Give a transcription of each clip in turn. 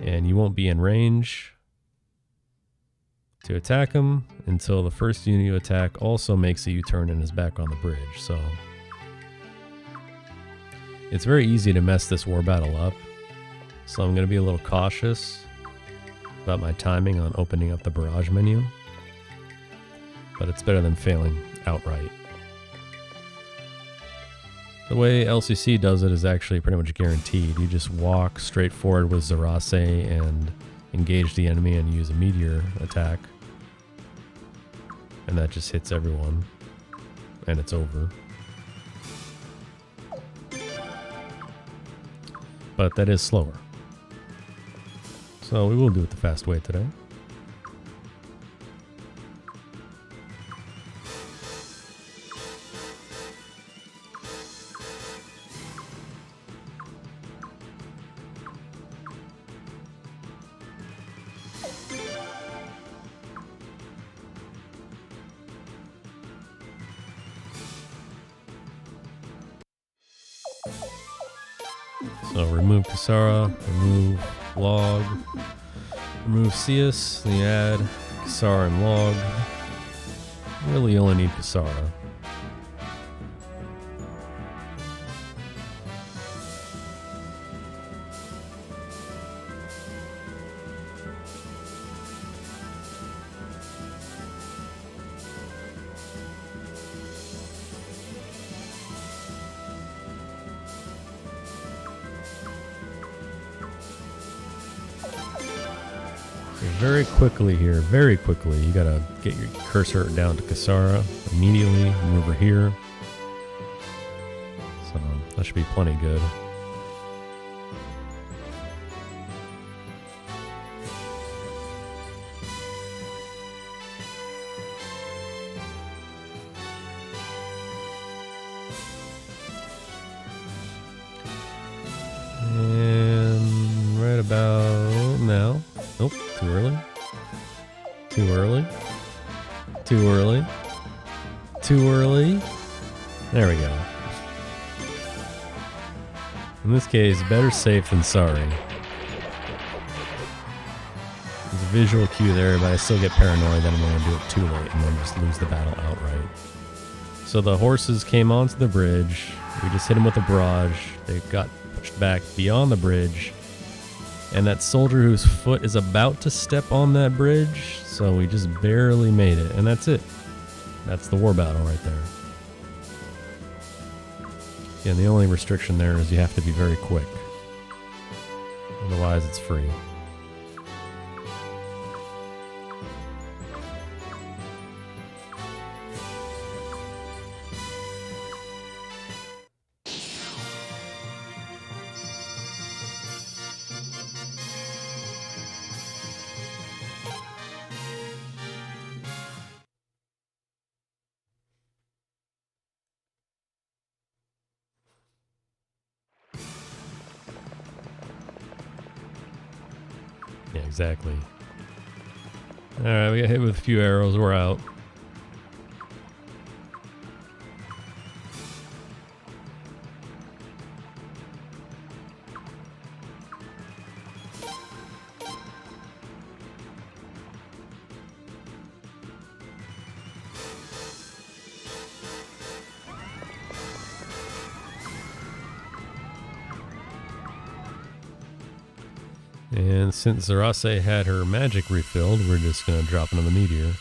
And you won't be in range to attack him until the first unit you attack also makes a U-turn and is back on the bridge. So it's very easy to mess this war battle up. So I'm going to be a little cautious about my timing on opening up the barrage menu. But it's better than failing outright. The way LCC does it is actually pretty much guaranteed. You just walk straight forward with Zarase and engage the enemy and use a meteor attack. And that just hits everyone. And it's over. But that is slower. So we will do it the fast way today. So remove Kisara, remove Log, remove Cius, then you add Kisara and Log. Really only need Kisara. Very quickly here, very quickly, you gotta get your cursor down to Kisara immediately, move her here. So that should be plenty good. And right about now. Nope, too early. Too early. Too early. Too early. There we go. In this case, better safe than sorry. There's a visual cue there, but I still get paranoid that I'm going to do it too late and then just lose the battle outright. So the horses came onto the bridge. We just hit them with a barrage. They got pushed back beyond the bridge. And that soldier whose foot is about to step on that bridge, so we just barely made it, and that's it. That's the war battle right there. Yeah, and the only restriction there is you have to be very quick. Otherwise, it's free. Yeah, exactly. Alright, we got hit with a few arrows, we're out. And since Zarase had her magic refilled, we're just going to drop another meteor.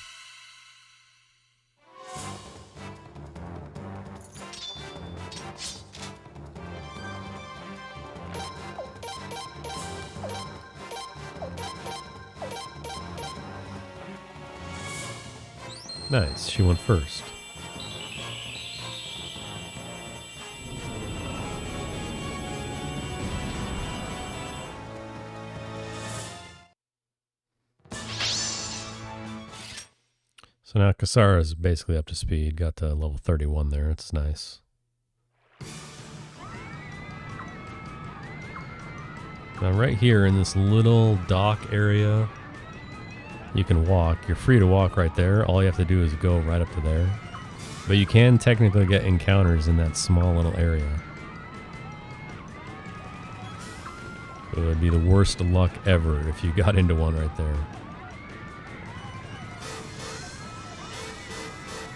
Nice, she went first. So now Kisara is basically up to speed, got to level 31 there, it's nice. Now right here in this little dock area, you can walk. You're free to walk right there. All you have to do is go right up to there. But you can technically get encounters in that small little area. So it'd be the worst luck ever if you got into one right there.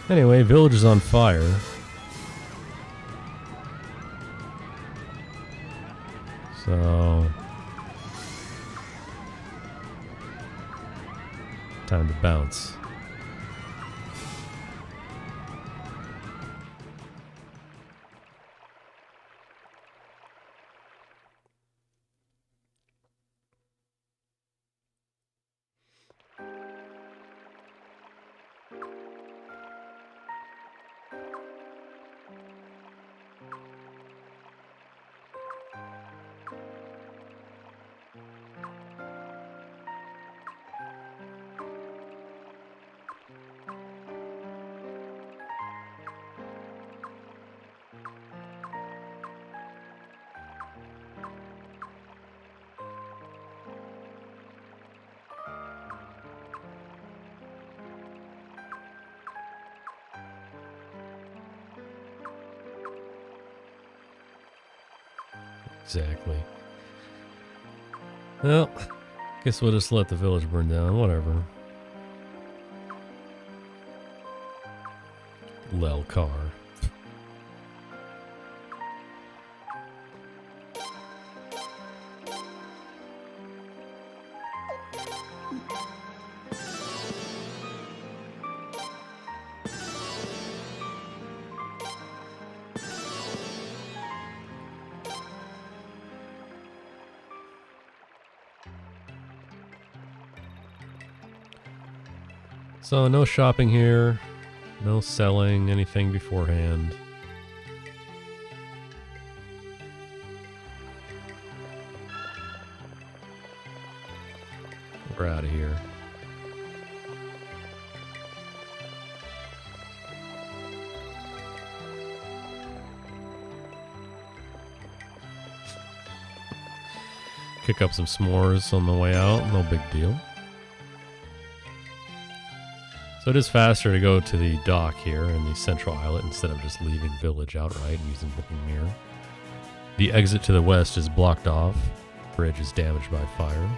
Anyway, village is on fire. So... time to bounce. Exactly. Well, guess we'll just let the village burn down, whatever. Lel car. So no shopping here, no selling anything beforehand. We're out of here. Kick up some s'mores on the way out, no big deal. So it is faster to go to the dock here in the central islet instead of just leaving village outright and using Booking Mirror. The exit to the west is blocked off. Bridge is damaged by fire.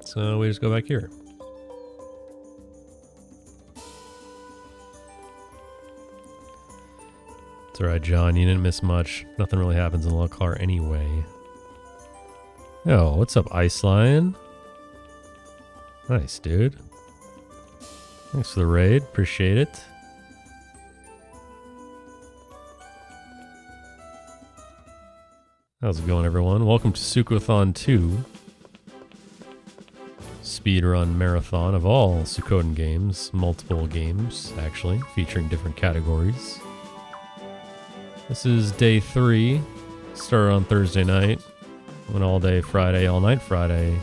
So we just go back here. It's alright, John. You didn't miss much. Nothing really happens in Lelcar anyway. Oh, what's up, Ice Lion? Nice, dude. Thanks for the raid. Appreciate it. How's it going, everyone? Welcome to Suikothon 2. Speedrun marathon of all Suikoden games. Multiple games, actually, featuring different categories. This is day 3. Started on Thursday night. Went all day Friday, all night Friday.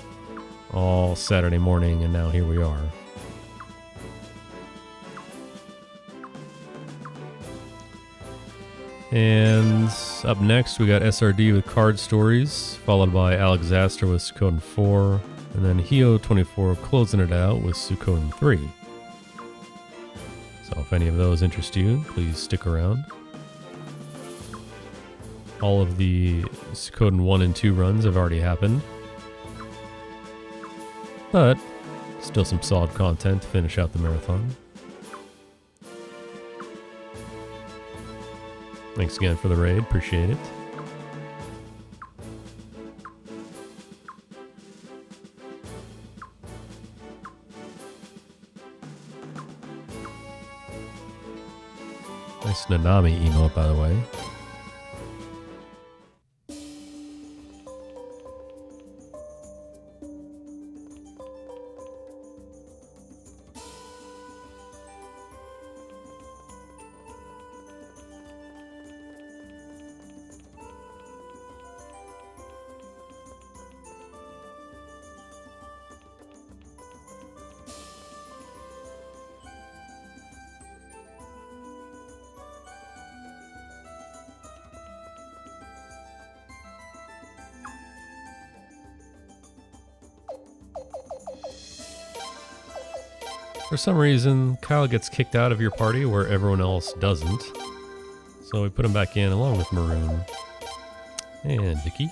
All Saturday morning, and now here we are. And up next, we got SRD with Card Stories, followed by Alex Astor with Suikoden 4, and then Hio24 closing it out with Suikoden 3. So if any of those interest you, please stick around. All of the Suikoden 1 and 2 runs have already happened. But still some solid content to finish out the marathon. Thanks again for the raid, appreciate it. Nice Nanami emote, by the way. For some reason, Kyle gets kicked out of your party where everyone else doesn't. So we put him back in along with Maroon. And Vicky.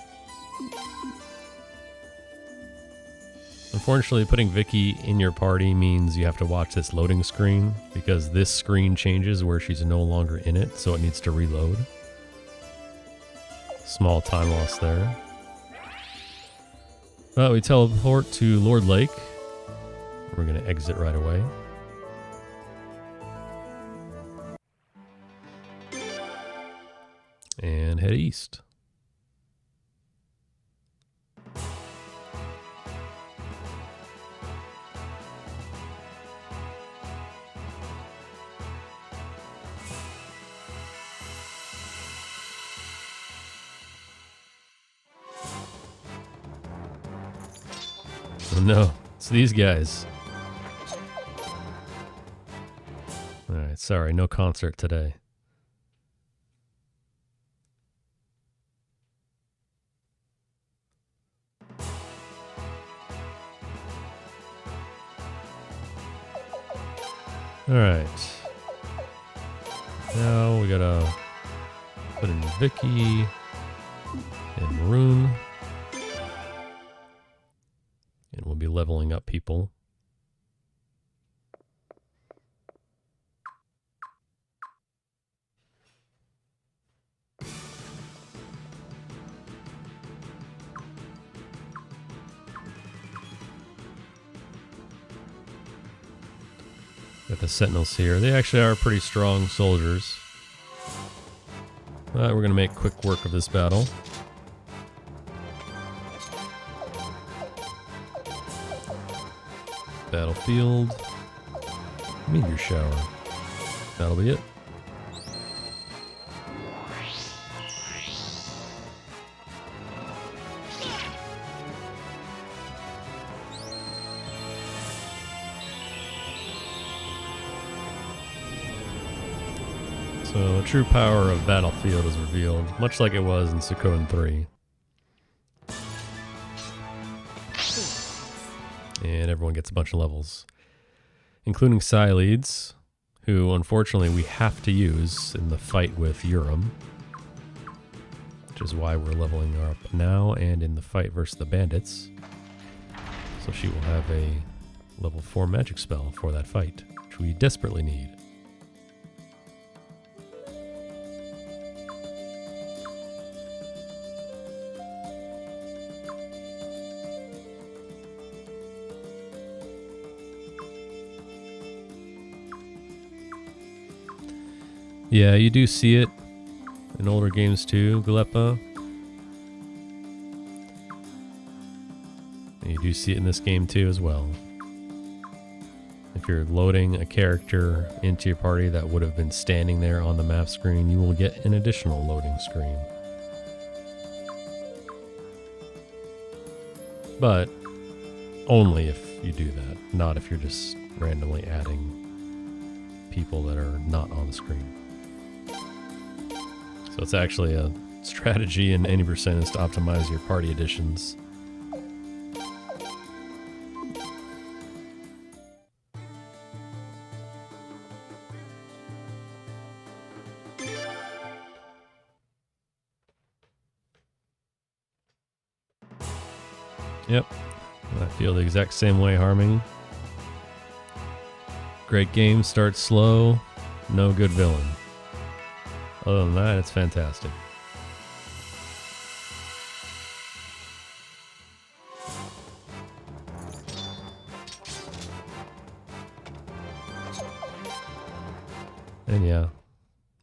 Unfortunately, putting Vicky in your party means you have to watch this loading screen because this screen changes where she's no longer in it, so it needs to reload. Small time loss there. Well, we teleport to Lord Lake. We're going to exit right away. And head east. Oh no, it's these guys. Alright, sorry, no concert today. Alright. Now we gotta put in Vicky and Maroon. And we'll be leveling up people. Got the Sentinels here. They actually are pretty strong soldiers. But we're going to make quick work of this battle. Battlefield. Meteor shower. That'll be it. So the true power of Battlefield is revealed, much like it was in Suikoden 3. And everyone gets a bunch of levels, including Psy leads, who unfortunately we have to use in the fight with Urim, which is why we're leveling her up now and in the fight versus the bandits. So she will have a level 4 magic spell for that fight, which we desperately need. Yeah, you do see it in older games too, Galepa. And you do see it in this game too as well. If you're loading a character into your party that would have been standing there on the map screen, you will get an additional loading screen. But only if you do that, not if you're just randomly adding people that are not on the screen. So it's actually a strategy in any percent is to optimize your party additions. Yep, I feel the exact same way, Harming. Great game, starts slow, no good villain. Other than that, it's fantastic. And yeah,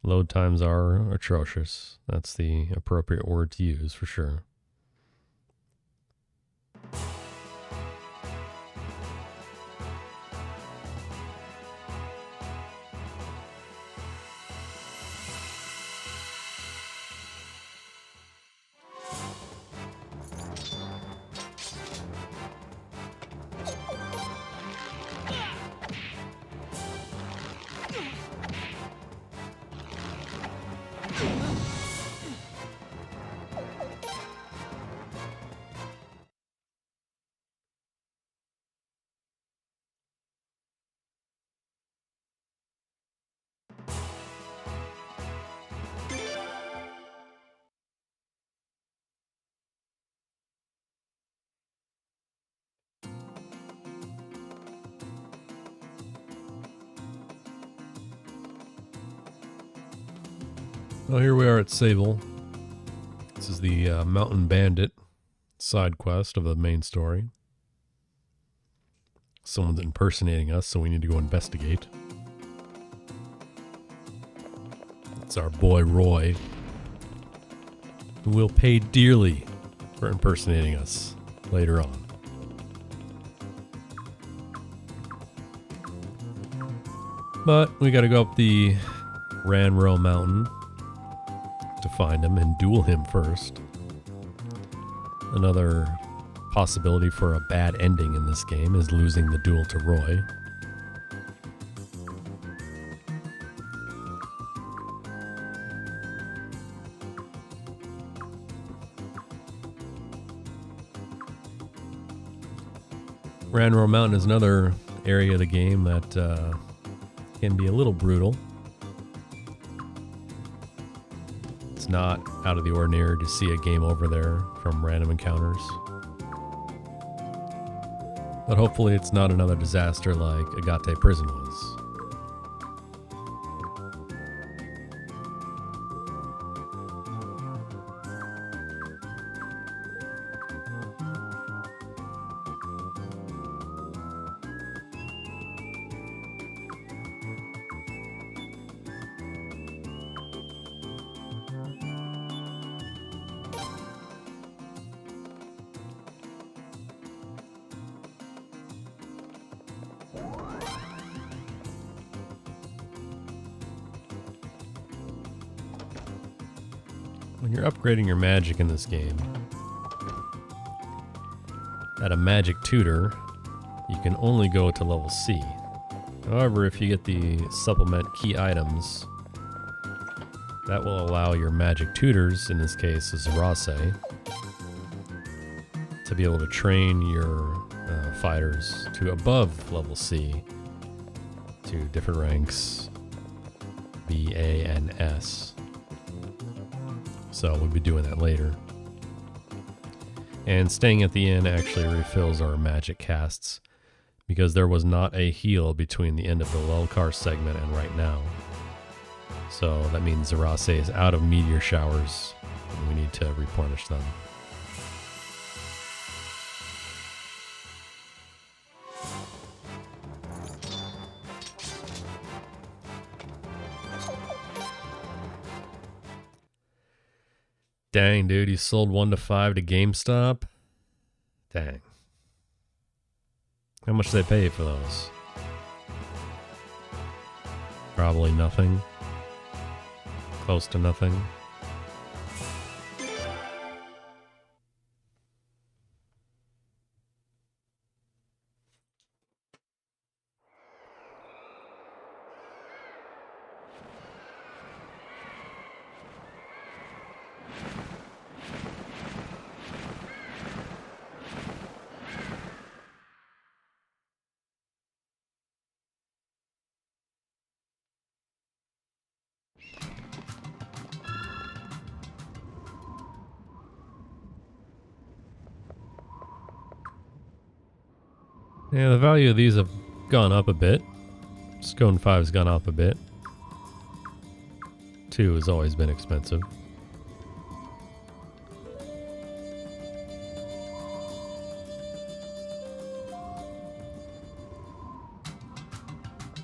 load times are atrocious. That's the appropriate word to use for sure. Well, here we are at Sable. This is the Mountain Bandit side quest of the main story. Someone's impersonating us, so we need to go investigate. It's our boy Roy, who will pay dearly for impersonating us later on. But we gotta go up the Ranro Mountain to find him and duel him first. Another possibility for a bad ending in this game is losing the duel to Roy. Ranro Mountain is another area of the game that can be a little brutal. It's not out of the ordinary to see a game over there from random encounters. But hopefully it's not another disaster like Agate Prison was. When you're upgrading your magic in this game, at a magic tutor, you can only go to level C. However, if you get the supplement key items, that will allow your magic tutors, in this case Zarase, to be able to train your fighters to above level C to different ranks, B, A, and S. So we'll be doing that later. And staying at the inn actually refills our magic casts, because there was not a heal between the end of the Lelkar segment and right now. So that means Zarase is out of meteor showers, and we need to replenish them. Dang, dude, you sold 1 to 5 to GameStop? Dang. How much did they pay you for those? Probably nothing. Close to nothing. Yeah, the value of these have gone up a bit. Suikoden 5 has gone up a bit. 2 has always been expensive.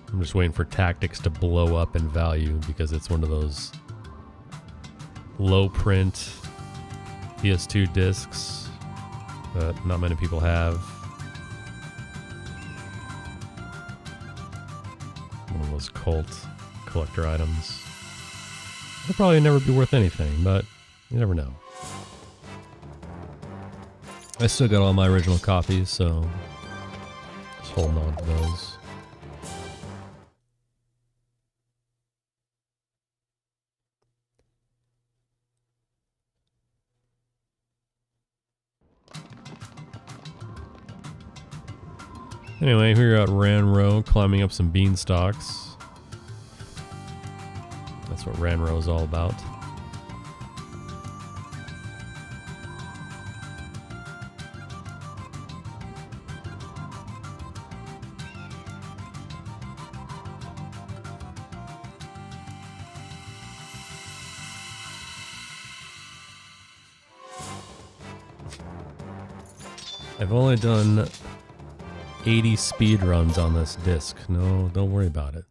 I'm just waiting for Tactics to blow up in value because it's one of those low print PS2 discs that not many people have. One of those cult collector items. They'll probably never be worth anything, but you never know. I still got all my original copies, so just holding on to those. Anyway, here we're at Ranro, climbing up some beanstalks. That's what Ranro is all about. I've only done 80 speed runs on this disc. No, don't worry about it.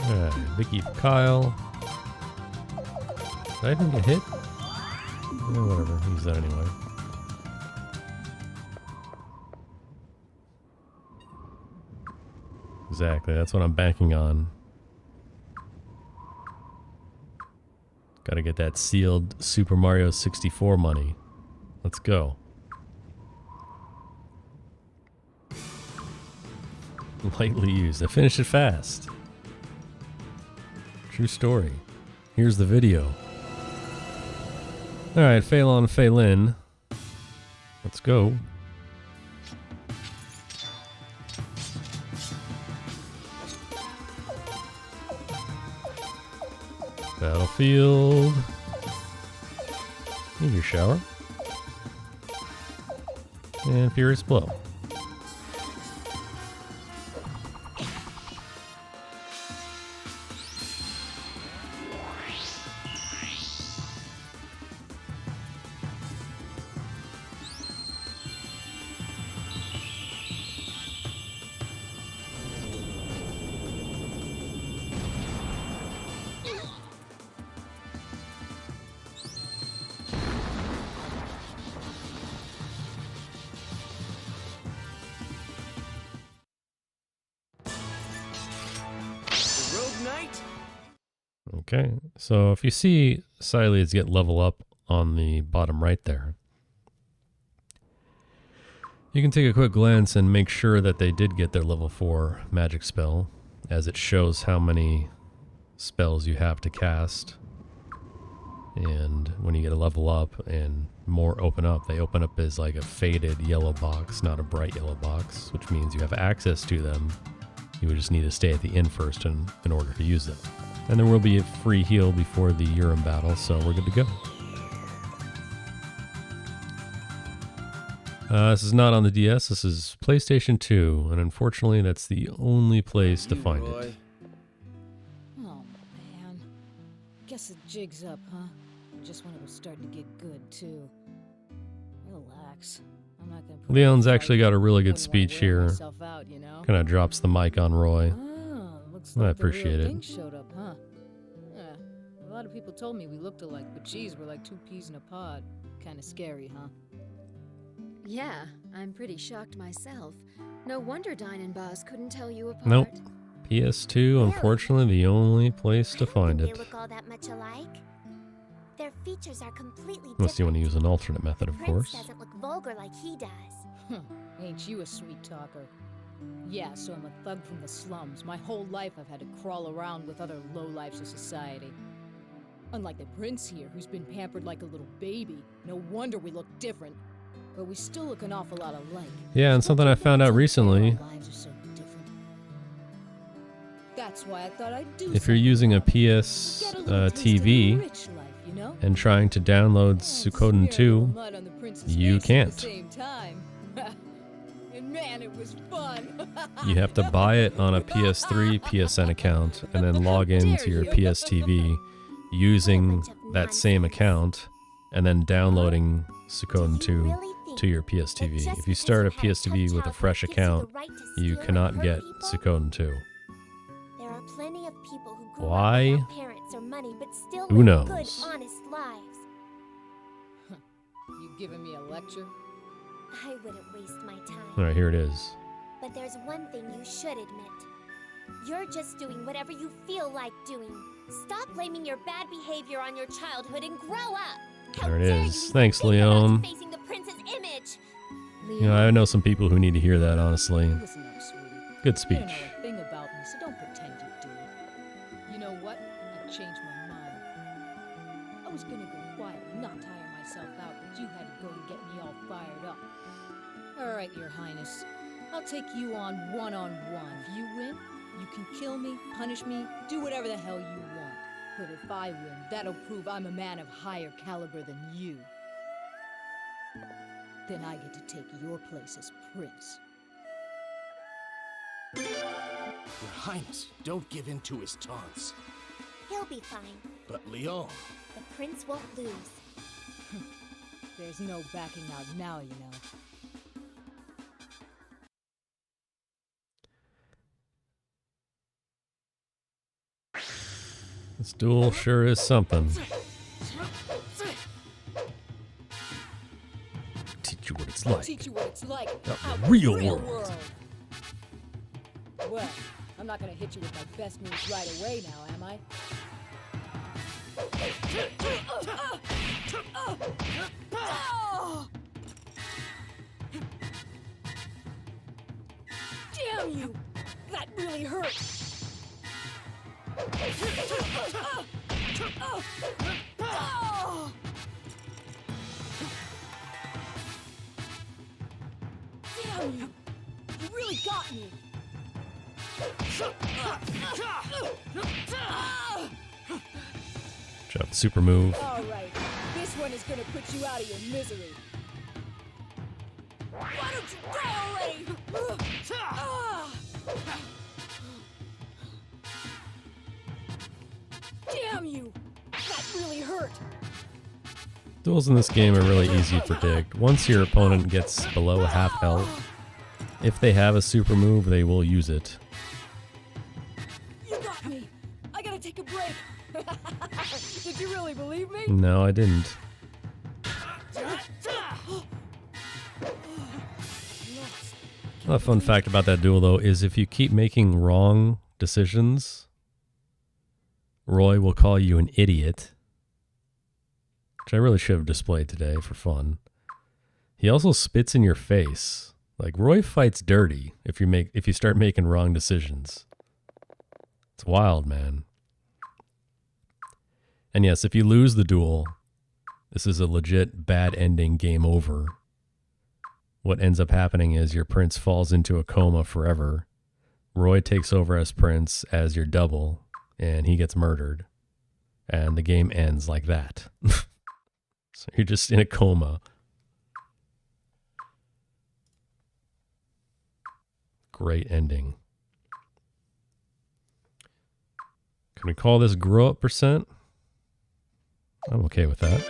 Alright, Vicky for Kyle. Did I even get hit? Whatever, use that anyway. Exactly, that's what I'm banking on. Gotta get that sealed Super Mario 64 money. Let's go. Lightly used. I finished it fast. True story. Here's the video. Alright, Phelan, Phelan. Let's go. Battlefield. Meteor shower. And Furious Blow. Okay, so if you see Cyleads get level up on the bottom right there, you can take a quick glance and make sure that they did get their level 4 magic spell, as it shows how many spells you have to cast. And when you get a level up and more open up, they open up as like a faded yellow box, not a bright yellow box, which means you have access to them. You would just need to stay at the inn first in order to use them. And there will be a free heal before the Urim battle, so we're good to go. This is not on the DS, this is PlayStation 2, and unfortunately that's the only place to find it. Oh man, guess the jig's up, huh? Just when it was starting to get good too. Relax. I'm not gonna Leon's actually got a really good speech here. Out, you know? Kind of drops the mic on Roy. Like I appreciate it. Showed up, huh? Yeah. A lot of people told me we looked alike, but geez, we're like two peas in a pod. Kind of scary, huh? Yeah, I'm pretty shocked myself. No wonder Dine and Boz couldn't tell you apart. Nope. PS2, unfortunately, the only place to find it. They look all that much alike. Their features are completely different. Unless you want to use an alternate method, of course. Prince doesn't look vulgar like he does. Ain't you a sweet talker? Yeah, so I'm a thug from the slums. My whole life I've had to crawl around with other lowlifes of society. Unlike the prince here, who's been pampered like a little baby. No wonder we look different. But we still look an awful lot alike. Yeah, and something I found out recently. Our lives are so different. That's why I thought I'd do if you're using a PS TV rich life, you know? and trying to download Suikoden 2, you can't. And man, it was fun. You have to buy it on a PS3 PSN account and then log into your PS TV using that same account and then downloading Suikoden 2 to your PS TV. If you start a PS TV with a fresh account, you cannot get Suikoden 2. There are plenty of people who grew Why? up without parents or money, but still Who live knows? good, honest lives. You giving me a lecture? I wouldn't waste my time. Alright, here it is. But there's one thing you should admit. You're just doing whatever you feel like doing. Stop blaming your bad behavior on your childhood and grow up. How There it dare is. you Thanks, think about Leon. defacing the prince's image. You know, I know some people who need to hear that, honestly. Listen up, sweetie. Good speech. You know, was gonna go quiet and not tire myself out, but you had to go and get me all fired up. Alright, Your Highness. I'll take you on one-on-one. If you win, you can kill me, punish me, do whatever the hell you want. But if I win, that'll prove I'm a man of higher caliber than you. Then I get to take your place as prince. Your Highness, don't give in to his taunts. He'll be fine. But Leon, The prince won't lose. There's no backing out now, you know. This duel sure is something. Teach you what it's I'll like. teach you what it's like Out in out the in real the real world. world. Well, I'm not gonna hit you with my best moves right away now, am I? Damn you! That really hurt! Damn you! You really got me! Drop the super move. Alright, this one is gonna put you out of your misery. Why don't you die already? Damn you! That really hurt! Duels in this game are really easy to predict. Once your opponent gets below half health, if they have a super move, they will use it. You got me! I gotta take a break! Did you really believe me? No, I didn't. A fun fact about that duel, though, is if you keep making wrong decisions, Roy will call you an idiot. Which I really should have displayed today for fun. He also spits in your face. Like, Roy fights dirty if you start making wrong decisions. It's wild, man. And yes, if you lose the duel, this is a legit bad ending, game over. What ends up happening is your prince falls into a coma forever. Roy takes over as prince as your double, and he gets murdered. And the game ends like that. So you're just in a coma. Great ending. Can we call this grow up %? I'm okay with that.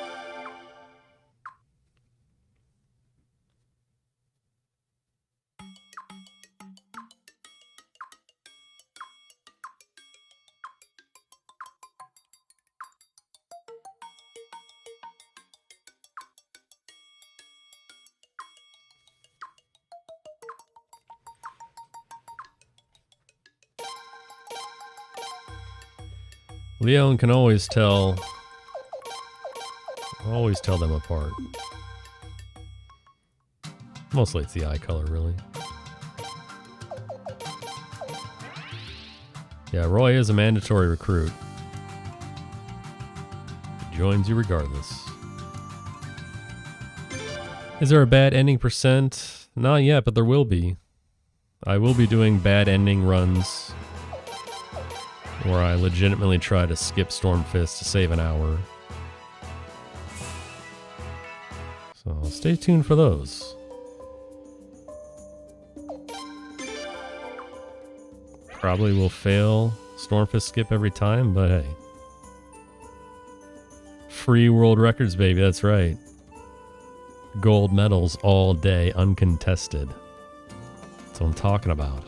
Leon can always tell them apart. Mostly it's the eye color, really. Yeah, Roy is a mandatory recruit. He joins you regardless. Is there a bad ending %? Not yet, but there will be. I will be doing bad ending runs where I legitimately try to skip Stormfist to save an hour. So stay tuned for those. Probably will fail Stormfist skip every time, but hey. Free world records, baby, that's right. Gold medals all day, uncontested. That's what I'm talking about.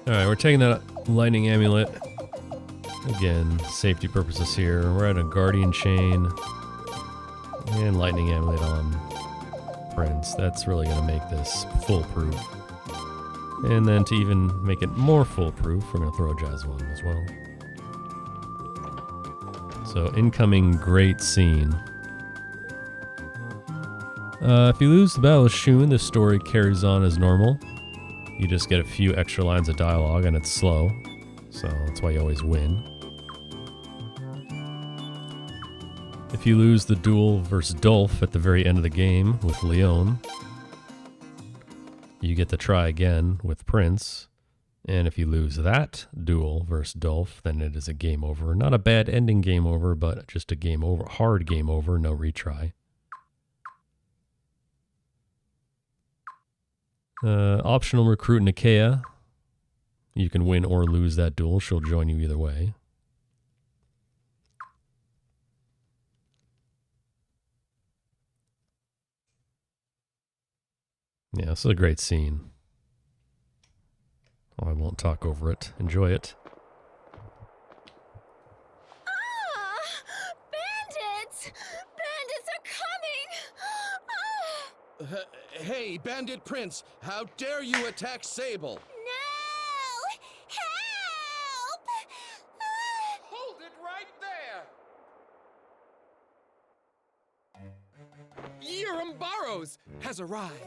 Alright, we're taking that lightning amulet. Again, safety purposes here. We're at a guardian chain. And lightning amulet on Prince. That's really going to make this foolproof. And then to even make it more foolproof, we're going to throw a jazz one as well. So, incoming great scene. If you lose the Battle of Shun, the story carries on as normal. You just get a few extra lines of dialogue and it's slow. So that's why you always win. If you lose the duel versus Dolph at the very end of the game with Leon, you get to try again with Prince. And if you lose that duel versus Dolph, then it is a game over. Not a bad ending game over, but just a game over. Hard game over, no retry. Optional recruit Nikea. You can win or lose that duel. She'll join you either way. Yeah, this is a great scene. Oh, I won't talk over it. Enjoy it. Ah! Bandits! Bandits are coming! Ah! Hey, Bandit Prince, how dare you attack Sable? No! Help! Hold it right there! Yerum Burrows has arrived.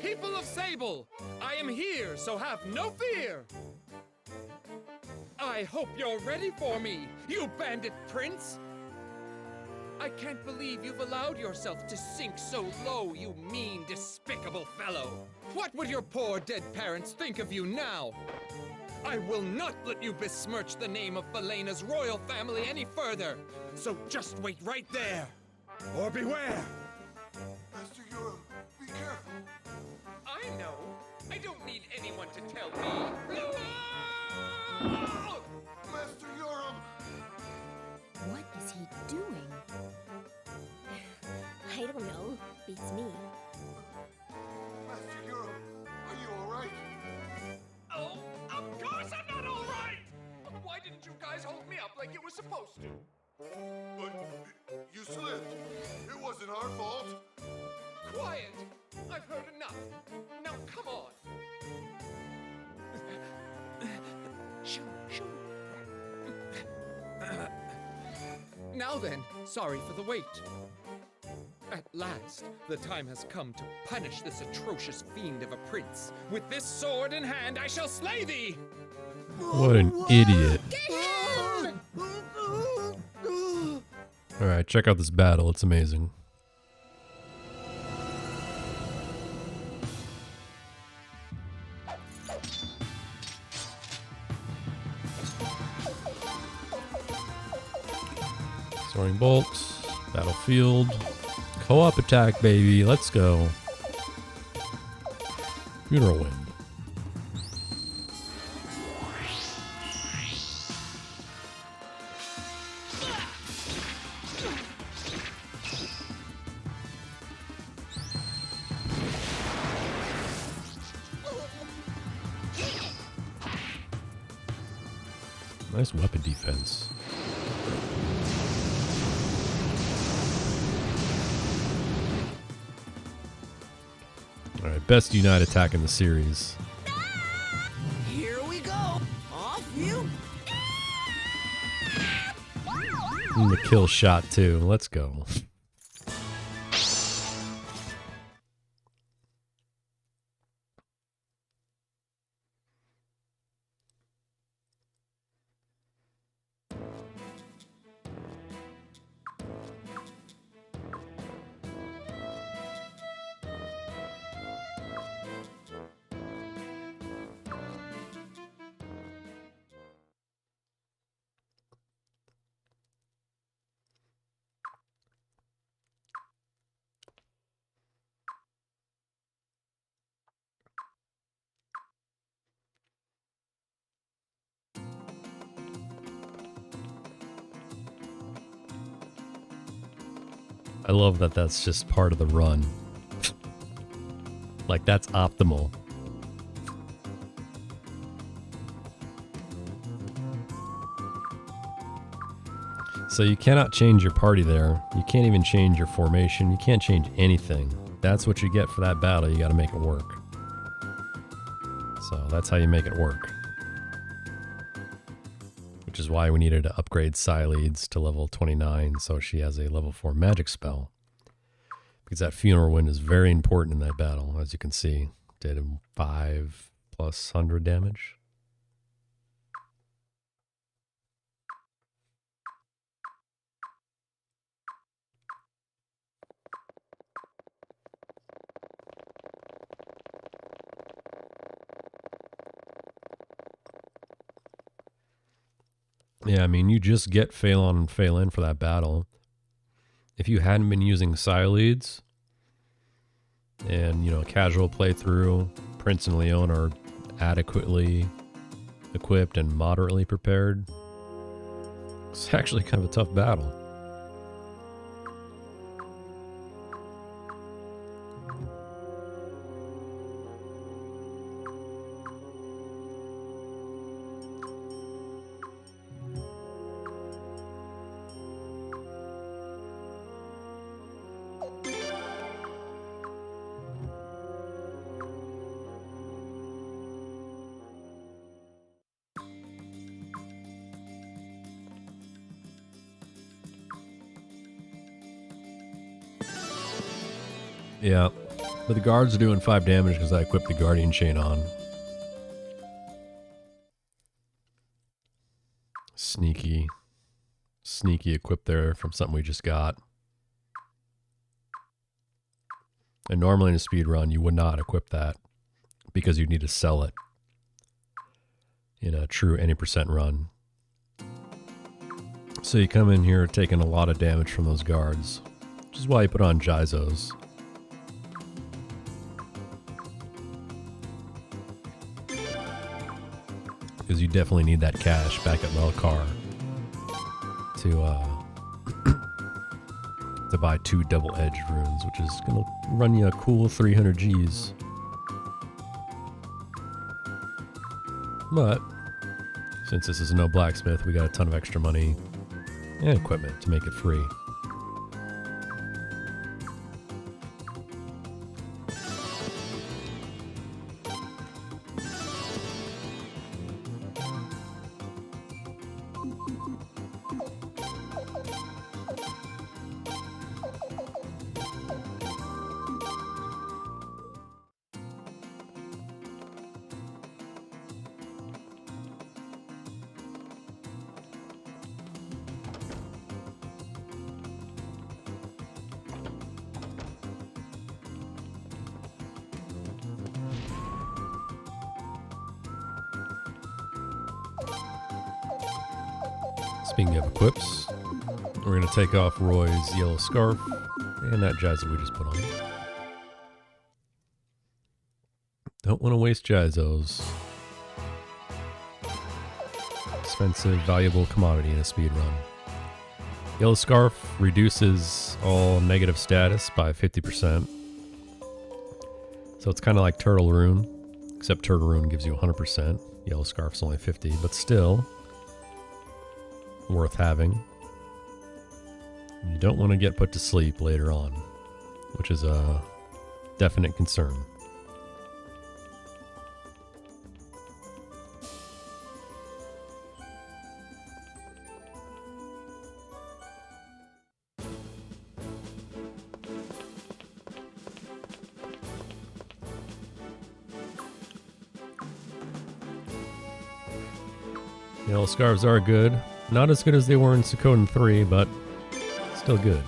People of Sable, I am here, so have no fear. I hope you're ready for me, you Bandit Prince. I can't believe you've allowed yourself to sink so low, you mean, despicable fellow. What would your poor dead parents think of you now? I will not let you besmirch the name of Belena's royal family any further. So just wait right there, or beware. Master Yoram, be careful. I know. I don't need anyone to tell me. Master Yoram! What is he doing? I don't know. Beats me. Master Yoram, are you alright? Oh, of course I'm not all right! Why didn't you guys hold me up like you were supposed to? But you slipped. It wasn't our fault. Quiet! I've heard enough. Now come on. Shoo, shoo. Now then, sorry for the wait. At last, the time has come to punish this atrocious fiend of a prince. With this sword in hand, I shall slay thee! What an idiot. Alright, check out this battle. It's amazing. Soaring bolts, battlefield, co-op attack, baby. Let's go. Funeral wind. Nice weapon defense. Alright, best Unite attack in the series. Here we go! Off you! And the kill shot too. Let's go. I love that that's just part of the run. Like, that's optimal. So you cannot change your party there. You can't even change your formation. You can't change anything. That's what you get for that battle. You got to make it work. So that's how you make it work. Which is why we needed to upgrade Psyleads to level 29 so she has a level 4 magic spell. Because that Funeral Wind is very important in that battle, as you can see. Did 5+100 damage. Yeah, I mean, you just get fail on and fail in for that battle. If you hadn't been using Psyleads and, you know, casual playthrough, Prince and Leon are adequately equipped and moderately prepared, it's actually kind of a tough battle. Yeah, but the guards are doing 5 damage because I equipped the Guardian Chain on. Sneaky equip there from something we just got. And normally in a speed run, you would not equip that because you need to sell it in a true any percent run. So you come in here taking a lot of damage from those guards, which is why you put on Jizos. Because you definitely need that cash back at Melkar to buy 2 double-edged runes, which is going to run you a cool 300 Gs. But since this is no blacksmith, we got a ton of extra money and equipment to make it free. Speaking of equips, we're going to take off Roy's yellow scarf and that Jizo we just put on. Don't want to waste Jizos. Expensive, valuable commodity in a speed run. Yellow scarf reduces all negative status by 50%. So it's kind of like Turtle Rune, except Turtle Rune gives you 100%. Yellow scarf's only 50, but still worth having. You don't want to get put to sleep later on, which is a definite concern. Yellow scarves are good. Not as good as they were in Suikoden 3, but still good.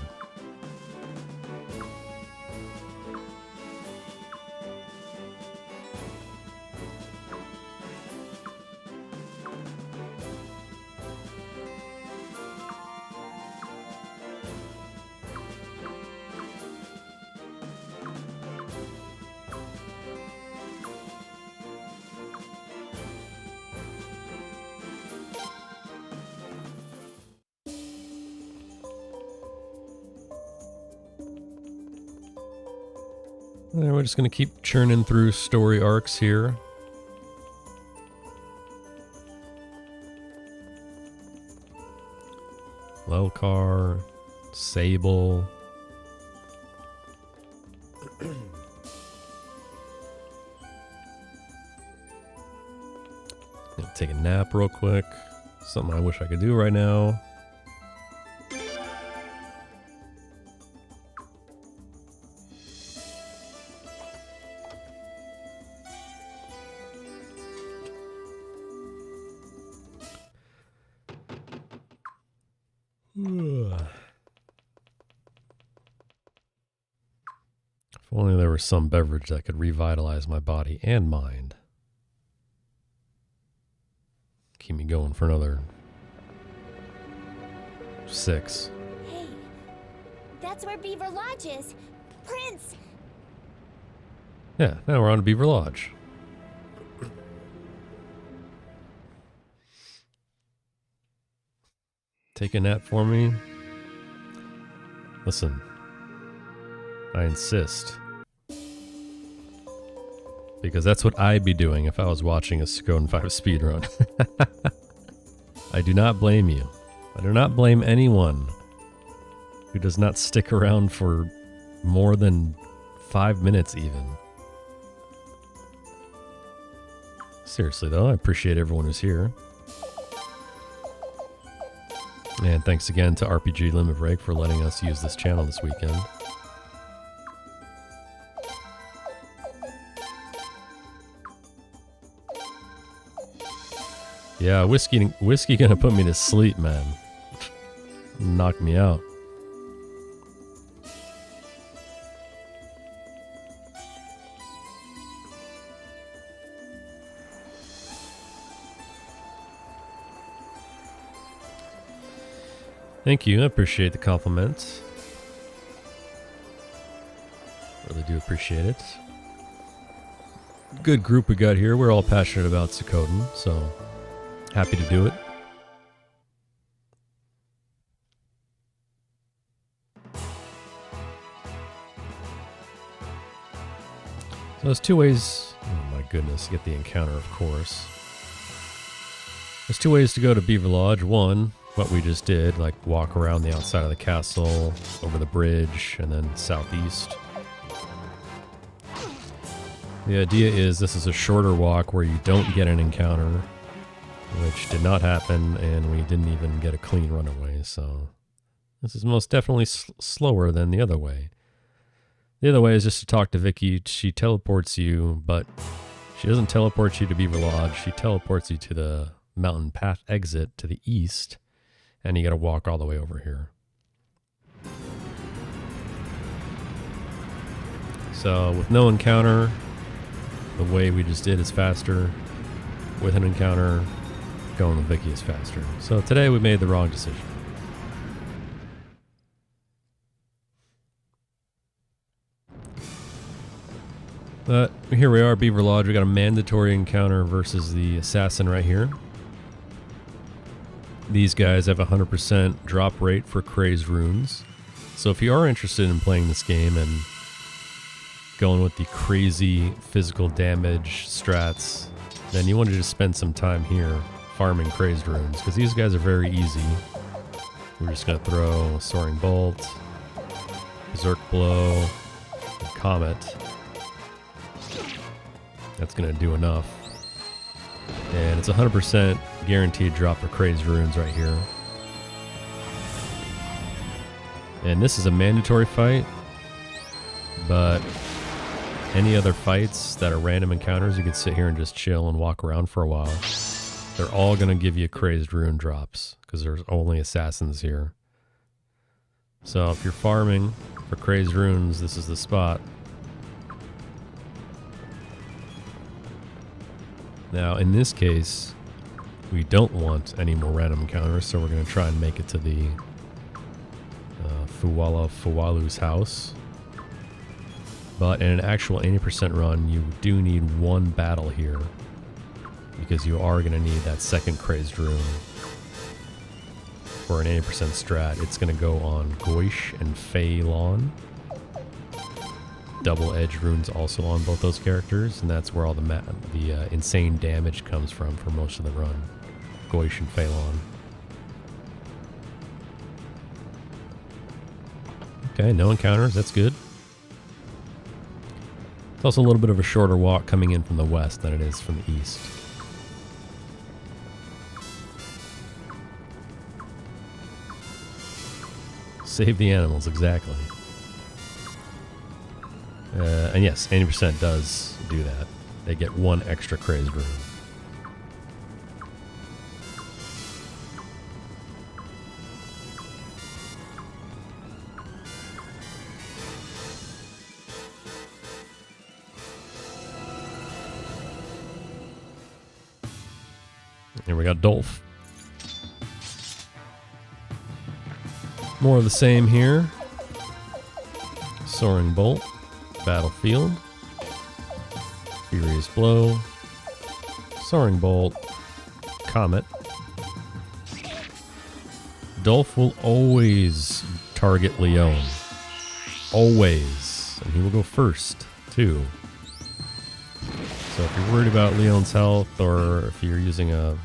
And we're just going to keep churning through story arcs here. Lelkar, Sable. Gonna take a nap real quick. Something I wish I could do right now. If only there was some beverage that could revitalize my body and mind. Keep me going for another 6. Hey, that's where Beaver Lodge is. Prince! Yeah, now we're on to Beaver Lodge. Take a nap for me. Listen, I insist. Because that's what I'd be doing if I was watching a Suikoden 5 speedrun. I do not blame you. I do not blame anyone who does not stick around for more than 5 minutes even. Seriously though, I appreciate everyone who's here. And thanks again to RPG Limit Break for letting us use this channel this weekend. Yeah, whiskey gonna put me to sleep, man. Knock me out. Thank you, I appreciate the compliment. Really do appreciate it. Good group we got here. We're all passionate about Suikoden, so happy to do it. So there's 2 ways. Oh my goodness, get the encounter, of course. There's 2 ways to go to Beaver Lodge. One, what we just did, like walk around the outside of the castle, over the bridge, and then southeast. The idea is this is a shorter walk where you don't get an encounter, which did not happen, and we didn't even get a clean runaway, so this is most definitely slower than the other way. The other way is just to talk to Vicky. She teleports you, but she doesn't teleport you to Beaver Lodge. She teleports you to the mountain path exit to the east, and you gotta walk all the way over here. So with no encounter, the way we just did is faster. With an encounter, going with Vicky is faster. So today we made the wrong decision. But here we are, Beaver Lodge. We got a mandatory encounter versus the assassin right here. These guys have a 100% drop rate for crazed runes. So if you are interested in playing this game and going with the crazy physical damage strats, then you want to just spend some time here farming crazed runes, because these guys are very easy. We're just going to throw Soaring Bolt, Berserk Blow, and Comet. That's going to do enough. And it's 100% guaranteed drop for crazed runes right here. And this is a mandatory fight, but any other fights that are random encounters, you can sit here and just chill and walk around for a while. They're all going to give you crazed rune drops, because there's only assassins here. So if you're farming for crazed runes, this is the spot. Now, in this case, we don't want any more random encounters, so we're going to try and make it to the Fuwalu's house. But in an actual 80% run, you do need 1 battle here, because you are going to need that second crazed rune for an 80% strat. It's going to go on Goish and Fei Lon. Double edge runes also on both those characters, and that's where all the insane damage comes from for most of the run. Goish and Phelan. Okay, no encounters. That's good. It's also a little bit of a shorter walk coming in from the west than it is from the east. Save the animals, exactly. And yes, 80% does do that. They get one extra crazed room. Here we got Dolph. More of the same here. Soaring Bolt. Battlefield. Furious Blow. Soaring Bolt. Comet. Dolph will always target Leon. Always. And he will go first, too. So if you're worried about Leon's health, or if you're using a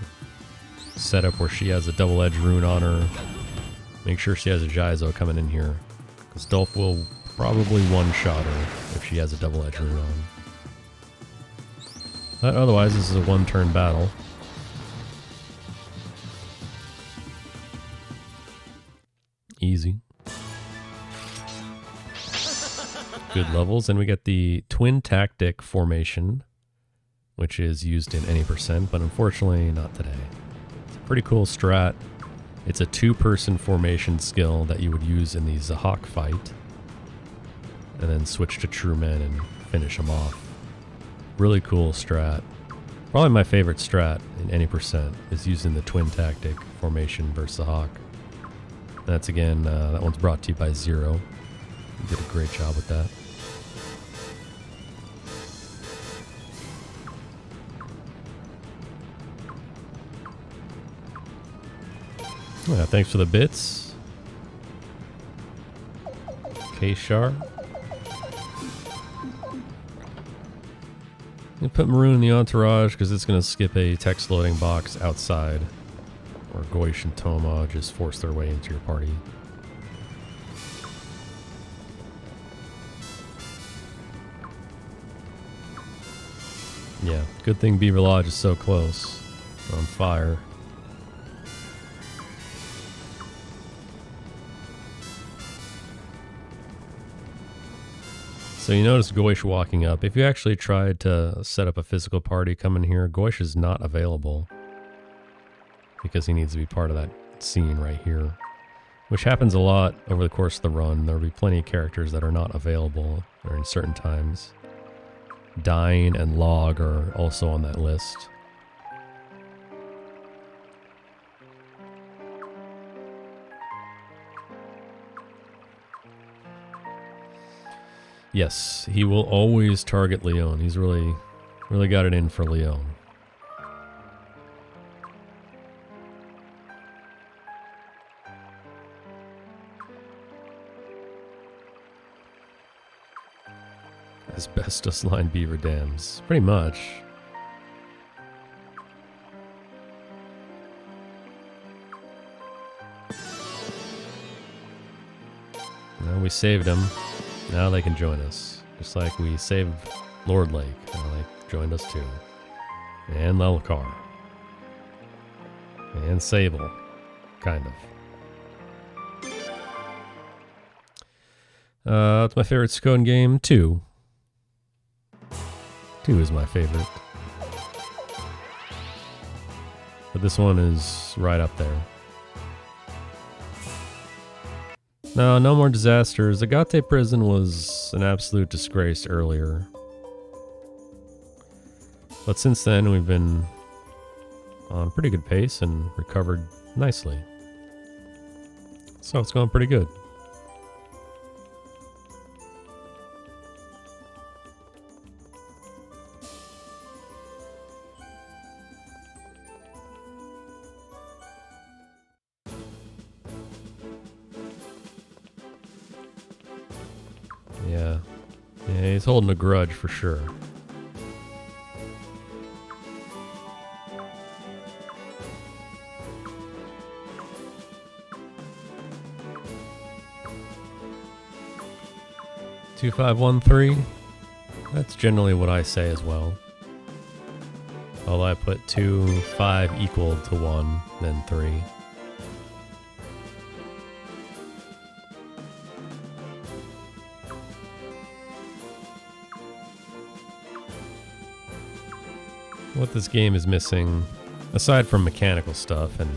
setup where she has a double-edged rune on her, make sure she has a Jizo coming in here, because Dolph will probably one-shot her if she has a double-edged rune on. But otherwise, this is a one-turn battle. Easy. Good levels, and we get the Twin Tactic formation, which is used in any percent, but unfortunately not today. It's a pretty cool strat. It's a two-person formation skill that you would use in the Zahak fight, and then switch to True Men and finish them off. Really cool strat. Probably my favorite strat in any percent is using the Twin Tactic formation versus Zahak. That's again, that one's brought to you by Zero. You did a great job with that. Yeah, thanks for the bits. K-Shar. I'm gonna put Maroon in the entourage because it's gonna skip a text loading box outside, where Goish and Toma just force their way into your party. Yeah, good thing Beaver Lodge is so close. We're on fire. So you notice Goish walking up. If you actually tried to set up a physical party coming here, Goish is not available because he needs to be part of that scene right here, which happens a lot over the course of the run. There'll be plenty of characters that are not available during certain times. Dine and Log are also on that list. Yes, he will always target Leon. He's really got it in for Leon. Asbestos line beaver dams. Pretty much. Now we saved him. Now they can join us. Just like we saved Lord Lake. Now they joined us too. And Lelkar. And Sable. Kind of. That's my favorite Suikoden game. 2. 2 is my favorite. But this one is right up there. No more disasters. Agate Prison was an absolute disgrace earlier. But since then, we've been on pretty good pace and recovered nicely. So it's going pretty good. Yeah, he's holding a grudge for sure. 2513. That's generally what I say as well. Although I put 2, 5 equal to 1, then 3. What this game is missing, aside from mechanical stuff and,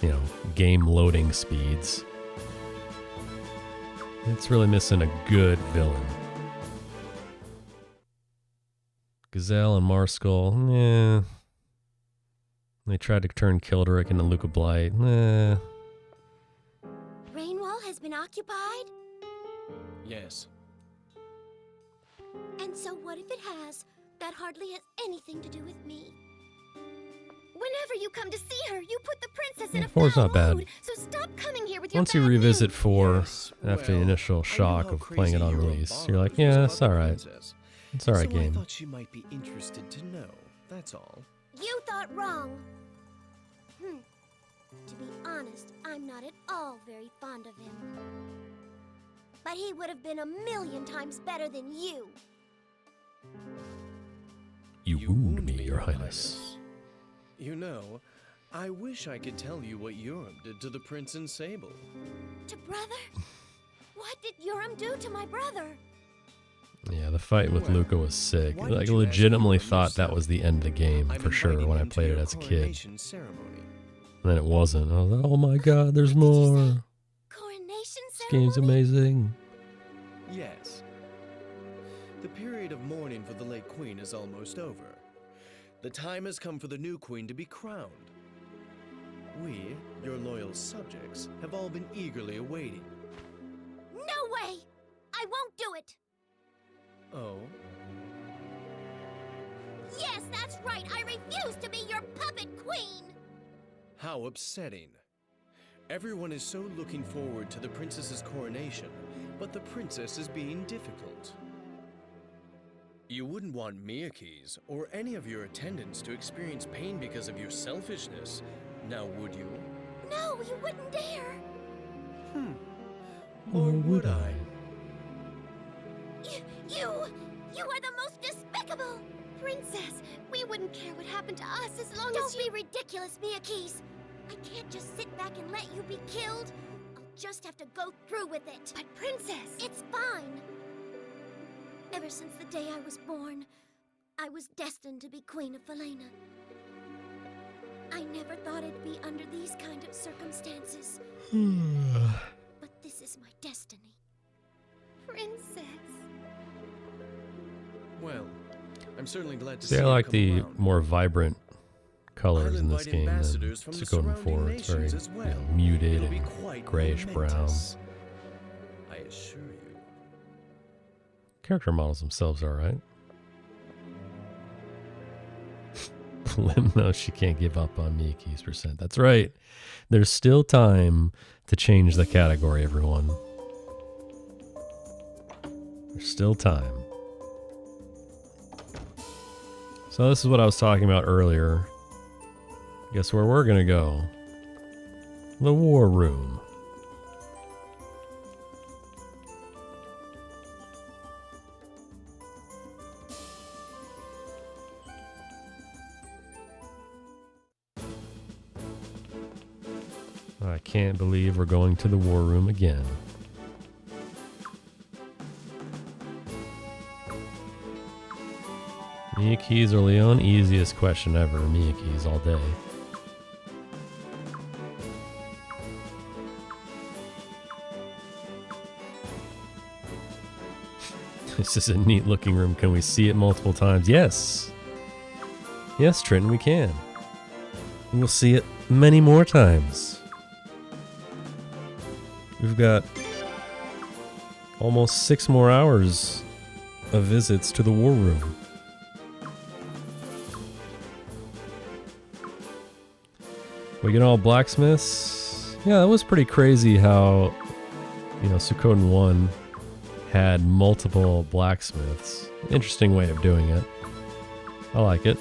you know, game loading speeds, it's really missing a good villain. Gazelle and Marskull, eh. They tried to turn Kildrick into Luca Blight, eh. Rainwall has been occupied? Yes. And so what if it has? That hardly has anything to do with me. Whenever you come to see her, you put the princess in a Four's foul not bad. mood, so stop coming here with your Once you bad revisit news. 4 Yes, after the well, initial I know shock how of playing it crazy on your release, bond you're like, was yeah, about it's the alright. princess. It's alright So I game. thought she might be interested to know. That's all. You thought wrong. To be honest, I'm not at all very fond of him. But he would have been a million times better than you. You wound me, Your Highness. You know, I wish I could tell you what Urim did to the prince and Sable. To brother? What did Urim do to my brother? Yeah, the fight with Well, Luca was sick. why Like, did you ask legitimately Urim thought that yourself? was the end of the game, I'm for sure, inviting when I him to played it your as a kid. coronation ceremony. And then it wasn't. I was like, oh my god, there's What did you more. say? Coronation This game's ceremony? amazing. Yes. The period of mourning for the late queen is almost over. The time has come for the new queen to be crowned. We, your loyal subjects, have all been eagerly awaiting. No way! I won't do it! Oh? Yes, that's right! I refuse to be your puppet queen! How upsetting. Everyone is so looking forward to the princess's coronation, but the princess is being difficult. You wouldn't want Miyakis or any of your attendants to experience pain because of your selfishness, now would you? No, you wouldn't dare! Or would I? You are the most despicable! Princess, we wouldn't care what happened to us as long as you— Don't be ridiculous, Miyakis! I can't just sit back and let you be killed. I'll just have to go through with it. But Princess! It's fine! Ever since the day I was born, I was destined to be Queen of Falena. I never thought it'd be under these kind of circumstances. But this is my destiny. Princess. Well, I'm certainly glad to See, see I you like come the around. more vibrant colors I'll in this invite game than ambassadors from the Suikoden 4. surrounding It's very, nations as well. muted It'll be and quite grayish brown. momentous. I assure you. Character models themselves are alright. Lim knows she can't give up on Miyaki's percent. That's right. There's still time to change the category, everyone. There's still time. So this is what I was talking about earlier. Guess where we're gonna go? The War Room. I can't believe we're going to the War Room again. Miyakis or Leon? Easiest question ever. Miyakis all day. This is a neat looking room. Can we see it multiple times? Yes. Yes, Trenton, we can. We'll see it many more times. We've got almost 6 more hours of visits to the War Room. We get all blacksmiths. Yeah, that was pretty crazy how, Suikoden 1 had multiple blacksmiths. Interesting way of doing it. I like it.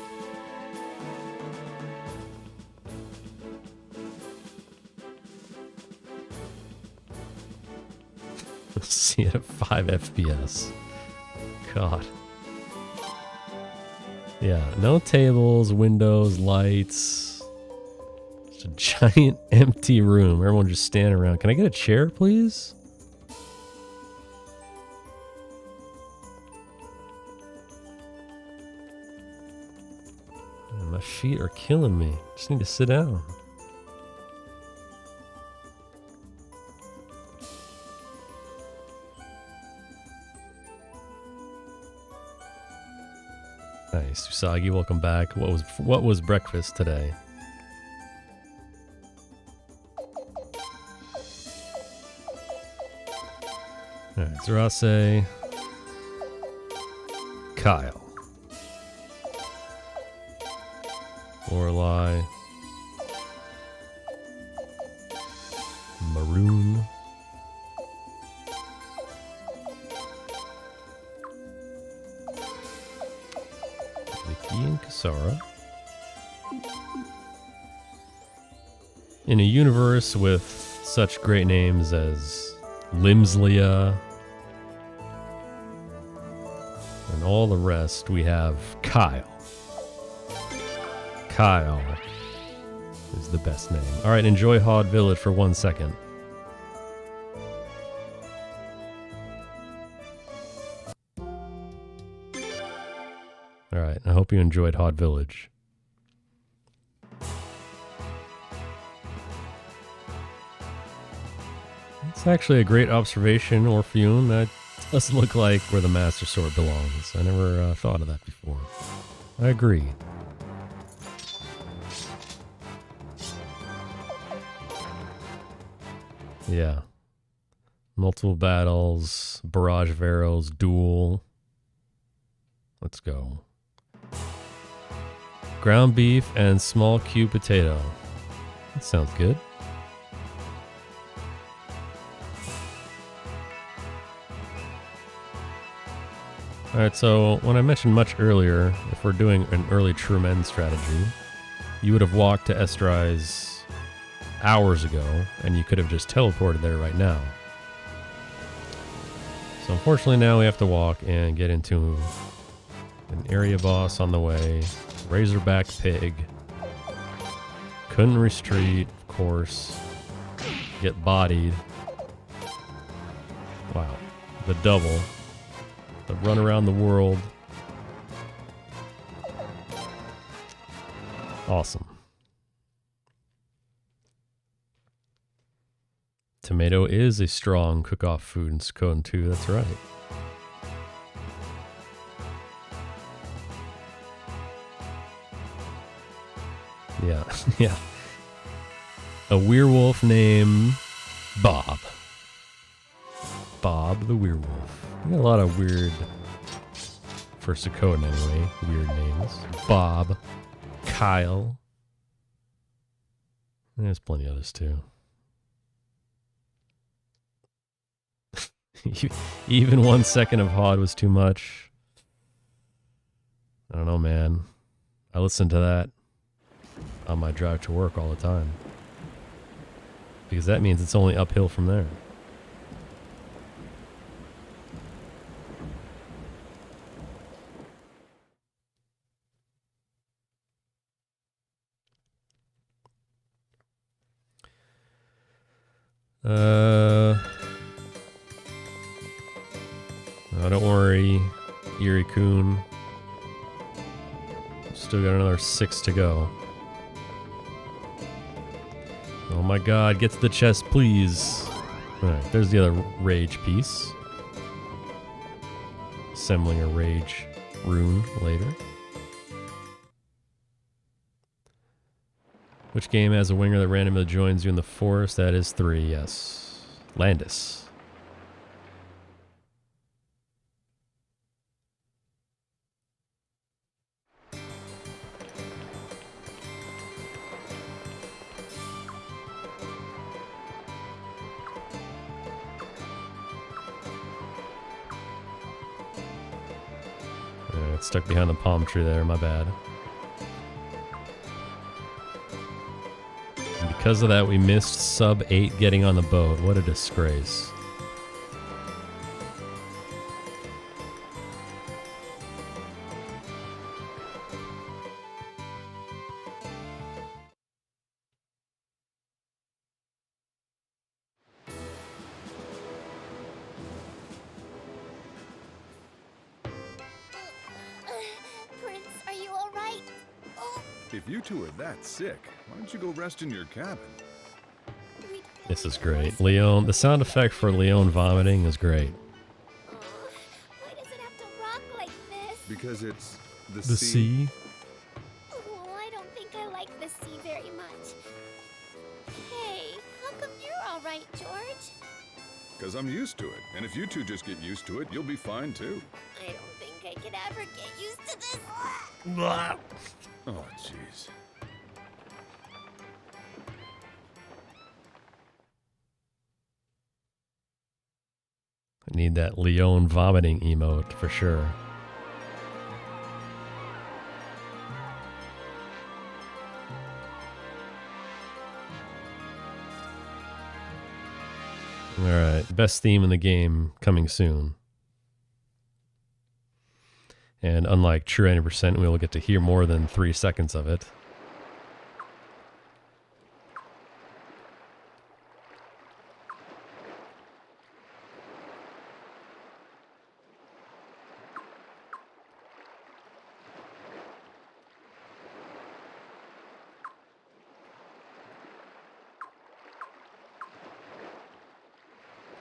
See it at 5 FPS. God. Yeah, no tables, windows, lights. Just a giant empty room. Everyone just standing around. Can I get a chair, please? My feet are killing me. Just need to sit down. Nice, Usagi, welcome back. What was breakfast today? Alright, Zurase. Kyle. Lorelei. Maroon. Vicky and Kasara. In a universe with such great names as Limslia and all the rest, we have Kyle. Kyle is the best name. Alright, enjoy Hod Village for 1 second. Alright, I hope you enjoyed Hod Village. It's actually a great observation, Orpheum. That does look like where the Master Sword belongs. I never thought of that before. I agree. Yeah. Multiple battles, barrage of arrows, duel. Let's go. Ground beef and small cube potato. That sounds good. Alright, so when I mentioned much earlier, if we're doing an early True Men strategy, you would have walked to Estrais hours ago, and you could have just teleported there right now. So unfortunately now we have to walk and get into an area boss on the way. Razorback pig. Couldn't retreat, of course. Get bodied. Wow. The double. The run around the world. Awesome. Tomato is a strong cook-off food in Suikoden 2, that's right. Yeah, yeah. A werewolf named Bob. Bob the werewolf. We got a lot of weird, for Suikoden anyway, weird names. Bob, Kyle. There's plenty of others too. Even 1 second of Hod was too much. I don't know, man. I listen to that on my drive to work all the time. Because that means it's only uphill from there. Oh, don't worry, Yuri-kun. Still got another 6 to go. Oh my god, get to the chest, please. Alright, there's the other rage piece. Assembling a rage rune later. Which game has a winger that randomly joins you in the forest? That is 3, yes. Landis. It's stuck behind the palm tree there, my bad. And because of that, we missed sub 8 getting on the boat. What a disgrace. If you two are that sick, why don't you go rest in your cabin? This is great. Leon, the sound effect for Leon vomiting is great. Why does it have to rock like this? Because it's the sea. Oh, I don't think I like the sea very much. Hey, how come you're all right, George? Because I'm used to it. And if you two just get used to it, you'll be fine too. I don't think I could ever get used to this. Oh, jeez. I need that Leon vomiting emote for sure. Alright, best theme in the game coming soon. And unlike True 90%, we will get to hear more than 3 seconds of it.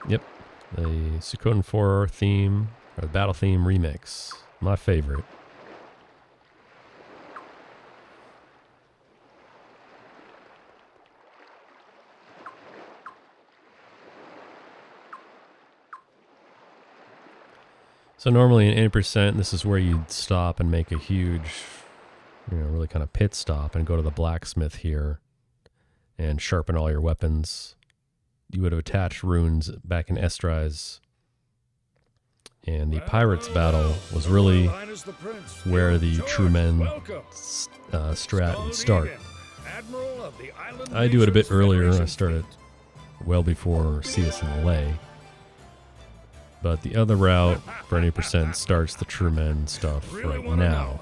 Yep, the Suikoden 4 theme, or the battle theme remix. My favorite. So normally in 80%, this is where you'd stop and make a huge, really kind of pit stop and go to the blacksmith here and sharpen all your weapons. You would have attached runes back in Estrais. And the pirates battle was really where the true men strat would start. I do it a bit earlier. I started well before Cetus and Lay. But the other route for 80% starts the true men stuff right now.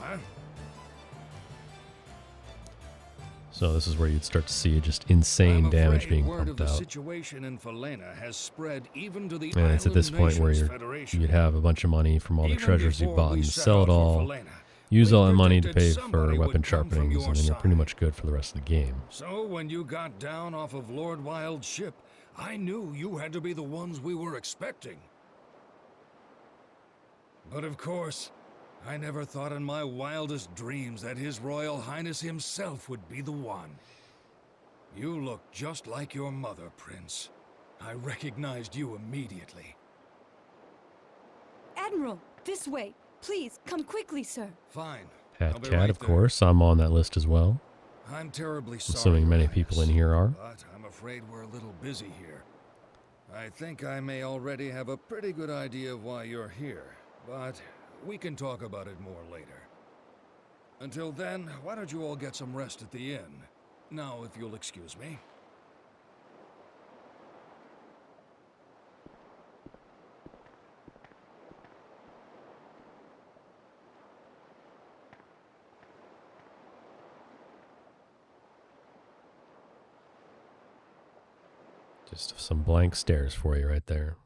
So this is where you'd start to see just insane damage being pumped out. And it's at this point where you'd have a bunch of money from all the treasures you bought and sell it all, use all that money to pay for weapon sharpenings, and then you're pretty much good for the rest of the game. So when you got down off of Lord Wild's ship, I knew you had to be the ones we were expecting. But of course, I never thought in my wildest dreams that His Royal Highness himself would be the one. You look just like your mother, Prince. I recognized you immediately. Admiral, this way. Please, come quickly, sir. Fine. Pat Cat, of course. I'm on that list as well. I'm terribly sorry, assuming many Highness, people in here are. But I'm afraid we're a little busy here. I think I may already have a pretty good idea of why you're here, but we can talk about it more later. Until then, why don't you all get some rest at the inn? Now, if you'll excuse me. Just some blank stares for you right there.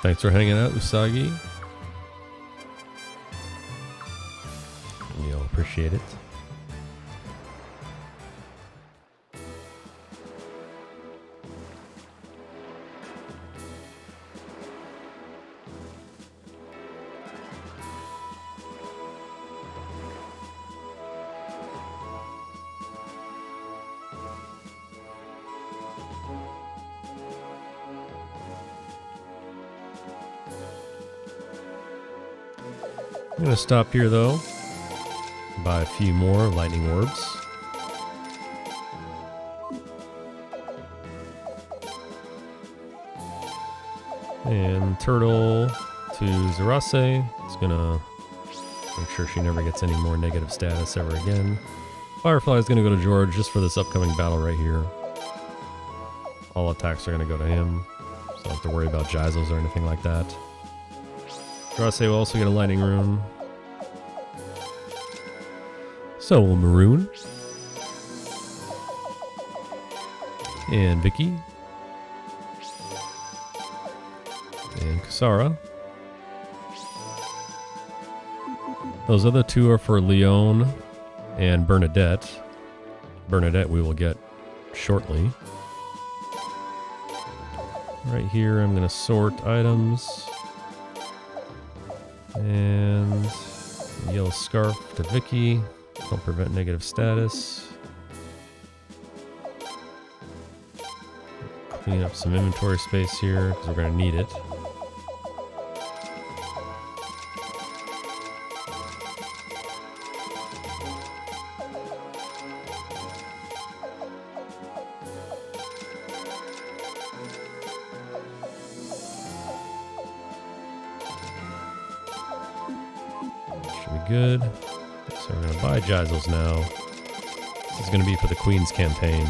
Thanks for hanging out, Usagi. You'll appreciate it. I'm going to stop here, though, buy a few more lightning orbs. And Turtle to Zarase. It's going to make sure she never gets any more negative status ever again. Firefly is going to go to George just for this upcoming battle right here. All attacks are going to go to him, so I don't have to worry about Geisels or anything like that. Zarase will also get a lightning rune. So will Maroon. And Vicky. And Sarah. Those other two are for Leon and Bernadette. Bernadette we will get shortly. Right here I'm going to sort items. And yellow scarf to Vicky. Help prevent negative status. Clean up some inventory space here because we're going to need it. Good. So we're going to buy Geisels now. This is going to be for the Queen's campaign.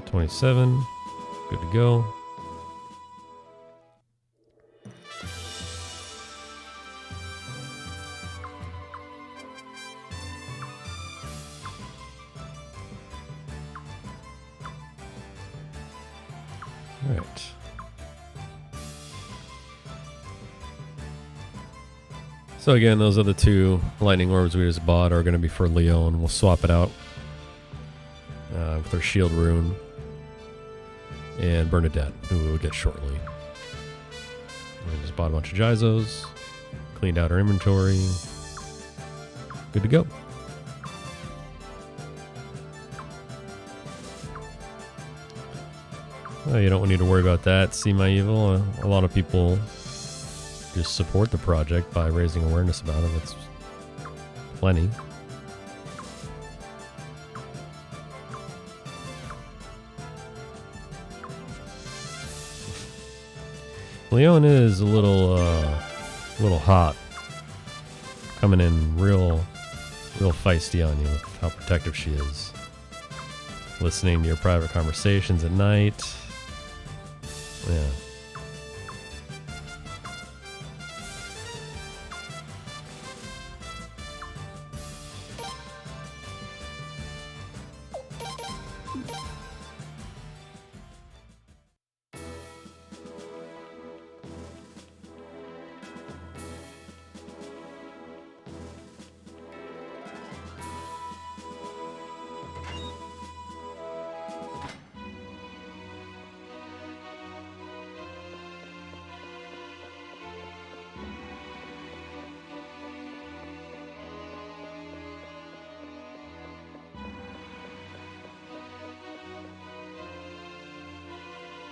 $27. Good to go. All right. So again, those other two lightning orbs we just bought are going to be for Leon. We'll swap it out with our shield rune. And Bernadette, who we will get shortly. We just bought a bunch of Geizos. Cleaned out our inventory. Good to go. Oh, you don't need to worry about that. See my evil? A lot of people just support the project by raising awareness about it. It's plenty. Leon is a little hot, coming in real feisty on you with how protective she is. Listening to your private conversations at night. Yeah.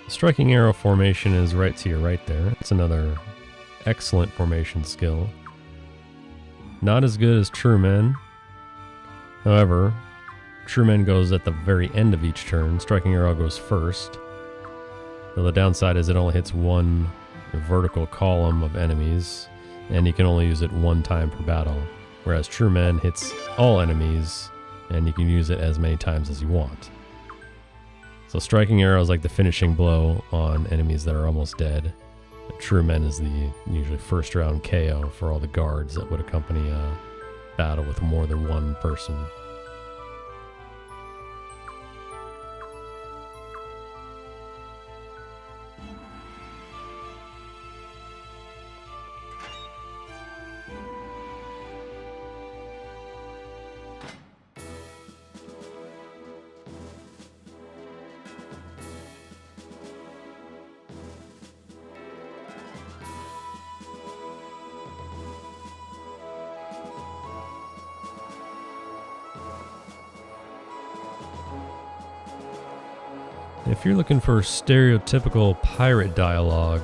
Striking arrow formation is right to your right there. It's another excellent formation skill. Not as good as True Men. However, True Men goes at the very end of each turn. Striking arrow goes first. Though the downside is it only hits one vertical column of enemies, and you can only use it one time per battle. Whereas True Men hits all enemies, and you can use it as many times as you want. So striking arrow is like the finishing blow on enemies that are almost dead. True Men is the usually first round KO for all the guards that would accompany a battle with more than one person. If you're looking for stereotypical pirate dialogue,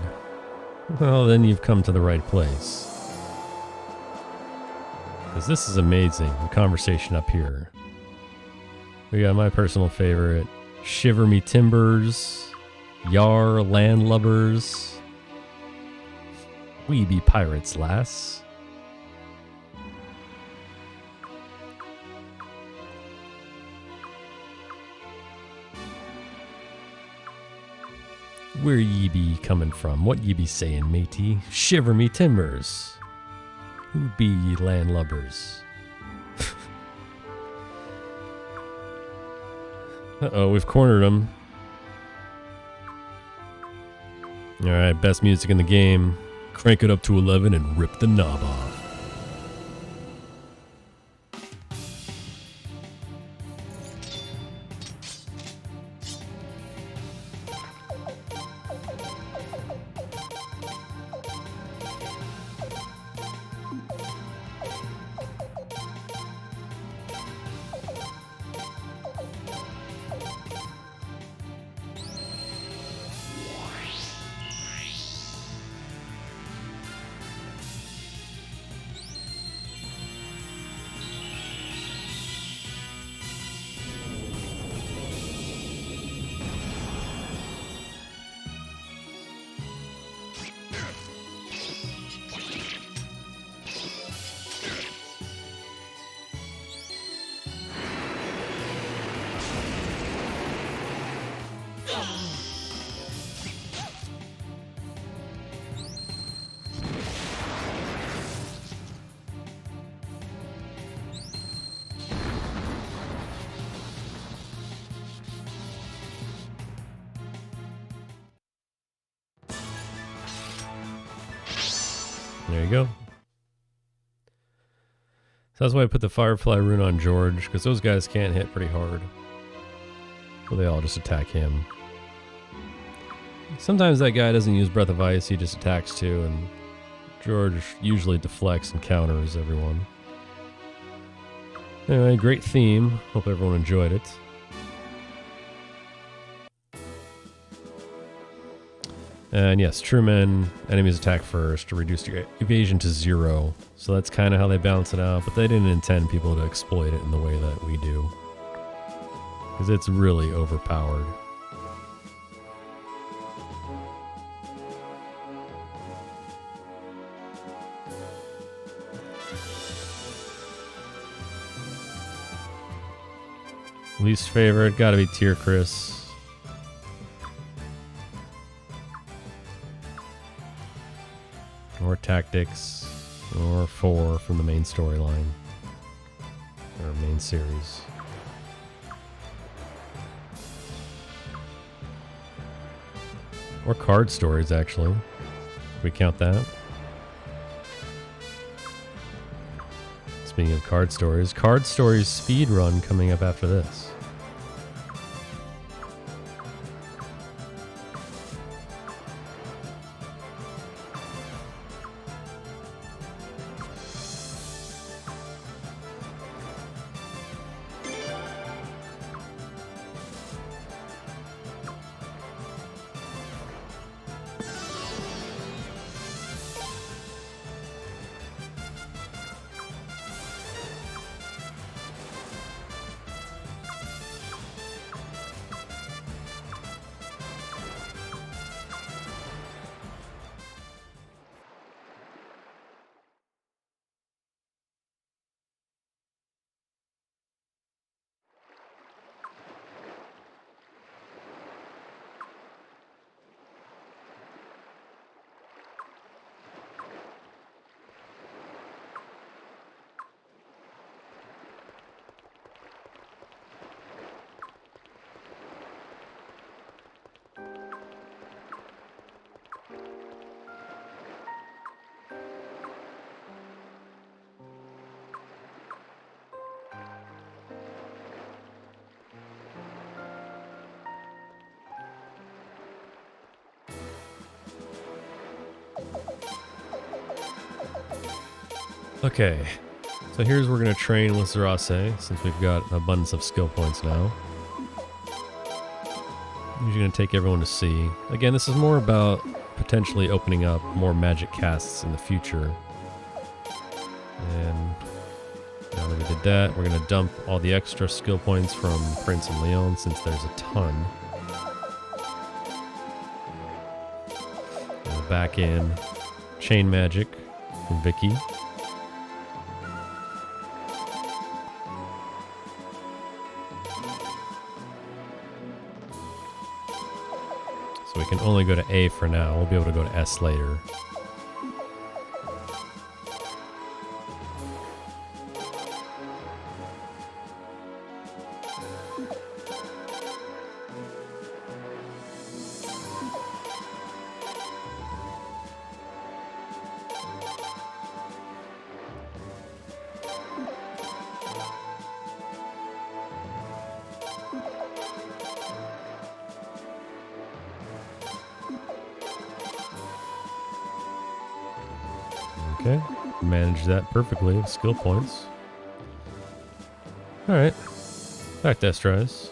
well, then you've come to the right place. Because this is amazing, the conversation up here. We got my personal favorite, Shiver Me Timbers, Yar Landlubbers. We be pirates, lass. Where ye be coming from? What ye be saying, matey? Shiver me timbers. Who be ye landlubbers? Uh-oh, we've cornered him. Alright, best music in the game. Crank it up to 11 and rip the knob off. There you go. So that's why I put the Firefly rune on George, because those guys can't hit pretty hard. So they all just attack him. Sometimes that guy doesn't use Breath of Ice, he just attacks too, and George usually deflects and counters everyone. Anyway, great theme. Hope everyone enjoyed it. And yes, true men, enemies attack first to reduce your evasion to 0. So that's kind of how they balance it out, but they didn't intend people to exploit it in the way that we do. Because it's really overpowered. Least favorite, gotta be Tier Chris. Or Tactics, or 4 from the main storyline, or main series. Or card stories, actually. If we count that. Speaking of card stories speed run coming up after this. Okay, so here's where we're going to train with Zerase, since we've got an abundance of skill points now. You're going to take everyone to sea. Again, this is more about potentially opening up more magic casts in the future. And now that we did that, we're going to dump all the extra skill points from Prince and Leon, since there's a ton. And back in Chain Magic from Vicky. So we can only go to A for now. We'll be able to go to S later. Okay, managed that perfectly with skill points. Alright, back to Estrais.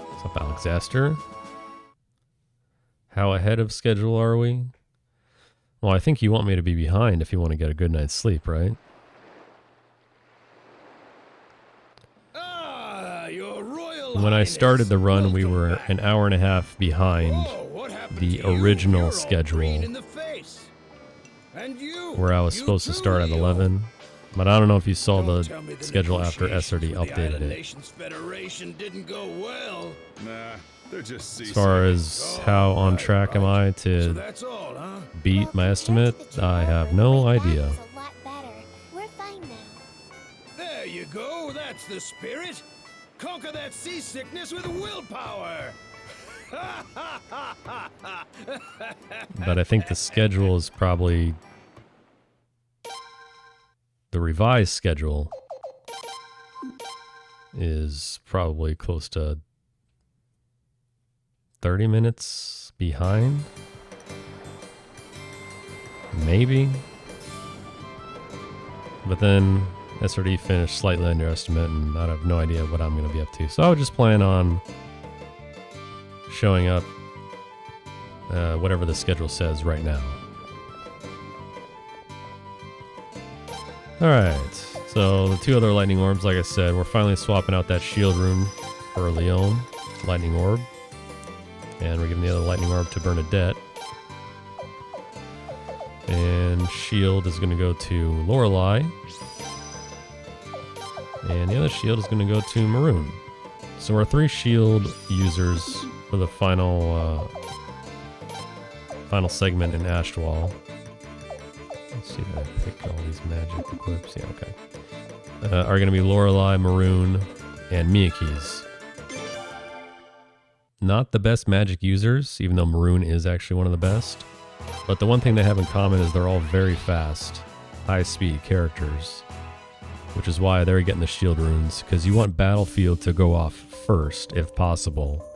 What's up, Alexaster? How ahead of schedule are we? Well, I think you want me to be behind if you want to get a good night's sleep, right? When I started the run, we were an hour and a half behind the original schedule, where I was supposed to start at 11. But I don't know if you saw the schedule after SRD updated it. As far as how on track am I to beat my estimate, I have no idea. There you go, that's the spirit. Conquer that seasickness with willpower. But I think the schedule is probably the revised schedule is probably close to 30 minutes behind. Maybe. But then SRD finished slightly under estimate, and I have no idea what I'm going to be up to. So I would just plan on showing up whatever the schedule says right now. Alright, so the two other lightning orbs, like I said, we're finally swapping out that shield rune for Leon, lightning orb. And we're giving the other lightning orb to Bernadette. And shield is going to go to Lorelei. And the other shield is going to go to Maroon. So our 3 shield users for the final segment in Ashdwall. Let's see if I pick all these magic equips. Yeah, okay. Are going to be Lorelei, Maroon, and Miyake's. Not the best magic users, even though Maroon is actually one of the best. But the one thing they have in common is they're all very fast, high-speed characters. Which is why they're getting the shield runes, because you want Battlefield to go off first, if possible.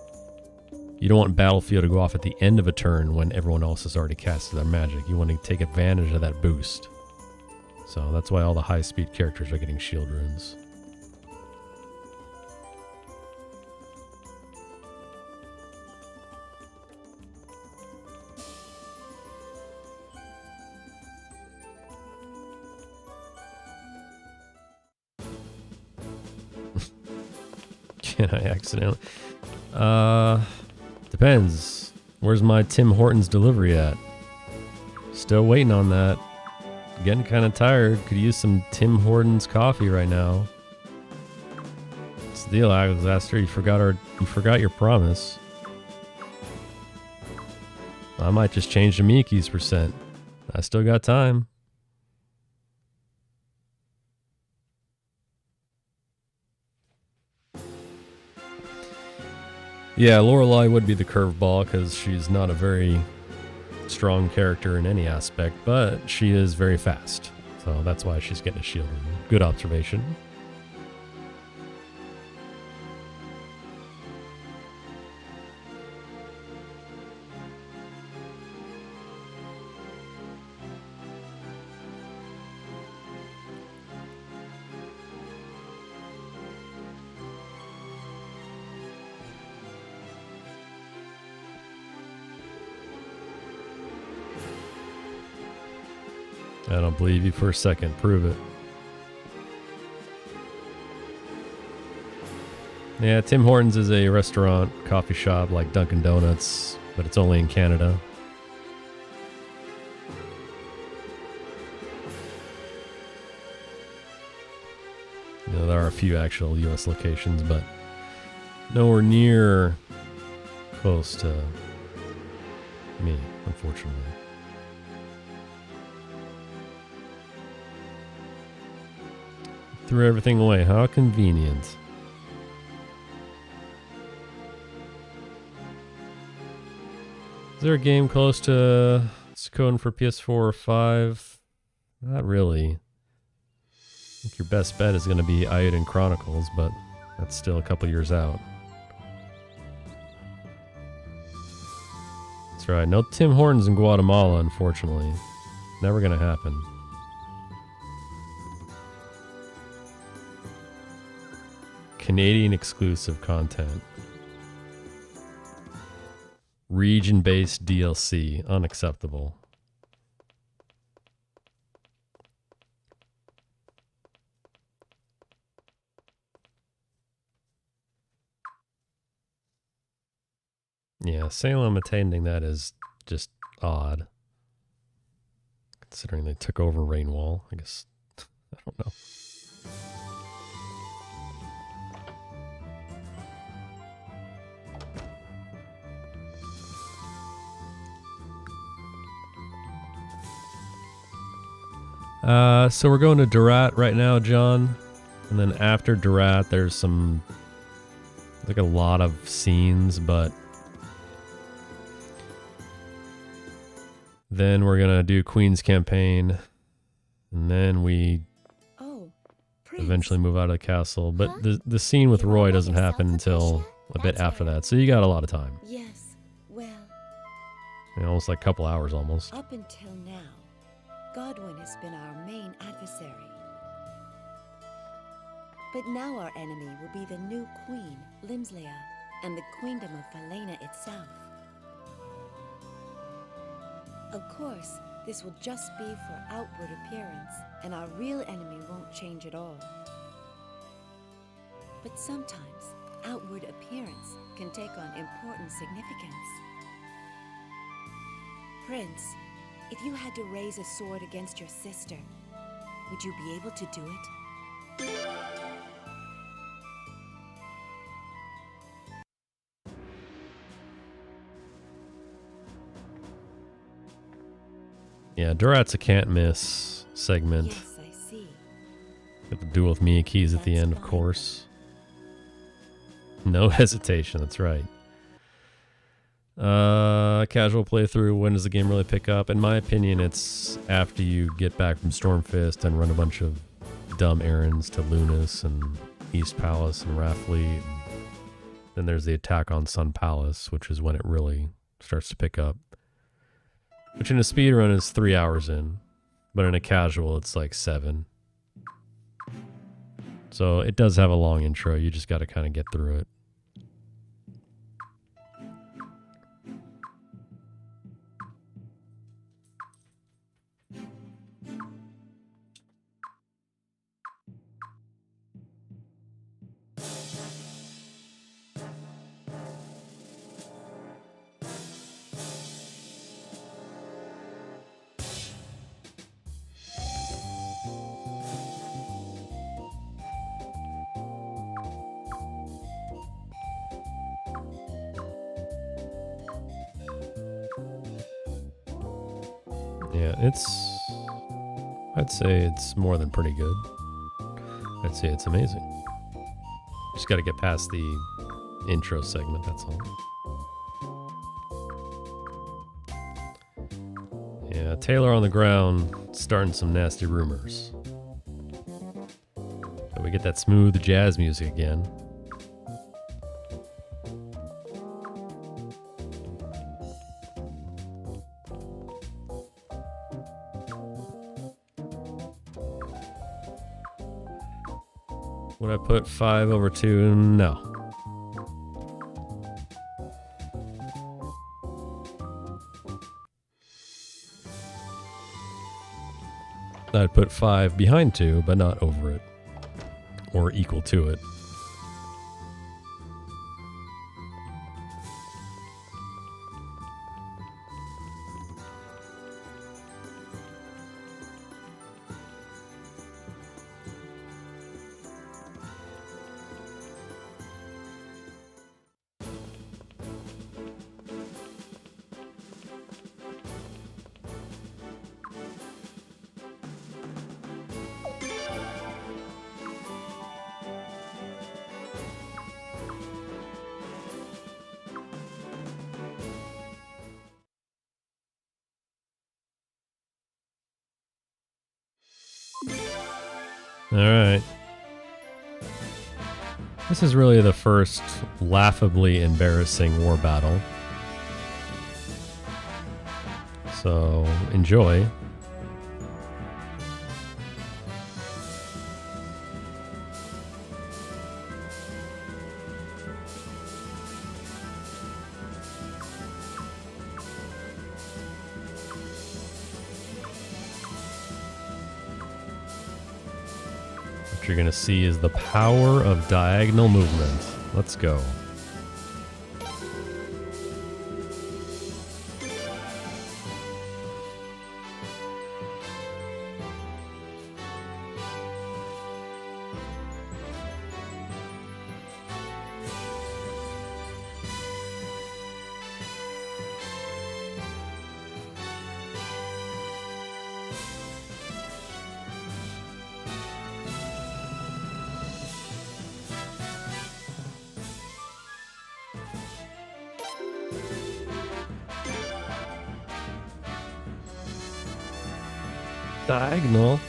You don't want Battlefield to go off at the end of a turn when everyone else has already casted their magic. You want to take advantage of that boost. So that's why all the high-speed characters are getting shield runes. Can I accidentally? Depends. Where's my Tim Hortons delivery at? Still waiting on that. Getting kind of tired. Could use some Tim Hortons coffee right now. What's the deal, Alexaster? You forgot your promise. I might just change to Miyake's percent. I still got time. Yeah, Lorelei would be the curveball because she's not a very strong character in any aspect, but she is very fast. So that's why she's getting a shield. Good observation. I don't believe you for a second. Prove it. Yeah, Tim Hortons is a restaurant, coffee shop like Dunkin' Donuts, but it's only in Canada. You know, there are a few actual US locations, but nowhere near close to me, unfortunately. Threw everything away. How convenient. Is there a game close to Suikoden for PS4 or 5? Not really. think your best bet is going to be Iodine Chronicles, but that's still a couple years out. That's right. No Tim Hortons in Guatemala, unfortunately. Never going to happen. Canadian exclusive content. Region-based DLC. Unacceptable. Yeah, Salem attending that is just odd. Considering they took over Rainwall, I guess. I don't know. So we're going to Durat right now, John. And then after Durat, there's some, like a lot of scenes, but then we're going to do Queen's Campaign. And then we eventually move out of the castle. But the scene with Roy doesn't happen until a bit after that. So you got a lot of time. Yes, well... You know, almost like a couple hours almost. Up until now, Godwin has been our main adversary. But now our enemy will be the new queen, Limslea, and the queendom of Valena itself. Of course, this will just be for outward appearance, and our real enemy won't change at all. But sometimes, outward appearance can take on important significance. Prince, if you had to raise a sword against your sister, would you be able to do it? Yeah, Durat's a can't miss segment. Yes, I see. Got the duel with Miyake's at the end, of course. No hesitation, that's right. Casual playthrough, when does the game really pick up? In my opinion, it's after you get back from Stormfist and run a bunch of dumb errands to Lunas and East Palace and Rafleet. Then there's the attack on Sun Palace, which is when it really starts to pick up. Which in a speedrun is 3 hours in, but in a casual it's like 7. So it does have a long intro, you just got to kind of get through it. Yeah, I'd say it's more than pretty good. I'd say it's amazing. Just got to get past the intro segment, that's all. Yeah, Taylor on the ground, starting some nasty rumors. But we get that smooth jazz music again. Would I put 5 over 2? No. I'd put 5 behind 2, but not over it. Or equal to it. Alright. This is really the first laughably embarrassing war battle. So, enjoy. What you're going to see is the power of diagonal movement. Let's go. Diagonal.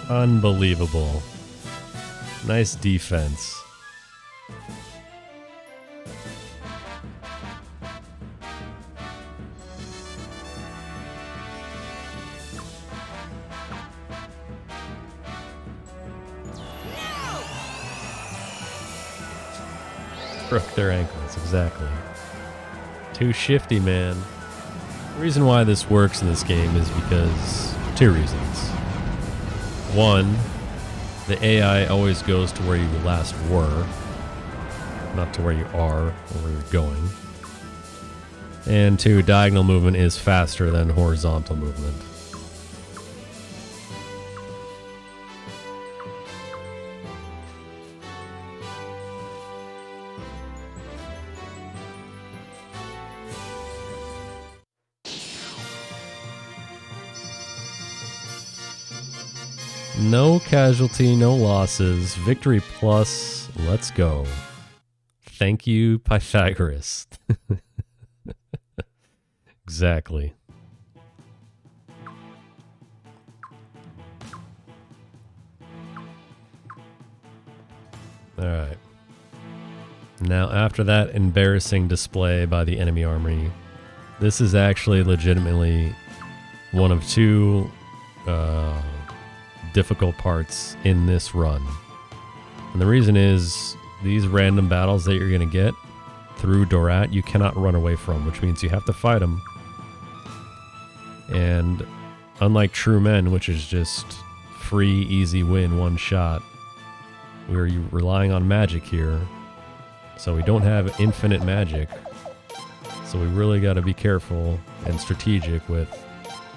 Unbelievable. Nice defense. Broke their ankles, exactly. Too shifty, man. The reason why this works in this game is because two reasons. One, the AI always goes to where you last were, not to where you are or where you're going. And two, diagonal movement is faster than horizontal movement. No casualty, no losses. Victory plus. Let's go. Thank you, Pythagoras. Exactly. Alright. Now, after that embarrassing display by the enemy army, this is actually legitimately one of two difficult parts in this run. And the reason is these random battles that you're going to get through Dorat, you cannot run away from, which means you have to fight them. And unlike True Men, which is just free, easy win, one shot, we're relying on magic here. So we don't have infinite magic. So we really got to be careful and strategic with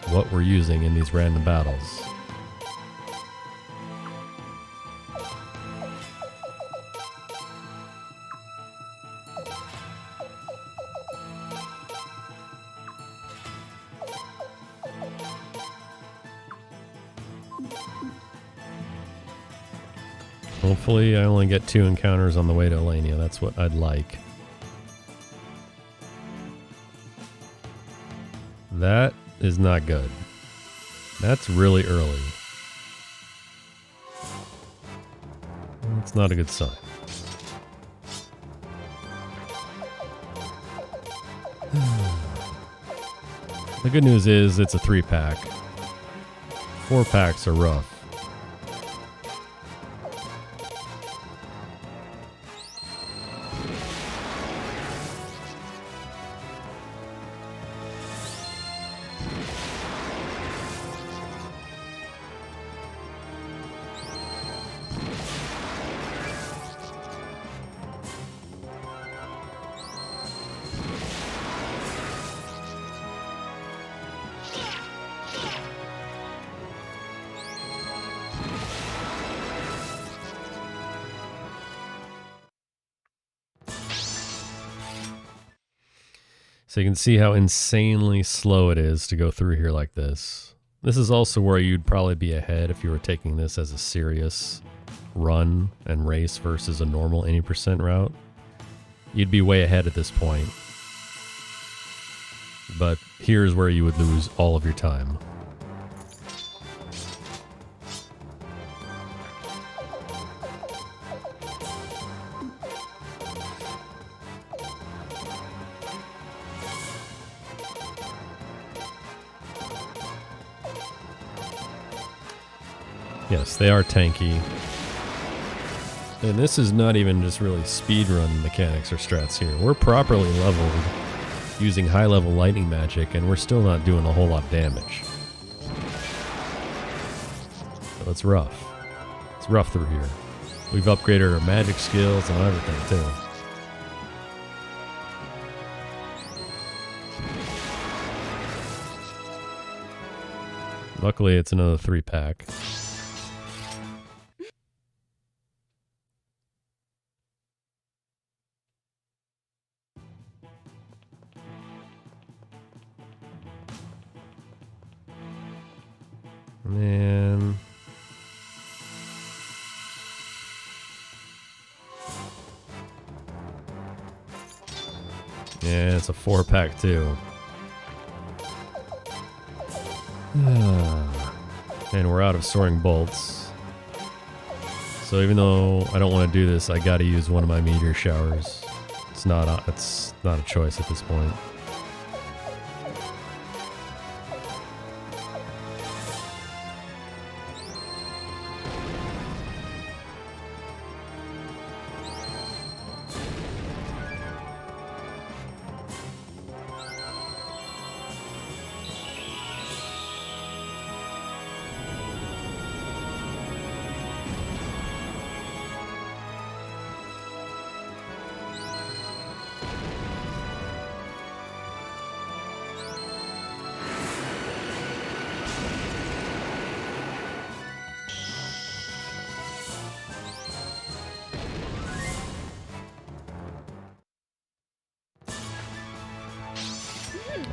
what we're using in these random battles. Hopefully I only get 2 encounters on the way to Elenia. That's what I'd like. That is not good. That's really early. That's not a good sign. The good news is it's a 3-pack. 4 packs are rough. So you can see how insanely slow it is to go through here like this. This is also where you'd probably be ahead if you were taking this as a serious run and race versus a normal 80% route. You'd be way ahead at this point. But here's where you would lose all of your time. Yes, they are tanky. And this is not even just really speedrun mechanics or strats here. We're properly leveled using high-level lightning magic, and we're still not doing a whole lot of damage. So it's rough. It's rough through here. We've upgraded our magic skills and everything, too. Luckily, it's another 3-pack. Man. Yeah, it's a 4-pack too. And we're out of soaring bolts. So even though I don't want to do this, I gotta use one of my meteor showers. It's not a choice at this point.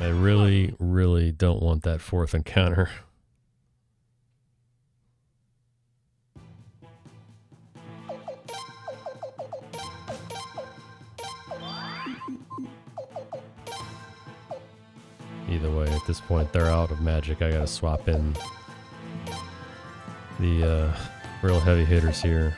I really, really don't want that 4th encounter. Either way, at this point, they're out of magic. I gotta swap in the real heavy hitters here.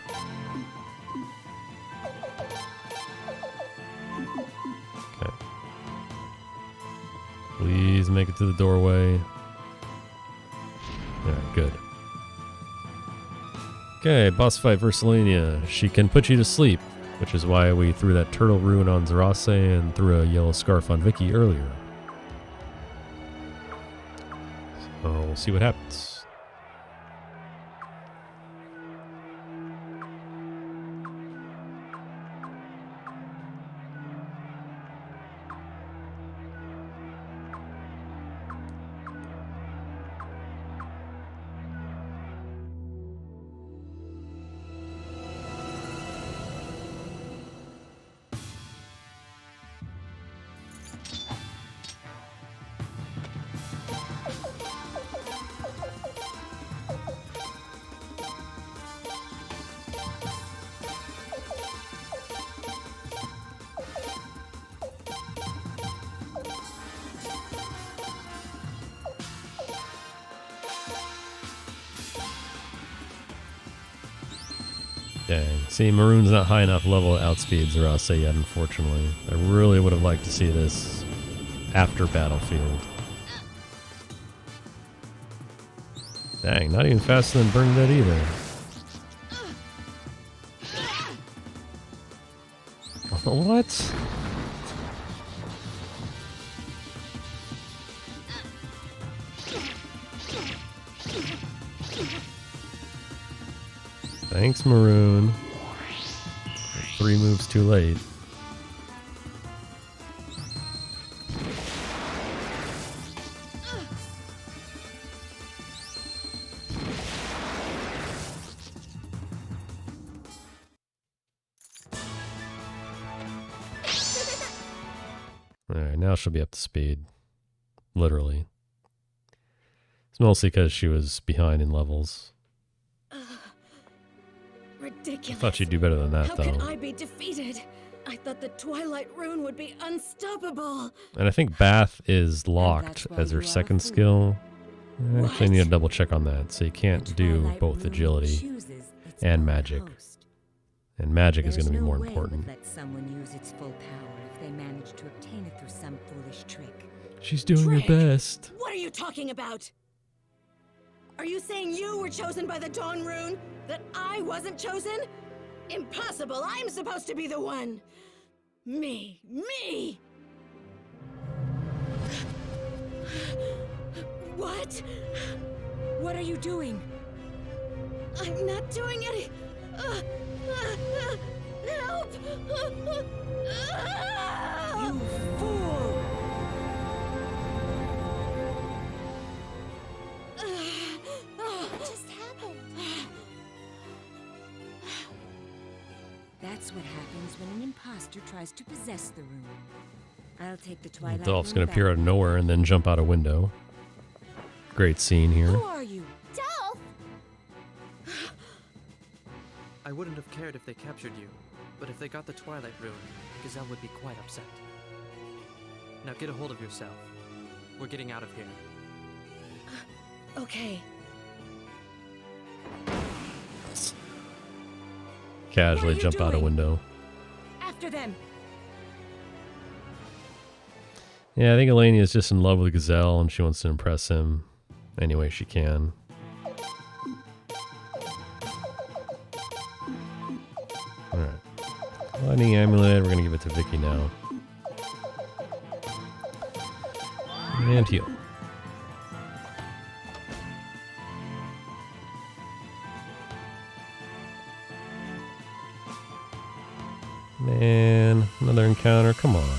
Please make it to the doorway. Alright, good. Okay, boss fight versus Selenia. She can put you to sleep, which is why we threw that turtle rune on Zarase and threw a yellow scarf on Vicky earlier. So we'll see what happens. Dang. See, Maroon's not high enough level to outspeed Zarase yet, unfortunately. I really would have liked to see this after Battlefield. Dang, not even faster than Bernadette either. What? Thanks, Maroon. 3 moves too late. Alright, now she'll be up to speed. Literally. It's mostly because she was behind in levels. Ridiculous. I thought she'd do better than that, How though. could I be defeated? I thought the Twilight Rune would be unstoppable. And I think Bath is locked as her second skill. Actually, I need to double check on that. So you can't do both agility and magic. And magic is going to be more important. Let someone use its full power if they manage to obtain it through some foolish trick. She's doing her best. What are you talking about? Are you saying you were chosen by the Dawn Rune? That I wasn't chosen? Impossible! I'm supposed to be the one! Me! What? What are you doing? I'm not doing any... help! You fool! What just happened? That's what happens when an imposter tries to possess the room. I'll take the Twilight Dolph's Rune going to appear back. out of nowhere and then jump out a window. Great scene here. Who are you? Dolph! I wouldn't have cared if they captured you, but if they got the Twilight Rune, Gazelle would be quite upset. Now get a hold of yourself. We're getting out of here. Okay. Casually jump out a window. After them! Yeah, I think Elenia is just in love with Gazelle and she wants to impress him any way she can. Alright. Lightning Amulet, we're gonna give it to Vicky now. And heal. Man, another encounter, come on.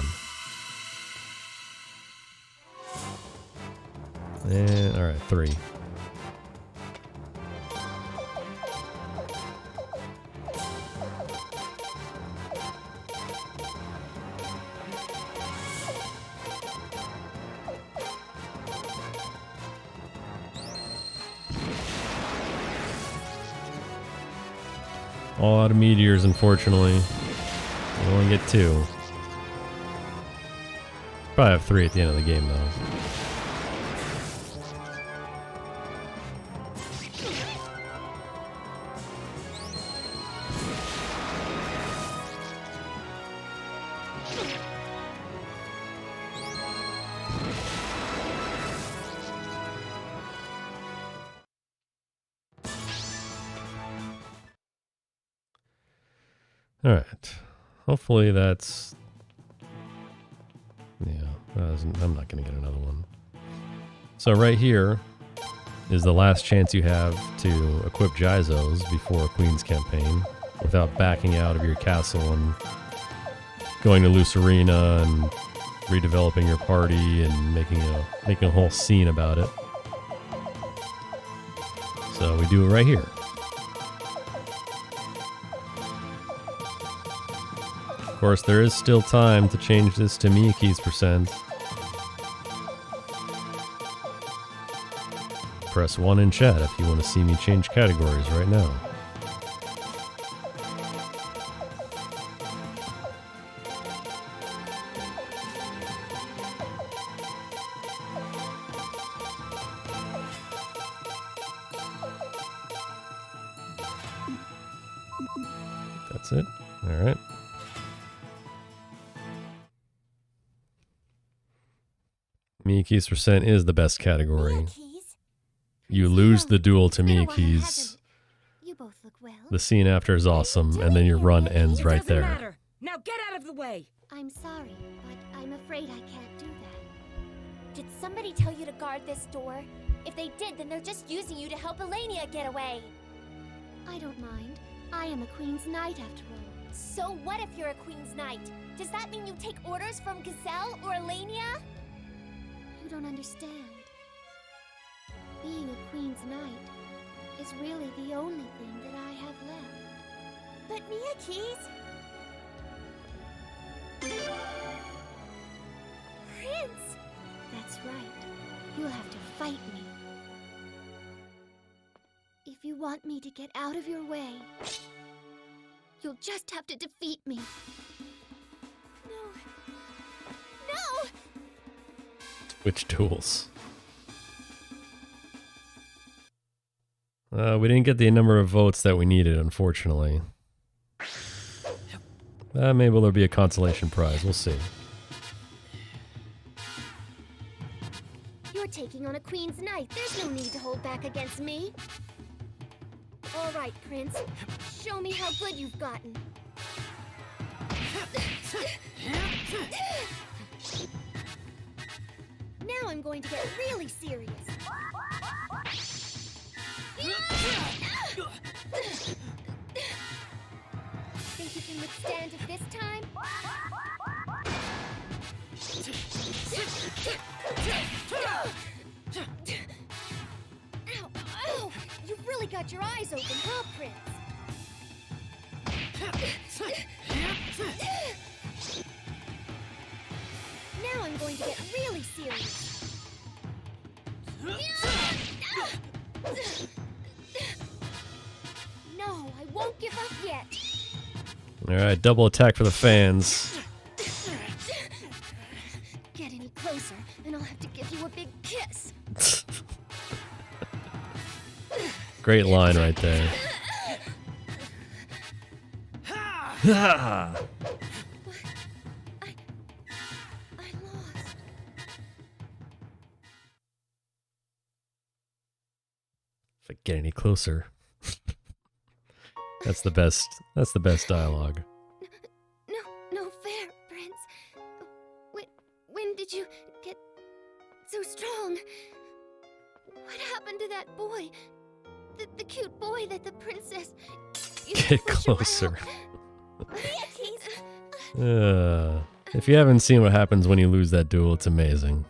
And, alright, 3. All out of meteors, unfortunately. You only get 2. Probably have 3 at the end of the game, though. Alright. Hopefully that's... Yeah, I'm not going to get another one. So right here is the last chance you have to equip Jizos before Queen's campaign without backing out of your castle and going to Lucerina and redeveloping your party and making a whole scene about it. So we do it right here. Of course, there is still time to change this to Miyake's percent. Press 1 in chat if you want to see me change categories right now. That's it. All right. Miyake's percent is the best category. You lose the duel to Miyake's. You both look well. The scene after is awesome, and then your run ends right there. Matter. Now get out of the way. I'm sorry, but I'm afraid I can't do that. Did somebody tell you to guard this door? If they did, then they're just using you to help Elenia get away. I don't mind. I am a Queen's Knight after all. So what if you're a Queen's Knight? Does that mean you take orders from Gazelle or Elenia? You don't understand. Being a Queen's Knight is really the only thing that I have left. But Miyake's... fight me. If you want me to get out of your way, you'll just have to defeat me. No. No! Which duels? We didn't get the number of votes that we needed, unfortunately. Maybe there'll be a consolation prize. We'll see. You're taking on a queen's knight. There's no need to hold back against me. All right, Prince. Show me how good you've gotten. Now I'm going to get really serious. Think you can withstand it this time? Ow, ow! You've really got your eyes open, huh, Prince? Now I'm going to get really serious. No, I won't give up yet. Alright, double attack for the fans. Get any closer, and I'll have to give you a big kiss. Great line right there. I lost. If I get any closer. That's the best. That's the best dialogue. No fair, Prince. When did you get so strong? What happened to that boy? The cute boy that the princess used to Get push closer. around? If you haven't seen what happens when you lose that duel, it's amazing.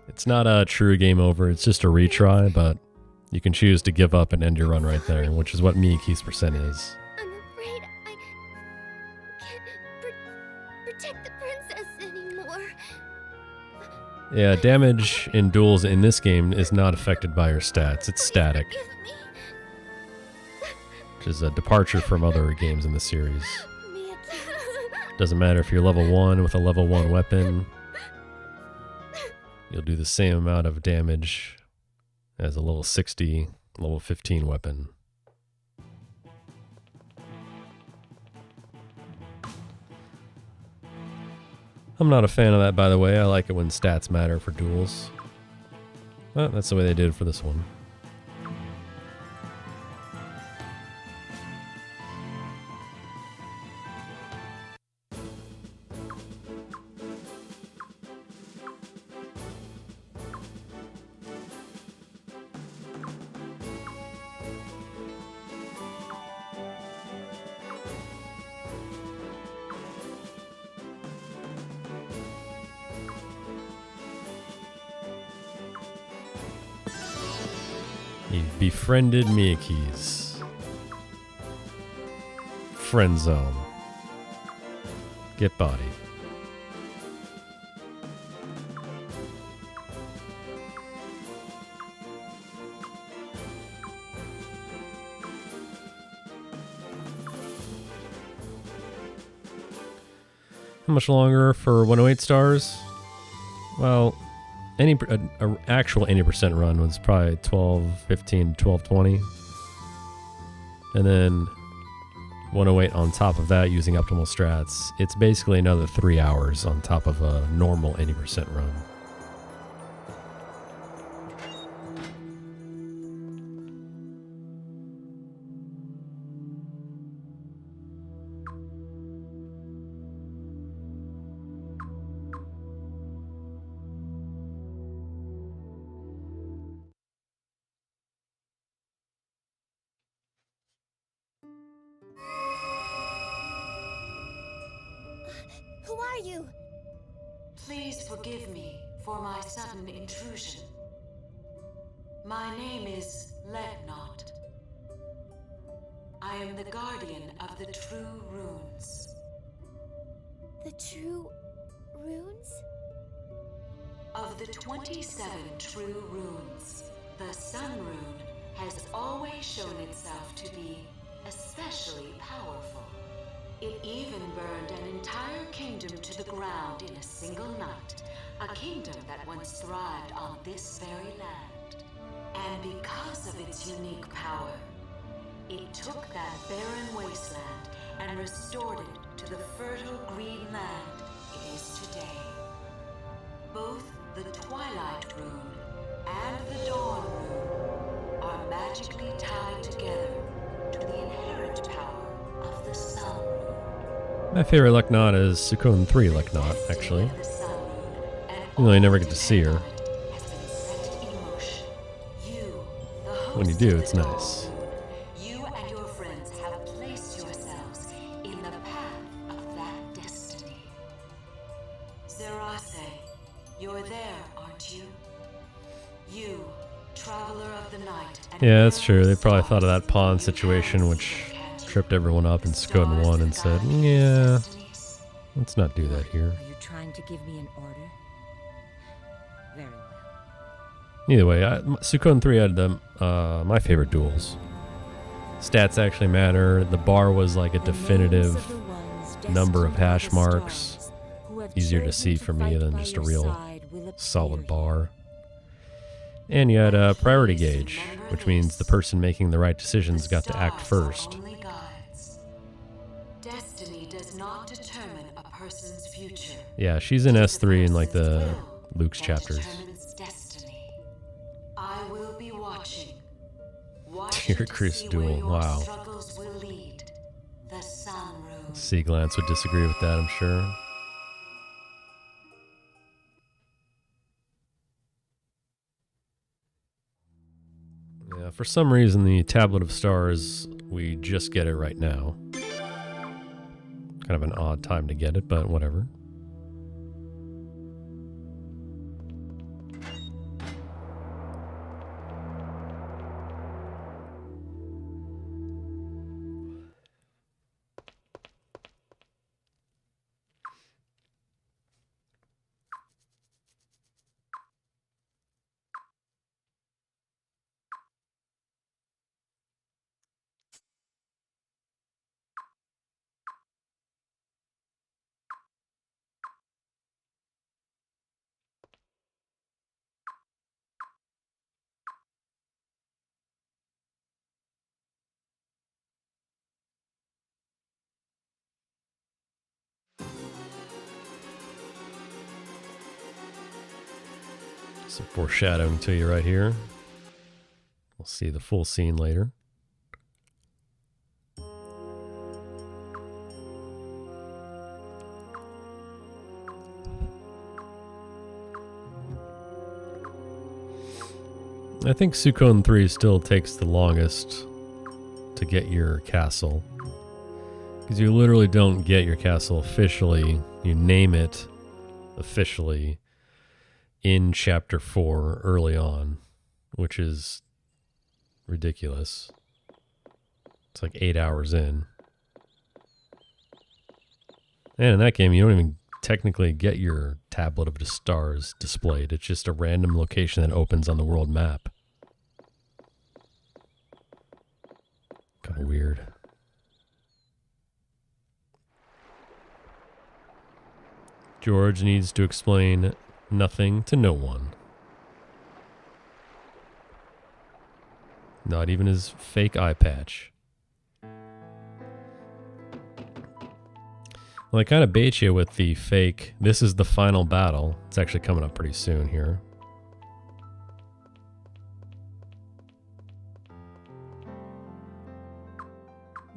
It's not a true game over, it's just a retry, but you can choose to give up and end your run right there, which is what Miyake's percent is. I'm afraid I can't protect the princess anymore. Yeah, damage in duels in this game is not affected by your stats, it's static. Which is a departure from other games in the series. Doesn't matter if you're level 1 with a level 1 weapon, you'll do the same amount of damage as a level 60, level 15 weapon. I'm not a fan of that, by the way. I like it when stats matter for duels. But that's the way they did it for this one. He befriended Miyake's. Friend zone. Get bodied. How much longer for 108 stars? Well, any actual 80% run was probably 12, 15, 12, 20. And then 108 on top of that using optimal strats. It's basically another 3 hours on top of a normal 80% run. Who are you? Please forgive me for my sudden intrusion. My name is Legnot. I am the guardian of the true runes. The true runes? A Of the 27 true runes, the Sun Rune has always shown itself to be especially powerful. It even burned an entire kingdom to the ground in a single night, a kingdom that once thrived on this very land. And because of its unique power, it took that barren wasteland and restored it to the fertile green land it is today. Both the Twilight Rune and the Dawn Rune are magically tied together to the inherent power of the Sun Rune. My favorite luck knot is Suikoden 3 luck knot, actually. Even though you never get to see her. When you do, it's nice. You and your friends have placed yourselves in the path of that destiny. Zerase, you're there, aren't you? You, traveler of the night. Yeah, that's true. They probably thought of that pawn situation, which tripped everyone up in Suikoden 1 and said, yeah, let's not do that here. Are you trying to give me an order? Very well. Either way, Suikoden 3 had my favorite duels. Stats actually matter. The bar was like a definitive number of hash marks. Easier to see for me than just a real solid bar. And you had a priority gauge, which means the person making the right decisions got to act first. Destiny does not determine a person's future. Yeah, she's in S3 in like the Luke's chapters. I will be watching. Dear Chris duel, wow. Sea Glance would disagree with that, I'm sure. Yeah, for some reason the Tablet of Stars, we just get it right now. Kind of an odd time to get it, but whatever. Some foreshadowing to you right here. We'll see the full scene later. I think Suikoden 3 still takes the longest to get your castle. Because you literally don't get your castle officially. You name it officially in Chapter 4 early on, which is ridiculous. It's like 8 hours in. And in that game, you don't even technically get your Tablet of the Stars displayed. It's just a random location that opens on the world map. Kind of weird. George needs to explain nothing to no one. Not even his fake eye patch. Well, I kind of bait you with the fake, this is the final battle. It's actually coming up pretty soon here.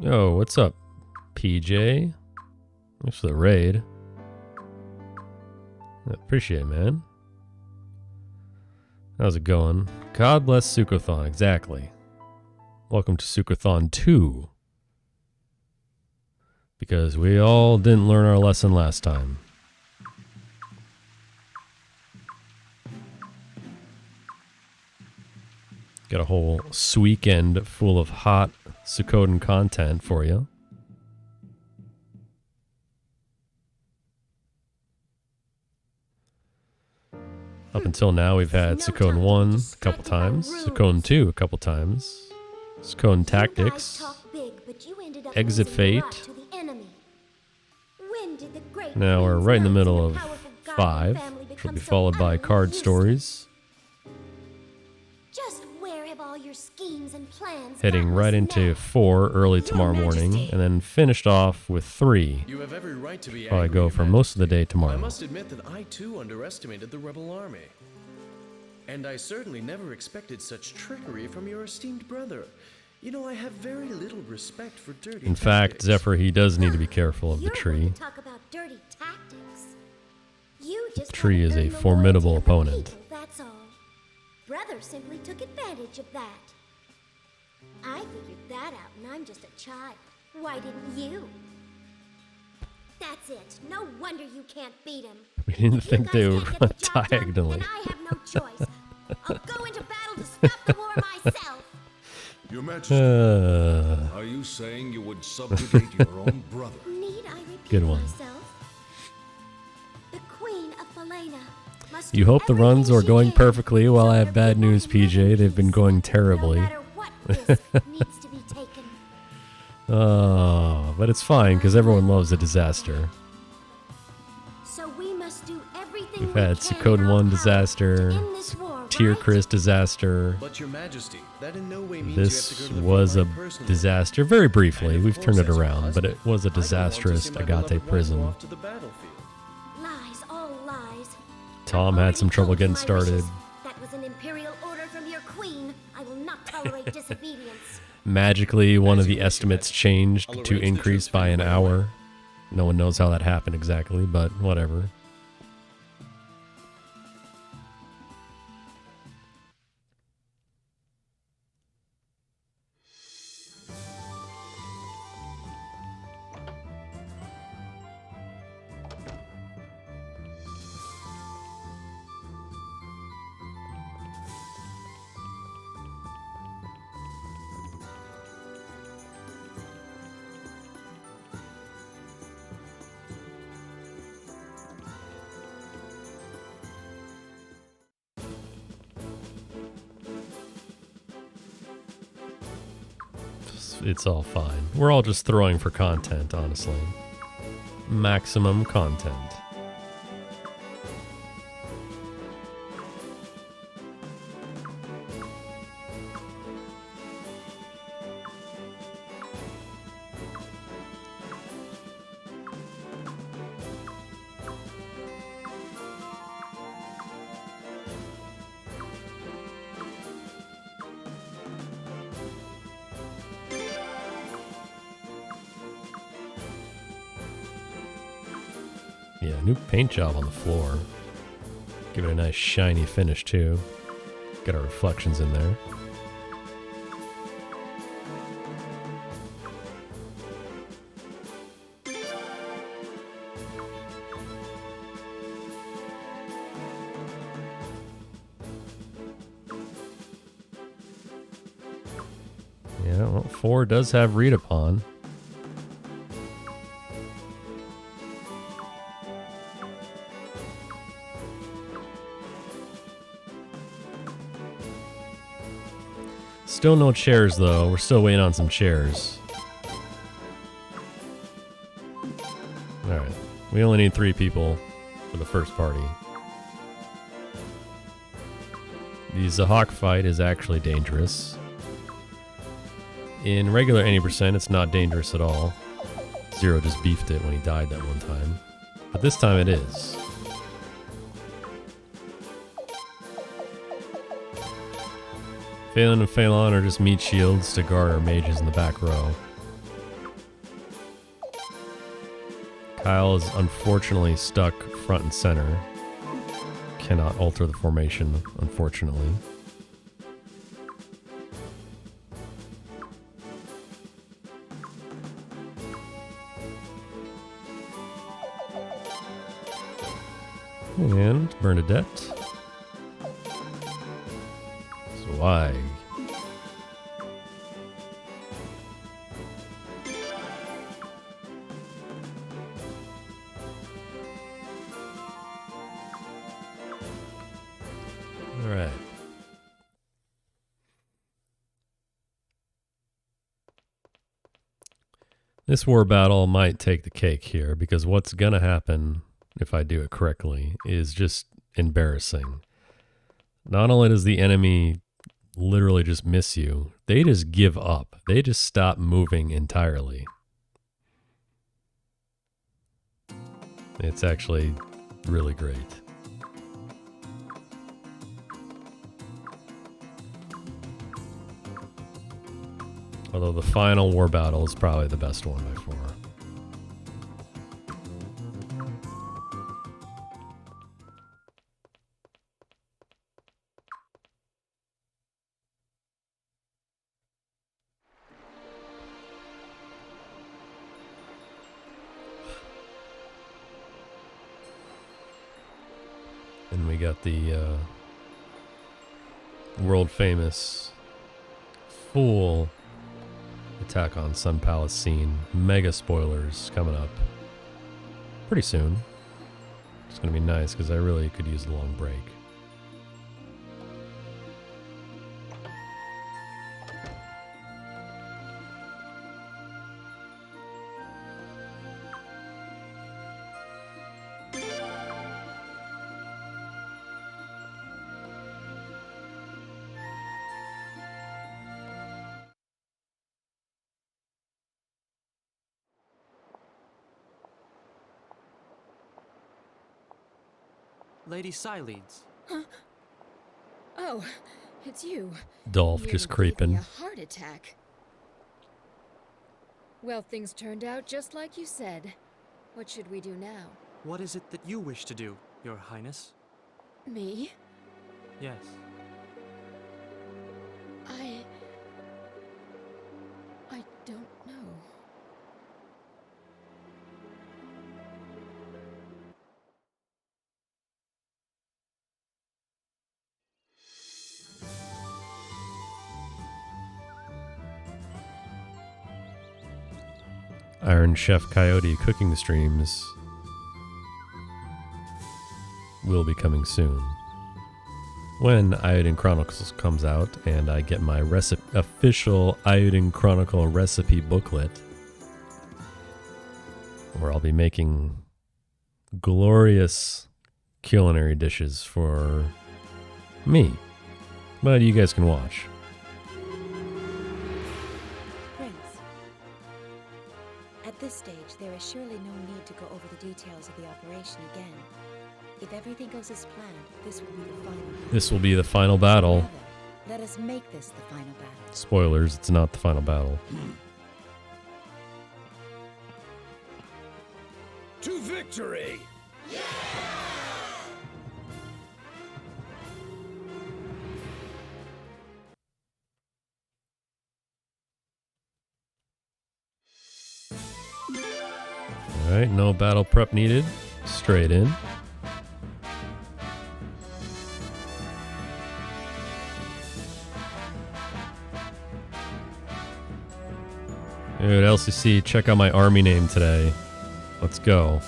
Oh, what's up, PJ? Thanks for the raid. I appreciate it, man. How's it going? God bless Suikothon, exactly. Welcome to Suikothon 2. Because we all didn't learn our lesson last time. Got a whole weekend full of hot Suikoden content for you. Up until now, we've had Suikoden 1 a couple times, Suikoden 2 a couple times, Suikoden Tactics, Exit Fate. Now we're right in the middle of 5, which will be followed by Card Stories. Just where have all your schemes and plans Heading right into 4 early tomorrow morning, and then finished off with 3. You have every right to be Probably angry, go for Your most of the Majesty. day tomorrow. I must admit that I too underestimated the rebel army. And I certainly never expected such trickery from your esteemed brother. You know, I have very little respect for dirty In fact, tactics. Zephyr, he does need to be careful of the tree. talk about dirty tactics. You just The tree is a earned the formidable loyalty of the opponent. people, that's all. Brother simply took advantage of that. I figured that out, and I'm just a child. Why didn't you? That's it. No wonder you can't beat him. We didn't think they would run diagonally. I have no choice. I'll go into battle to stop the war myself. Your Majesty, are you saying you would subjugate your own brother? Need I repeat Good one. myself? The Queen of Falena must You do hope the runs are everything she going can perfectly. While I have bad news, PJ. They've been going terribly. no matter what risk needs to be taken. Oh, but it's fine because everyone loves a disaster. So we must do everything We've we had can Suikoden in our 1 power disaster, to end this war, Tier right? Chris disaster. But Your Majesty, that in no way means This you have to go to the was a front line personally. disaster. Very briefly, And of we've course, turned it as your around, but it husband, was a I don't want to disastrous see my beloved Agate wife prison. go off to the battlefield. Lies, all lies. Tom I've had some already trouble told you getting my started. wishes. That was an imperial order from your queen. I will not tolerate disobedience. Magically, one As of you the wish, estimates Your changed I'll to arrange the increase troops by for you an right away. hour. No one knows how that happened exactly, but whatever. It's all fine. We're all just throwing for content, honestly. Maximum content. Yeah, new paint job on the floor. Give it a nice shiny finish too. Get our reflections in there. Yeah, well, 4 does have read upon. Still no chairs, though. We're still waiting on some chairs. Alright. We only need 3 people for the first party. The Zahak fight is actually dangerous. In regular 80%, it's not dangerous at all. Zero just beefed it when he died that one time. But this time it is. Phelan and Phelan are just meat shields to guard our mages in the back row. Kyle is unfortunately stuck front and center. Cannot alter the formation, unfortunately. And Bernadette. Swag. All right. This war battle might take the cake here, because what's going to happen, if I do it correctly, is just embarrassing. Not only does the enemy literally just miss you, they just give up. They just stop moving entirely. It's actually really great. Although the final war battle is probably the best one by far. And we got the world famous full Attack on Sun Palace scene. Mega spoilers coming up pretty soon. It's going to be nice because I really could use a long break. Lady Sileeds. Huh? Oh, it's you. Dolph You just nearly gave me creeping. a heart attack. Well, things turned out just like you said. What should we do now? What is it that you wish to do, Your Highness? Me? Yes. I don't know. Iron Chef Coyote cooking streams will be coming soon. When Iodine Chronicles comes out and I get my official Iodine Chronicle recipe booklet, where I'll be making glorious culinary dishes for me. But you guys can watch. At this stage, there is surely no need to go over the details of the operation again. If everything goes as planned, this will be the final. This will be the final battle. Together, let us make this the final battle. Spoilers, it's not the final battle. To victory! Alright, no battle prep needed. Straight in. Dude, LCC, check out my army name today. Let's go.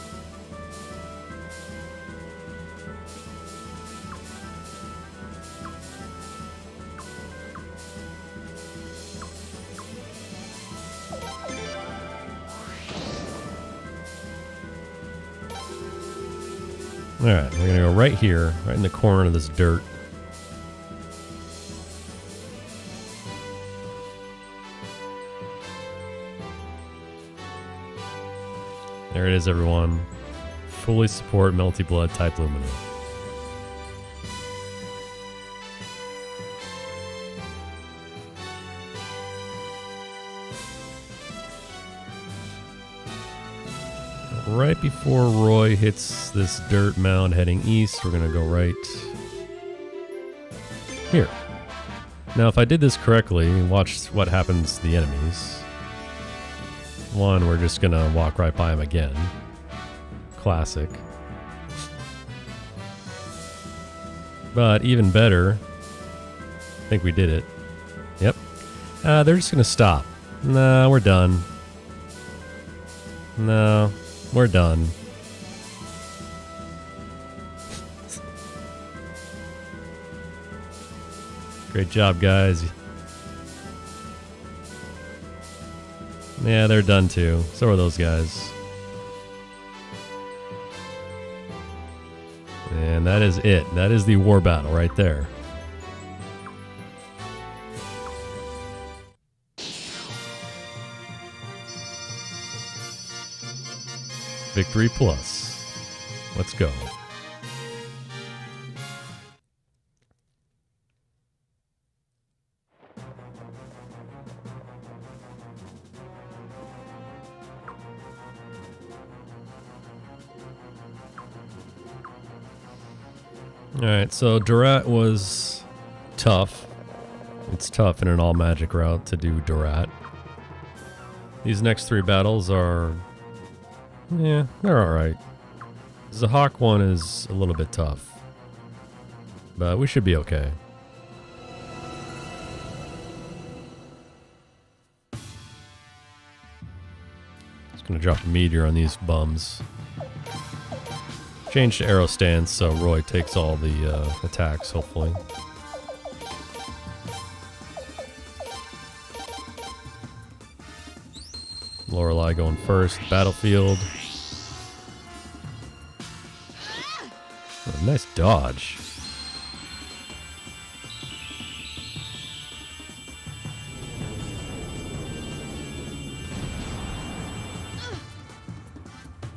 Alright, we're gonna go right here, right in the corner of this dirt. There it is, everyone. Fully support Melty Blood type Lumina. Right before Roy hits this dirt mound heading east, we're going to go right here. Now, if I did this correctly, watch what happens to the enemies. One, we're just going to walk right by him again. Classic. But even better, I think we did it. Yep. They're just going to stop. Nah, we're done. No. We're done. Great job, guys. Yeah, they're done too. So are those guys. And that is it. That is the war battle right there. Victory plus. Let's go. Alright, so Durat was tough. It's tough in an all-magic route to do Durat. These next 3 battles are... yeah, they're alright. The Hawk one is a little bit tough. But we should be okay. Just gonna drop a meteor on these bums. Change to arrow stance so Roy takes all the attacks, hopefully. Lorelei going first. Battlefield. Oh, nice dodge.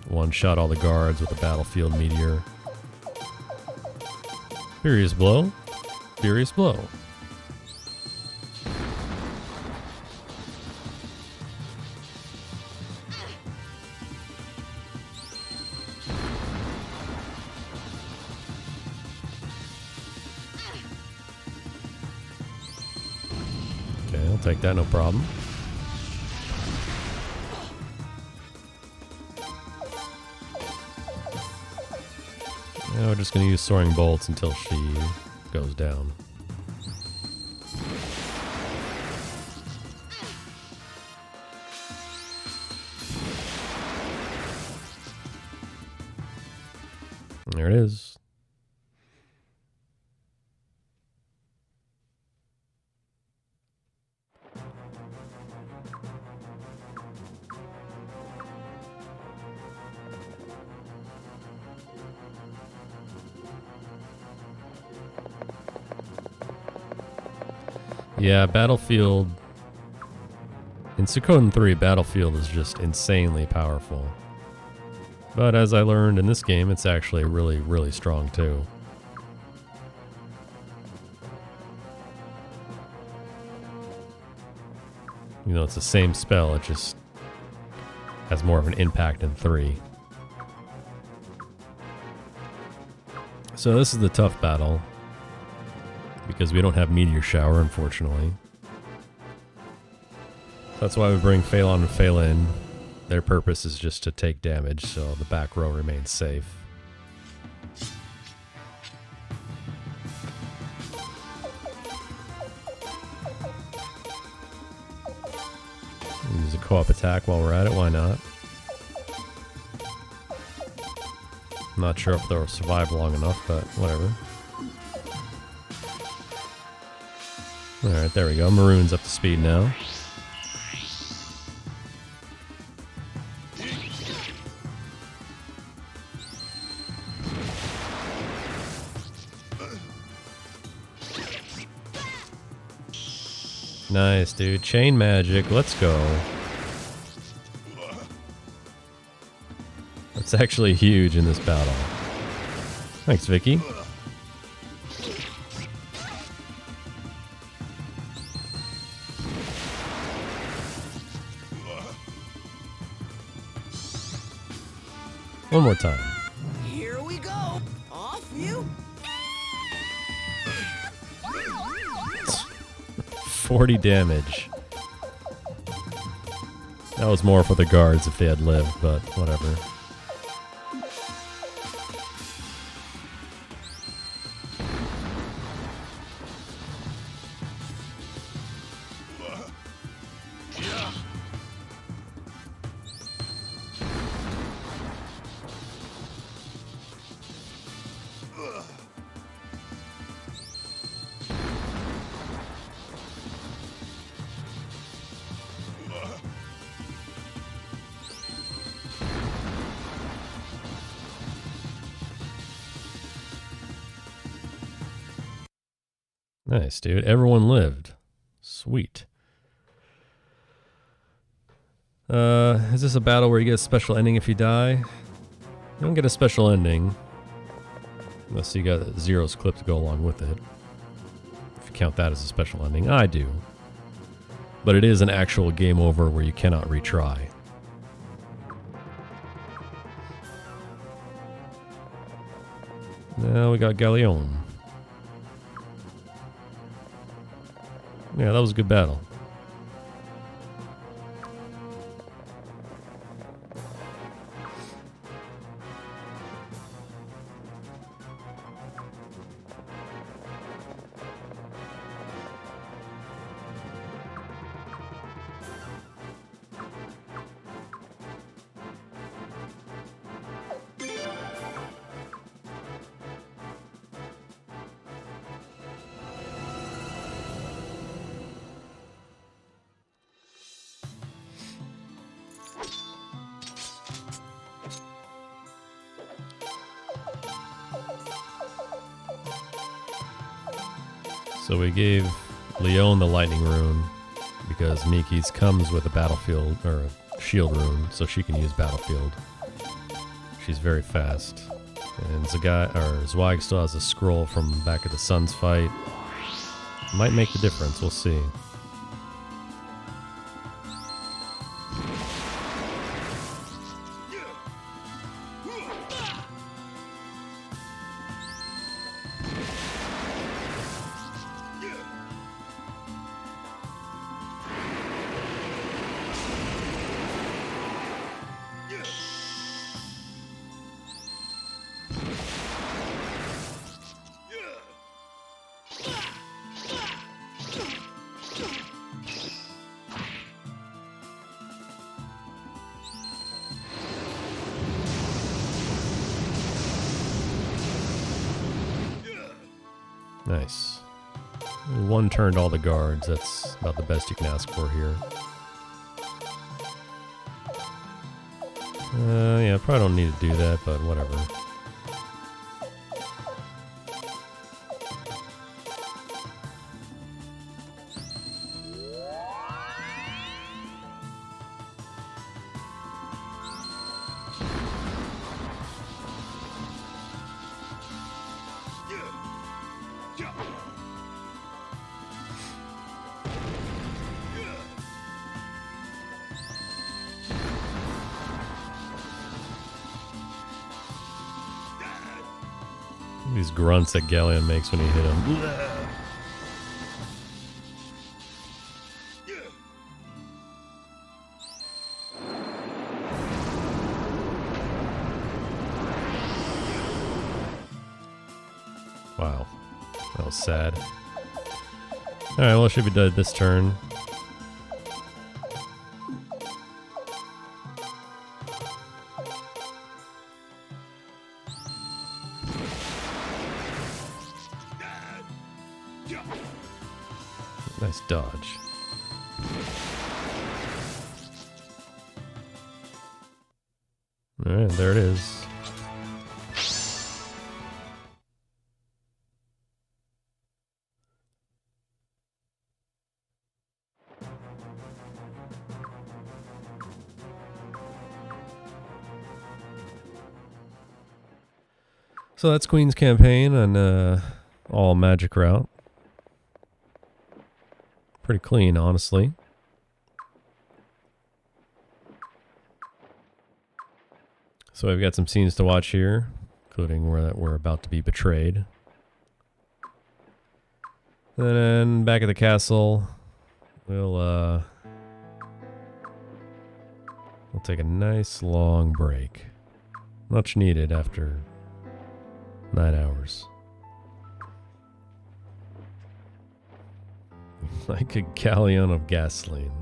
One-shot all the guards with a battlefield meteor. Furious blow. Furious blow. Okay, I'll take that, no problem. Now we're just going to use soaring bolts until she goes down. There it is. Yeah, Battlefield... in Suikoden 3, Battlefield is just insanely powerful. But as I learned in this game, it's actually really, really strong too. You know, it's the same spell, it just has more of an impact in 3. So this is the tough battle. Because we don't have Meteor Shower, unfortunately. That's why we bring Phalon and Phalin. Their purpose is just to take damage, so the back row remains safe. Use a co-op attack while we're at it, why not? I'm not sure if they'll survive long enough, but whatever. Alright, there we go. Maroon's up to speed now. Nice, dude. Chain magic. Let's go. That's actually huge in this battle. Thanks, Vicky. One more time. Here we go. Off you. 40 damage. That was more for the guards if they had lived, but whatever. Nice, dude. Everyone lived. Sweet. Is this a battle where you get a special ending if you die? You don't get a special ending. Unless you got Zero's clip to go along with it. If you count that as a special ending. I do. But it is an actual game over where you cannot retry. Now we got Galleon. Yeah, that was a good battle. So we gave Leon the lightning rune because Miki's comes with a battlefield or a shield rune, so she can use battlefield. She's very fast. And Zweig still has a scroll from back at the Suns fight. Might make the difference, we'll see. Nice. One turned all the guards. That's about the best you can ask for here. Yeah, probably don't need to do that, but whatever. These grunts that Galleon makes when you hit him. Wow. That was sad. Alright, well, it should be done this turn. Nice dodge. Alright, there it is. So that's Queen's campaign on all magic route. Pretty clean, honestly. So we've got some scenes to watch here, including where we're about to be betrayed. And then back at the castle, we'll take a nice long break. Much needed after 9 hours. Like a galleon of gasoline.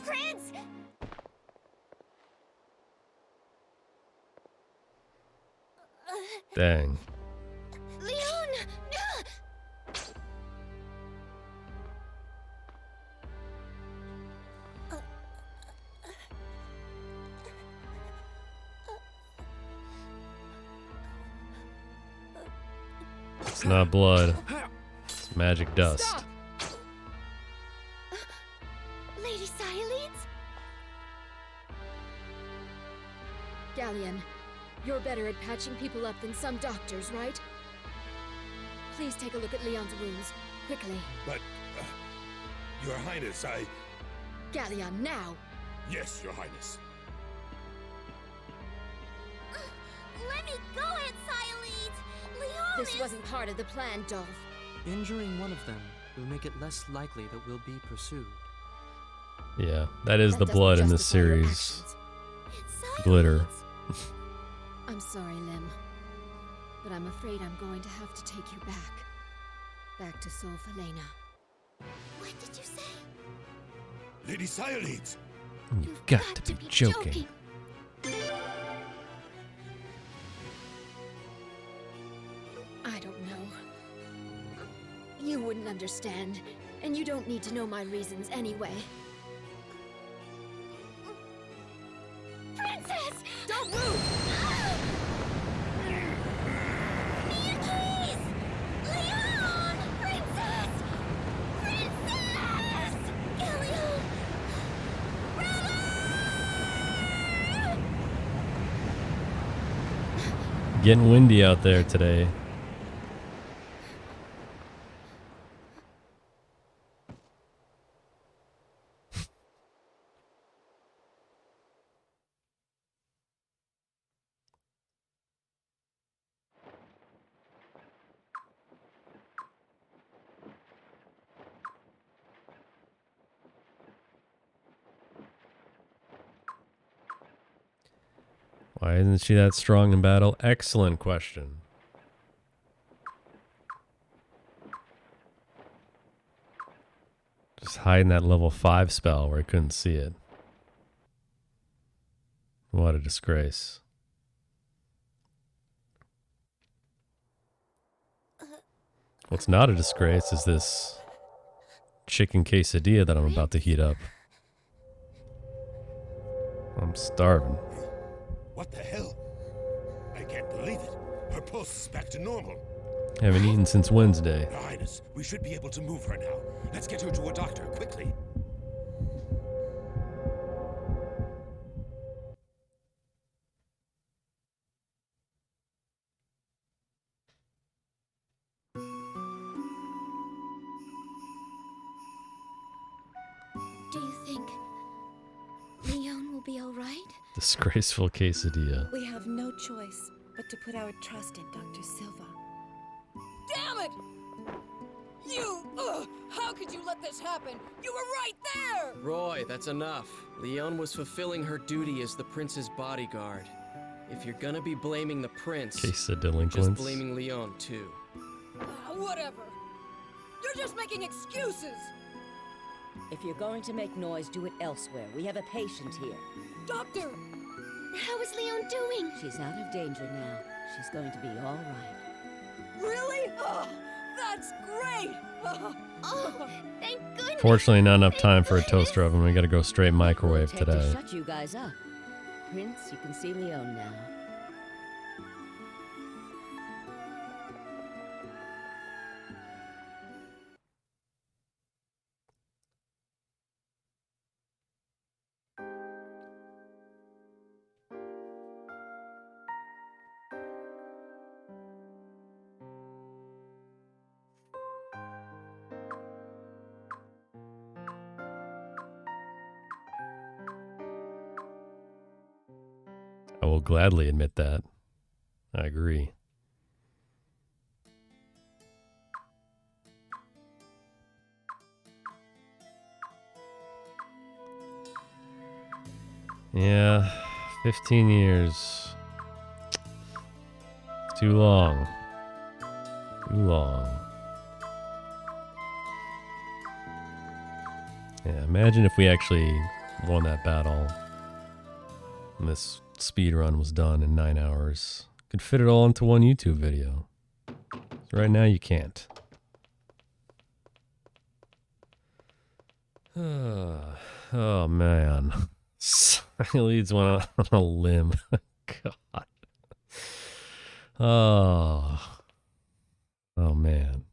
Prince! Dang. Leon! It's not blood. It's magic dust. Stop! Lady Xyleeds? Galleon, you're better at patching people up than some doctors, right? Please take a look at Leon's wounds, quickly. But, Your Highness, Galleon, now! Yes, Your Highness. Let me go, Aunt Xyleeds! Leon This wasn't part of the plan, Dolph. Injuring one of them will make it less likely that we'll be pursued. Yeah, that is the blood in this series. Glitter. I'm sorry, Lim. But I'm afraid I'm going to have to take you back. Back to Solfelena. What did you say? Lady Xyleeds! You've got to be joking. I don't know. You wouldn't understand, and you don't need to know my reasons anyway. Princess! Don't move! Miyakis! Leon! Princess! Princess! Galleon! Getting windy out there today. Why isn't she that strong in battle? Excellent question. Just hiding that level 5 spell where I couldn't see it. What a disgrace. What's not a disgrace is this chicken quesadilla that I'm about to heat up. I'm starving. What the hell? I can't believe it. Her pulse is back to normal. Haven't eaten since Wednesday. Your Highness, we should be able to move her now. Let's get her to a doctor, quickly. Do you think Leon will be all right? Disgraceful quesadilla. We have no choice but to put our trust in Dr. Silva. Damn it! You! How could you let this happen? You were right there! Roy, that's enough. Leon was fulfilling her duty as the prince's bodyguard. If you're gonna be blaming the prince, Quesadilla just delinquents. blaming Leon too. Whatever. You're just making excuses! If you're going to make noise, do it elsewhere. We have a patient here. Doctor! How is Leon doing? She's out of danger now. She's going to be all right. Really? Oh, that's great! Oh, thank goodness! Fortunately, not enough time for a toaster oven. We gotta go straight microwave Take to today. shut you guys up. Prince, you can see Leon now. I will gladly admit that. I agree. Yeah, 15 years. Too long. Too long. Yeah, imagine if we actually won that battle. And this speed run was done in 9 hours. Could fit it all into one YouTube video. Right now you can't. Oh man. Xyleeds went on a limb. God. Oh. Oh, man.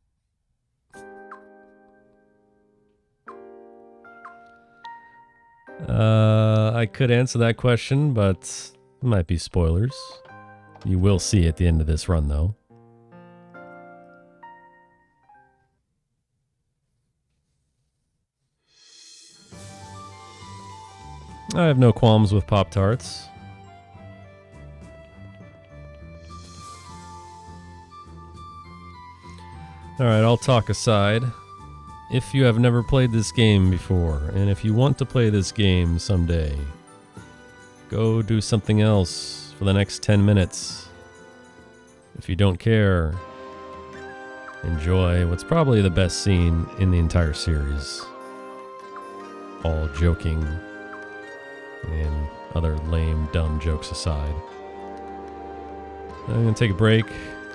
I could answer that question, but it might be spoilers. You will see at the end of this run, though. I have no qualms with Pop-Tarts. Alright, all talk aside. If you have never played this game before, and if you want to play this game someday, go do something else for the next 10 minutes. If you don't care, enjoy what's probably the best scene in the entire series. All joking and other lame, dumb jokes aside. I'm going to take a break,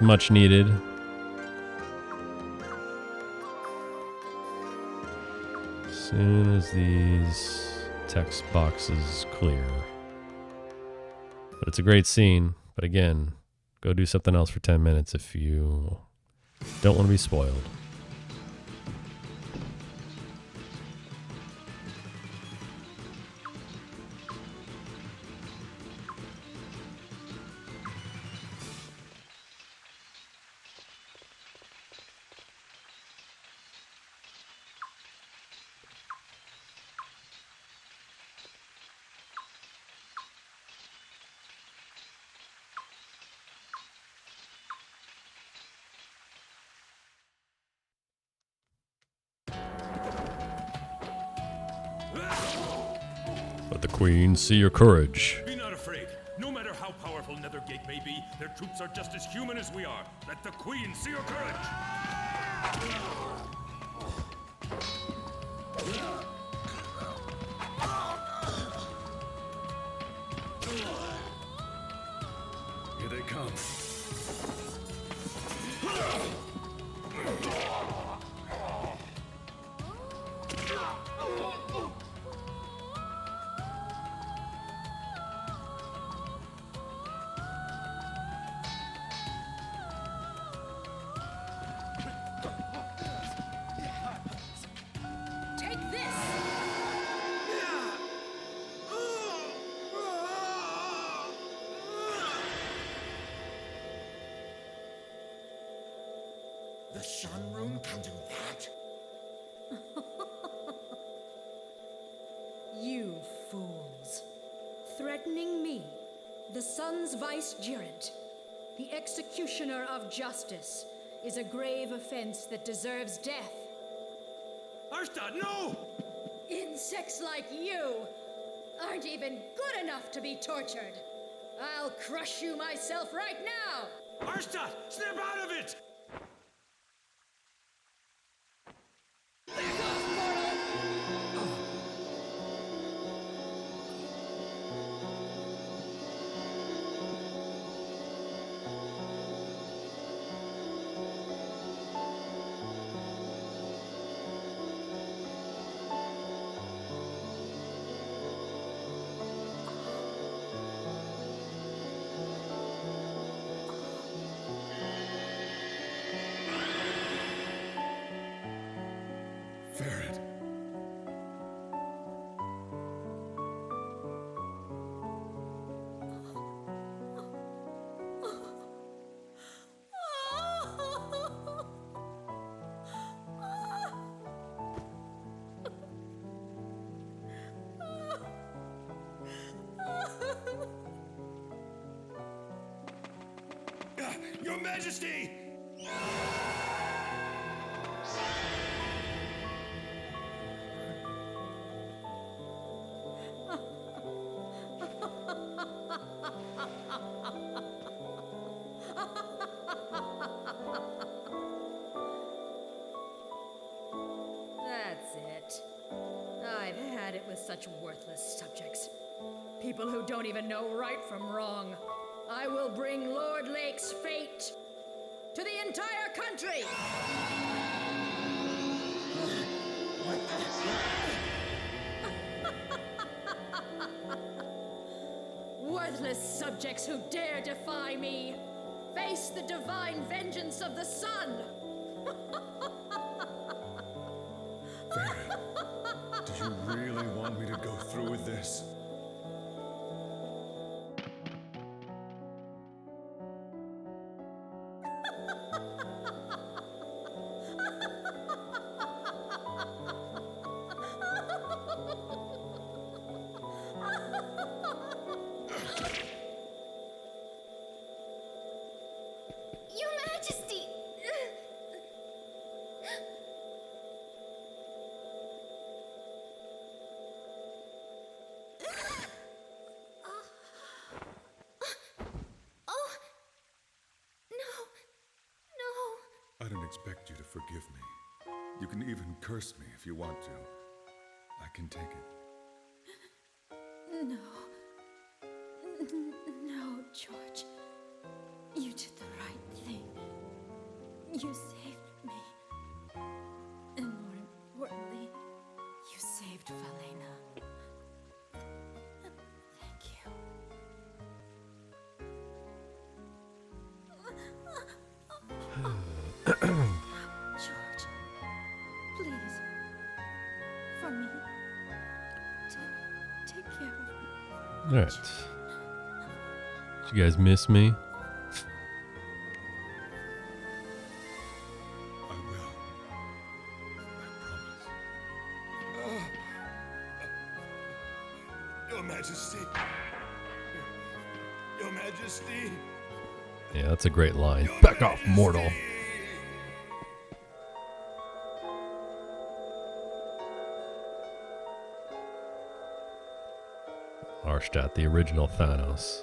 much needed. As soon as these text boxes clear. But it's a great scene, but again, go do something else for 10 minutes if you don't want to be spoiled. Let the Queen see your courage. Be not afraid. No matter how powerful Nethergate may be, their troops are just as human as we are. Let the Queen see your courage. Here they come. Take this! The Sun Rune can do that? You fools. Threatening me, the Sun's vicegerent, the executioner of justice, is a grave offense that deserves death. Arstad, no! Insects like you aren't even good enough to be tortured. I'll crush you myself right now! Arstad, snap out of it! Ferret. Your Majesty! That's it. I've had it with such worthless subjects. People who don't even know right from wrong. I will bring Lord Lake's fate to the entire country! Worthless subjects who dare defy me! face the divine vengeance of the sun. Farron, do you really want me to go through with this? Your Majesty! Oh, no. I don't expect you to forgive me. You can even curse me if you want to. I can take it. No. No, George. You did the right thing. You saved me. And more importantly, you saved Valena. Thank you. George, please. For me. Take care of me. All right. Did you guys miss me? Your Majesty. Your Majesty. Yeah, that's a great line. Back off, mortal. Arshtat, the original Thanos.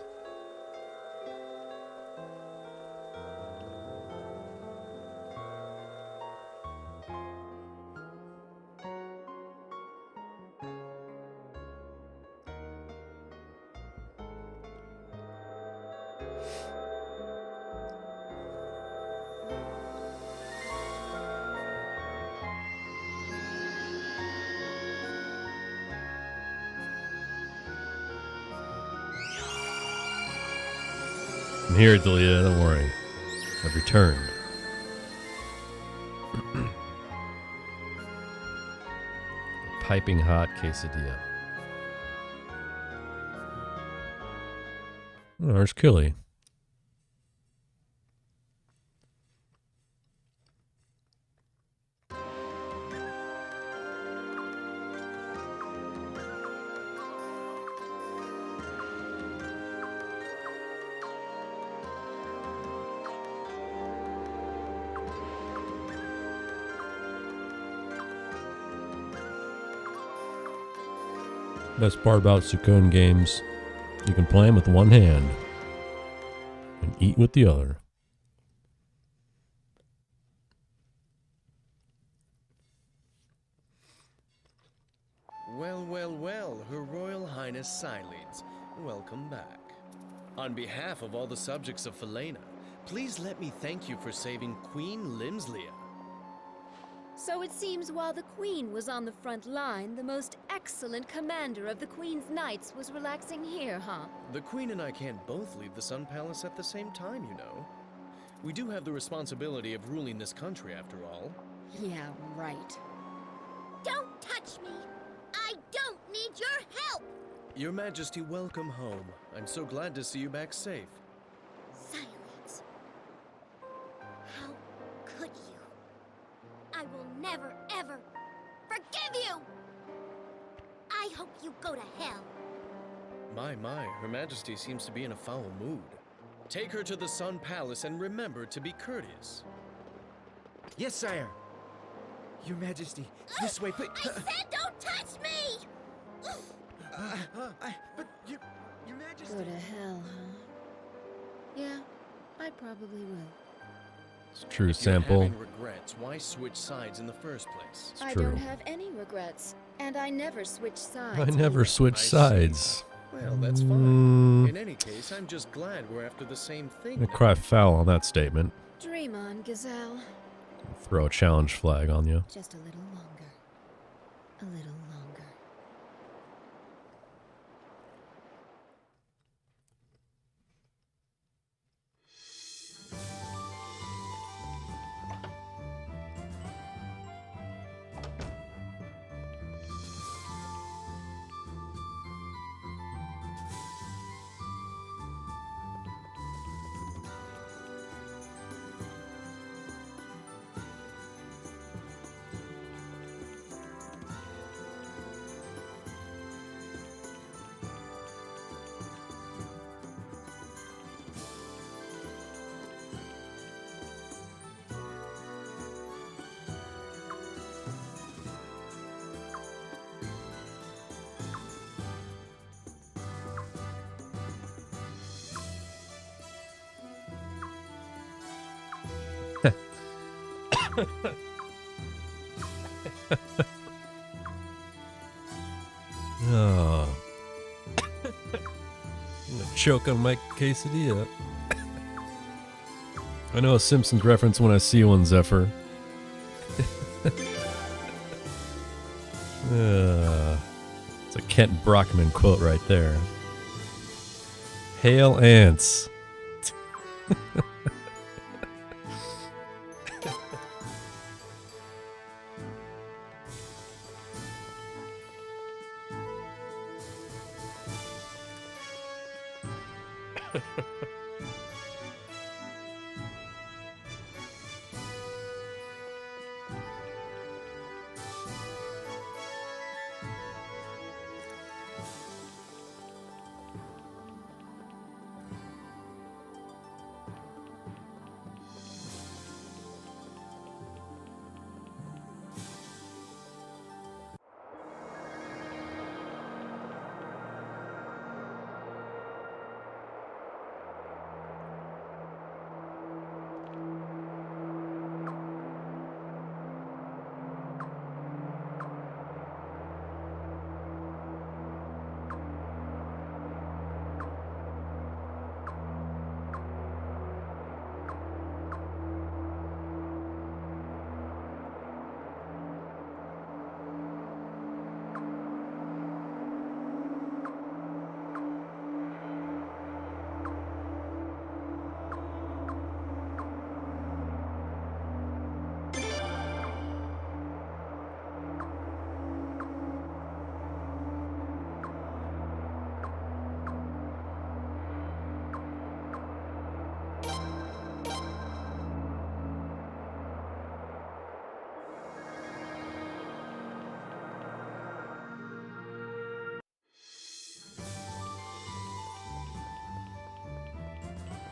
I'm here, Delia, don't worry. I've returned. Piping hot quesadilla. Oh, there's Killy. Best part about Suikoden games, you can play them with one hand and eat with the other. Well, well, well, Her Royal Highness Silenes, welcome back. On behalf of all the subjects of Valena, please let me thank you for saving Queen Limslia. So it seems while the Queen was on the front line, the most excellent commander of the Queen's Knights was relaxing here, huh? The Queen and I can't both leave the Sun Palace at the same time, you know. We do have the responsibility of ruling this country, after all. Yeah, right. Don't touch me! I don't need your help! Your Majesty, welcome home. I'm so glad to see you back safe. Silence. How could you? I will never, ever forgive you! I hope you go to hell. My, Her Majesty seems to be in a foul mood. Take her to the Sun Palace and remember to be courteous. Yes, sire. Your Majesty, this way, please. I said don't touch me! But Your Majesty. Go to hell, huh? Yeah, I probably will. It's a true If sample. you're having regrets, why switch sides in the first place? I true. don't have any regrets, and I never switch sides. I never switch sides. Well, that's fine. In any case, I'm just glad we're after the same thing. I'm gonna cry foul on that statement. Dream on, Gazelle. Throw a challenge flag on you. Just a little longer. A little longer. Oh. I'm gonna choke on my quesadilla. I know a Simpsons reference when I see one, Zephyr. It's a Kent Brockman quote right there. Hail ants.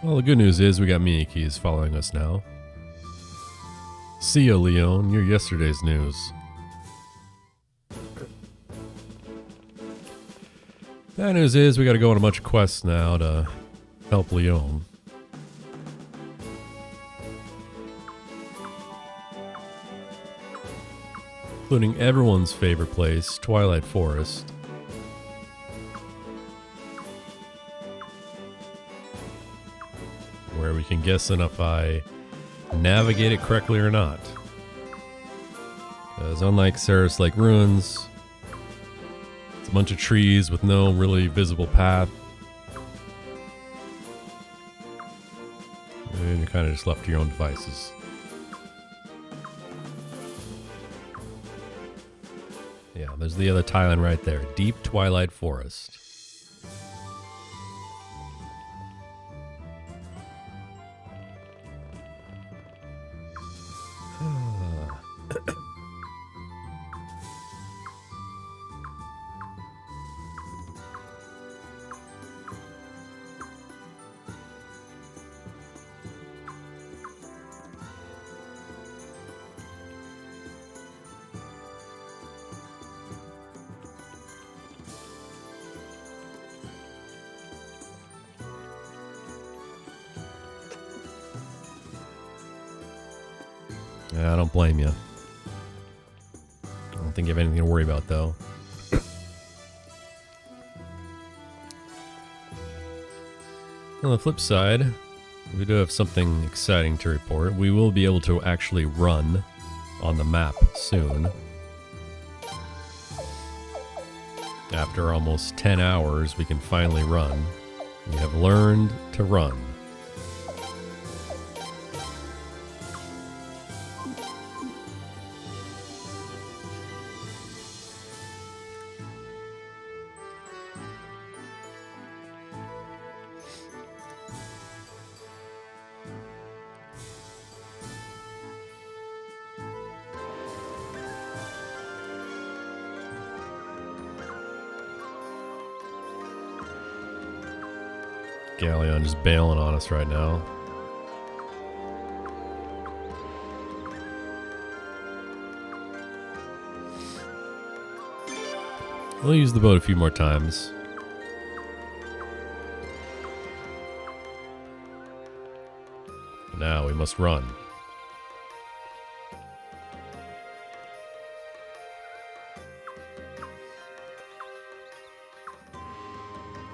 Well, the good news is we got Miyake's following us now. See ya, Leon. You're yesterday's news. Bad news is we gotta go on a bunch of quests now to help Leon. Including everyone's favorite place, Twilight Forest. Where we can guess if I navigate it correctly or not. Because unlike Ceres Lake Ruins, it's a bunch of trees with no really visible path. And you're kind of just left to your own devices. Yeah, there's the other Thailand right there. Deep Twilight Forest. Yeah, I don't blame you. I don't think you have anything to worry about, though. On the flip side, we do have something exciting to report. We will be able to actually run on the map soon. After almost 10 hours, we can finally run. We have learned to run. Galleon just bailing on us right now. We'll use the boat a few more times. Now we must run.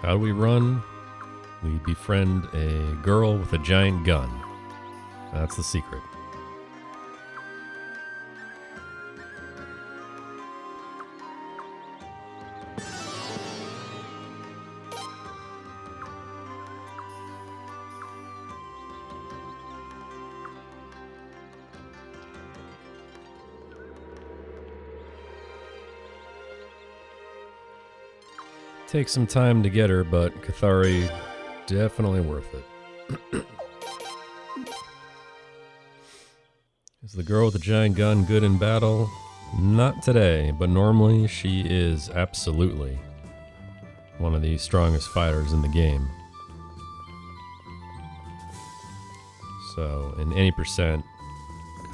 How do we run? We befriend a girl with a giant gun. That's the secret. Takes some time to get her, but Cathari, definitely worth it. Is the girl with the giant gun good in battle? Not today, but normally she is absolutely one of the strongest fighters in the game. So, in any percent,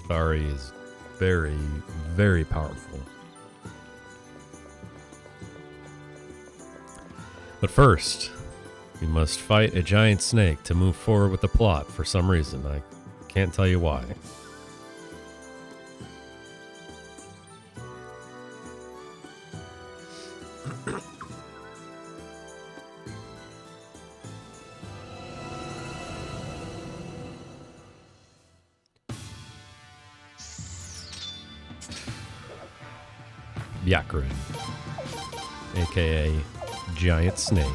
Cathari is very, very powerful. But first, we must fight a giant snake to move forward with the plot for some reason. I can't tell you why. Byakurin, aka Giant Snake.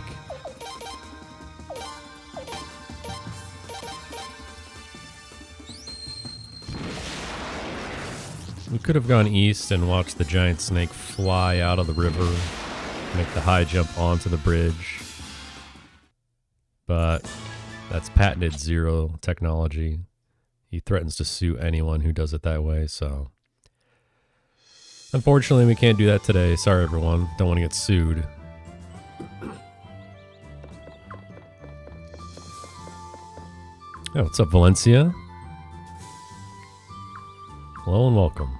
We could have gone east and watched the giant snake fly out of the river, make the high jump onto the bridge. But that's patented Zero technology. He threatens to sue anyone who does it that way, so unfortunately we can't do that today. Sorry everyone, don't want to get sued. Oh, what's up, Valencia? Hello and welcome.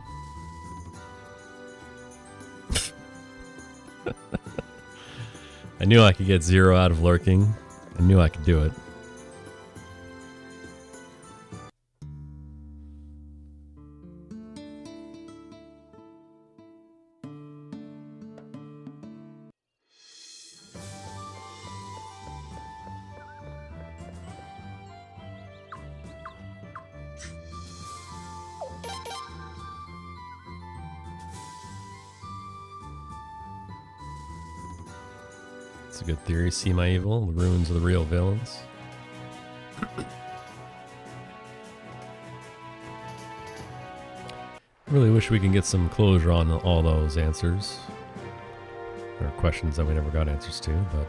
I knew I could get Zero out of lurking. I knew I could do it. It's a good theory. See my evil, the ruins of the real villains. Really wish we can get some closure on all those answers. There are questions that we never got answers to, but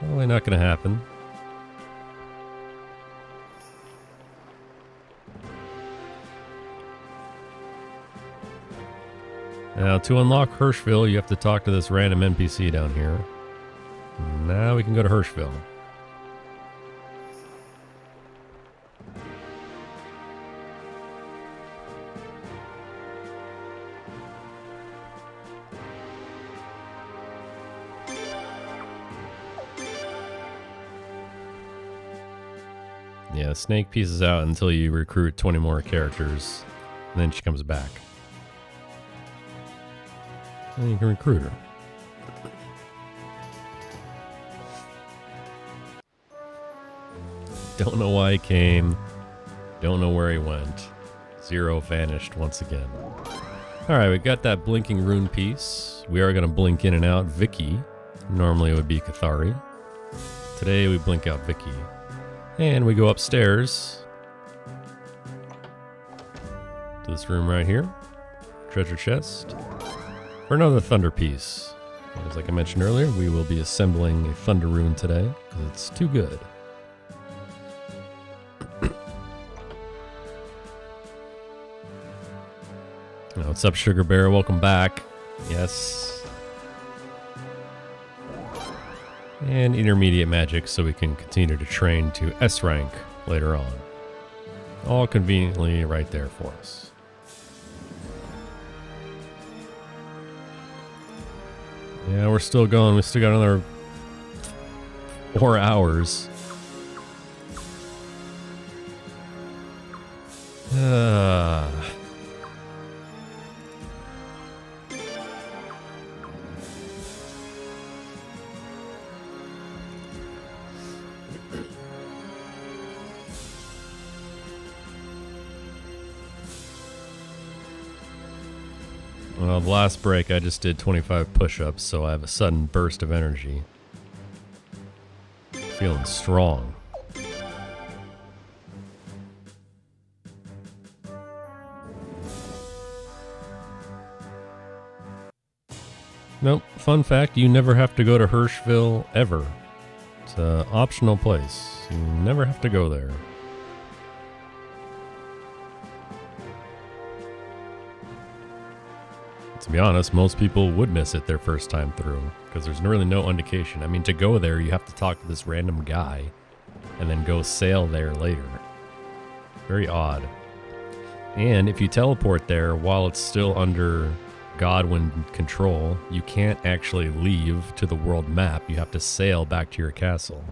probably not going to happen. Now, to unlock Hirschville, you have to talk to this random NPC down here. Now we can go to Hirschville. Yeah, the snake pieces out until you recruit 20 more characters, and then she comes back. And you can recruit her. Don't know why he came. Don't know where he went. Zero vanished once again. Alright, we got that blinking rune piece. We are going to blink in and out Vicky. Normally it would be Cathari. Today we blink out Vicky. And we go upstairs to this room right here. Treasure chest. For another thunder piece. As like I mentioned earlier, we will be assembling a thunder rune today because it's too good. Oh, what's up, Sugar Bear? Welcome back. Yes. And intermediate magic so we can continue to train to S rank later on. All conveniently right there for us. Yeah, we're still going. We still got another 4 hours. Well, the last break I just did 25 push-ups, so I have a sudden burst of energy. Feeling strong. Nope. Fun fact, you never have to go to Hirschville ever. It's an optional place. You never have to go there. To be honest, most people would miss it their first time through, because there's really no indication. I mean, to go there, you have to talk to this random guy, and then go sail there later. Very odd. And if you teleport there while it's still under Godwin control, you can't actually leave to the world map. You have to sail back to your castle.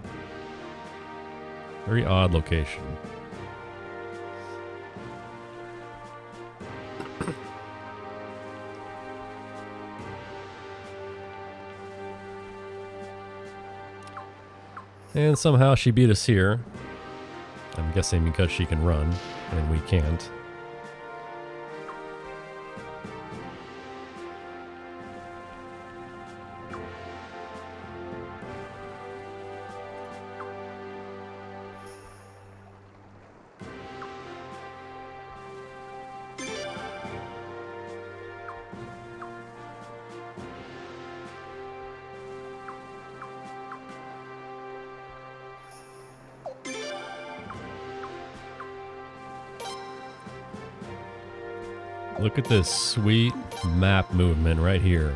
Very odd location. And somehow she beat us here. I'm guessing because she can run, and we can't. Look at this sweet map movement right here.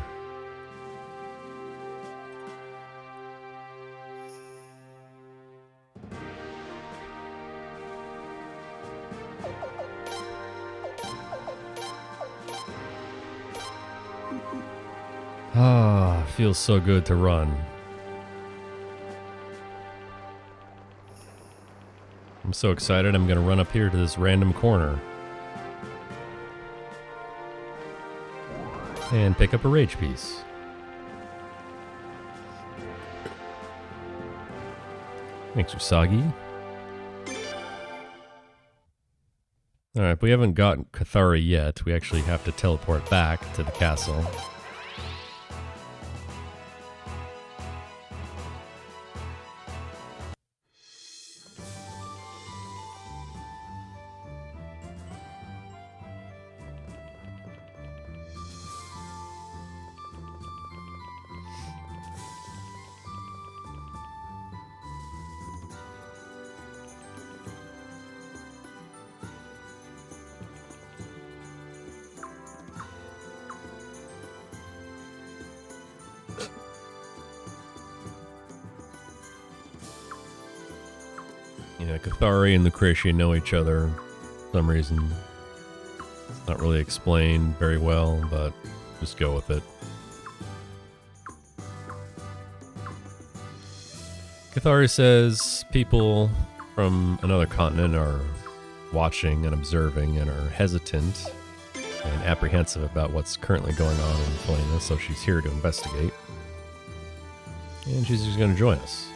Ah, feels so good to run. I'm so excited I'm gonna run up here to this random corner. And pick up a rage piece. Thanks, Usagi. Alright, we haven't gotten Cathari yet. We actually have to teleport back to the castle. Yeah, Cathari and Lucretia know each other for some reason. It's not really explained very well, but just go with it. Cathari says people from another continent are watching and observing and are hesitant and apprehensive about what's currently going on in Felina, so she's here to investigate. And she's just going to join us.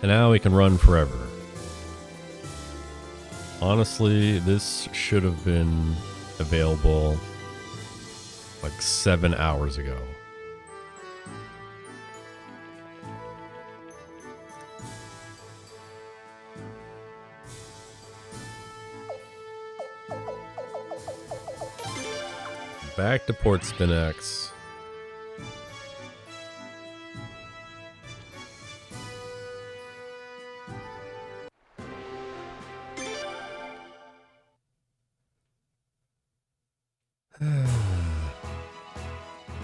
And now we can run forever. Honestly, this should have been available like 7 hours ago. Back to Port Spinax.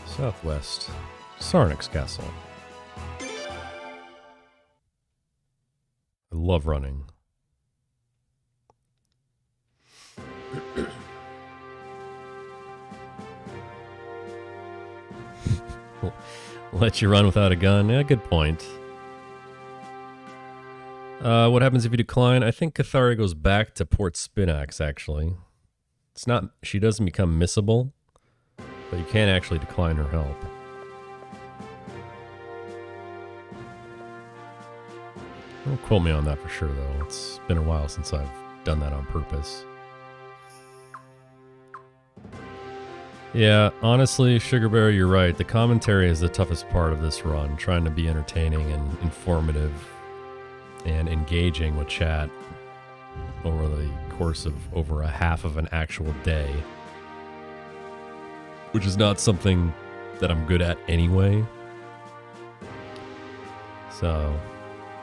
Southwest. Sarnix Castle. I love running. Let you run without a gun? Yeah, good point. What happens if you decline? I think Cathari goes back to Port Spinax, actually. It's not... She doesn't become missable, but you can't actually decline her help. Don't quote me on that for sure, though. It's been a while since I've done that on purpose. Yeah, honestly, Sugar Bear, you're right. The commentary is the toughest part of this run, trying to be entertaining and informative and engaging with chat over the course of over a half of an actual day, which is not something that I'm good at anyway. So,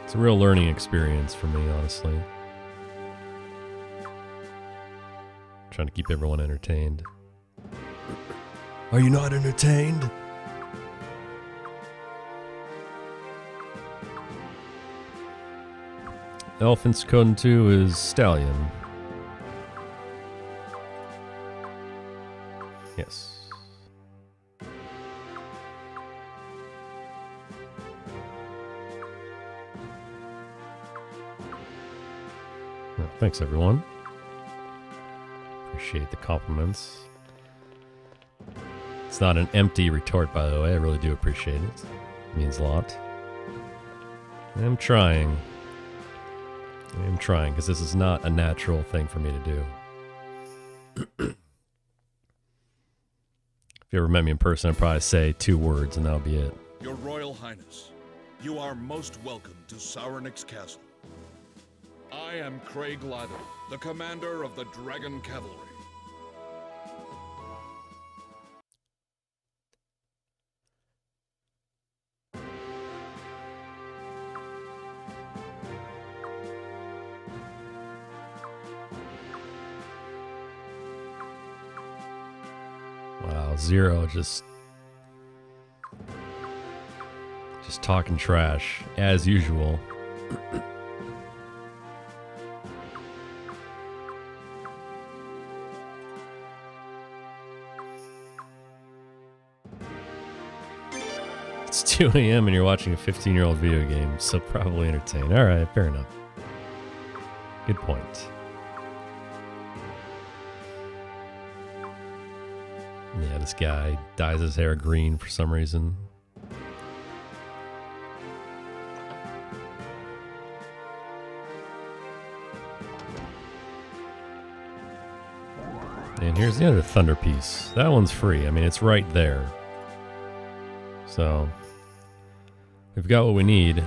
it's a real learning experience for me, honestly. Trying to keep everyone entertained. Are you not entertained? Elf in Suikoden 2 is Stallion. Yes. Well, thanks, everyone. Appreciate the compliments. It's not an empty retort, by the way. I really do appreciate it. It means a lot. I'm trying. Because this is not a natural thing for me to do. If you ever met me in person, I'd probably say 2 words and that'll be it. Your Royal Highness, you are most welcome to Sauronix Castle. I am Craig Lather, the commander of the Dragon Cavalry. Wow, Zero just talking trash as usual. It's 2 a.m. and you're watching a 15-year-old video game, so probably entertained. All right, fair enough. Good point. Yeah, this guy dyes his hair green for some reason. And here's the other Thunder piece. That one's free. I mean, it's right there. So, we've got what we need.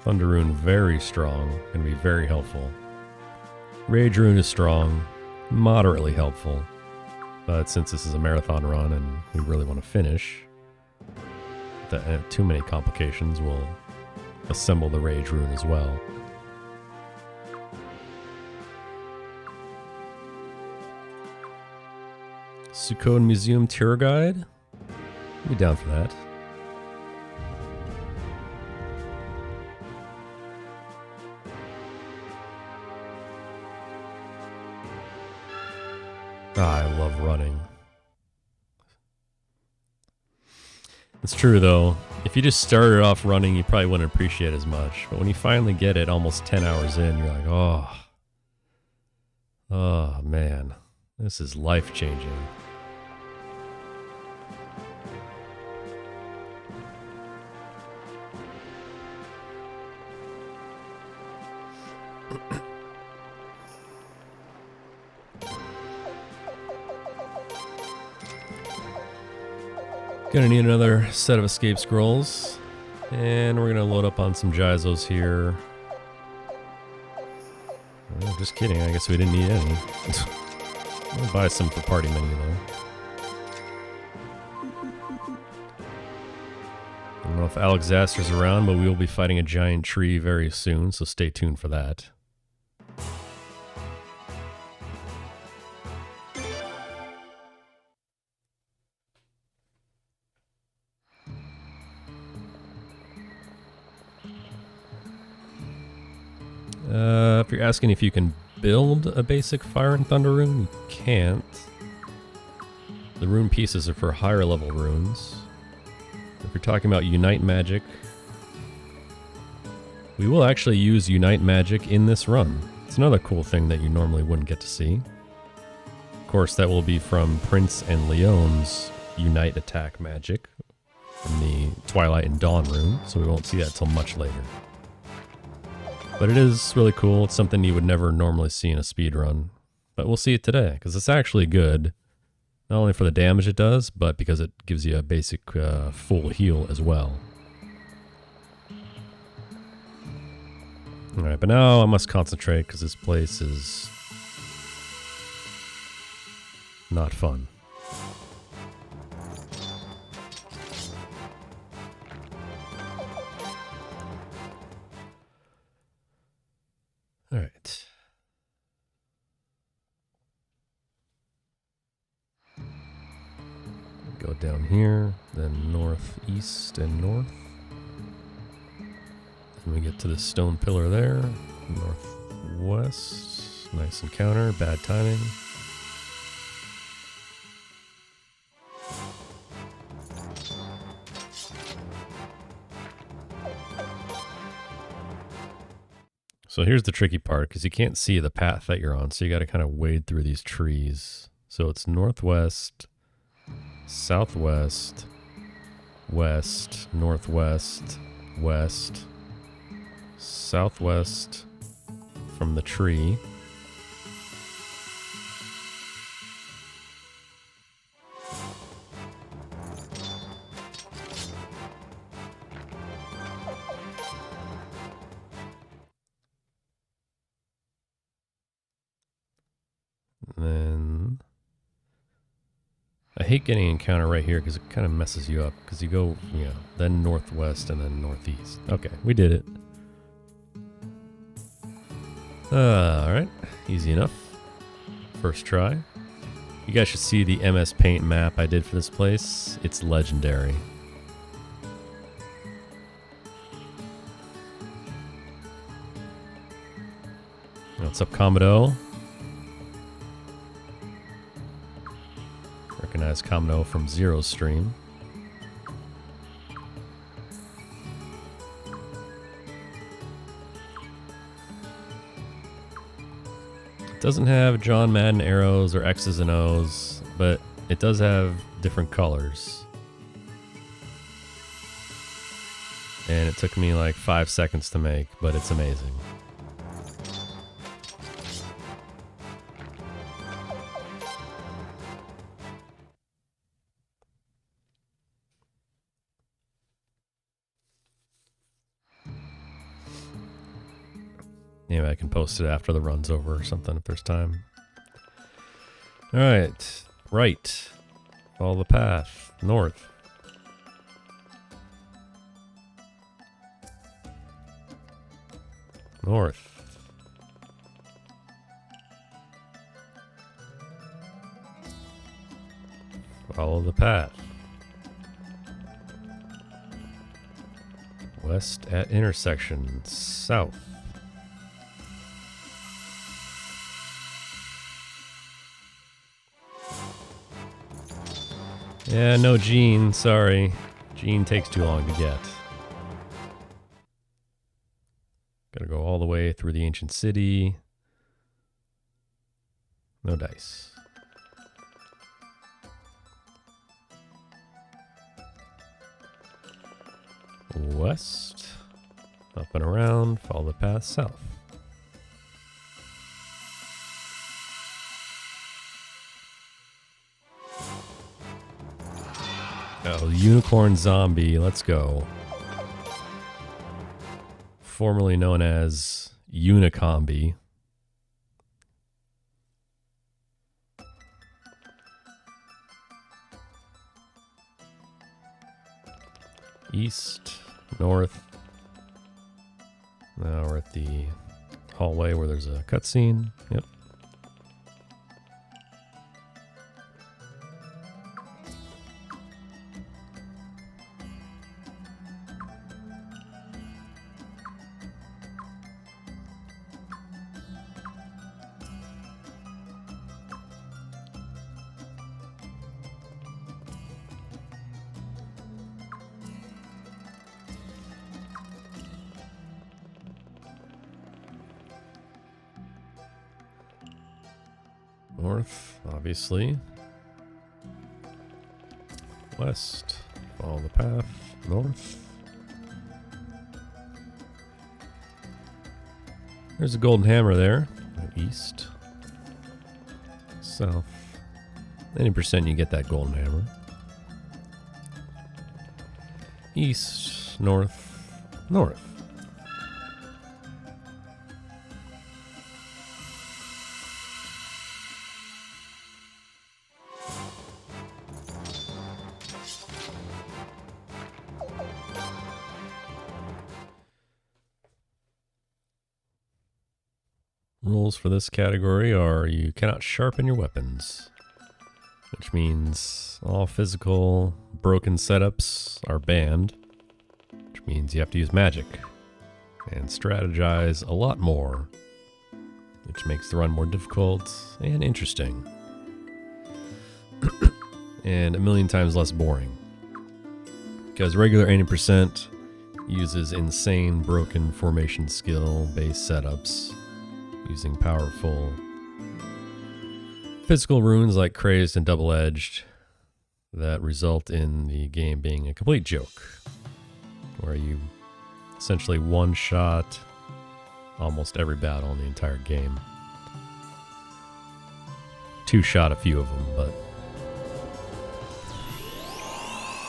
Thunder Rune, very strong. Going to be very helpful. Rage Rune is strong. Moderately helpful. But since this is a marathon run and we really want to finish, too many complications, we'll assemble the Rage Rune as well. Suikoden Museum Tour Guide? I'd be down for that. I love running. It's true though, if you just started off running, you probably wouldn't appreciate it as much. But when you finally get it almost 10 hours in, you're like, oh man, this is life-changing. Gonna need another set of escape scrolls, and we're gonna load up on some Jizos here. Oh, just kidding, I guess we didn't need any. I'll buy some for party menu though. I don't know if Alex Zaster's around, but we will be fighting a giant tree very soon, so stay tuned for that. If you're asking if you can build a basic Fire and Thunder rune, you can't. The rune pieces are for higher level runes. If you're talking about Unite Magic, we will actually use Unite Magic in this run. It's another cool thing that you normally wouldn't get to see. Of course, that will be from Prince and Leon's Unite Attack Magic from the Twilight and Dawn rune, so we won't see that till much later. But it is really cool. It's something you would never normally see in a speed run. But we'll see it today, because it's actually good. Not only for the damage it does, but because it gives you a basic full heal as well. Alright, but now I must concentrate, because this place is not fun. Alright. Go down here, then northeast and north. Then we get to the stone pillar there. Northwest. Nice encounter, bad timing. So here's the tricky part, because you can't see the path that you're on, so you got to kind of wade through these trees. So it's northwest, southwest, west, northwest, west, southwest from the tree. Then I hate getting an encounter right here because it kind of messes you up, because you go, you know, then northwest and then northeast. Okay, we did it. Alright, easy enough. First try. You guys should see the MS Paint map I did for this place. It's legendary. What's up, Commodore? Recognize Commodore from Zero's stream. It doesn't have John Madden arrows or X's and O's, but it does have different colors. And it took me like 5 seconds to make, but it's amazing. Maybe I can post it after the run's over or something if there's time. Alright. Right. Follow the path. North. North. Follow the path. West at intersection. South. Yeah, no Gene, sorry. Gene takes too long to get. Gotta go all the way through the ancient city. No dice. West. Up and around, follow the path south. Oh, Unicorn Zombie, let's go. Formerly known as Unicombi. East, north. Now we're at the hallway where there's a cutscene. Yep. North, obviously. West, follow the path. North. There's a golden hammer there. East. South. Any percent you get that golden hammer. East, north, north. Rules for this category are you cannot sharpen your weapons, which means all physical broken setups are banned, which means you have to use magic and strategize a lot more, which makes the run more difficult and interesting and a million times less boring, because regular 80% uses insane broken formation skill based setups using powerful physical runes like Crazed and Double-Edged that result in the game being a complete joke, where you essentially one-shot almost every battle in the entire game. Two-shot a few of them, but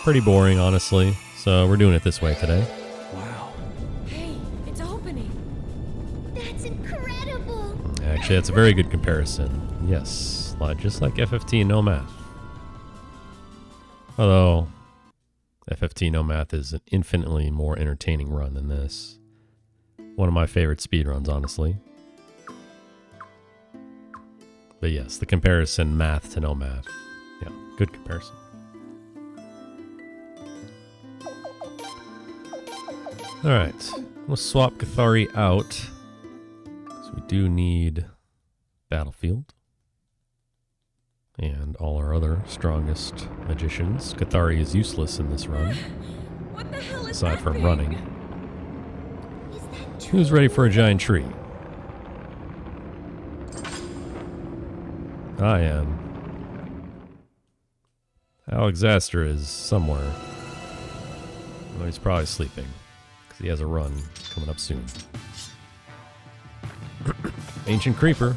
pretty boring, honestly. So we're doing it this way today. Hey, it's opening. That's incredible! Actually, that's a very good comparison. Yes, just like FFT No Math. Although, FFT No Math is an infinitely more entertaining run than this. One of my favorite speedruns, honestly. But yes, the comparison, math to no math. Yeah, good comparison. Alright, we'll swap Cathari out. So we do need Battlefield. And all our other strongest magicians. Cathari is useless in this run. What the hell is aside that from thing? running. Who's ready for a giant tree? I am. Alexaster is somewhere. Well, he's probably sleeping, because he has a run coming up soon. Ancient Creeper.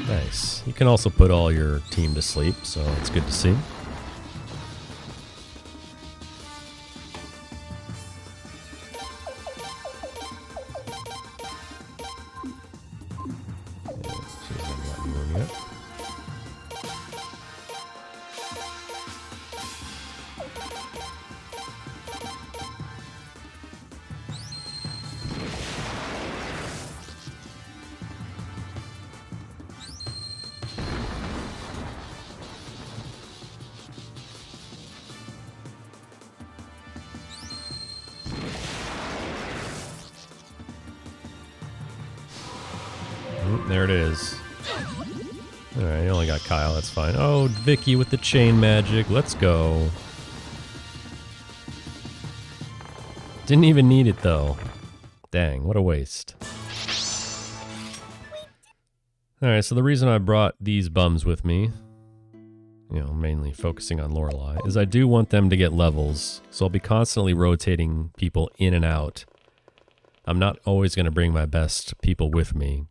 Nice. You can also put all your team to sleep, so it's good to see. There it is. Alright, you only got Kyle, that's fine. Oh, Vicky with the chain magic. Let's go. Didn't even need it, though. Dang, what a waste. Alright, so the reason I brought these bums with me, you know, mainly focusing on Lorelei, is I do want them to get levels, so I'll be constantly rotating people in and out. I'm not always going to bring my best people with me,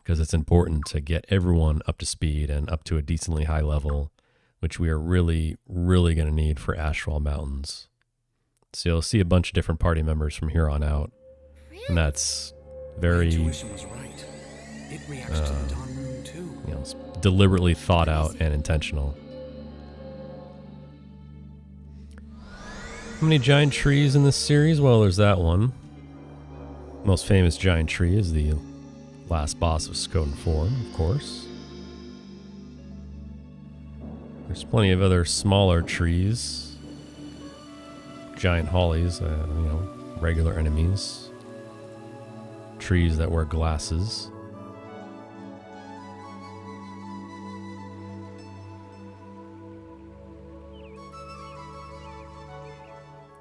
because it's important to get everyone up to speed and up to a decently high level, which we are really, really going to need for Ashfall Mountains. So you'll see a bunch of different party members from here on out, and that's very, Intuition was right. It reacts to the Dawn Rune too. you know, deliberately thought out and intentional. How many giant trees in this series? Well, there's that one. Most famous giant tree is the last boss of Suikoden 4, of course. There's plenty of other smaller trees. Giant hollies, you know, regular enemies. Trees that wear glasses.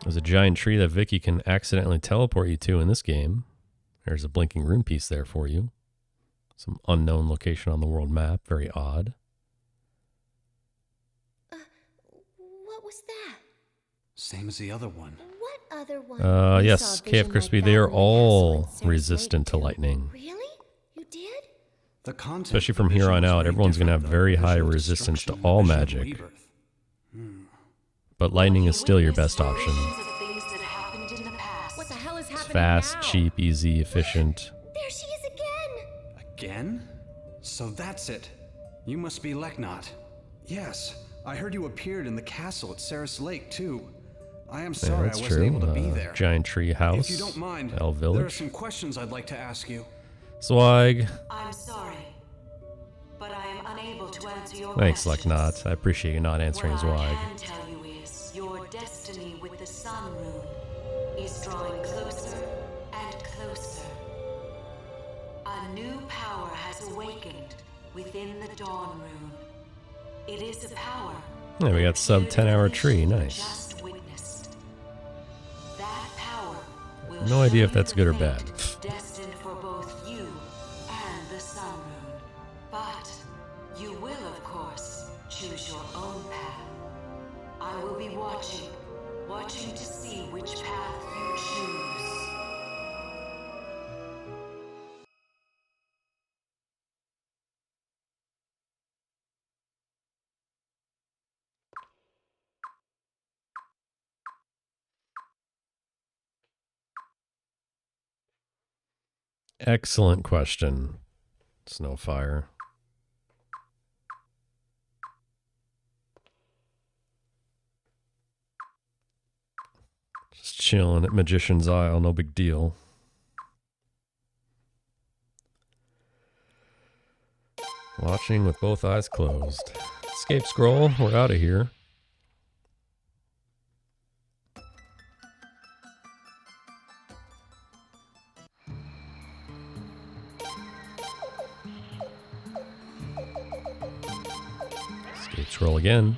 There's a giant tree that Vicky can accidentally teleport you to in this game. There's a blinking rune piece there for you. Some unknown location on the world map. Very odd. What was that? Same as the other one. What other one? Yes, KF Crispy, they are all resistant to lightning. Really? You did? The content Especially from here on out, everyone's going to have very high resistance to all magic. But lightning is still your best option. What the hell is It's happening fast, now? cheap, easy, efficient. There she is again! Again? So that's it. You must be Leknot. Yes, I heard you appeared in the castle at Saris Lake, too. I am Yeah, sorry I that's wasn't true. able to be there. Giant tree house. If you don't mind, L there are Village. some questions I'd like to ask you. Swag. I'm sorry, but I am unable to answer your Thanks, questions. Leknot. I appreciate you not answering What I Zwag. can tell you is your destiny with the Sun Rune is drawing closer and closer. A new power has awakened within the Dawn Rune. It is a power Yeah, we got sub 10-hour tree. Nice. just witnessed. That power will No idea if show you that's the good or fate bad. destined for both you and the Sun Rune. But you will, of course, choose your own path. I will be watching to see which path you choose. Excellent question, Snowfire. Just chilling at Magician's Isle, no big deal. Watching with both eyes closed. Escape scroll, we're out of here. Escape scroll again.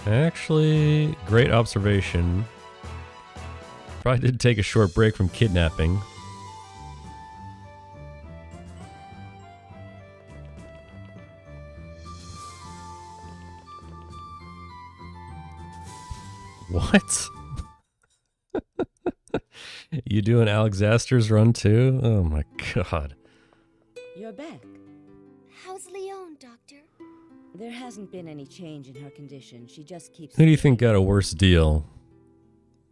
Actually, great observation. Probably did take a short break from kidnapping. What? You doing Alex Aster's run too? Oh my god. You're back. How's Leon, Doctor? There hasn't been any change in her condition. She just keeps... Who do you think got a worse deal?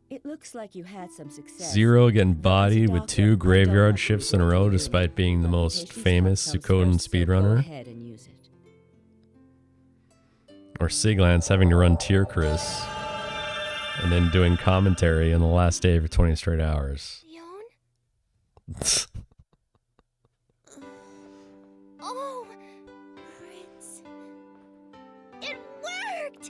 It looks like you had some success. Zero getting bodied with 2 graveyard shifts in a row despite being the most famous Suikoden speedrunner? Ahead and use it. Or Siglance having to run Tier Chris and then doing commentary on the last day for 20 straight hours. Oh, Prince. It worked!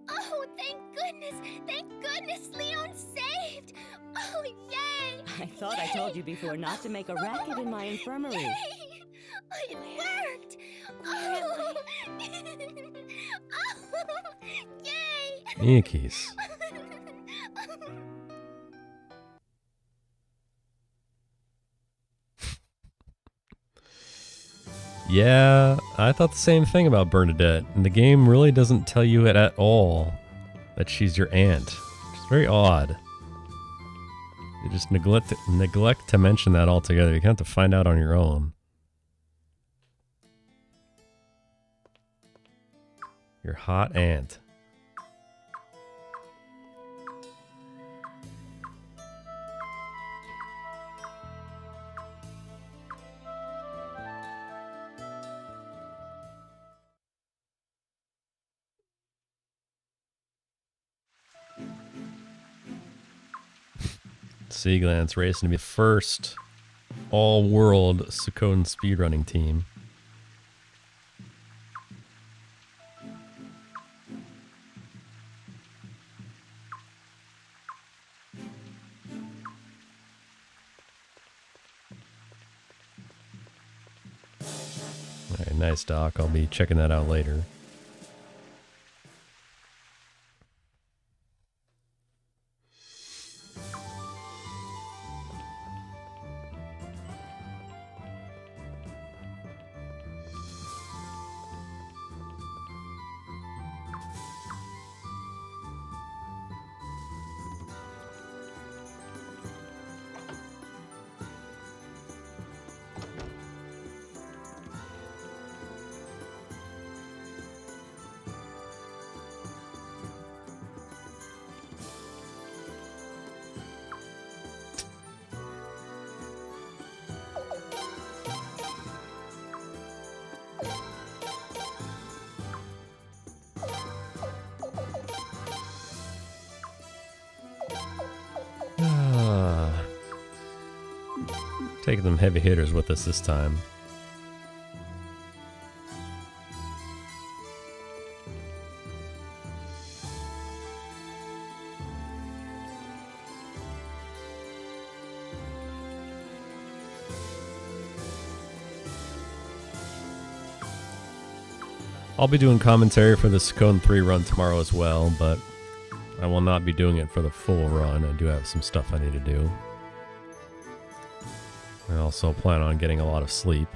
Oh, thank goodness! Thank goodness Leon's saved! Oh, yay! I thought I told you before not to make a racket in my infirmary. Yay! It worked! Oh! Oh, yay! Nikis. Yeah, I thought the same thing about Bernadette, and the game really doesn't tell you it at all that she's your aunt. Which is very odd. You just neglect to mention that altogether. You have to find out on your own. Your hot aunt. Seaglance racing to be the first all-world Suikoden speedrunning team. Alright, nice doc. I'll be checking that out later. Taking them heavy hitters with us this time. I'll be doing commentary for the Suikoden 3 run tomorrow as well, but I will not be doing it for the full run. I do have some stuff I need to do. I also plan on getting a lot of sleep.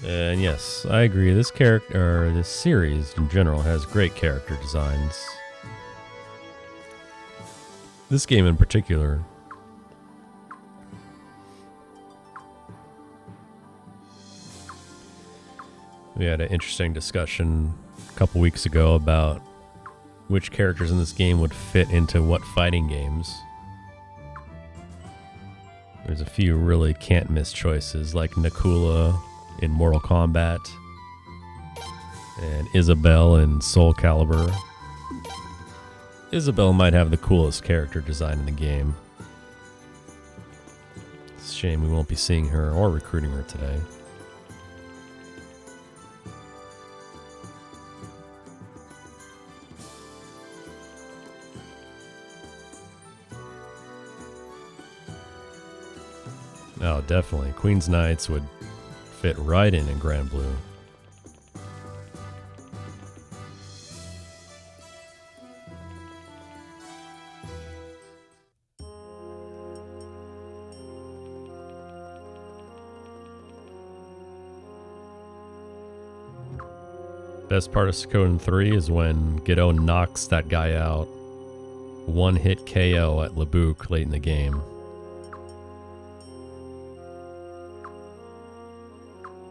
And yes, I agree. This character, or this series in general, has great character designs. This game in particular. We had an interesting discussion a couple weeks ago about which characters in this game would fit into what fighting games. There's a few really can't miss choices, like Nakula in Mortal Kombat and Isabelle in Soul Calibur. Isabelle might have the coolest character design in the game. It's a shame we won't be seeing her or recruiting her today. Oh, definitely. Queen's Knights would fit right in Grand Blue. Best part of Suikoden 3 is when Gedo knocks that guy out. One-hit KO at Labuk late in the game.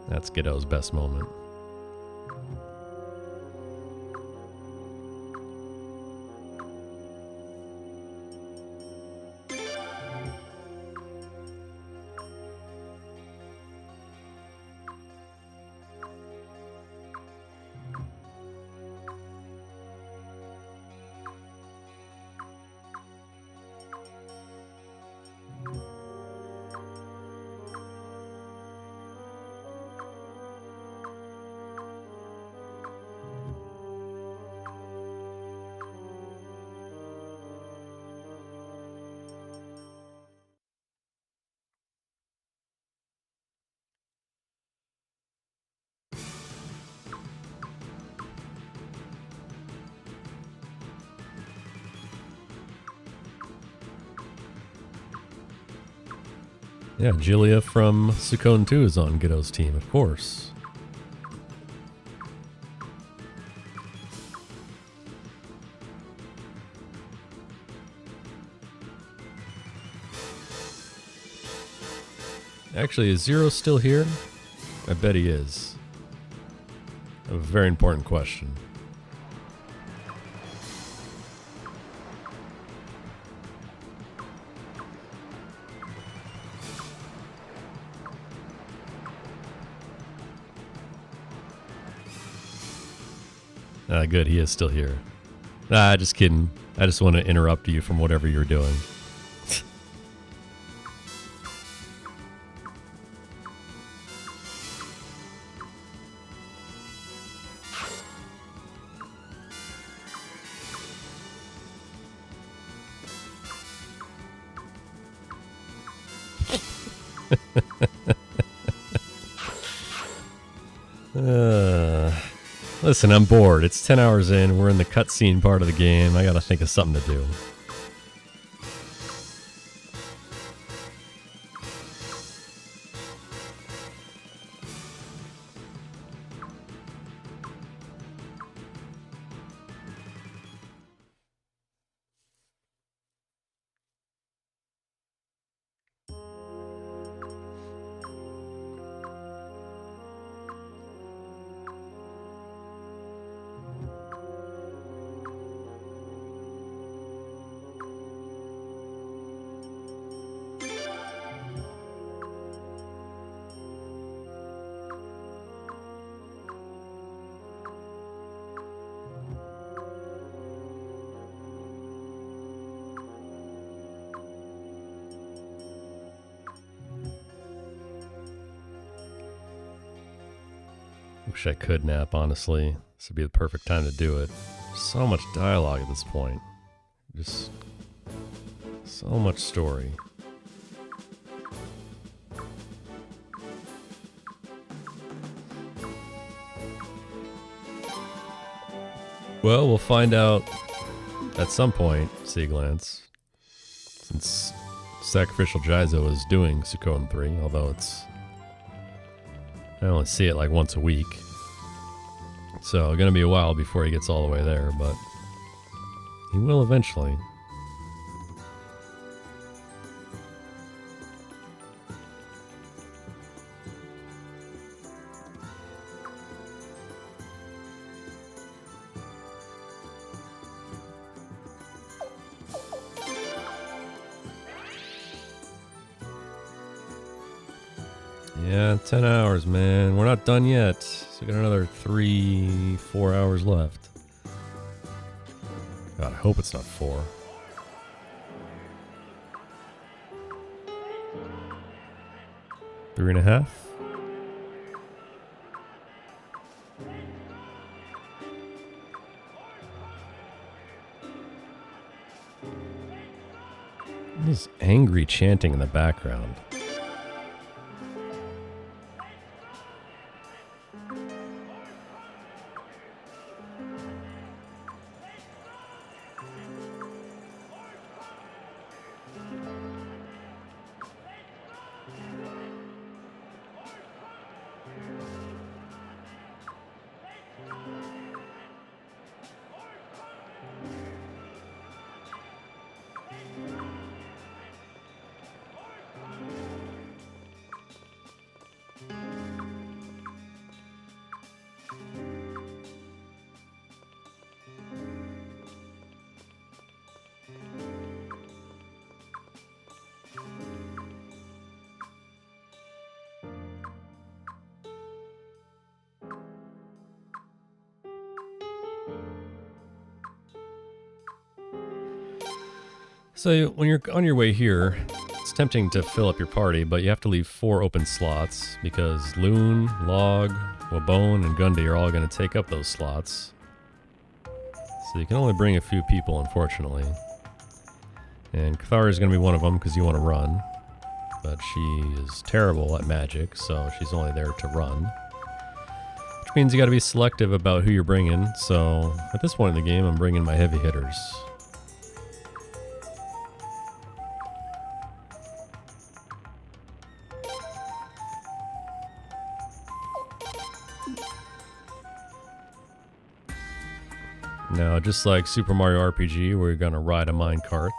That's Gedo's best moment. Yeah, Julia from Suikoden 2 is on Gedo's team, of course. Actually, is Zero still here? I bet he is. I have a very important question. Good, he is still here. Just kidding. I just want to interrupt you from whatever you're doing. Listen, I'm bored. It's 10 hours in. We're in the cutscene part of the game. I gotta think of something to do. Wish I could nap, honestly. This would be the perfect time to do it. So much dialogue at this point. Just so much story. Well, we'll find out at some point, Seaglance. Since Sacrificial Jizo is doing Suikoden 3, although I only see it like once a week. So, gonna be a while before he gets all the way there, but he will eventually. Yeah, 10 hours, man. We're not done yet. So we got another 3-4 hours left. God, I hope it's not 4. Three and a half? This angry chanting in the background. So when you're on your way here, it's tempting to fill up your party, but you have to leave 4 open slots because Loon, Log, Wabone, and Gundy are all going to take up those slots. So you can only bring a few people, unfortunately. And Cathara is going to be one of them because you want to run. But she is terrible at magic, so she's only there to run. Which means you got to be selective about who you're bringing. So at this point in the game, I'm bringing my heavy hitters. Now, just like Super Mario RPG, we're going to ride a minecart.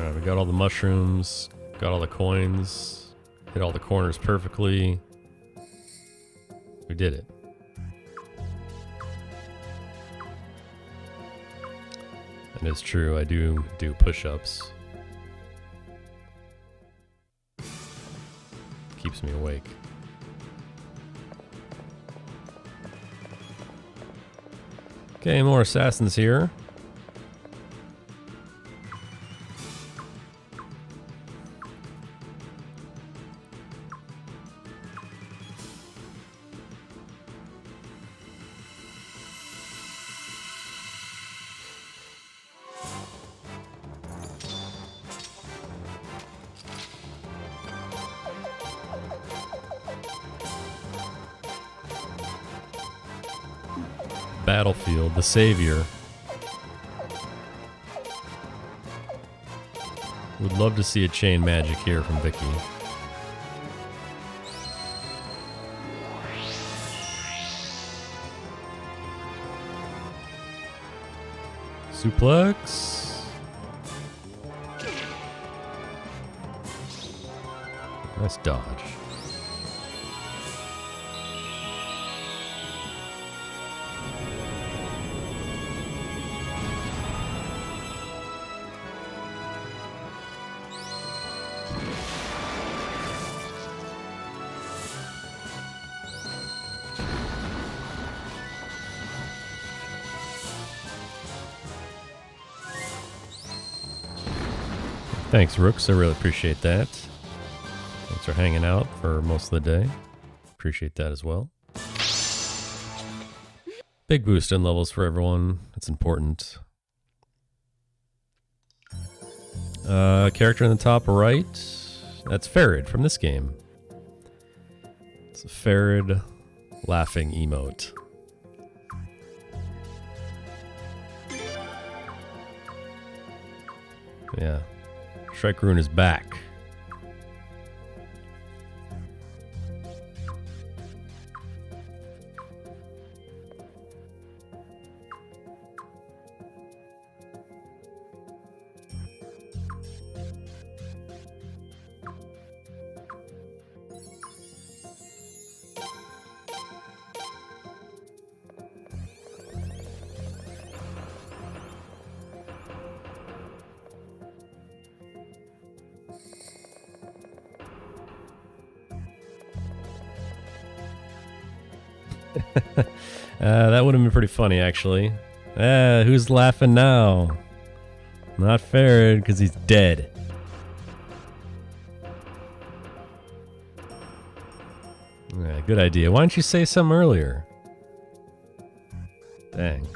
Alright, we got all the mushrooms, got all the coins, hit all the corners perfectly. We did it. And it's true, I do push-ups. Keeps me awake. Okay, more assassins here. Battlefield, the savior. Would love to see a chain magic here from Vicky. Suplex. Nice dodge. Thanks, Rooks. I really appreciate that. Thanks for hanging out for most of the day. Appreciate that as well. Big boost in levels for everyone. It's important. Character in the top right. That's Farid from this game. It's a Farid laughing emote. Yeah. Strike Rune is back. That would have been pretty funny, actually. Who's laughing now? Not Farid, because he's dead. Yeah, good idea. Why didn't you say something earlier? Dang.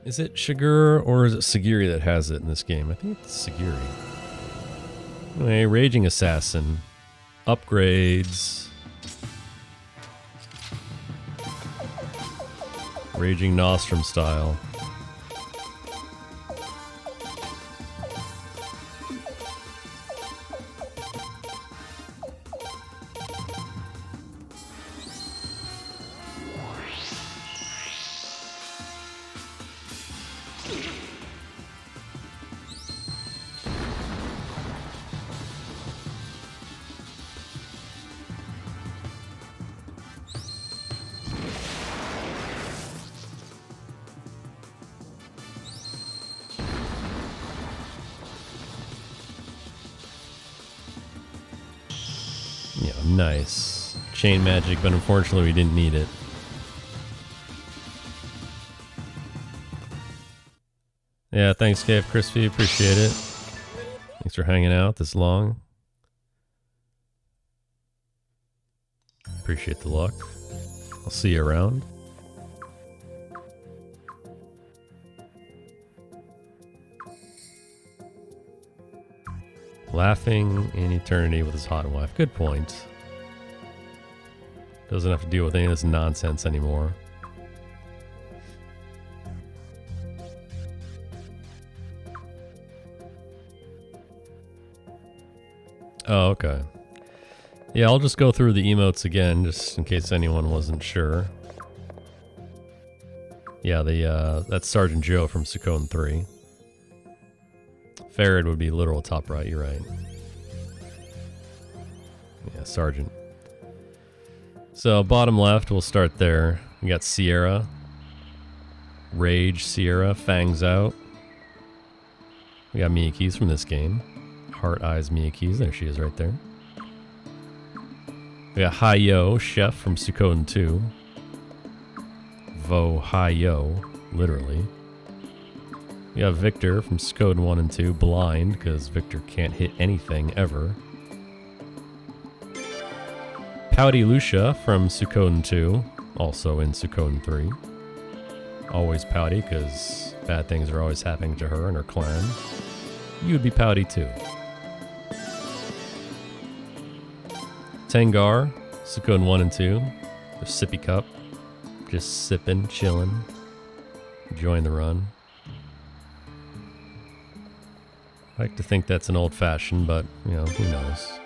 Is it Shigur or is it Sagiri that has it in this game? I think it's Sagiri. Anyway, Raging Assassin. Upgrades. Raging Nostrum style. Yeah, nice. Chain magic, but unfortunately we didn't need it. Yeah, thanks, Cave Crispy. Appreciate it. Thanks for hanging out this long. Appreciate the luck. I'll see you around. Laughing in eternity with his hot wife. Good point. Doesn't have to deal with any of this nonsense anymore. Oh, okay. Yeah, I'll just go through the emotes again, just in case anyone wasn't sure. Yeah, that's Sergeant Joe from Suikoden 3. Farad would be literal top right, you're right. Yeah, Sergeant. So, bottom left, we'll start there. We got Sierra. Rage, Sierra, Fangs out. We got Miyake's from this game. Heart Eyes Miyake's, there she is right there. We got Hayo, Chef from Suikoden 2. Vo Hayo, literally. We got Victor from Suikoden 1 and 2, blind, because Victor can't hit anything ever. Pouty Lucia from Suikoden 2, also in Suikoden 3. Always pouty, because bad things are always happening to her and her clan. You would be pouty too. Tengar, Suikoden 1 and 2, the sippy cup. Just sipping, chilling, enjoying the run. I like to think that's an old-fashioned, but, you know, who knows.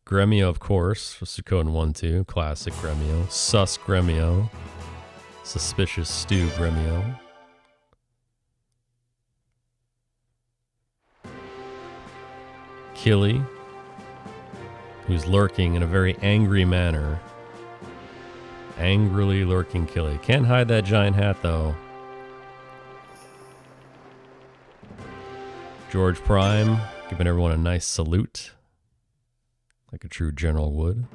Gremio, of course, for Suikoden 1-2, classic Gremio. Sus Gremio. Suspicious Stew Gremio. Killy, who's lurking in a very angry manner. Angrily lurking Killy. Can't hide that giant hat, though. George Prime, giving everyone a nice salute. Like a true general would.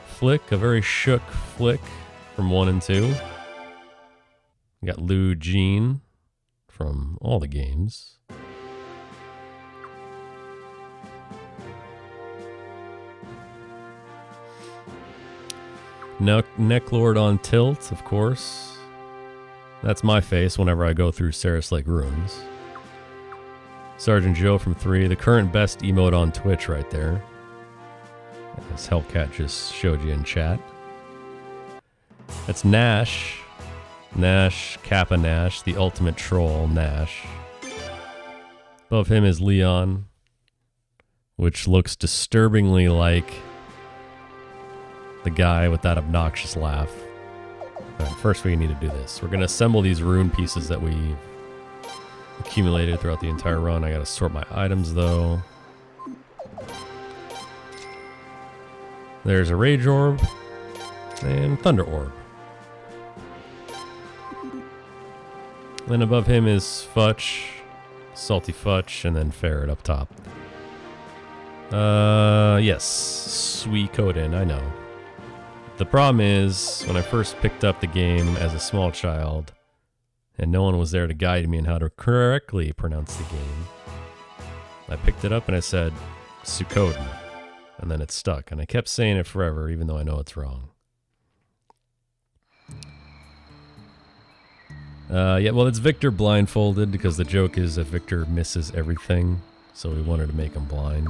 Flick, a very shook Flick from 1 and 2. We got Lou Jean from all the games. Necklord on tilt, of course. That's my face whenever I go through Saris Lake Ruins. Sergeant Joe from 3, the current best emote on Twitch right there. As Hellcat just showed you in chat. That's Nash. Nash, Kappa Nash, the ultimate troll, Nash. Above him is Leon, which looks disturbingly like the guy with that obnoxious laugh. Alright, first we need to do this. We're going to assemble these rune pieces that we've accumulated throughout the entire run. I got to sort my items, though. There's a Rage Orb and Thunder Orb. Then above him is Futch, Salty Futch, and then Farad up top. Yes, Suikoden, I know. The problem is, when I first picked up the game as a small child, and no one was there to guide me on how to correctly pronounce the game, I picked it up and I said, Suikoden, and then it stuck, and I kept saying it forever, even though I know it's wrong. Yeah, well, it's Victor blindfolded, because the joke is that Victor misses everything, so we wanted to make him blind.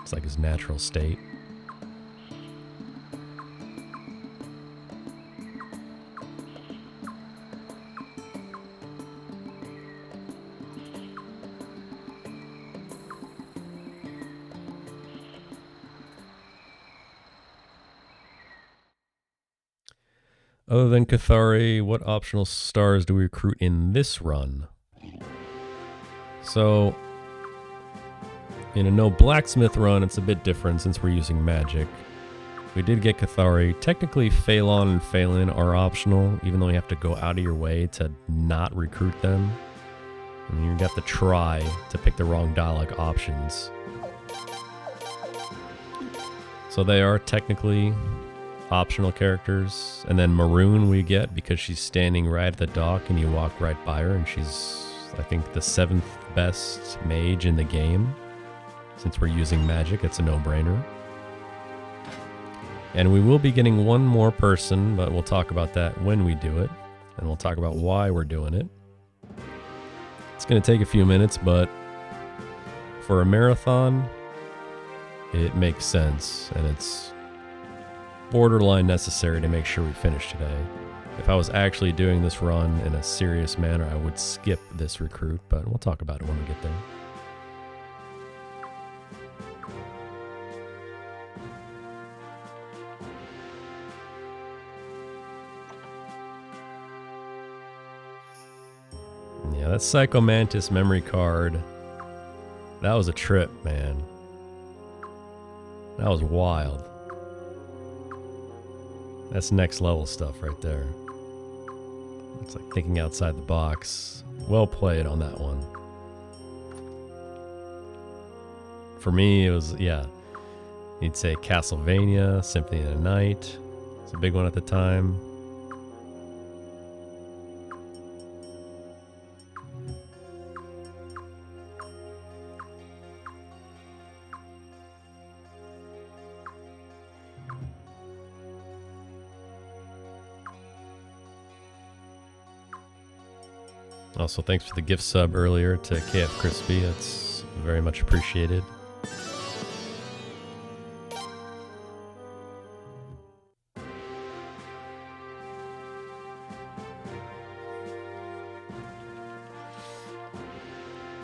It's like his natural state. Other than Cathari, what optional stars do we recruit in this run? So, in a no Blacksmith run, it's a bit different since we're using magic. We did get Cathari. Technically, Phalon and Phalin are optional, even though you have to go out of your way to not recruit them. And you got to try to pick the wrong dialogue options. So they are technically optional characters. And then Maroon we get because she's standing right at the dock and you walk right by her, and she's, I think, the 7th best mage in the game. Since we're using magic, it's a no-brainer. And we will be getting one more person, but we'll talk about that when we do it. And we'll talk about why we're doing it. It's going to take a few minutes, but for a marathon, it makes sense. And it's borderline necessary to make sure we finish today. If I was actually doing this run in a serious manner, I would skip this recruit, but we'll talk about it when we get there. Yeah, that Psycho Mantis memory card. That was a trip, man. That was wild. That's next level stuff right there. It's like thinking outside the box. Well played on that one. For me, it was, yeah. You'd say Castlevania, Symphony of the Night. It's a big one at the time. Also, thanks for the gift sub earlier to KF Crispy. That's very much appreciated.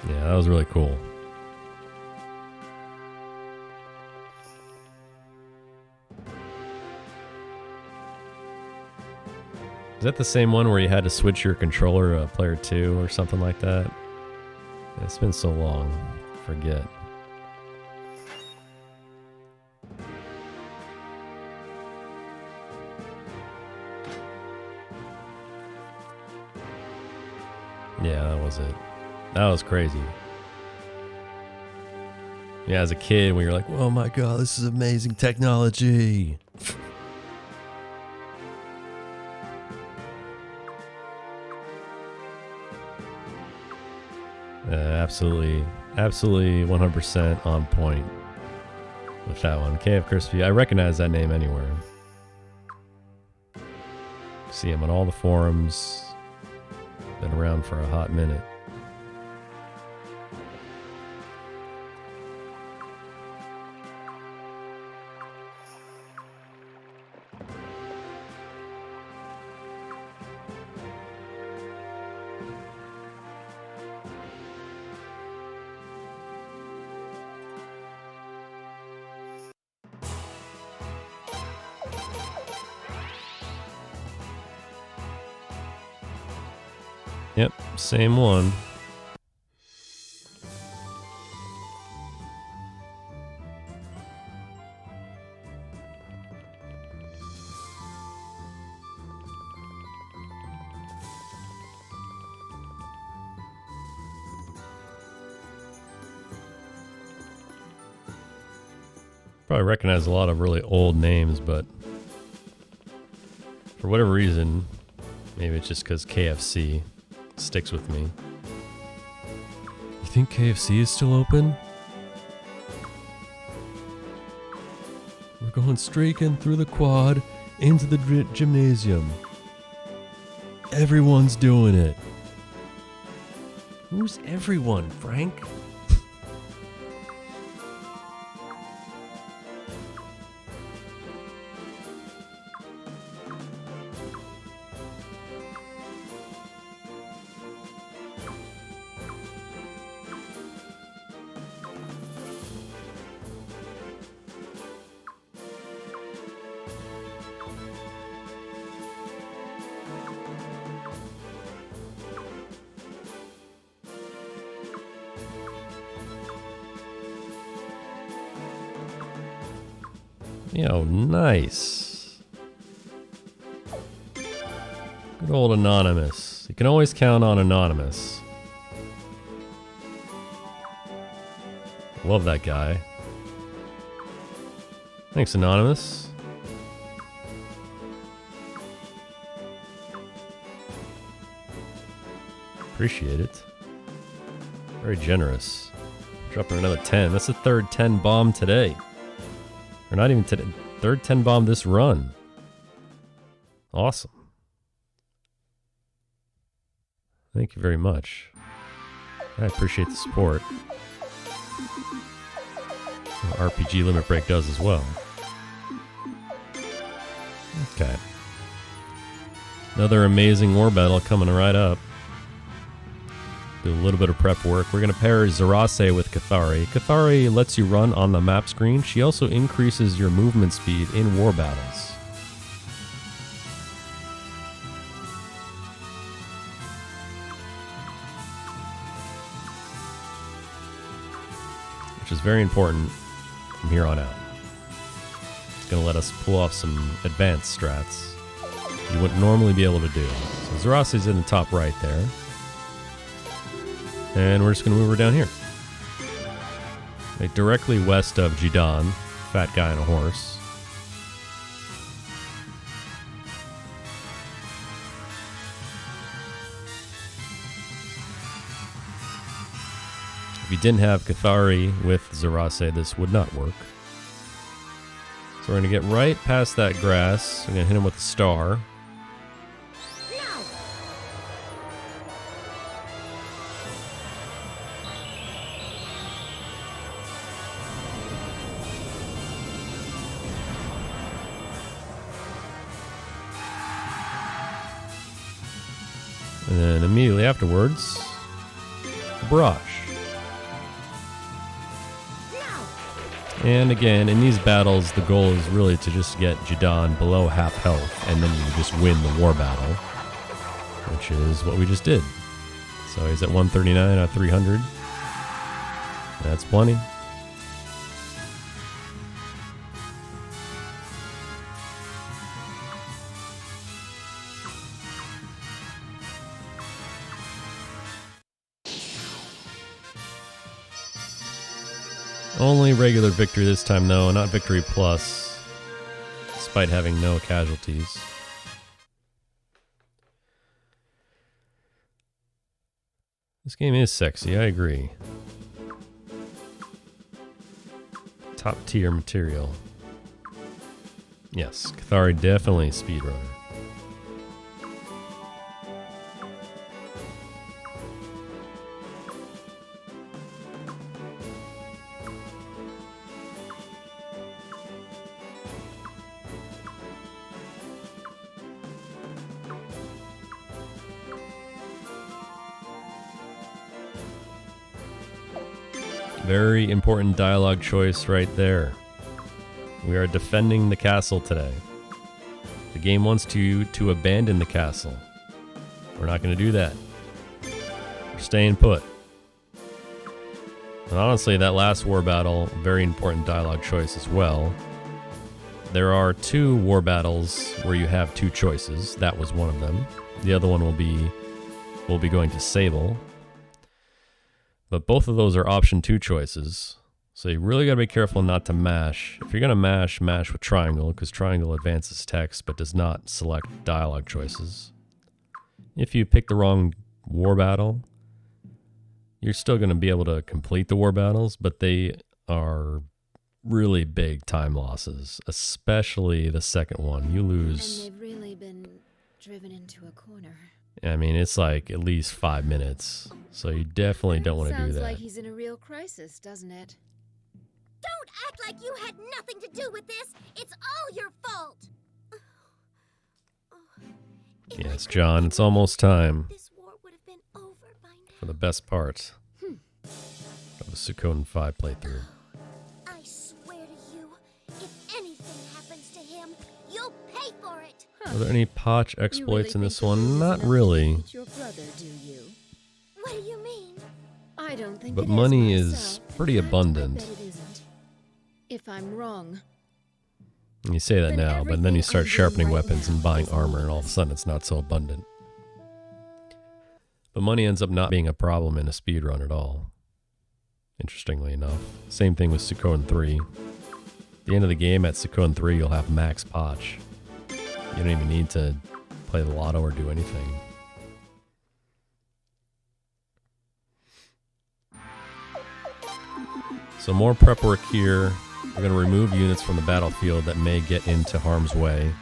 Yeah, that was really cool. Is that the same one where you had to switch your controller to player 2 or something like that? It's been so long. Forget. Yeah, that was it. That was crazy. Yeah, as a kid, when you're like, oh my god, this is amazing technology. Absolutely 100% on point with that one. KF Crispy, I recognize that name anywhere. See him on all the forums. Been around for a hot minute. Yep, same one. Probably recognize a lot of really old names, but for whatever reason, maybe it's just because KFC sticks with me. You think KFC is still open? We're going streaking through the quad into the gymnasium. Everyone's doing it. Who's everyone, Frank? Yo, nice. Good old Anonymous. You can always count on Anonymous. Love that guy. Thanks, Anonymous. Appreciate it. Very generous. Dropping another 10. That's the third 10 bomb today. Or not even today. Third 10 bomb this run. Awesome. Thank you very much. I appreciate the support. RPG Limit Break does as well. Okay. Another amazing war battle coming right up. Do a little bit of prep work. We're going to pair Zarase with Cathari. Cathari lets you run on the map screen. She also increases your movement speed in war battles. which is very important from here on out. It's going to let us pull off some advanced strats you wouldn't normally be able to do. So Zerase's in the top right there. And we're just going to move her down here. Like directly west of Jidan, fat guy on a horse. If you didn't have Cathari with Zerase, this would not work. So we're going to get right past that grass. We're going to hit him with a star. And then immediately afterwards, barrage. And again, in these battles, the goal is really to just get Jidan below half health, and then you just win the war battle, which is what we just did. So he's at 139 out of 300. That's plenty. Only regular victory this time, though, not victory plus, despite having no casualties. This game is sexy, I agree. Top tier material. Yes, Cathari definitely speedrunner. Very important dialogue choice right there. We are defending the castle today. The game wants you to abandon the castle. We're not going to do that. We're staying put. And honestly, that last war battle, very important dialogue choice as well. There are 2 war battles where you have 2 choices. That was one of them. The other one will be going to Sable. But both of those are option 2 choices. So you really got to be careful not to mash. If you're going to mash, mash with triangle, because triangle advances text but does not select dialogue choices. If you pick the wrong war battle, you're still going to be able to complete the war battles, but they are really big time losses, especially the second one. You lose... And they've really been driven into a corner. I mean, it's like at least 5 minutes. So you definitely don't want to do that. Sounds like he's in a real crisis, doesn't it? Don't act like you had nothing to do with this. It's all your fault. Yes, John, it's almost time for the best part of the Suikoden 5 playthrough. I swear to you, if anything happens to him, you'll pay for it. Are there any Potch exploits in this one? Not really. Your brother, do you? What do you mean? I don't think But it money is is myself. pretty abundant. I bet it isn't. If I'm wrong, You say that now, but then you start sharpening weapons and buying armor, and all of a sudden it's not so abundant. But money ends up not being a problem in a speedrun at all. Interestingly enough. Same thing with Suikoden 3. At the end of the game at Suikoden 3, you'll have max Potch. You don't even need to play the lotto or do anything. So more prep work here. We're going to remove units from the battlefield that may get into harm's way.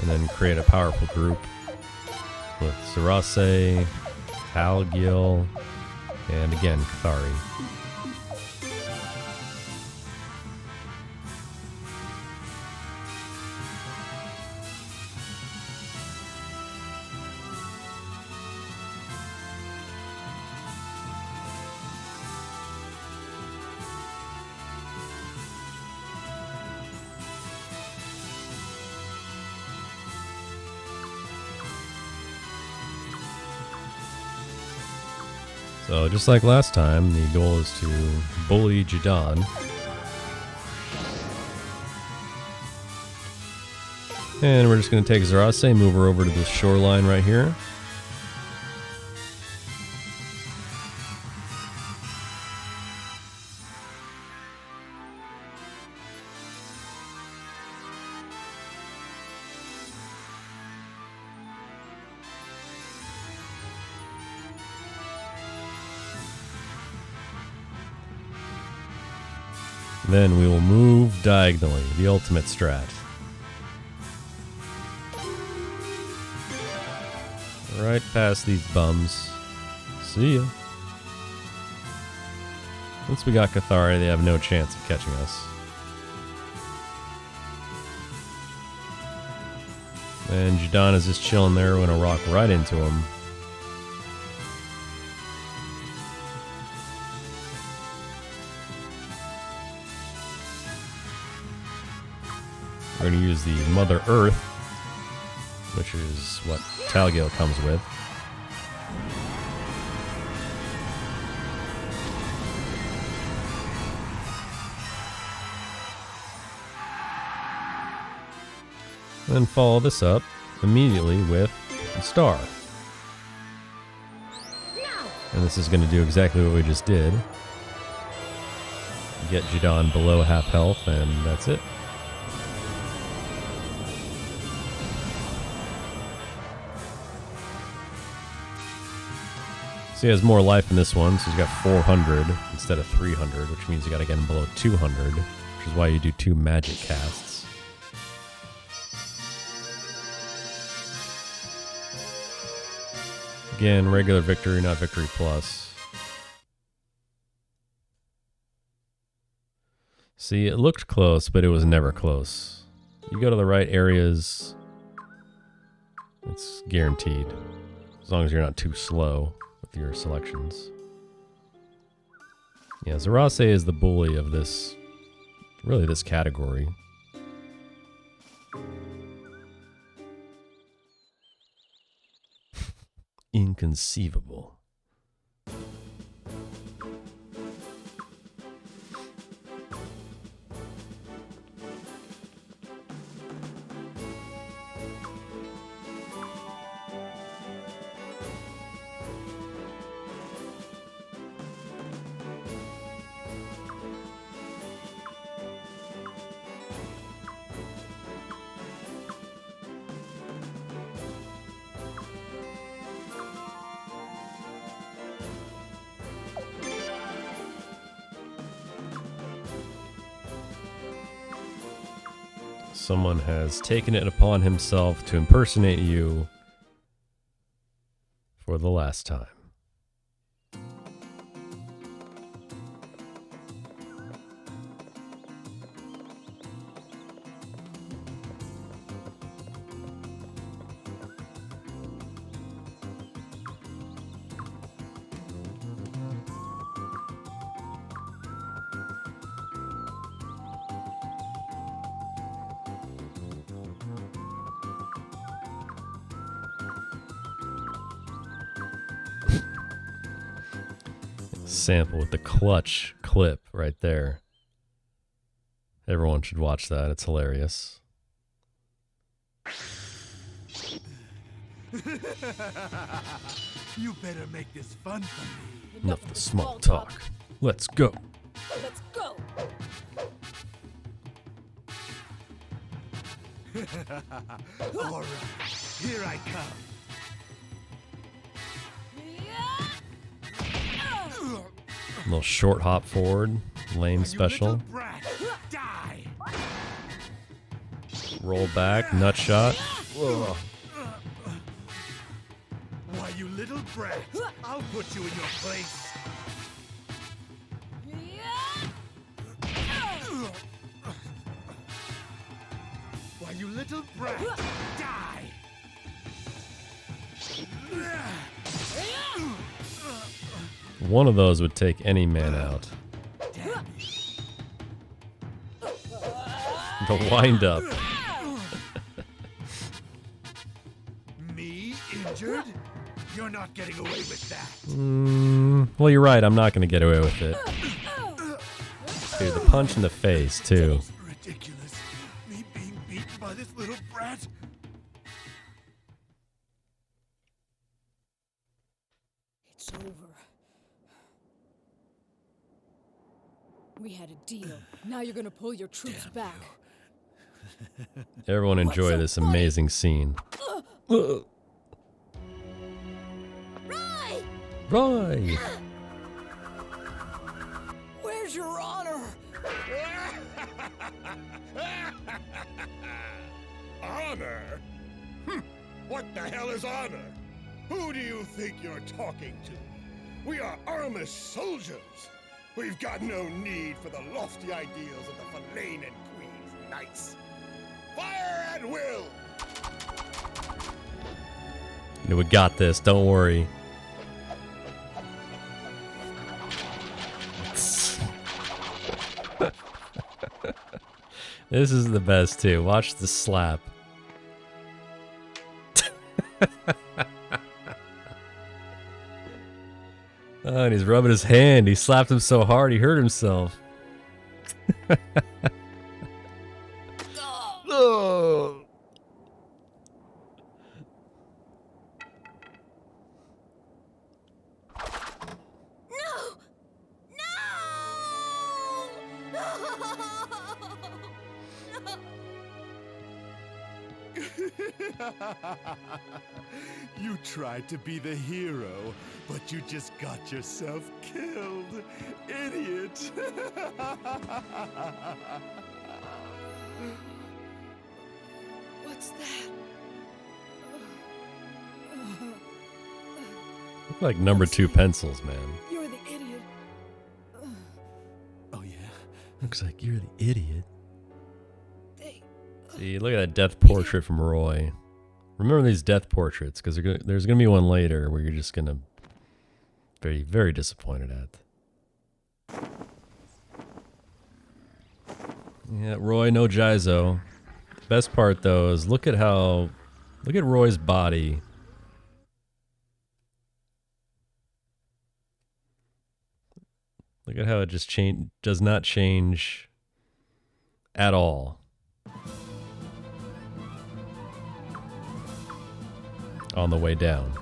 And then create a powerful group with Zerase, Halgil, and again, Cathari. So just like last time, the goal is to bully Jadon. And we're just going to take Zarase, move her over to the shoreline right here. Then we will move diagonally, the ultimate strat. Right past these bums. See ya. Once we got Cathari, they have no chance of catching us. And Jadon is just chilling there. We're gonna rock right into him. We're going to use the Mother Earth, which is what Talgale comes with. Then follow this up immediately with a star. And this is going to do exactly what we just did. Get Jadon below half health, and that's it. So he has more life in this one, so he's got 400 instead of 300, which means you gotta get him below 200, which is why you do 2 magic casts. Again, regular victory, not victory plus. See, it looked close, but it was never close. You go to the right areas, it's guaranteed. As long as you're not too slow with your selections. Yeah, Zarase is the bully of this, really this category. Inconceivable. Someone has taken it upon himself to impersonate you for the last time. Sample with the clutch clip right there. Everyone should watch that. It's hilarious. You better make this fun for me. Enough of the small talk. Let's go. Let's go. All right, here I come. Little short hop forward, lame special. Roll back, nut shot. Whoa. Why, you little brat! I'll put you in your place. Why, you little brat! Die! One of those would take any man out. The wind up. Me injured? You're not getting away with that. Well, you're right. I'm not going to get away with it. Dude, the punch in the face, too. Ridiculous. Me being beaten by this little brat. It's over. We had a deal. Now you're gonna pull your troops back. Everyone enjoy this amazing scene. Roy! Roy! Where's your honor? Honor? What the hell is honor? Who do you think you're talking to? We are armless soldiers. We've got no need for the lofty ideals of the Verlaine and Queen's knights. Fire at will! We got this, don't worry. This is the best too. Watch the slap. Oh, and he's rubbing his hand. He slapped him so hard he hurt himself. Oh. You tried to be the hero, but you just got yourself killed. Idiot. What's that? Look like number 2 pencils, man. You're the idiot. Oh, yeah? Looks like you're the idiot. See, look at that death portrait from Roy. Remember these death portraits, because there's going to be one later where you're just going to very, very disappointed at. Yeah, Roy, no Jizo. Best part, though, is look at Roy's body. Look at how it just does not change at all. On the way down.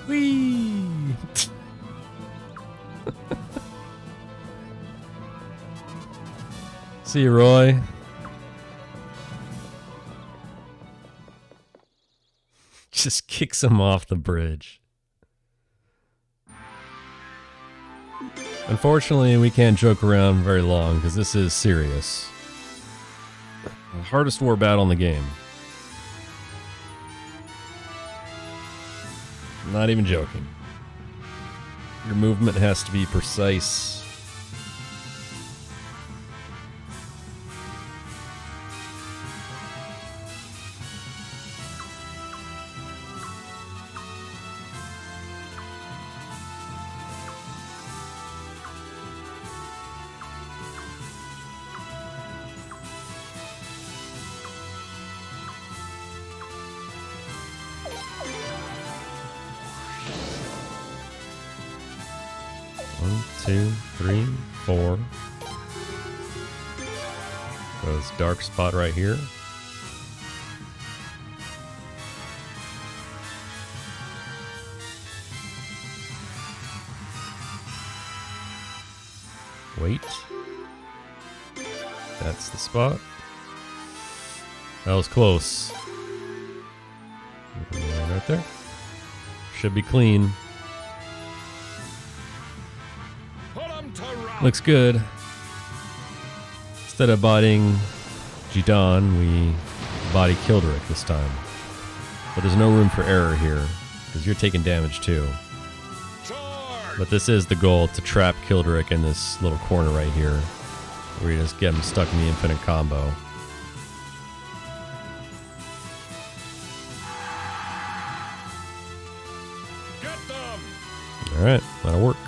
Whee! See you, Roy. Just kicks him off the bridge. Unfortunately, we can't joke around very long because this is serious. The hardest war battle in the game. I'm not even joking. Your movement has to be precise. Dark spot right here. Wait. That's the spot. That was close. Right there. Should be clean. Looks good. Instead of bodying Jidan, we body Kildrick this time. But there's no room for error here, because you're taking damage too. But this is the goal, to trap Kildrick in this little corner right here, where you just get him stuck in the infinite combo. Alright, that'll work.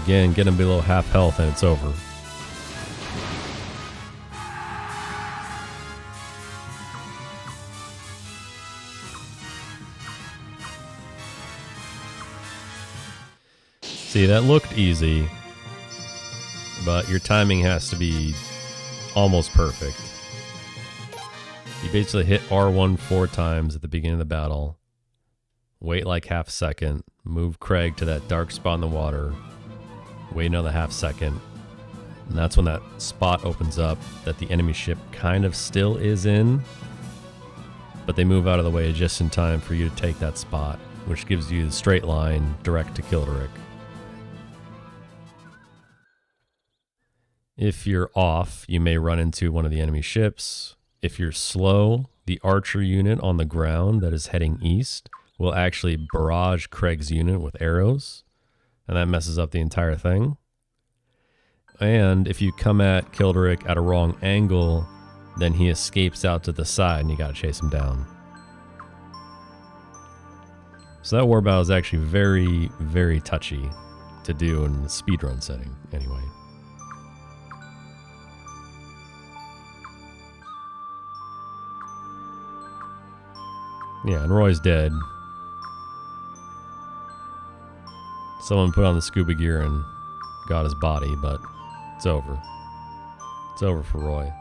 Again, get him below half health and it's over. See, that looked easy, but your timing has to be almost perfect. You basically hit R1 4 times at the beginning of the battle, wait like half a second, move Craig to that dark spot in the water, wait another half second, and that's when that spot opens up that the enemy ship kind of still is in, but they move out of the way just in time for you to take that spot, which gives you the straight line direct to Kilderic. If you're off, you may run into one of the enemy ships. If you're slow, the archer unit on the ground that is heading east will actually barrage Craig's unit with arrows, and that messes up the entire thing. And if you come at Kilderic at a wrong angle, then he escapes out to the side and you gotta chase him down. So that war battle is actually very, very touchy to do in the speedrun setting, anyway. Yeah, and Roy's dead. Someone put on the scuba gear and got his body, but it's over. It's over for Roy.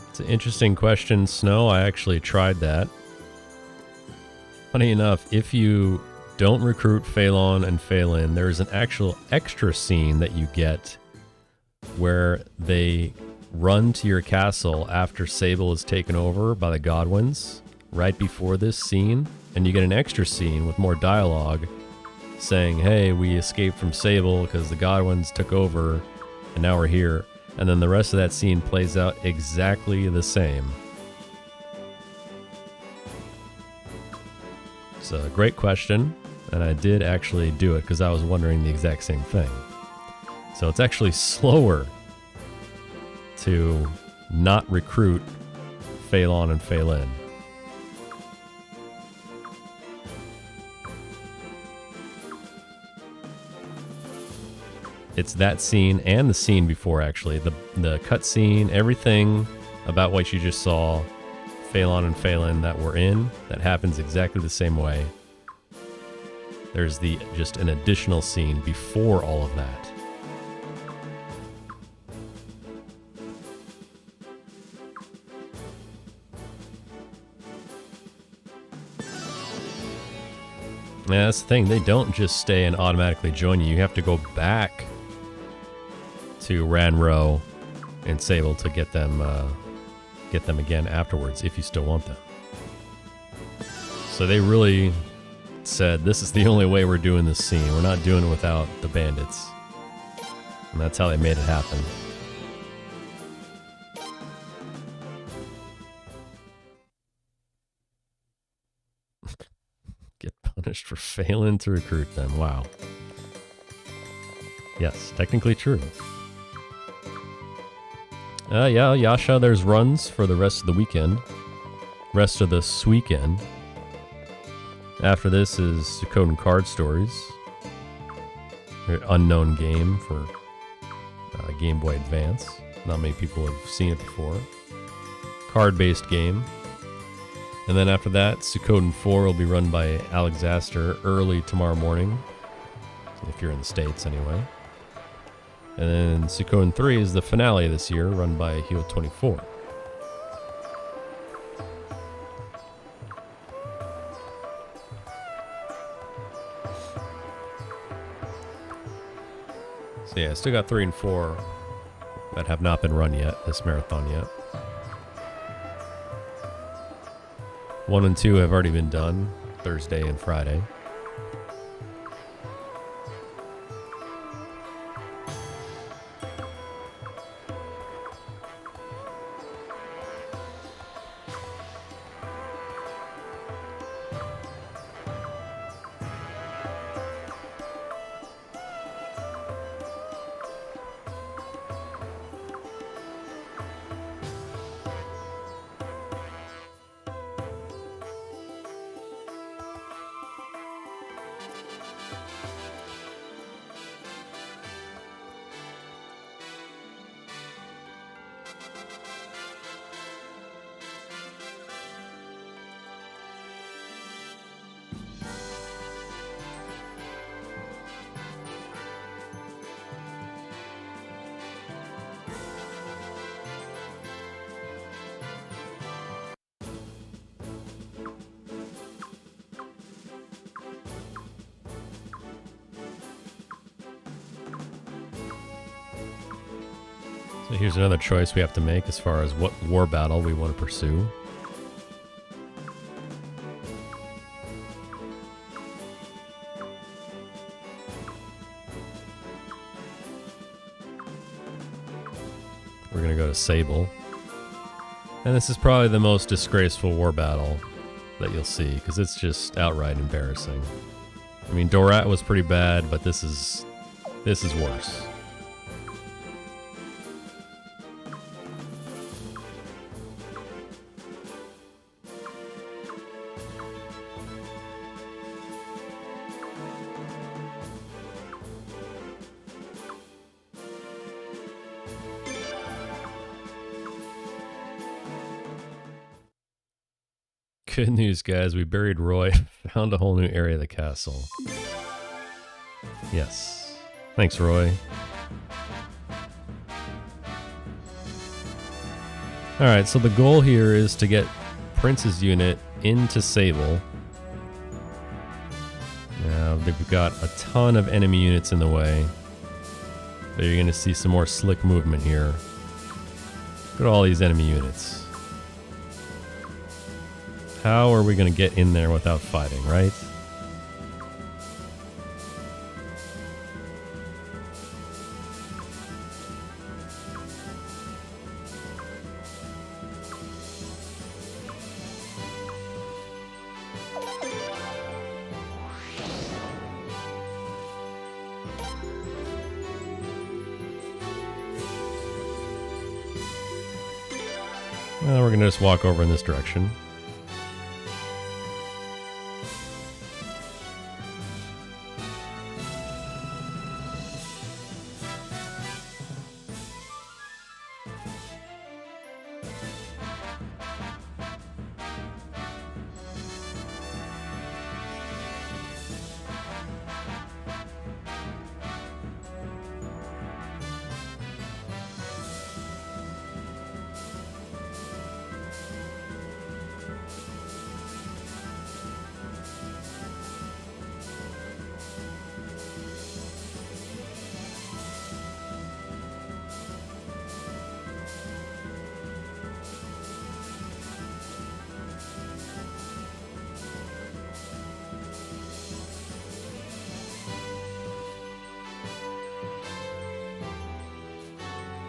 It's an interesting question, Snow. I actually tried that. Funny enough, if you don't recruit Phelan and Phelan, there's an actual extra scene that you get where they run to your castle after Sable is taken over by the Godwins right before this scene, and you get an extra scene with more dialogue saying, hey, we escaped from Sable because the Godwins took over and now we're here. And then the rest of that scene plays out exactly the same. It's a great question, and I did actually do it because I was wondering the exact same thing. So it's actually slower to not recruit Phelan and Phelan. It's that scene and the scene before, actually. The cut scene, everything about what you just saw, Phelan and Phelan that were in, that happens exactly the same way. There's just an additional scene before all of that. Yeah, that's the thing. They don't just stay and automatically join you. You have to go back to Ranro and Sable to get them again afterwards if you still want them. So they really said, this is the only way we're doing this scene. We're not doing it without the bandits. And that's how they made it happen. Get punished for failing to recruit them. Wow. Yes, technically true. Yeah, Yasha, there's runs for the rest of the weekend. Rest of this weekend. After this is Suikoden Card Stories. An unknown game for Game Boy Advance. Not many people have seen it before. Card-based game. And then after that, Suikoden 4 will be run by Alex Astor early tomorrow morning. If you're in the States, anyway. And then Suikoden 3 is the finale this year, run by Heo24. So yeah, I still got 3 and 4 that have not been run yet, this marathon yet. 1 and 2 have already been done, Thursday and Friday. So here's another choice we have to make as far as what war battle we want to pursue. We're going to go to Sable. And this is probably the most disgraceful war battle that you'll see, because it's just outright embarrassing. I mean, Dorat was pretty bad, but this is worse. Good news, guys. We buried Roy. Found a whole new area of the castle. Yes. Thanks, Roy. Alright, so the goal here is to get Prince's unit into Sable. Now, they've got a ton of enemy units in the way. So you're going to see some more slick movement here. Look at all these enemy units. How are we going to get in there without fighting, right? Well, we're going to just walk over in this direction.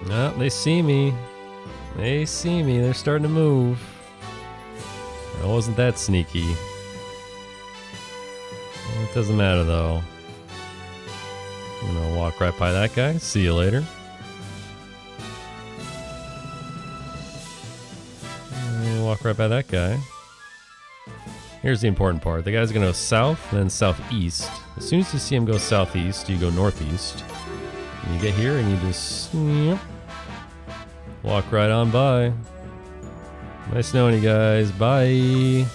No, they see me. They see me. They're starting to move. I wasn't that sneaky. It doesn't matter, though. I'm gonna walk right by that guy. See you later. Walk right by that guy. Here's the important part. The guy's gonna go south and then southeast. As soon as you see him go southeast, you go northeast. And you get here and you just walk right on by. Nice knowing you guys. Bye.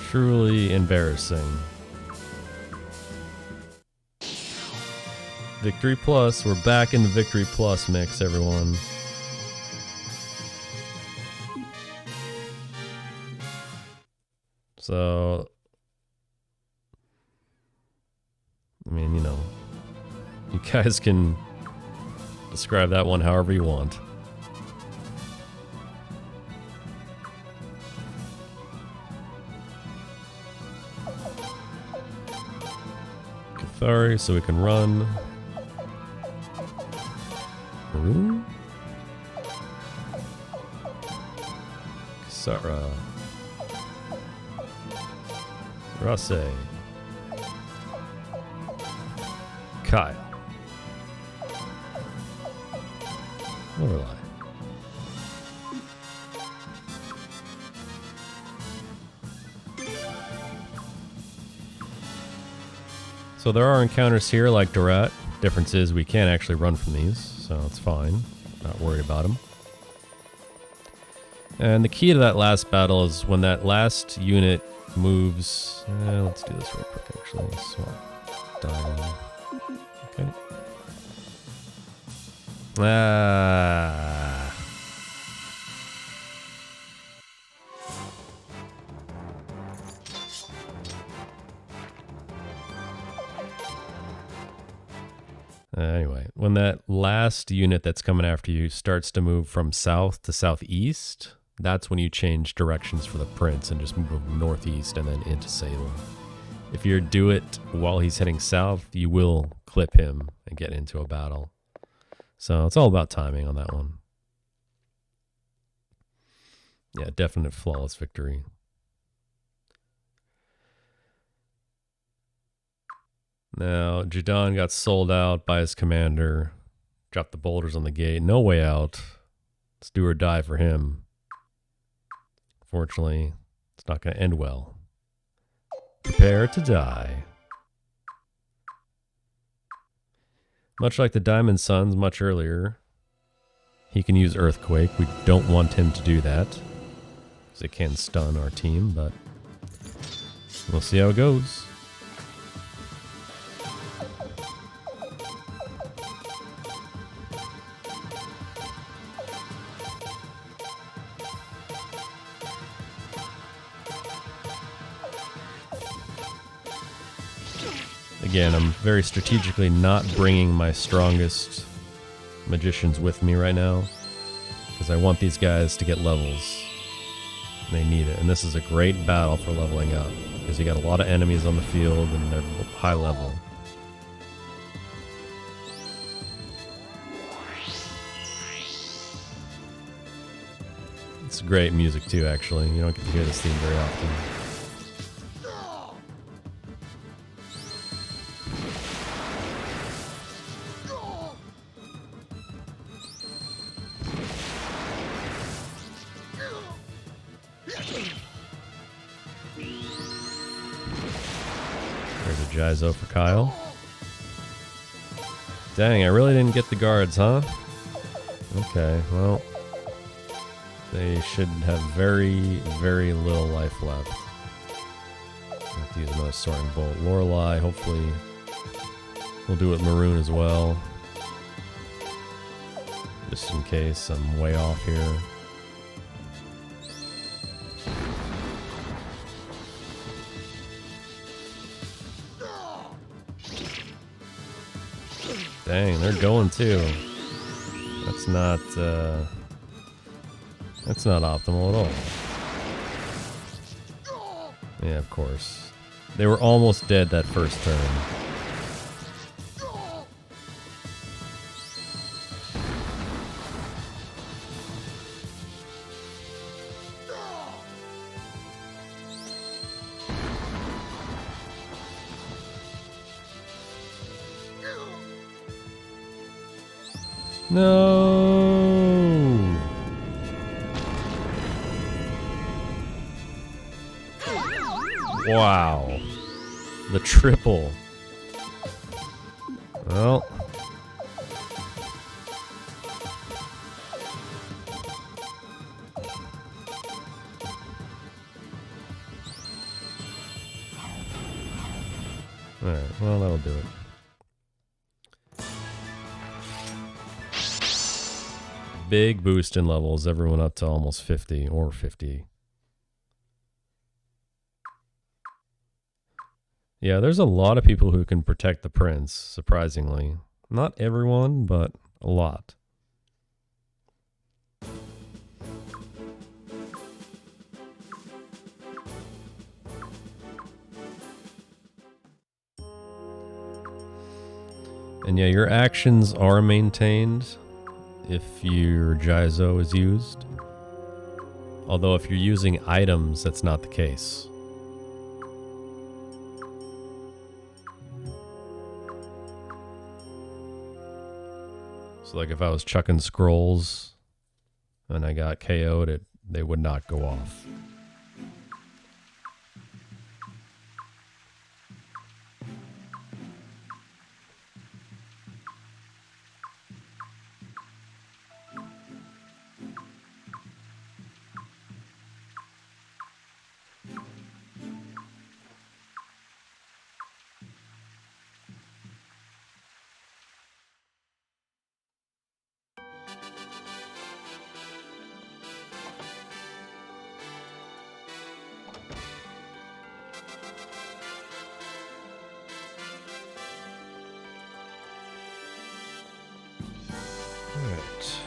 Truly embarrassing. Victory Plus. We're back in the Victory Plus mix, everyone. So, I mean, you know, you guys can describe that one however you want. Cathari, so we can run. Maroon? Kisara. Rase. Kyle. Lorelei. So there are encounters here like Dorat. Difference is we can't actually run from these, so it's fine. Not worried about them. And the key to that last battle is when that last unit moves. Let's do this real quick, actually. Swap. Down. Okay. Anyway, when that last unit that's coming after you starts to move from south to southeast, that's when you change directions for the prince and just move northeast and then into Salem. If you do it while he's heading south, you will clip him and get into a battle. So it's all about timing on that one. Yeah, definite flawless victory. Now, Jadon got sold out by his commander. Dropped the boulders on the gate. No way out. It's do or die for him. Fortunately, it's not going to end well. Prepare to die. Much like the Diamond Suns much earlier, he can use Earthquake. We don't want him to do that, because it can stun our team, but we'll see how it goes. Again, I'm very strategically not bringing my strongest magicians with me right now, because I want these guys to get levels. They need it, and this is a great battle for leveling up, because you got a lot of enemies on the field and they're high level. It's great music too, actually. You don't get to hear this theme very often. There's a Jizo for Kyle. Dang, I really didn't get the guards, huh? Okay, well, they should have very, very little life left. I have to use another Soaring Bolt. Lorelei, hopefully, we'll do it Maroon as well. Just in case I'm way off here. Dang, they're going too. That's not optimal at all. Yeah, of course. They were almost dead that first turn. No. Wow. The triple. Well. Alright, well, that'll do it. Big boost in levels, everyone up to almost 50 or 50. Yeah, there's a lot of people who can protect the prince, surprisingly. Not everyone, but a lot. And yeah, your actions are maintained if your Jizo is used. Although if you're using items, that's not the case. So like if I was chucking scrolls and I got KO'd, they would not go off. Alright.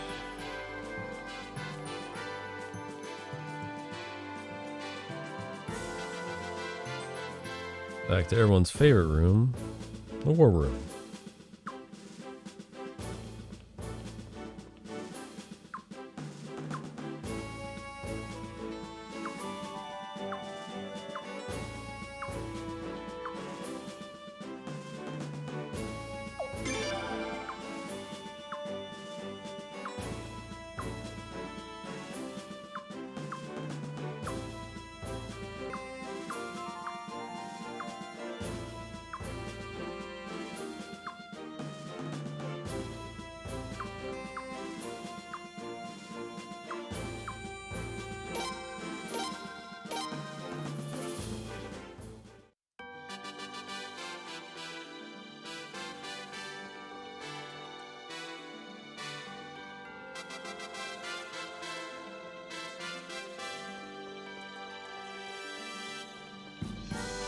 Back to everyone's favorite room, the war room.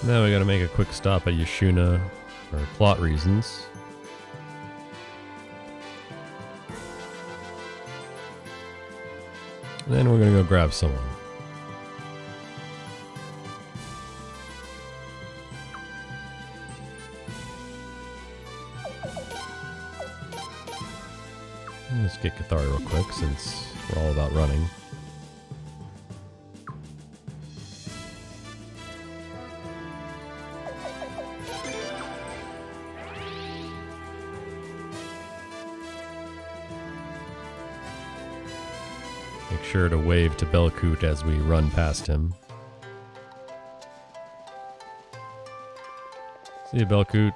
Now we gotta make a quick stop at Yashuna for plot reasons. Then we're gonna go grab someone. Let's get Cathari real quick since we're all about running. Make sure to wave to Belkoot as we run past him. See you, Belkoot.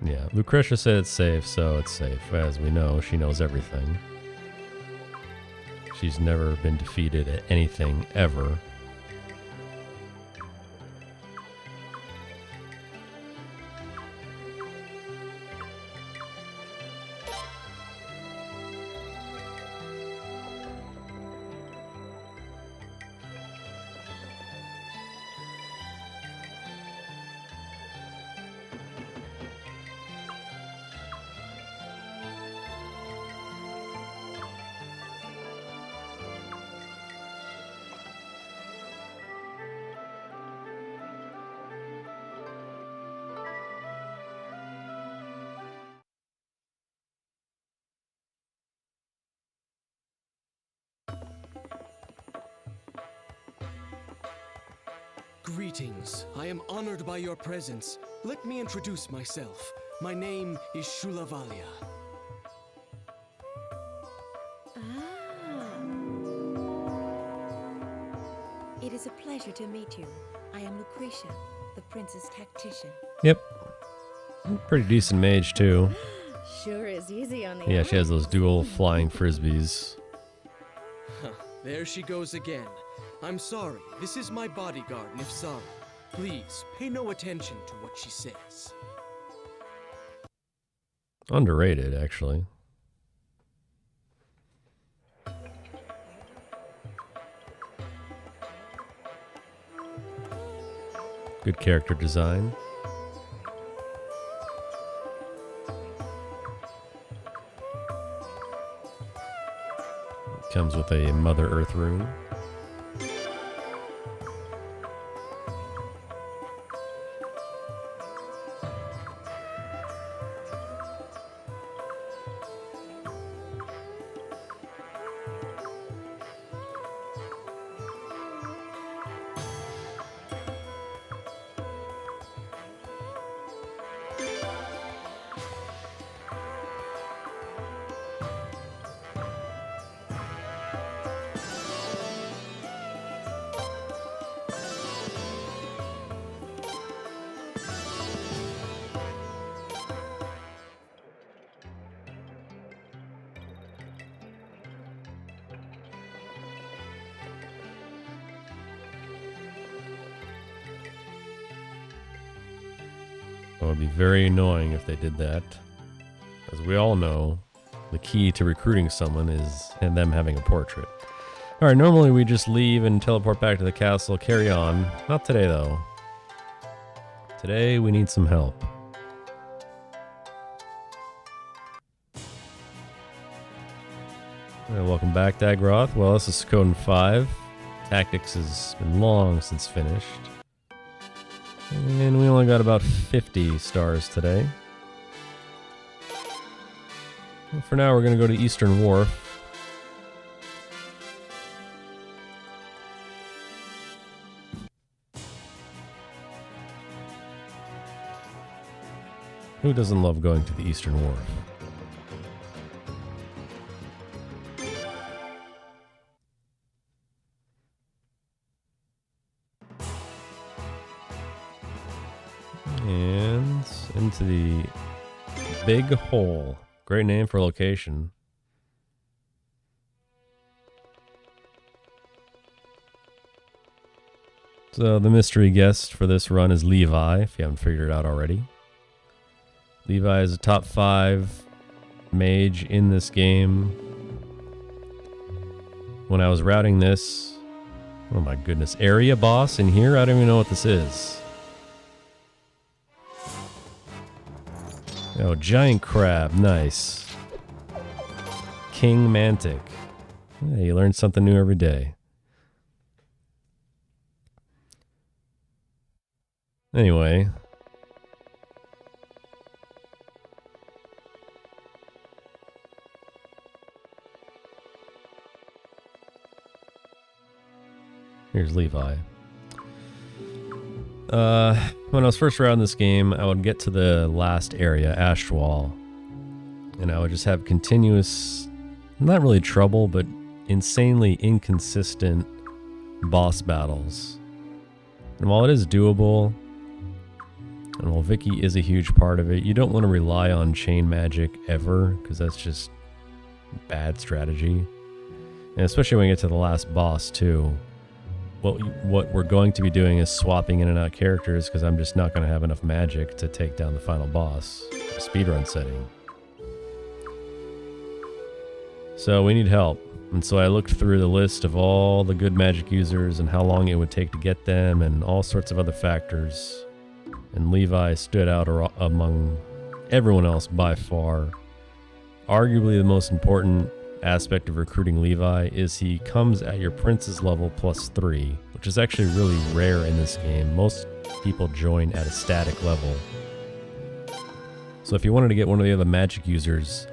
Yeah, Lucretia said it's safe, so it's safe. As we know, she knows everything. She's never been defeated at anything, ever. Greetings. I am honored by your presence. Let me introduce myself. My name is Shulavalia. It is a pleasure to meet you. I am Lucretia, the princess tactician. Yep. Pretty decent mage, too. Sure is easy on the Yeah, she has those dual flying frisbees. Huh, there she goes again. I'm sorry, this is my bodyguard, Nifsara. Please, pay no attention to what she says. Underrated, actually. Good character design. Comes with a Mother Earth rune. It would be very annoying if they did that. As we all know, the key to recruiting someone is them having a portrait. Alright, normally we just leave and teleport back to the castle, carry on. Not today, though. Today we need some help. Welcome back, Dagroth. Well, this is Suikoden 5. Tactics has been long since finished. And we only got about 50 stars today. Well, for now, we're going to go to Eastern Wharf. Who doesn't love going to the Eastern Wharf? And into the Big Hole. Great name for a location. So the mystery guest for this run is Levi, if you haven't figured it out already. Levi is a top 5 mage in this game. When I was routing this, oh my goodness, area boss in here? I don't even know what this is. Oh, giant crab, nice. King Mantic. Yeah, you learn something new every day. Anyway. Here's Levi. When I was first around this game, I would get to the last area, Ashwall, and I would just have continuous, not really trouble, but insanely inconsistent boss battles. And while it is doable, and while Vicky is a huge part of it, you don't want to rely on chain magic ever, because that's just bad strategy. And especially when you get to the last boss, too. What we're going to be doing is swapping in and out characters because I'm just not going to have enough magic to take down the final boss. Speedrun setting. So we need help. And so I looked through the list of all the good magic users and how long it would take to get them and all sorts of other factors. And Levi stood out among everyone else by far. Arguably the most important aspect of recruiting Levi is he comes at your princess level +3, which is actually really rare in this game. Most people join at a static level. So if you wanted to get one of the other magic users,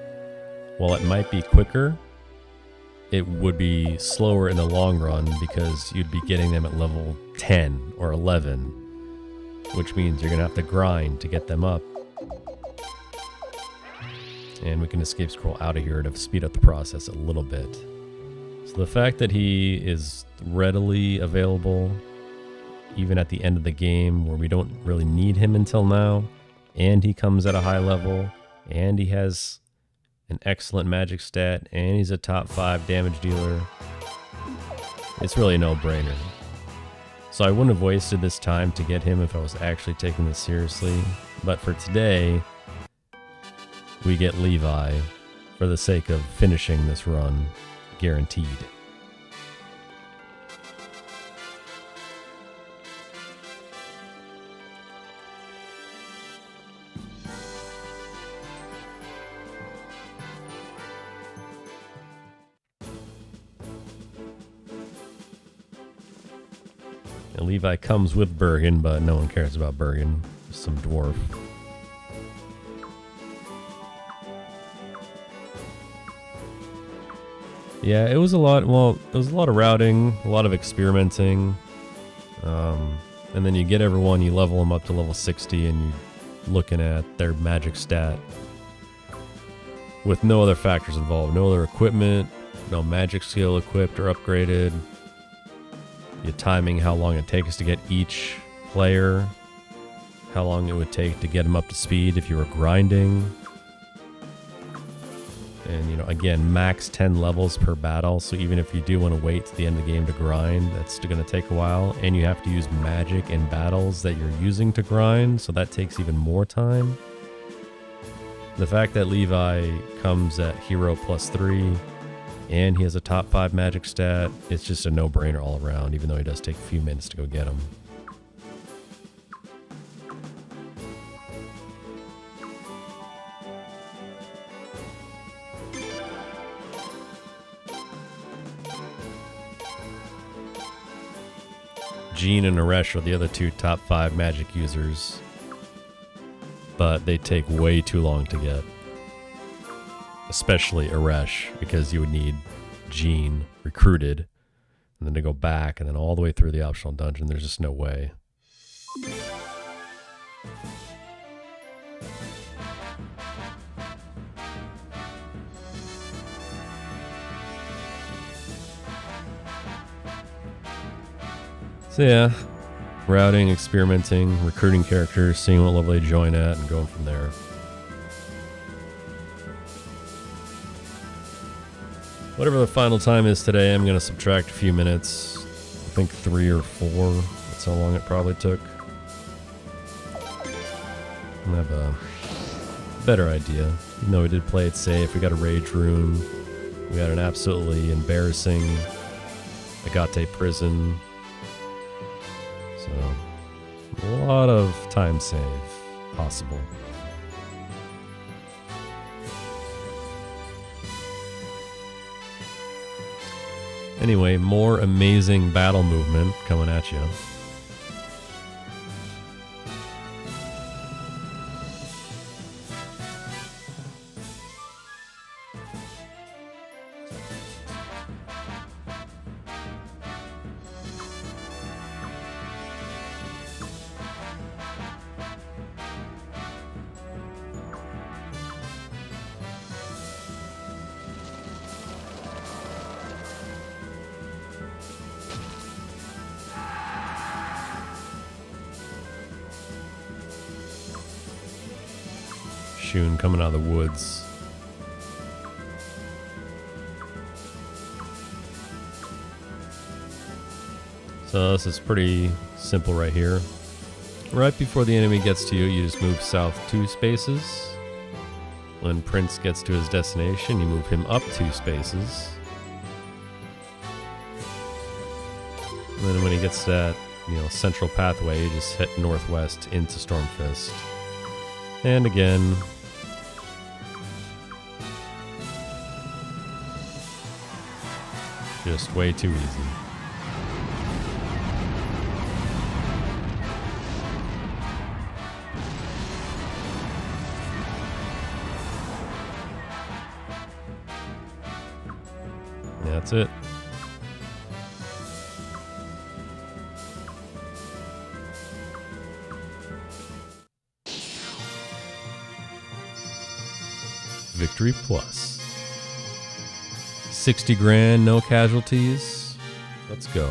while it might be quicker, it would be slower in the long run because you'd be getting them at level 10 or 11, which means you're going to have to grind to get them up. And we can escape scroll out of here to speed up the process a little bit. So the fact that he is readily available, even at the end of the game where we don't really need him until now, and he comes at a high level, and he has an excellent magic stat, and he's a top 5 damage dealer, it's really a no-brainer. So I wouldn't have wasted this time to get him if I was actually taking this seriously, but for today, we get Levi for the sake of finishing this run, guaranteed. And Levi comes with Bergen, but no one cares about Bergen. Some dwarf. Yeah, it was a lot. Well, there was a lot of routing, a lot of experimenting, and then you get everyone, you level them up to level 60, and you're looking at their magic stat with no other factors involved, no other equipment, no magic skill equipped or upgraded. You're timing how long it takes to get each player, how long it would take to get them up to speed if you were grinding. And, you know, again, max 10 levels per battle, so even if you do want to wait to the end of the game to grind, that's still going to take a while, and you have to use magic in battles that you're using to grind, so that takes even more time. The fact that Levi comes at hero +3, and he has a top 5 magic stat, it's just a no-brainer all around, even though he does take a few minutes to go get him. Jean and Aresh are the other two top 5 magic users, but they take way too long to get. Especially Aresh, because you would need Jean recruited, and then to go back, and then all the way through the optional dungeon. There's just no way. So yeah, routing, experimenting, recruiting characters, seeing what level they join at, and going from there. Whatever the final time is today, I'm going to subtract a few minutes. I think 3 or 4. That's how long it probably took. I have a better idea. Even though we did play it safe, we got a rage rune. We had an absolutely embarrassing Agate prison. So, a lot of time save possible. Anyway, more amazing battle movement coming at you. Shun coming out of the woods. So this is pretty simple right here. Right before the enemy gets to you, you just move south 2 spaces. When Prince gets to his destination, you move him up 2 spaces. And then when he gets to that, central pathway, you just hit northwest into Stormfist. And again. Just way too easy. That's it. Victory plus. 60 grand, no casualties. Let's go.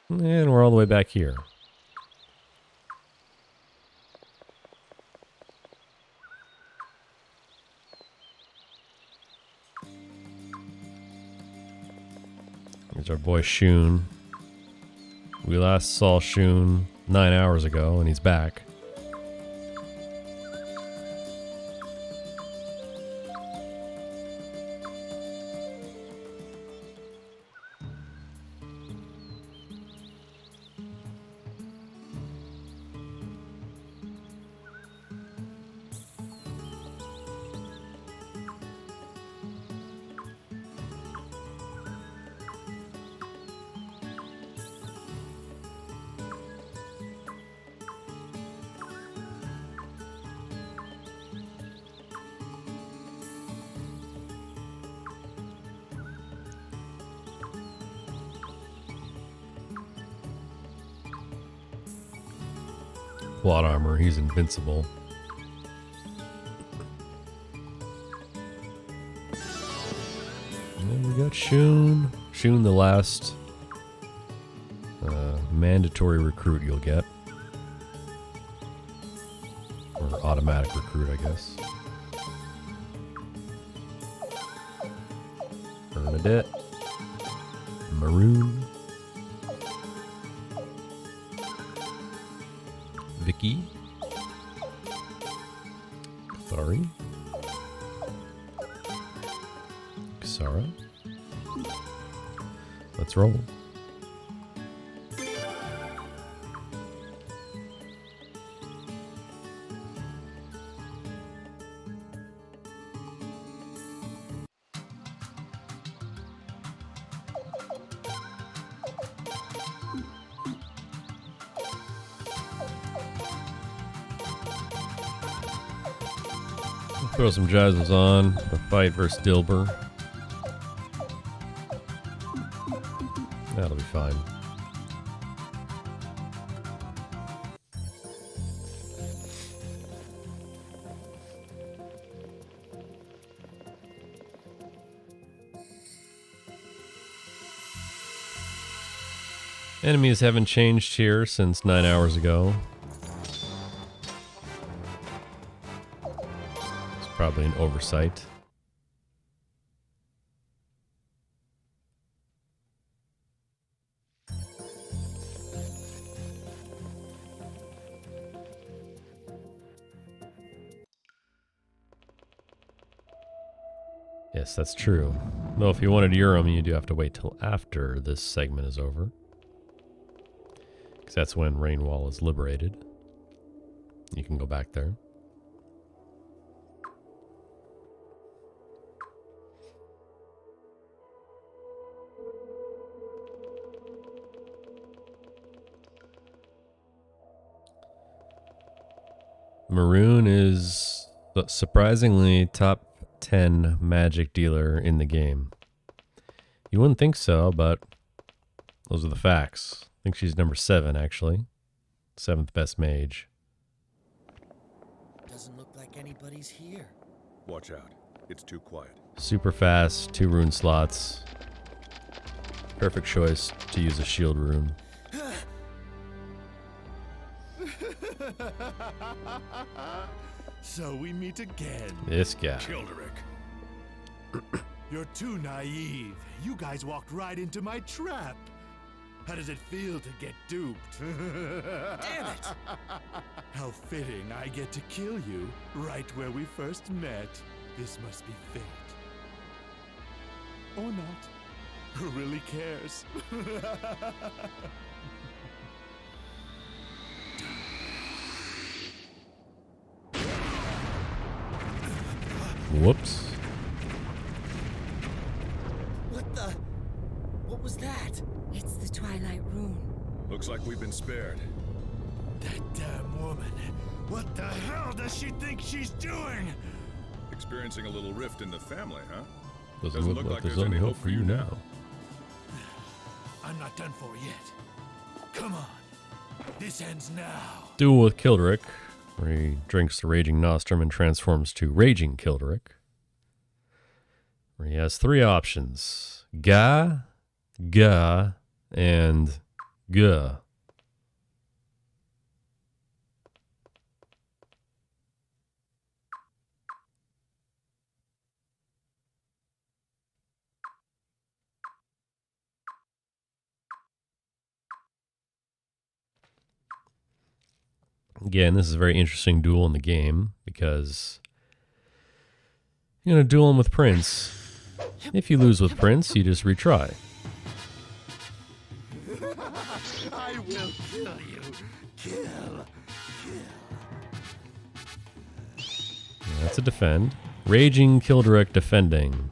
And we're all the way back here. Here's our boy Shun. We last saw Shun 9 hours ago, and he's back. Plot armor, he's invincible. And then we got Shun. Shun, the last mandatory recruit you'll get. Or automatic recruit, I guess. Bernadette. Maroon. Vicky. Kathari. Kisara. Let's roll. Throw some jasmines on. A fight versus Dilber. That'll be fine. Enemies haven't changed here since 9 hours ago. It's probably an oversight. Yes, that's true. Though if you wanted Urim, you do have to wait till after this segment is over. Because that's when Rainwall is liberated. You can go back there. Maroon is surprisingly top 10 magic dealer in the game. You wouldn't think so, but those are the facts. I think she's number 7, actually. 7th best mage. Doesn't look like anybody's here. Watch out. It's too quiet. Super fast, 2 rune slots. Perfect choice to use a shield rune. So we meet again. This guy. Childeric. You're too naive. You guys walked right into my trap. How does it feel to get duped? Damn it! How fitting I get to kill you right where we first met. This must be fate. Or not. Who really cares? Whoops. What was that? It's the Twilight Rune. Looks like we've been spared. That damn woman. What the hell does she think she's doing? Experiencing a little rift in the family, huh? Doesn't look like there's any hope for you now. I'm not done for yet. Come on. This ends now. Duel with Kilderic, where he drinks the Raging Nostrum and transforms to Raging Kilderic. Where he has 3 options. Ga, Ga, and Ga. Again, this is a very interesting duel in the game because you're going to duel him with Prince. If you lose with Prince, you just retry. I will kill you. Kill. That's a defend. Raging Kilderic defending.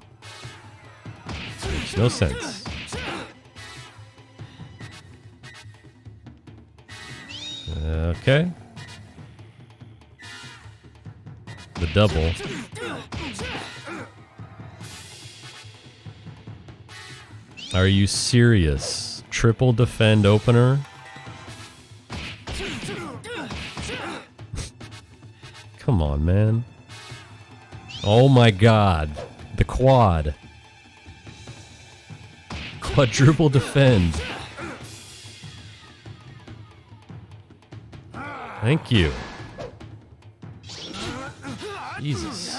Makes no sense. Okay. The double. Are you serious? Triple defend opener? Come on, man. Oh my god. The quad. Quadruple defend. Thank you. Jesus.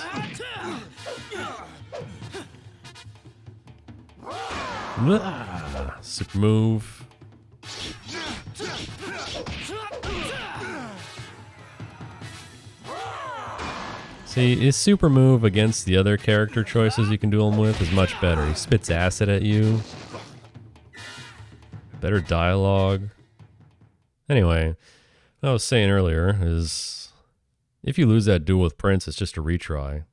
Super move. See, his super move against the other character choices you can duel him with is much better. He spits acid at you. Better dialogue. Anyway, what I was saying earlier is if you lose that duel with Prince, it's just a retry.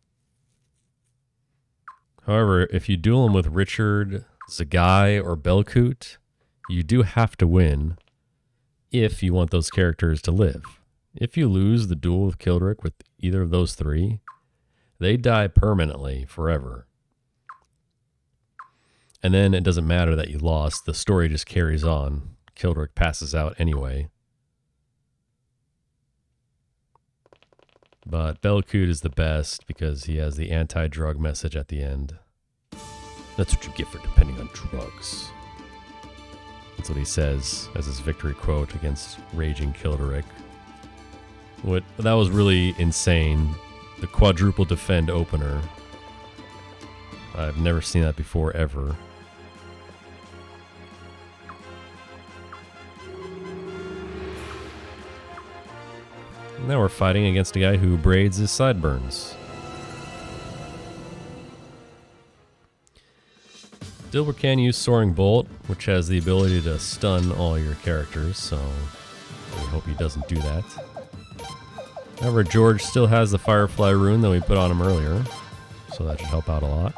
However, if you duel him with Richard, Zagai, or Belkut, you do have to win if you want those characters to live. If you lose the duel with Kilderic with either of those 3, They die permanently, forever. And then it doesn't matter that you lost. The story just carries on. Kildrick passes out anyway. But Belcoot is the best because he has the anti-drug message at the end. That's what you get for depending on drugs. That's what he says as his victory quote against Raging Kildrick. That was really insane. The quadruple defend opener. I've never seen that before, ever. Now we're fighting against a guy who braids his sideburns. Dilbert can use Soaring Bolt, which has the ability to stun all your characters, so we hope he doesn't do that. However, George still has the Firefly rune that we put on him earlier, so that should help out a lot.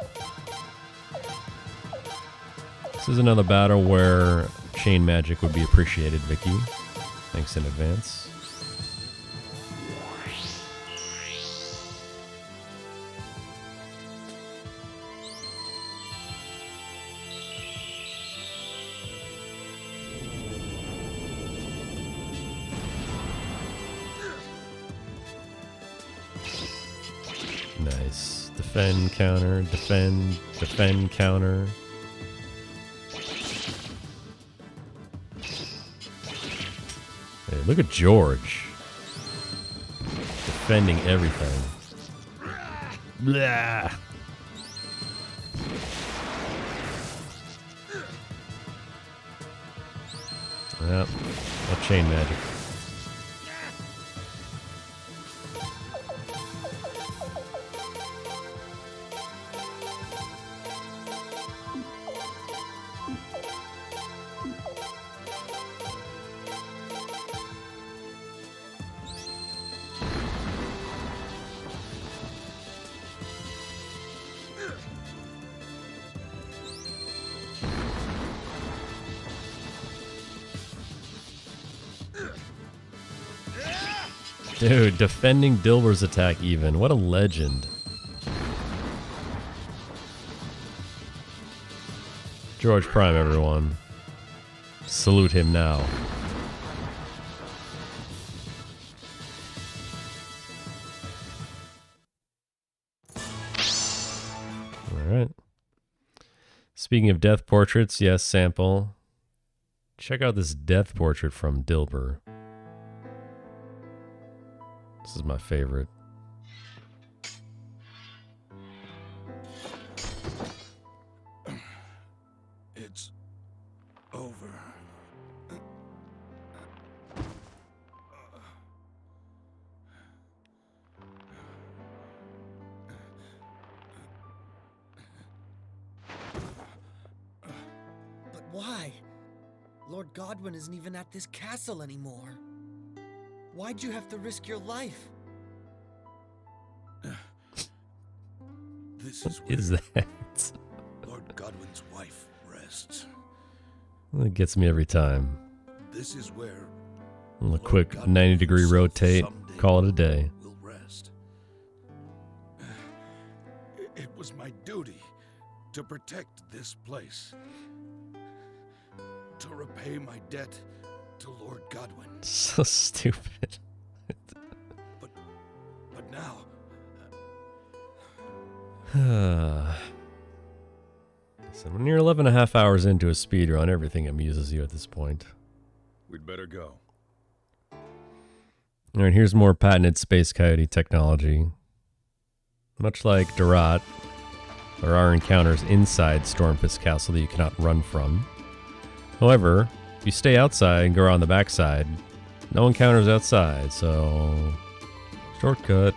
This is another battle where chain magic would be appreciated, Vicky. Thanks in advance. Nice. Defend, counter, defend, counter. Hey, look at George. Defending everything. Blah. Yep. A chain magic. Dude, defending Dilber's attack even. What a legend. George Prime, everyone. Salute him now. Alright. Speaking of death portraits, yes, sample. Check out this death portrait from Dilber. This is my favorite. It's over. But why? Lord Godwin isn't even at this castle anymore. Why'd you have to risk your life? This is What is that? Lord Godwin's wife rests. It gets me every time. This is where A quick 90-degree rotate, call it a day. will rest. It was my duty to protect this place. To repay my debt to Lord Godwin. So stupid. But now... So when you're 11 and a half hours into a speedrun, everything amuses you at this point. We'd better go. Alright, here's more patented SpaceCoyote technology. Much like Durat, there are encounters inside Stormpit's castle that you cannot run from. However, if you stay outside and go around the backside, no encounters outside, so... shortcut.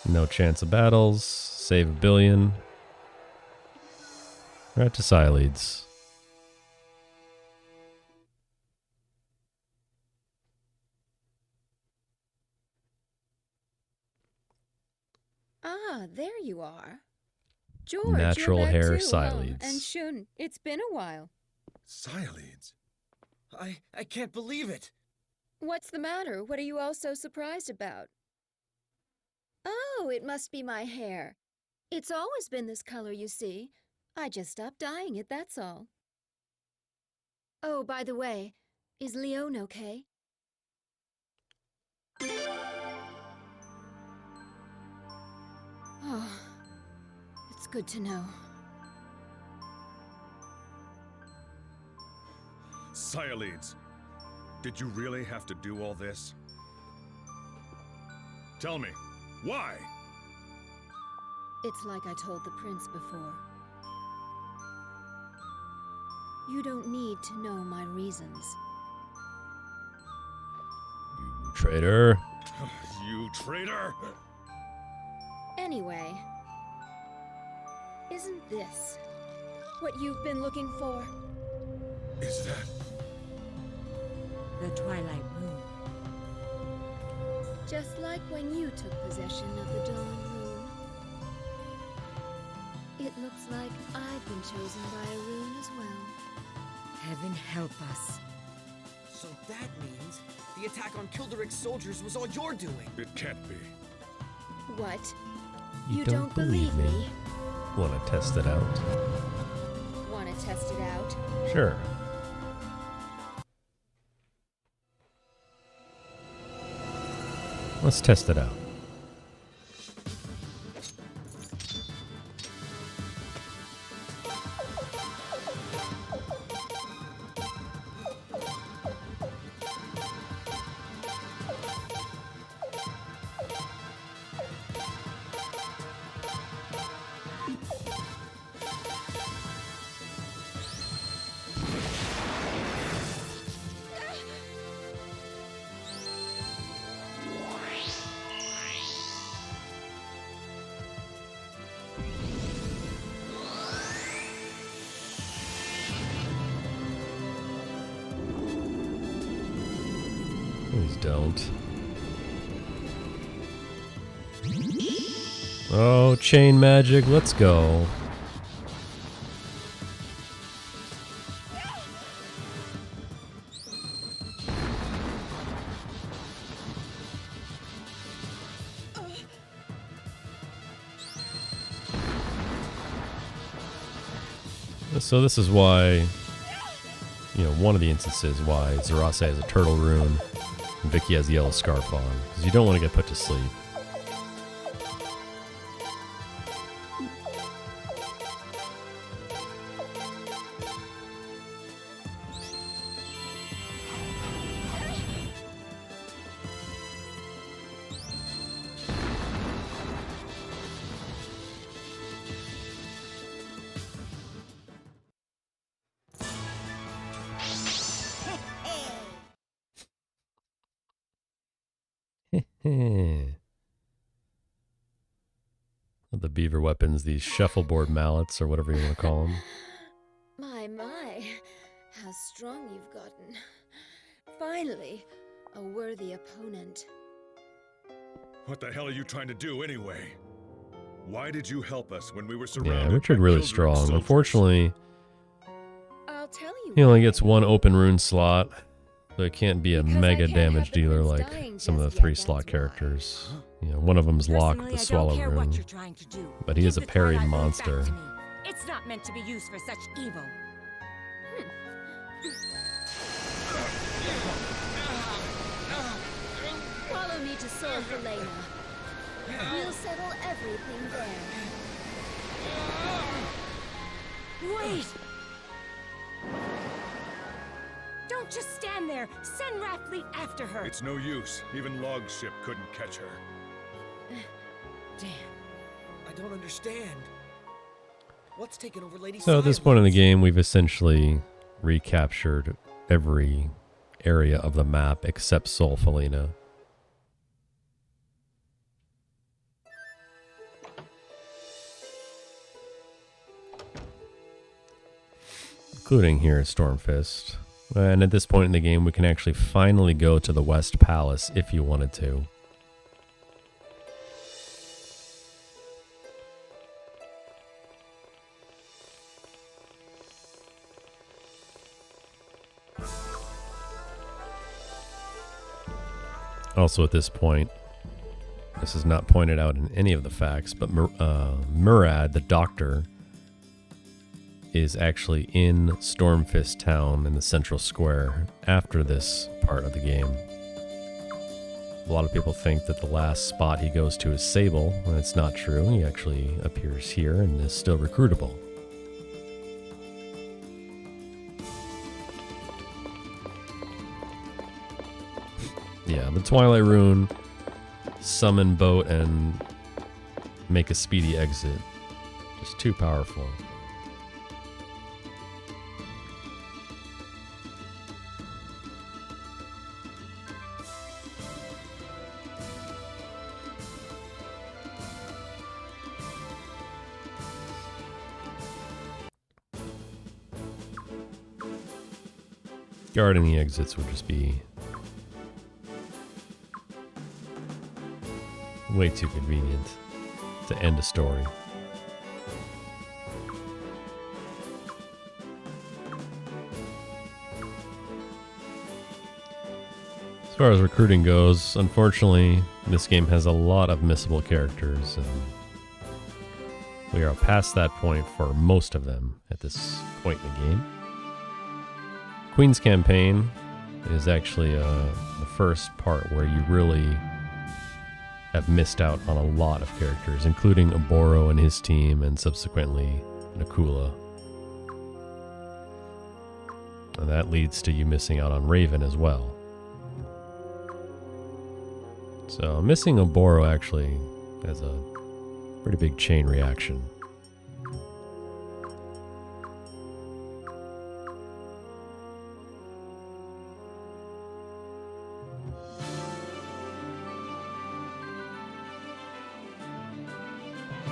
No chance of battles. Save 1 billion. Right to Sileads. Ah, there you are. George, Natural you're back hair too. Sileads. And Shun, it's been a while. Sileads? I can't believe it. What's the matter? What are you all so surprised about? Oh, it must be my hair. It's always been this color, you see. I just stopped dyeing it, that's all. Oh, by the way, is Leon okay? Oh, it's good to know. Sciolides, did you really have to do all this? Tell me, why? It's like I told the prince before. You don't need to know my reasons. You traitor. You traitor! Anyway, isn't this what you've been looking for? Is that the Twilight Room? Just like when you took possession of the Dawn Rune. It looks like I've been chosen by a rune as well. Heaven help us. So that means the attack on Kilderic's soldiers was all your doing. It can't be. What? You don't believe me? Want to test it out? Want to test it out? Sure. Let's test it out. Please don't. Oh, chain magic, let's go. So this is why, you know, one of the instances why Zarase has a turtle rune and Vicky has the yellow scarf on, because you don't want to get put to sleep. The beaver weapons, these shuffleboard mallets, or whatever you want to call them. My, how strong you've gotten. Finally, a worthy opponent. What the hell are you trying to do anyway? Why did you help us when we were surrounded? Yeah, Richard really strong. Unfortunately, I'll tell you he only gets one open rune slot, so it can't be a mega damage dealer like some of the 3-slot characters. You know, one of them's locked with the swallow rune, but he is a parry monster. It's not meant to be used for such evil. Follow me to Sol Helena. We'll settle everything there. Wait! Don't just stand there. Send Rathleigh after her. It's no use. Even Log's ship couldn't catch her. Damn. I don't understand. What's taken over Lady So at this point in the game, we've essentially recaptured every area of the map except Sol Helena. Including here at Stormfist. And at this point in the game, we can actually finally go to the West Palace if you wanted to. Also at this point, this is not pointed out in any of the facts, but Murad, the doctor, is actually in Stormfist Town in the central square after this part of the game. A lot of people think that the last spot he goes to is Sable, and it's not true. He actually appears here and is still recruitable. Yeah, the Twilight Rune, summon boat, and make a speedy exit. Just too powerful. Guarding the exits would just be way too convenient to end a story. As far as recruiting goes, unfortunately, this game has a lot of missable characters, and we are past that point for most of them at this point in the game. Queen's Campaign is actually the first part where you really have missed out on a lot of characters, including Oboro and his team, and subsequently Nakula. And that leads to you missing out on Raven as well. So missing Oboro actually has a pretty big chain reaction.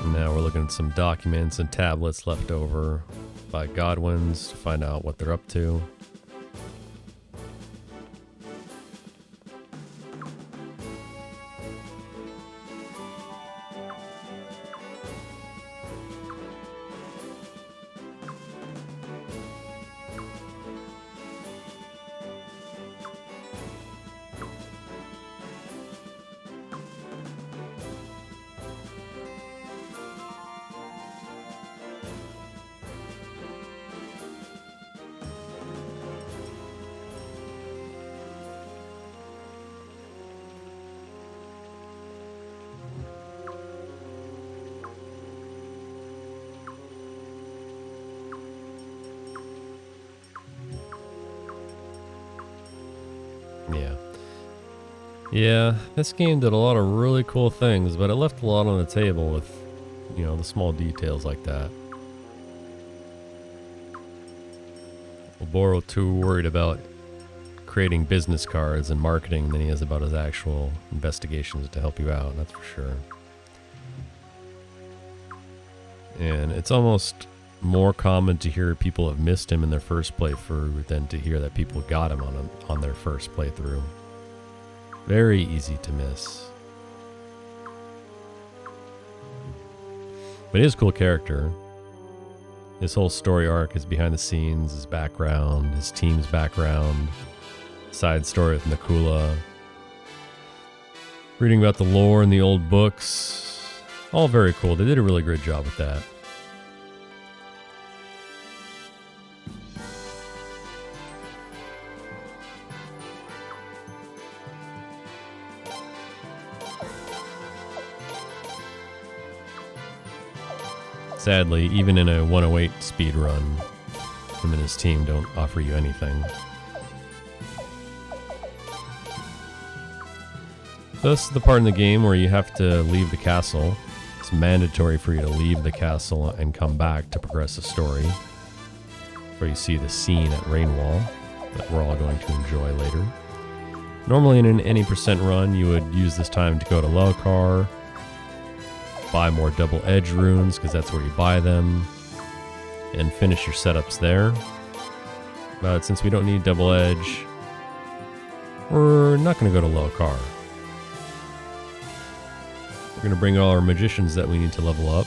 Now we're looking at some documents and tablets left over by Godwins to find out what they're up to. Yeah, this game did a lot of really cool things, but it left a lot on the table with, you know, the small details like that. Oboro too worried about creating business cards and marketing than he is about his actual investigations to help you out, that's for sure. And it's almost more common to hear people have missed him in their first playthrough than to hear that people got him on their first playthrough. Very easy to miss. But he is a cool character. His whole story arc is behind the scenes, his background, his team's background, side story with Nakula. Reading about the lore in the old books. All very cool. They did a really great job with that. Sadly, even in a 108 speed run, him and his team don't offer you anything. So this is the part in the game where you have to leave the castle. It's mandatory for you to leave the castle and come back to progress the story. Where you see the scene at Rainwall that we're all going to enjoy later. Normally in an any percent run, you would use this time to go to Lelkar, buy more double edge runes because that's where you buy them, and finish your setups there. But since we don't need double edge, we're not going to go to Lelkar. We're going to bring all our magicians that we need to level up.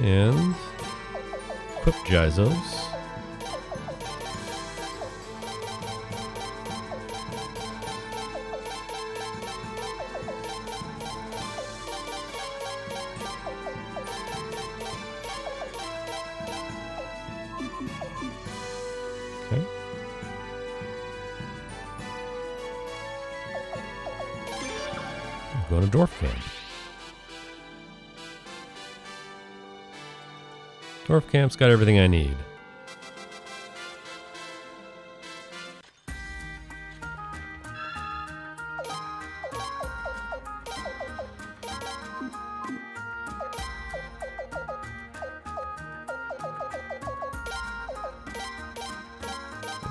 And equip Jizos. going to Dwarf Camp. Dwarf Camp's got everything I need.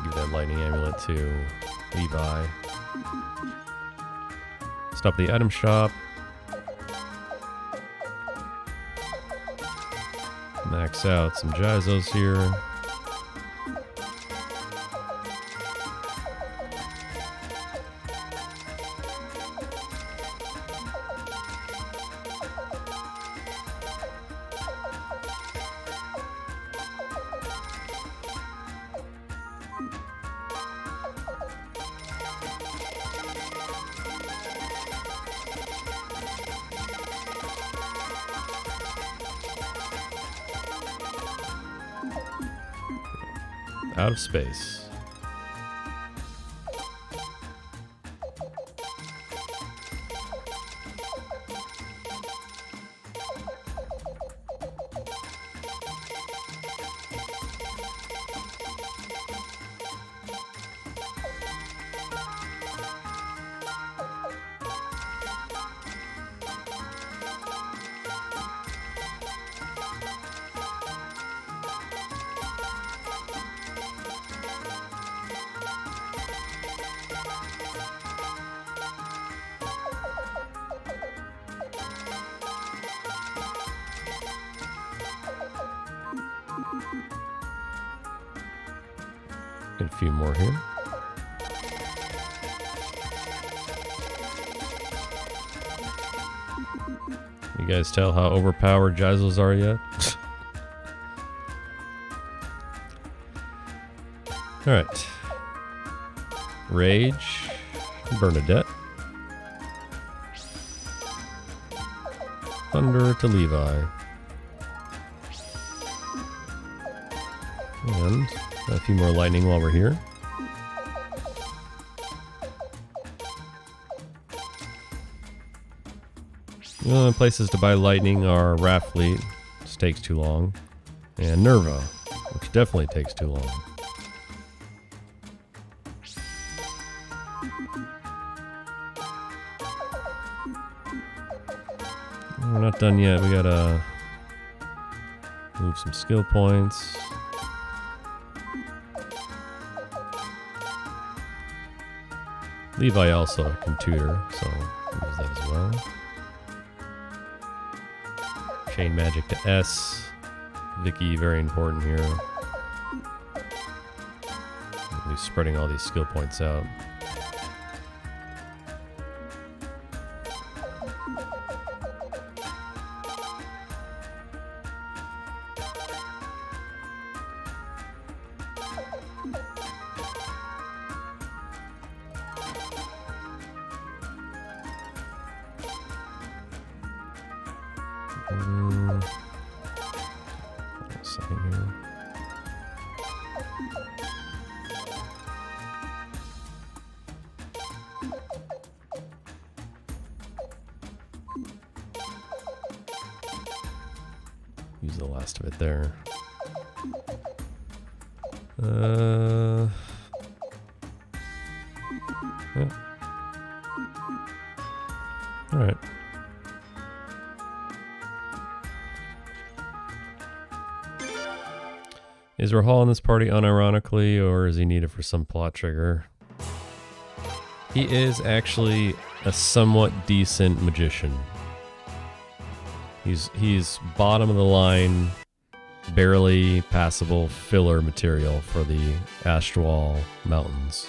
Give that lightning amulet to Levi. Stop the item shop. Max out some Jizos here. Out of space. Get a few more here. You guys tell how overpowered Jizos are yet? Alright. Rage. Bernadette. Thunder to Levi. And a few more lightning while we're here. The only places to buy lightning are Raffleet, which takes too long, and Nerva, which definitely takes too long. We're not done yet. We gotta move some skill points. Levi also can tutor, so use that as well. Chain magic to S. Vicky, very important here. We'll be spreading all these skill points out. A second here. Use the last of it there. Yeah. All right. Is Rahal in this party unironically, or is he needed for some plot trigger? He is actually a somewhat decent magician. He's bottom of the line, barely passable filler material for the Astral Mountains.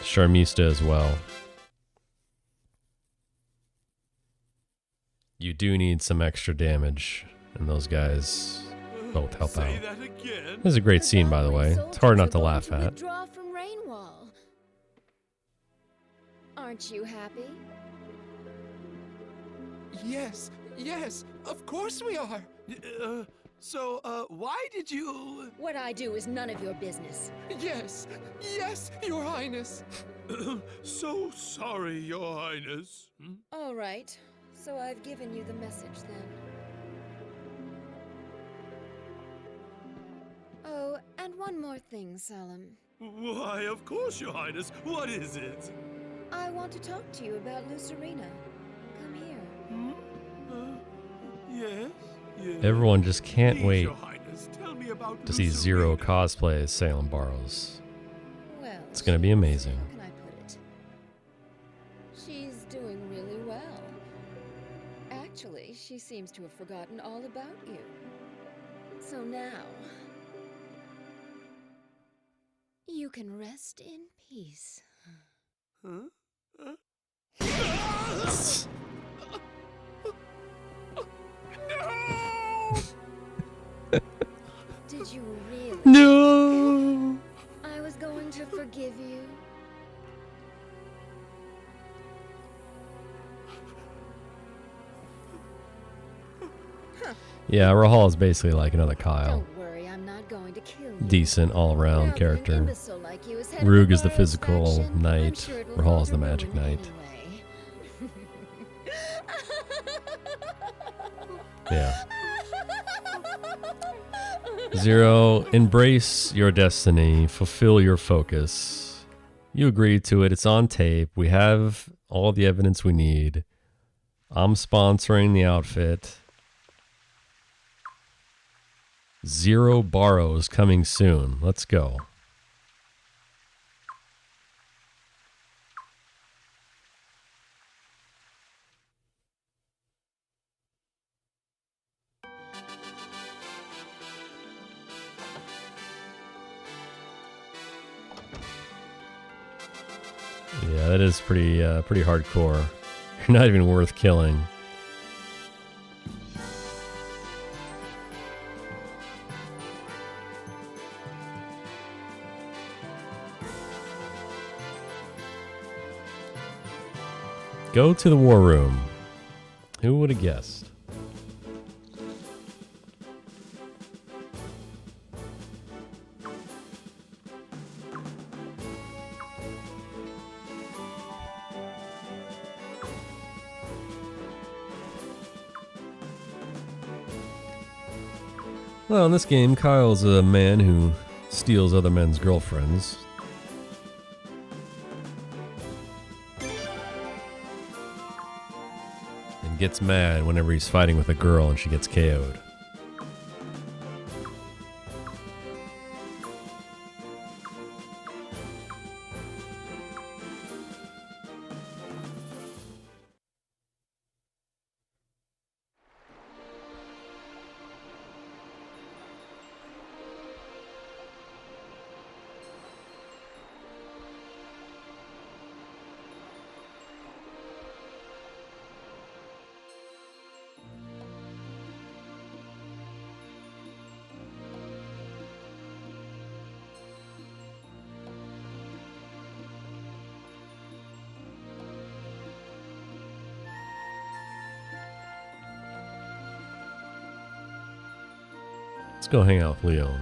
Charmista as well. You do need some extra damage, and those guys both help out. This is a great scene, by the way. It's hard not to laugh at. Withdraw from Rainwall. Aren't you happy? Yes, yes, of course we are. So, why did you... What I do is none of your business. Yes, yes, Your Highness. So sorry, Your Highness. All right, so I've given you the message then. Oh, and one more thing, Salam. Why, of course, Your Highness. What is it? I want to talk to you about Lucerina. Come here. Yes? Yes. Everyone just can't Please, wait Your Highness, tell me about to see Zero cosplay as Salem Barrows. Well, It's gonna be amazing. how can I put it? She's doing really well. Actually, she seems to have forgotten all about you. So now, you can rest in peace. Huh? Did you really? No! I was going to forgive you. Yeah, Rahal is basically like another Kyle. Don't worry, I'm not going to kill you. Decent all-around Now, character. an imbecile like you is head of Rug the is the Burrows physical faction. I'm knight. sure it will Rahal go is to the magic ruin knight. anyway. Yeah. Zero, embrace your destiny. Fulfill your focus. You agreed to it. It's on tape. We have all the evidence we need. I'm sponsoring the outfit. Zero Barrows coming soon. Let's go. Yeah, that is pretty hardcore. You're not even worth killing. Go to the war room. Who would have guessed? Well, in this game, Kyle's a man who steals other men's girlfriends. And gets mad whenever he's fighting with a girl and she gets KO'd. Let's go hang out with Leon.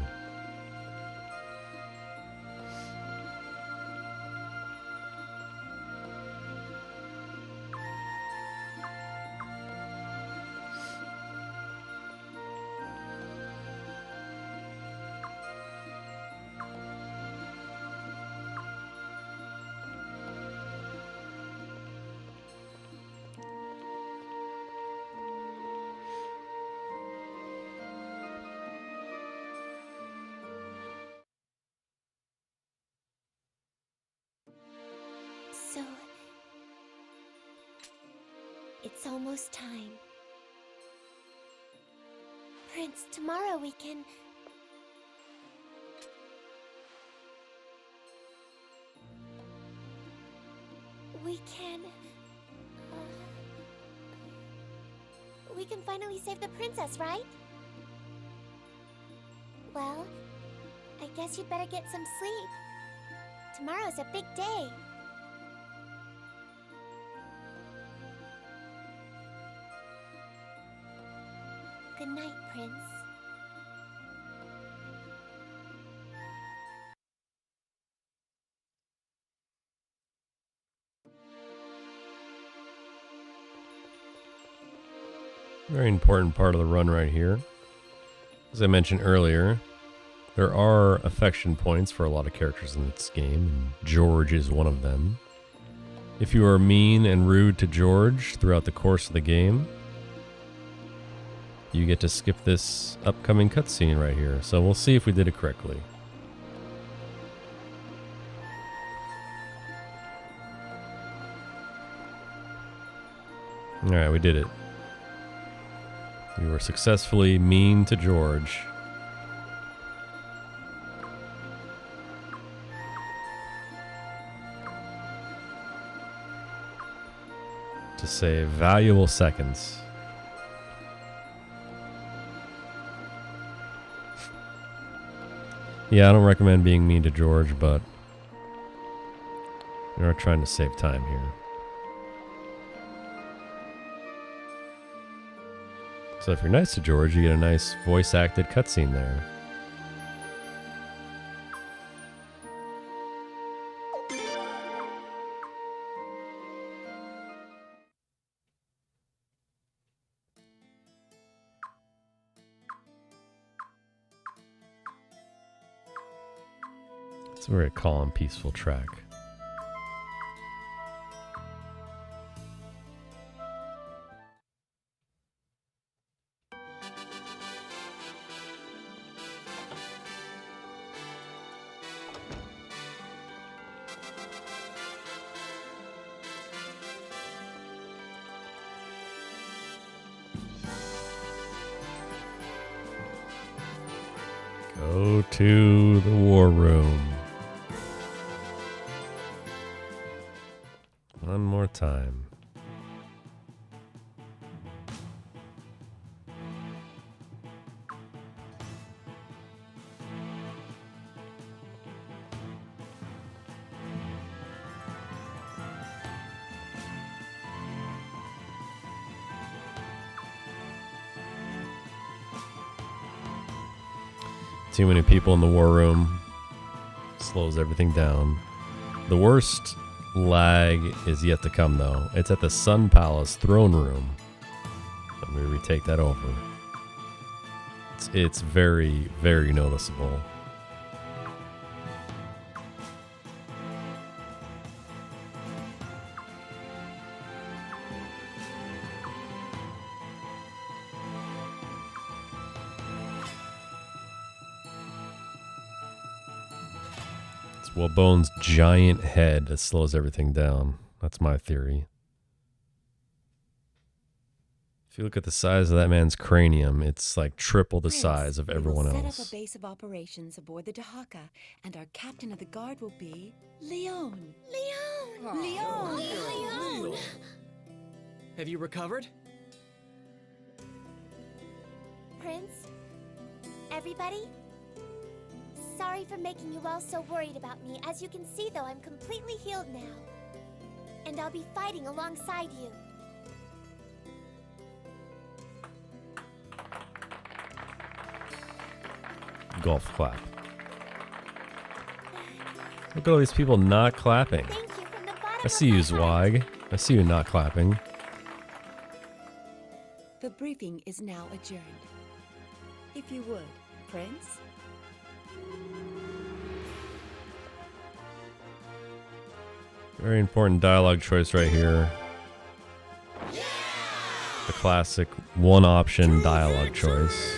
So, it's almost time. Prince, tomorrow we can... We can finally save the princess, right? Well, I guess you'd better get some sleep. Tomorrow's a big day. Good night, Prince. Very important part of the run right here. As I mentioned earlier, there are affection points for a lot of characters in this game, and George is one of them. If you are mean and rude to George throughout the course of the game, you get to skip this upcoming cutscene right here. So we'll see if we did it correctly. Alright, we did it. We were successfully mean to George. To save valuable seconds. Yeah, I don't recommend being mean to George, but we're trying to save time here. So if you're nice to George, you get a nice voice-acted cutscene there. It's a very calm, peaceful track. Go to the war room. One more time. Too many people in the war room slows everything down. The worst lag is yet to come, though. It's at the Sun Palace throne room. Let me retake that over. It's very, very noticeable. Well, Bone's giant head that slows everything down. That's my theory. If you look at the size of that man's cranium, it's like triple the size of everyone we will else. Set up a base of operations aboard the Dahaka, and our captain of the guard will be Leon. Leon! Leon! Have you recovered? Prince? Everybody? Sorry for making you all so worried about me. As you can see, though, I'm completely healed now. And I'll be fighting alongside you. Golf clap. Look at all these people not clapping. I see you, Zwag. I see you not clapping. The briefing is now adjourned. If you would, Prince. Very important dialogue choice right here. The classic one-option dialogue choice.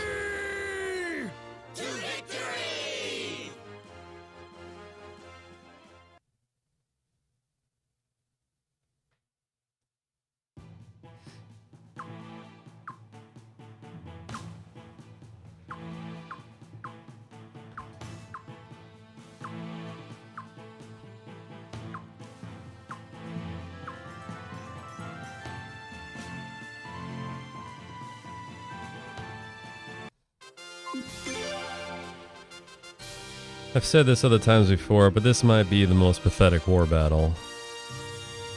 I've said this other times before, but this might be the most pathetic war battle.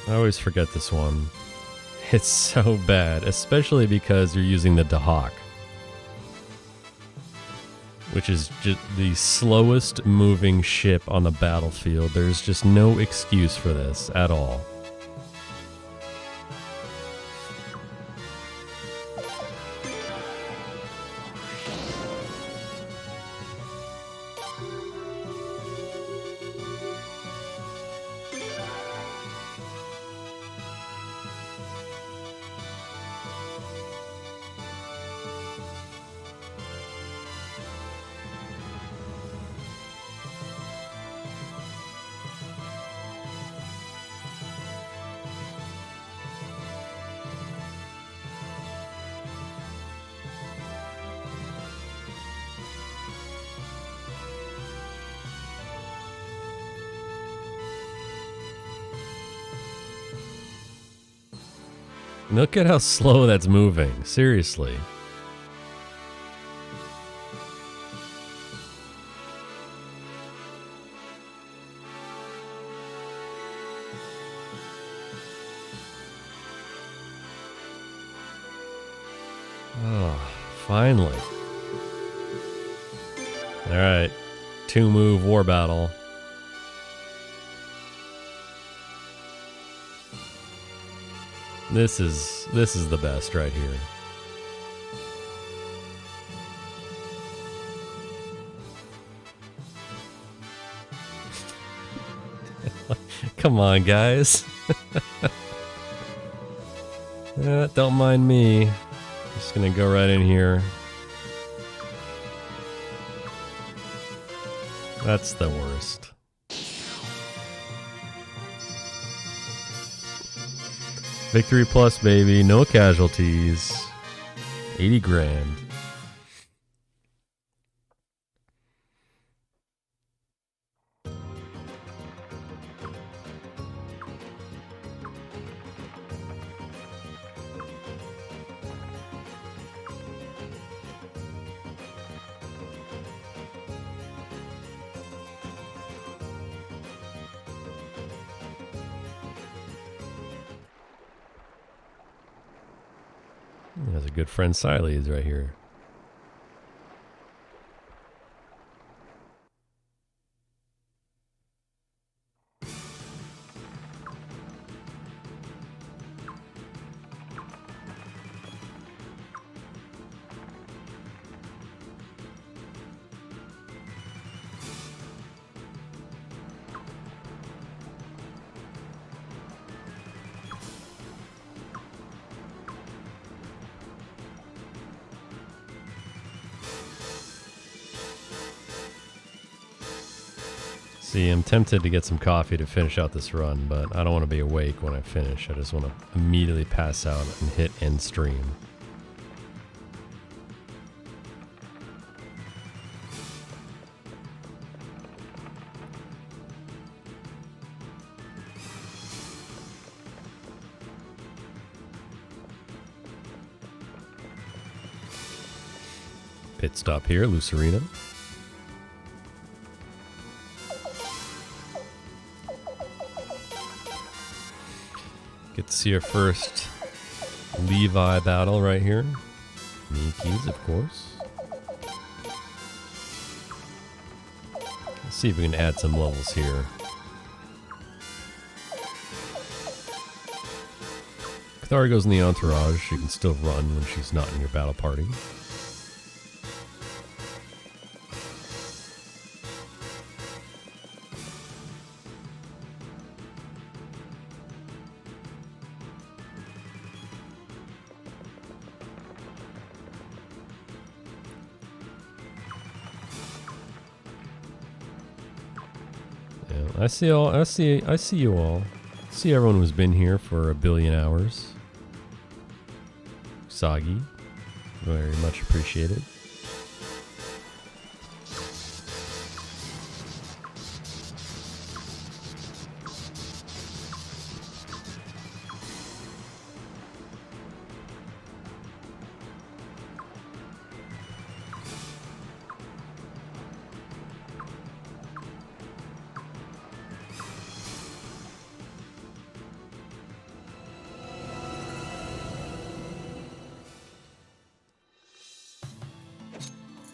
I always forget this one. It's so bad, especially because you're using the Dahak, which is just the slowest moving ship on the battlefield. There's just no excuse for this at all. Look at how slow that's moving. Seriously. Oh, finally. Alright. 2-move war battle. This is the best right here. Come on, guys. Don't mind me. Just gonna go right in here. That's the worst. Victory plus, baby. No casualties. 80 grand. There's a good friend Siles right here. See, I'm tempted to get some coffee to finish out this run, but I don't want to be awake when I finish. I just want to immediately pass out and hit end stream. Pit stop here, Lucerina. Get to see our first Levi battle right here. Miki's, of course. Let's see if we can add some levels here. Cathari goes in the entourage. She can still run when she's not in your battle party. I see you all. See everyone who's been here for 1 billion hours. Sagi, very much appreciated.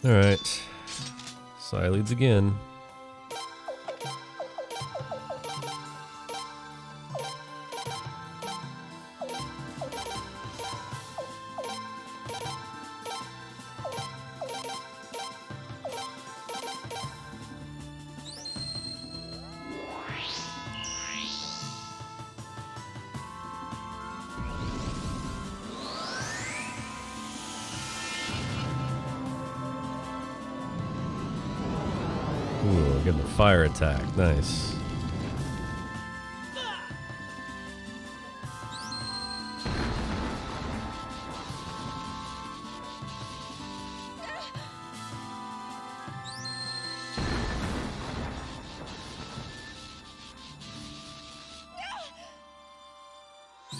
Alright. Sai leads again. Ooh, getting the fire attack. Nice.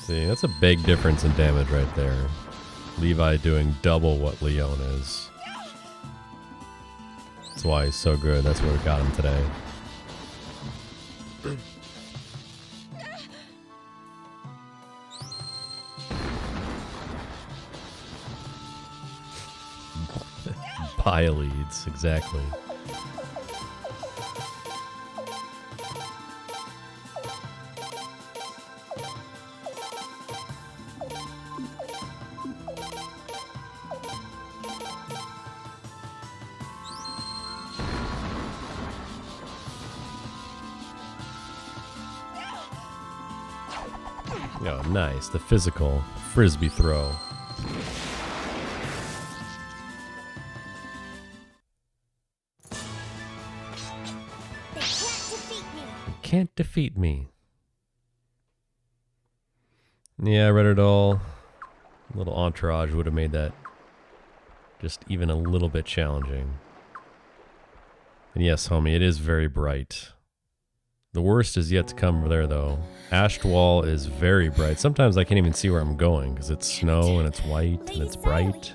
See, that's a big difference in damage right there. Levi doing double what Leon is. That's why he's so good. That's what got him today. Leads, exactly. Oh, nice. The physical frisbee throw. Can't defeat me. Yeah, I read it all. A little entourage would have made that just even a little bit challenging. And yes, homie, it is very bright. The worst is yet to come over there, though. Ashtwall is very bright. Sometimes I can't even see where I'm going because it's snow and it's white and it's bright.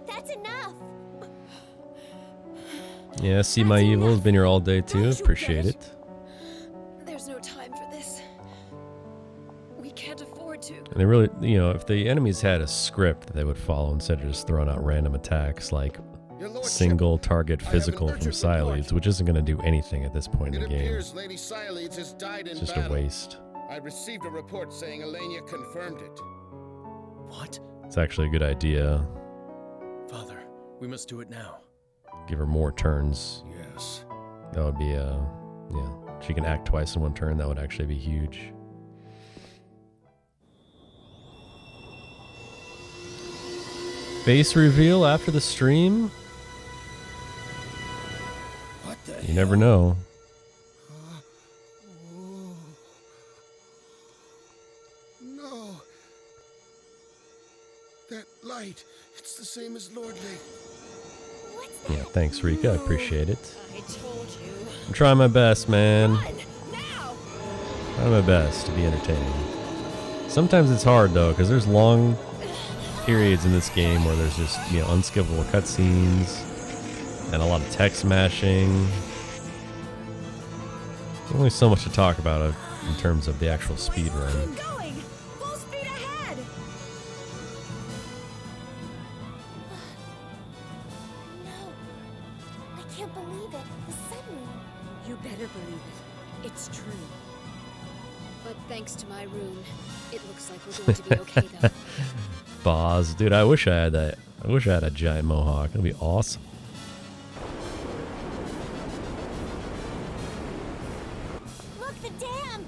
That's enough. Yeah, see my evil has been here all day too. Appreciate it. There's no time for this. We can't afford to. And they really, you know, if the enemies had a script that they would follow instead of just throwing out random attacks like single target physical from Psyleads, which isn't going to do anything at this point in the game. Lady Psyleads has died in It's just battle. a waste. I received a report saying Elenia confirmed it. What? It's actually a good idea. Father, we must do it now. Give her more turns. Yes. That would be yeah. She can act twice in one turn. That would actually be huge. Face reveal after the stream? What the You never know. No. That light, it's the same as Lord Lake. Yeah, thanks, Rika. I appreciate it. I told you. I'm trying my best, man. Trying my best to be entertaining. Sometimes it's hard, though, because there's long periods in this game where there's just, you know, unskippable cutscenes and a lot of text mashing. There's only so much to talk about in terms of the actual speed run. Going! Full speed ahead! No. I can't believe it. The sunroom. You better believe it. It's true. But thanks to my rune, it looks like we're going to be okay though. Boz, dude, I wish I had that. I wish I had a giant mohawk. It'd be awesome. Look, the dam!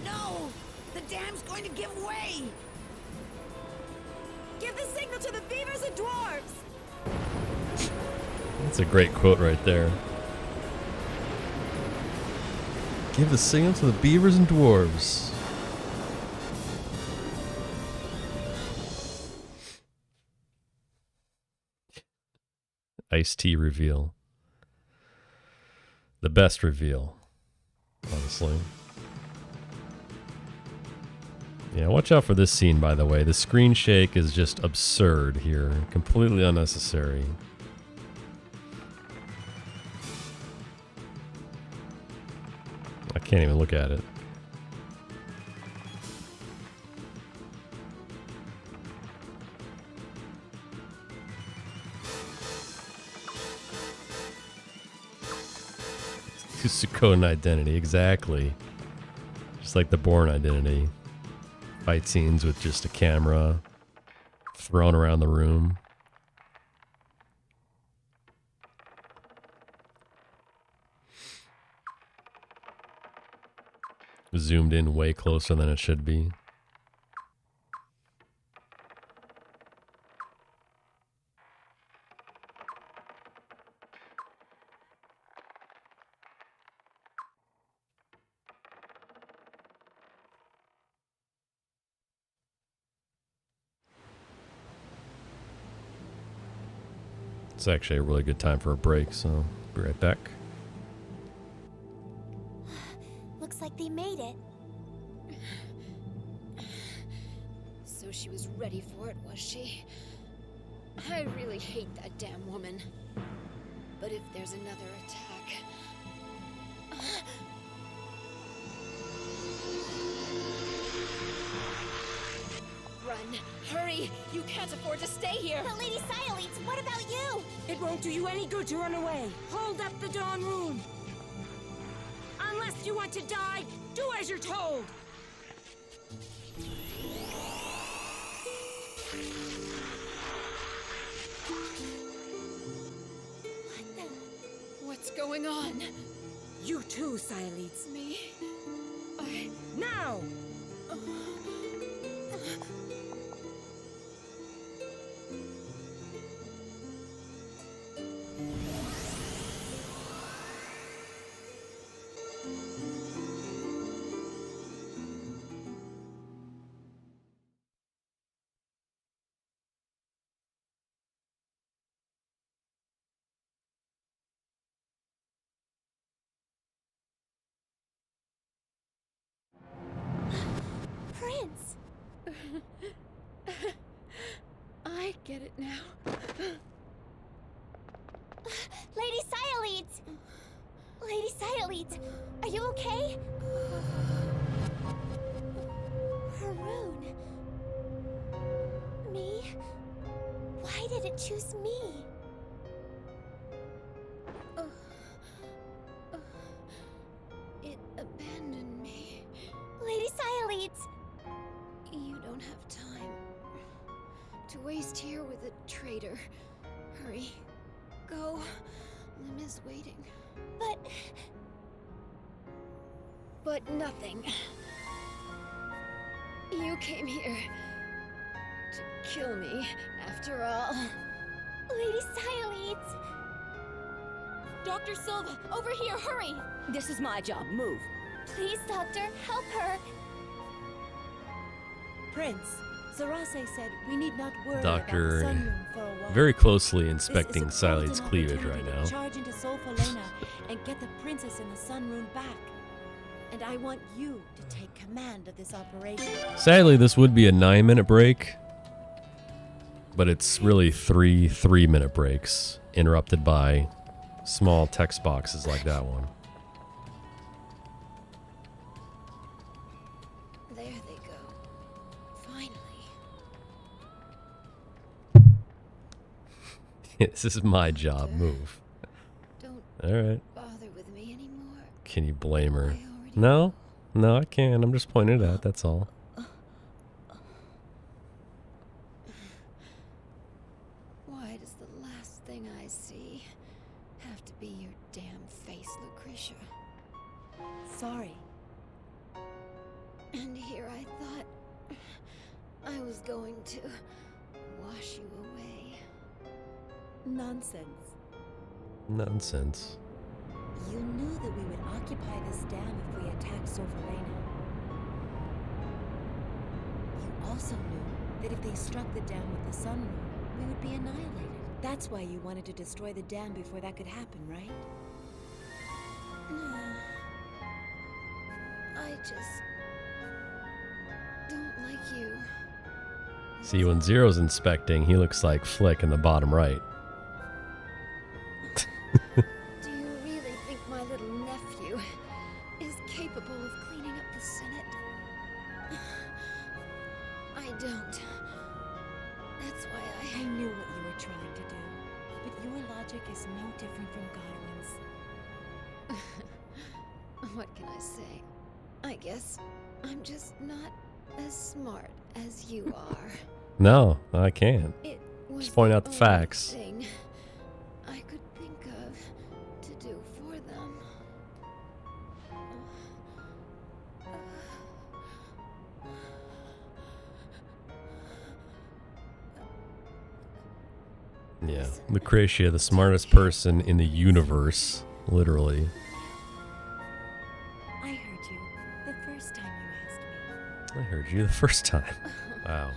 No! The dam's going to give way! Give the signal to the beavers and dwarves! That's a great quote right there. Give the signal to the beavers and dwarves. Iced tea reveal. The best reveal, honestly. Yeah, watch out for this scene, by the way. The screen shake is just absurd here. Completely unnecessary. I can't even look at it. Suikoden identity, exactly. Just like the Bourne identity. Fight scenes with just a camera thrown around the room. Zoomed in way closer than it should be. It's actually a really good time for a break, so be right back. Looks like they made it. show she was ready for it, was she? I really hate that damn woman. But if there's another attack... Run! Hurry! You can't afford to stay here! But Lady Xyletes, what about you? It won't do you any good to run away. Hold up the Dawn Rune. Unless you want to die, do as you're told. What's going on? You too, Xyletes. Me? Now! Prince! I get it now. Lady Xyletes! Lady Xyletes, are you okay? Haroon. Me? Why did it choose me? It abandoned me. Lady Xyletes! You don't have time to waste here with a traitor. Hurry. Go. Lim is waiting. But nothing. You came here to kill me, after all. Lady Xyletes! Dr. Silva, over here, hurry! This is my job. Move. Please, Doctor, help her! Prince, Zarase said we need not worry Doctor about the sunroom for a while. very closely inspecting Xyletes' cleavage right now. Charge into Solfalena and get the princess in the sunroom back. And I want you to take command of this operation. Sadly, this would be a 9-minute break, but it's really 3 3-minute breaks, interrupted by small text boxes like that one. There they go. Finally. This is my job. Move. Don't All right. bother with me anymore. Can you blame her? No? No, I can't. I'm just pointing it out. That's all. Why does the last thing I see have to be your damn face, Lucretia? Sorry. And here I thought I was going to wash you away. Nonsense. Nonsense. You knew that we would occupy this dam if we attacked Solfalena. You also knew that if they struck the dam with the sunroom, we would be annihilated. That's why you wanted to destroy the dam before that could happen, right? No. I just don't like you. See, when Zero's inspecting, he looks like Flick in the bottom right. Do you really think my little nephew is capable of cleaning up the Senate? I don't. That's why I knew what you were trying to do, but your logic is no different from Godwin's. What can I say? I guess I'm just not as smart as you are. No, I can't. It was Just point out the only facts. thing I could think of to do for them. Yeah. Lucretia, the smartest person in the universe. Literally. I heard you the first time you asked me. I heard you the first time. Wow.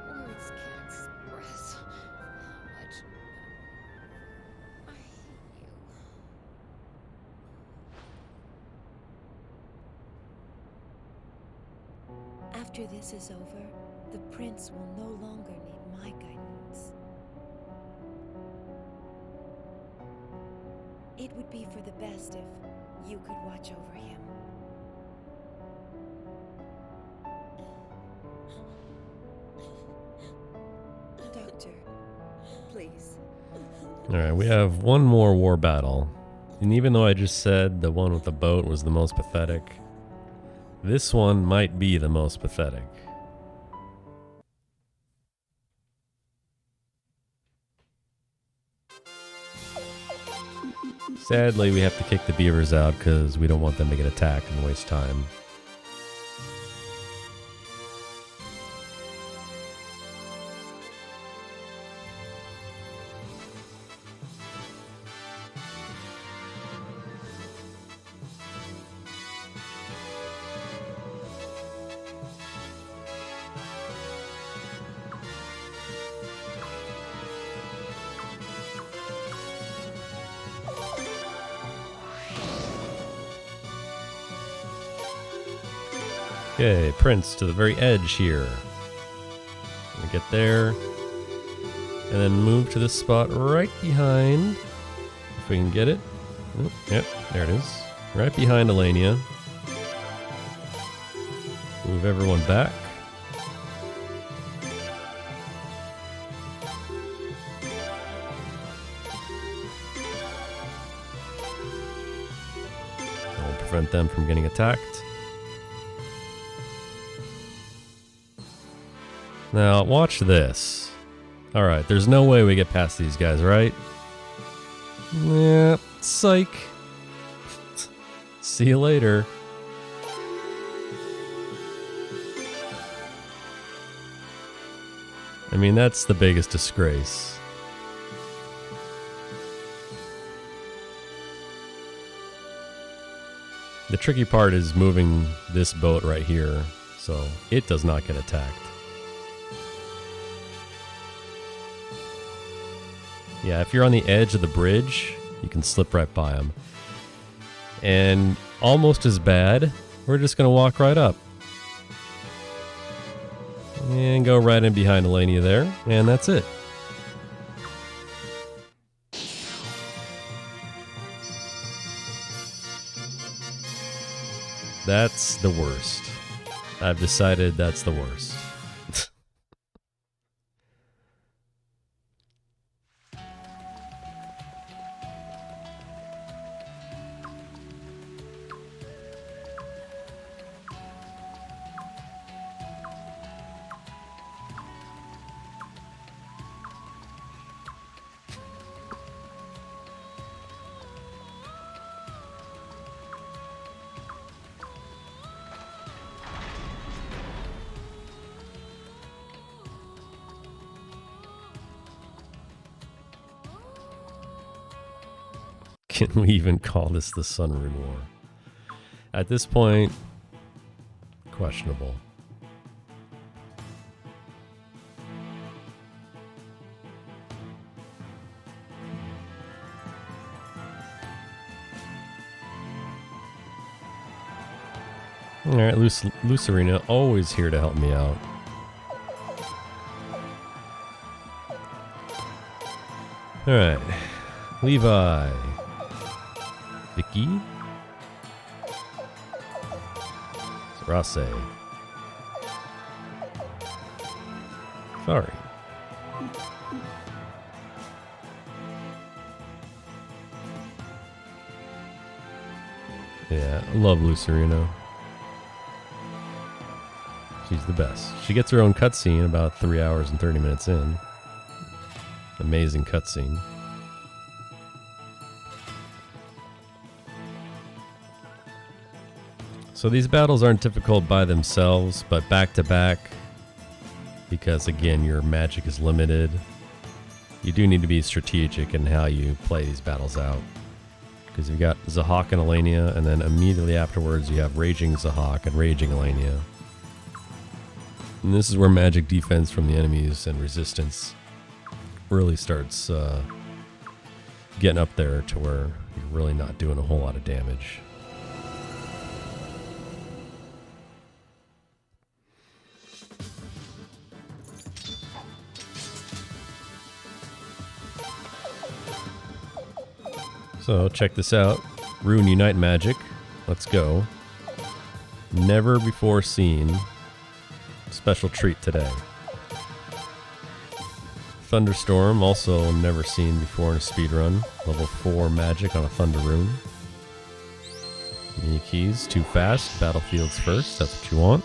Words can't express how much I hate you. After this is over, the prince will no longer need my guidance. It would be for the best if you could watch over him. Doctor, please. Alright, we have one more war battle. And even though I just said the one with the boat was the most pathetic, this one might be the most pathetic. Sadly, we have to kick the beavers out because we don't want them to get attacked and waste time. Okay, Prince to the very edge here. We get there, and then move to this spot right behind, if we can get it. Oh, yep, there it is. Right behind Elenia. Move everyone back. That'll prevent them from getting attacked. Now, watch this. Alright, there's no way we get past these guys, right? Yeah, psych. See you later. I mean, that's the biggest disgrace. The tricky part is moving this boat right here, so it does not get attacked. Yeah, if you're on the edge of the bridge, you can slip right by them. And almost as bad, we're just going to walk right up. And go right in behind Elenia there, and that's it. That's the worst. I've decided that's the worst. Can we even call this the Sun Rune War? At this point, questionable. Alright, Lucerina, always here to help me out. Alright, Levi. Vicky. Sarase. Sorry. Yeah, I love Lucerina. She's the best. She gets her own cutscene about 3 hours and 30 minutes in. Amazing cutscene. So these battles aren't difficult by themselves, but back to back, because again, your magic is limited. You do need to be strategic in how you play these battles out. Because you've got Zahak and Elenia, and then immediately afterwards you have Raging Zahak and Raging Elenia. And this is where magic defense from the enemies and resistance really starts getting up there to where you're really not doing a whole lot of damage. So check this out. Rune Unite magic. Let's go. Never before seen. Special treat today. Thunderstorm, also never seen before in a speedrun. Level 4 magic on a Thunder Rune. Mini keys, too fast. Battlefields first, that's what you want.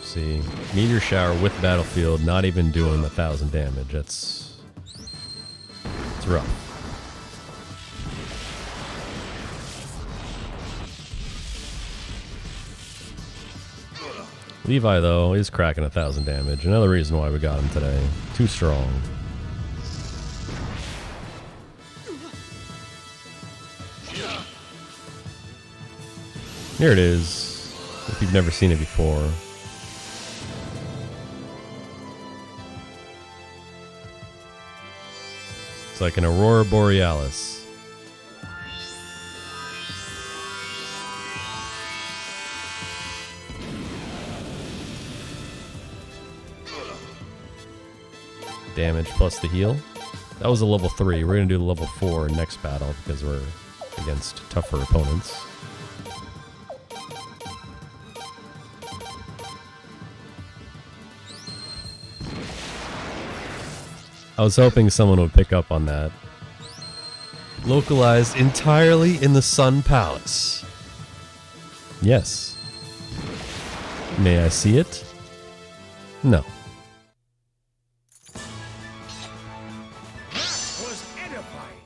See, meteor shower with battlefield, not even doing 1,000 damage. It's rough. Levi though is cracking 1,000 damage. Another reason why we got him today. Too strong. Here it is. If you've never seen it before. It's like an Aurora Borealis. Damage plus the heal. That was a level 3. We're going to do the level 4 next battle because we're against tougher opponents. I was hoping someone would pick up on that. Localized entirely in the Sun Palace. Yes. May I see it? No. Was edifying.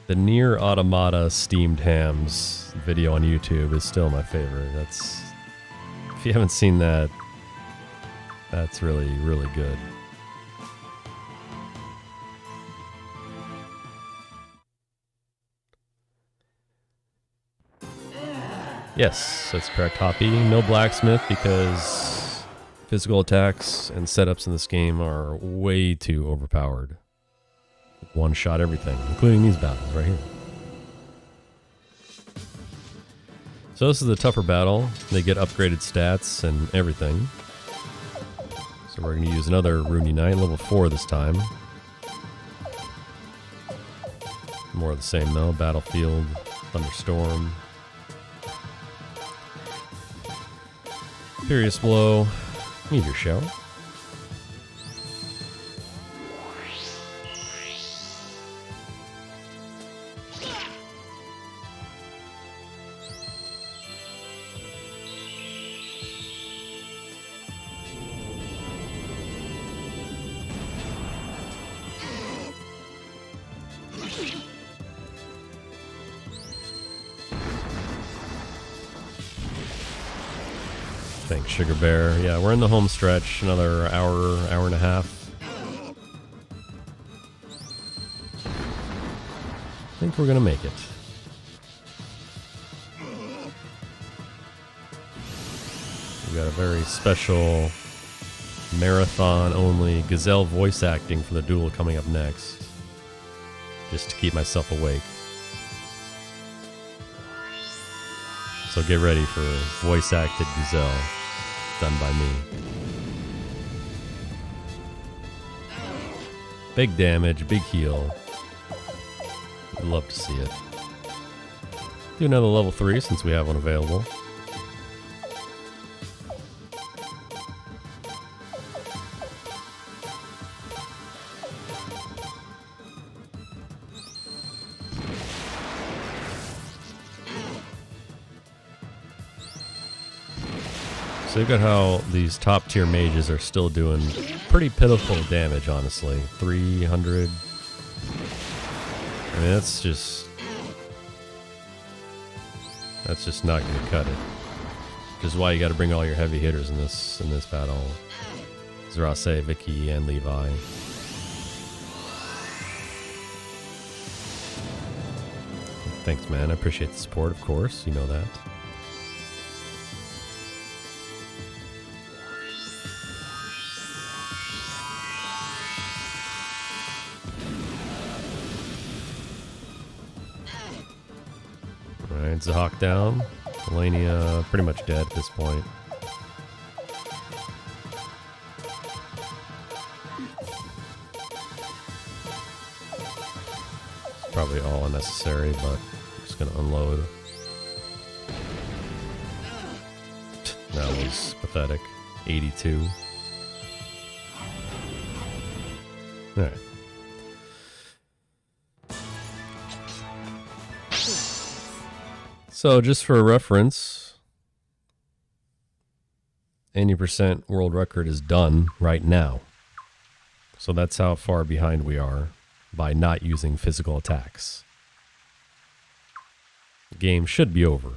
The Nier Automata steamed hams video on YouTube is still my favorite. That's, if you haven't seen that, that's really, really good. Yes, that's correct, Hoppy. No Blacksmith because physical attacks and setups in this game are way too overpowered. One-shot everything, including these battles right here. So this is the tougher battle. They get upgraded stats and everything. So we're going to use another Rune Unite, level 4 this time. More of the same though. Battlefield, Thunderstorm. Furious Blow, Meteor Shower. Thanks, Sugar Bear. Yeah, we're in the home stretch. Another hour, hour and a half. I think we're gonna make it. We got a very special marathon-only Gazelle voice acting for the duel coming up next. Just to keep myself awake. So get ready for voice-acted Gazelle, done by me. Big damage, big heal. I'd love to see it. Do another level 3 since we have one available. So look at how these top tier mages are still doing pretty pitiful damage, honestly. 300. I mean, that's just not going to cut it. Which is why you got to bring all your heavy hitters in this battle. Zerase, Vicky, and Levi. Thanks, man. I appreciate the support, of course. You know that. Alright, Zahak down. Melania pretty much dead at this point. It's probably all unnecessary, but I'm just gonna unload. That was pathetic. 82. Alright. So, just for reference, 80% world record is done right now. So that's how far behind we are by not using physical attacks. The game should be over.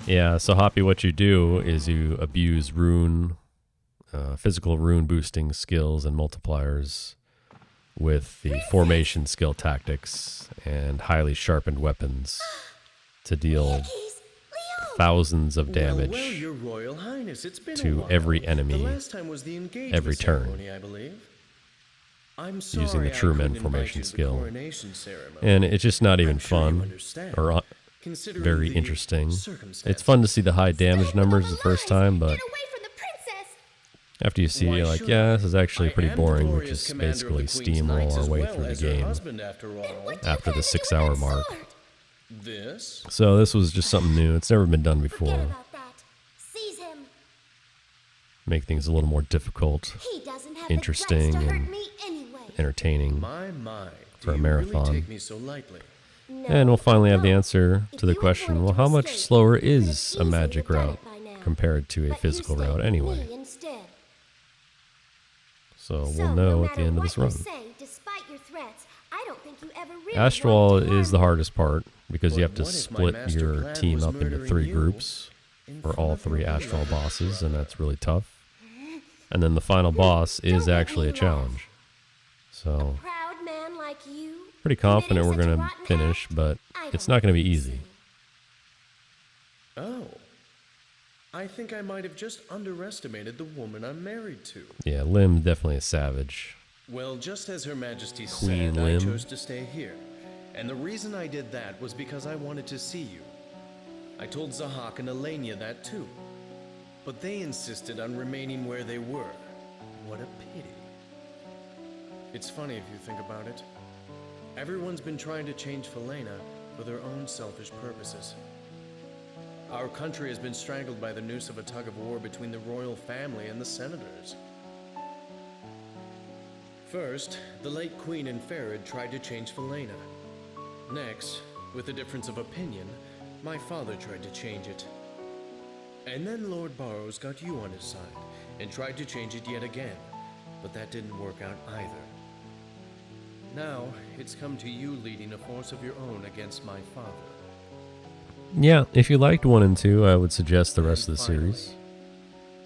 Yeah, so Hoppy, what you do is you abuse rune, physical rune boosting skills and multipliers with the formation skill tactics and highly sharpened weapons to deal thousands of damage Well, Your Royal Highness, it's been a to while. every enemy The last time was the engagement every turn ceremony, I believe. I'm sorry using the I True Men couldn't invite formation you to the skill. coronation ceremony. And it's just not even I'm sure you fun understand, or considering very the interesting. circumstances. It's fun to see the high damage numbers the first time, but after you see, you're like, yeah, this is actually pretty boring. We just basically steamroll our way through the game after the 6-hour mark. This? So this was just something new. It's never been done before. Make things a little more difficult, interesting, and entertaining for a marathon. And we'll finally have the answer to the question, well, how much slower is a magic route compared to a physical route anyway? So we'll know at the end of this run. Astral is the hardest part because you have to split your team up into 3 groups for all 3 Astral bosses, and that's really tough. And then the final boss is actually a challenge. So pretty confident we're going to finish, but it's not going to be easy. Oh. I think I might have just underestimated the woman I'm married to. Yeah, Lim definitely a savage. Well, just as Her Majesty Queen said, Lim. I chose to stay here. And the reason I did that was because I wanted to see you. I told Zahak and Elenia that too. But they insisted on remaining where they were. What a pity. It's funny if you think about it. Everyone's been trying to change Felena for their own selfish purposes. Our country has been strangled by the noose of a tug-of-war between the royal family and the senators. First, the late Queen and Farid tried to change Felena. Next, with a difference of opinion, my father tried to change it. And then Lord Barrows got you on his side and tried to change it yet again, but that didn't work out either. Now, it's come to you leading a force of your own against my father. Yeah, if you liked 1 and 2, I would suggest the rest of the series.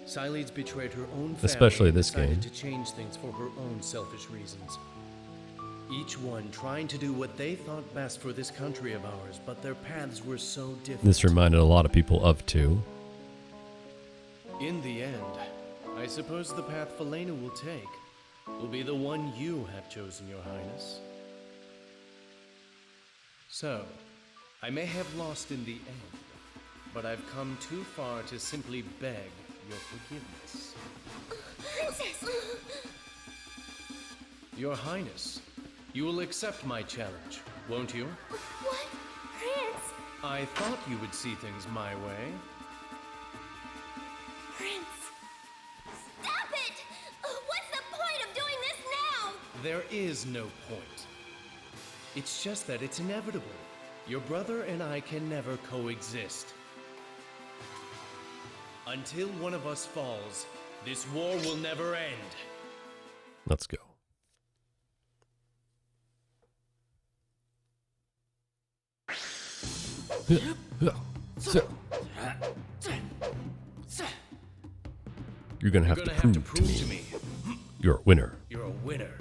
Sileid's betrayed her own family Especially and this decided game. to change things for her own selfish reasons. Each one trying to do what they thought best for this country of ours, but their paths were so different. This reminded a lot of people of 2. In the end, I suppose the path Felena will take will be the one you have chosen, Your Highness. So, I may have lost in the end, but I've come too far to simply beg your forgiveness. Princess! Your Highness, you will accept my challenge, won't you? What? Prince! I thought you would see things my way. Prince! Stop it! What's the point of doing this now? There is no point. It's just that it's inevitable. Your brother and I can never coexist. Until one of us falls, this war will never end. Let's go. You're gonna have to prove to me. You're a winner. You're a winner.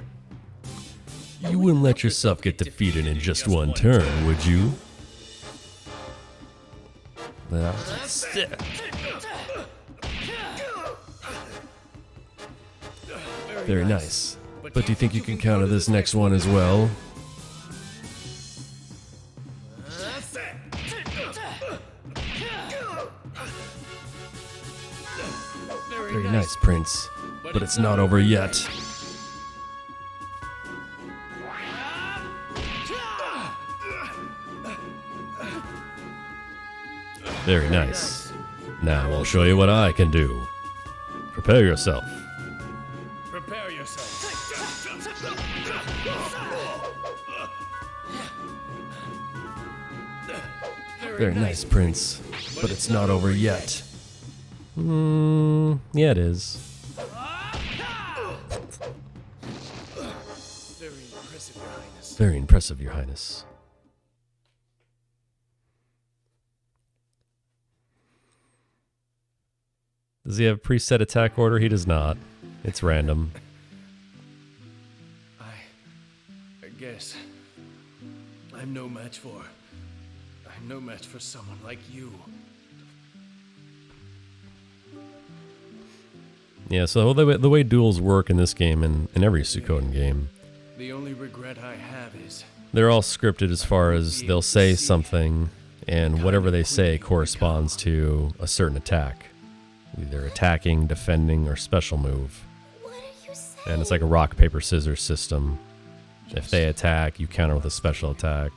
You wouldn't let yourself get defeated in just one turn, would you? That's sick. Very nice. But do you think you can counter this next one as well? Very nice, Prince. But it's not over yet. Very nice. Now I'll show you what I can do. Prepare yourself. Prepare yourself. Very nice, Prince. But it's not over yet. Yeah, it is. Very impressive, Your Highness. Very impressive, Your Highness. Does he have preset attack order? He does not. It's random. I guess I'm no match for someone like you. Yeah, so the way duels work in this game and in every Suikoden game, The only regret I have is they're all scripted as far as they'll say something, and whatever they say corresponds to a certain attack. Either attacking, defending, or special move. And it's like a rock, paper, scissors system. If they attack, you counter with a special attack.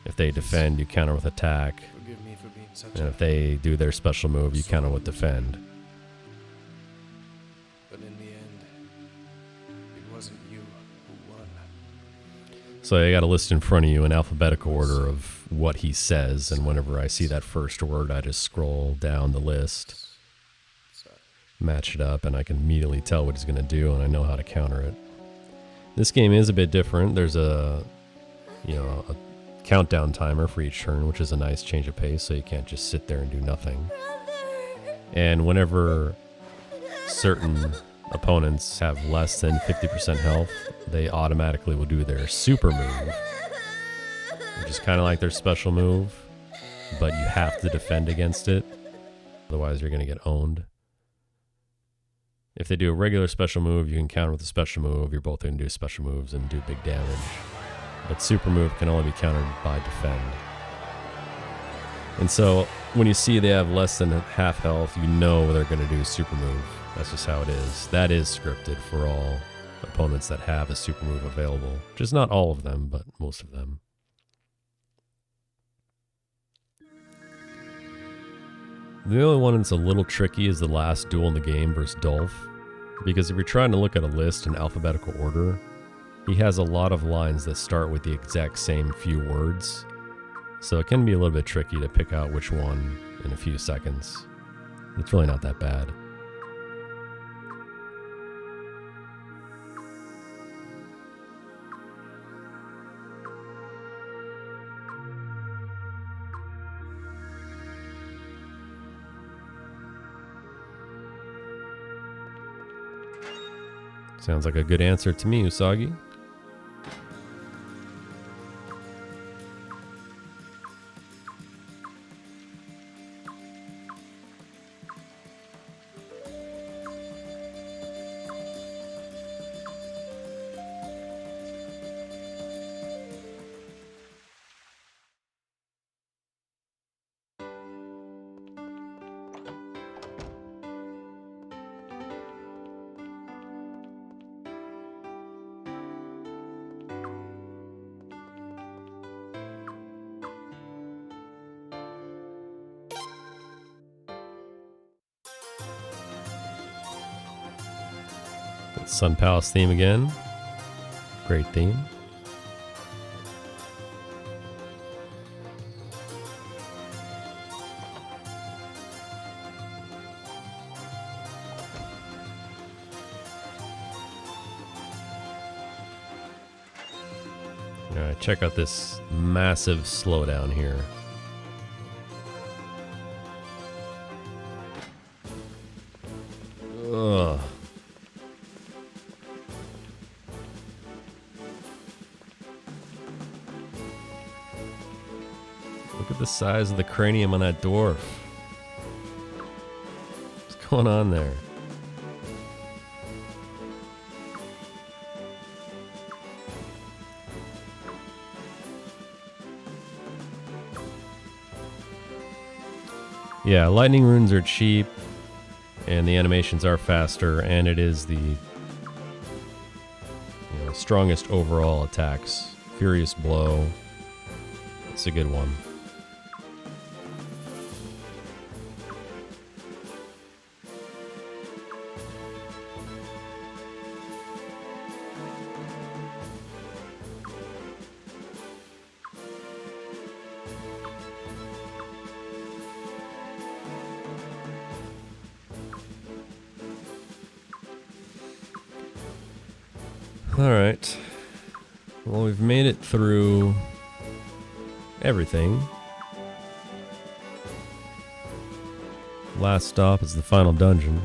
If they defend, you counter with attack. Forgive me for being such And if they do their special move, you counter with defend. But in the end, it wasn't you who won. So I got a list in front of you in alphabetical order of what he says, and whenever I see that first word, I just scroll down the list, match it up, and I can immediately tell what he's going to do, and I know how to counter it. This game is a bit different. There's a countdown timer for each turn, which is a nice change of pace, so you can't just sit there and do nothing. And whenever certain opponents have less than 50% health, they automatically will do their super move, which is kind of like their special move, but you have to defend against it, otherwise you're going to get owned. If they do a regular special move, you can counter with a special move. You're both going to do special moves and do big damage. But super move can only be countered by defend. And so when you see they have less than half health, you know they're going to do super move. That's just how it is. That is scripted for all opponents that have a super move available. Just not all of them, but most of them. The only one that's a little tricky is the last duel in the game versus Dolph, because if you're trying to look at a list in alphabetical order, he has a lot of lines that start with the exact same few words, so it can be a little bit tricky to pick out which one in a few seconds. It's really not that bad. Sounds like a good answer to me, Usagi. Sun Palace theme again. Great theme. Alright, check out this massive slowdown here. Ugh. Look at the size of the cranium on that dwarf. What's going on there? Yeah, lightning runes are cheap, and the animations are faster, and it is the strongest overall attacks. Furious Blow. It's a good one. Alright. Well, we've made it through everything. Last stop is the final dungeon,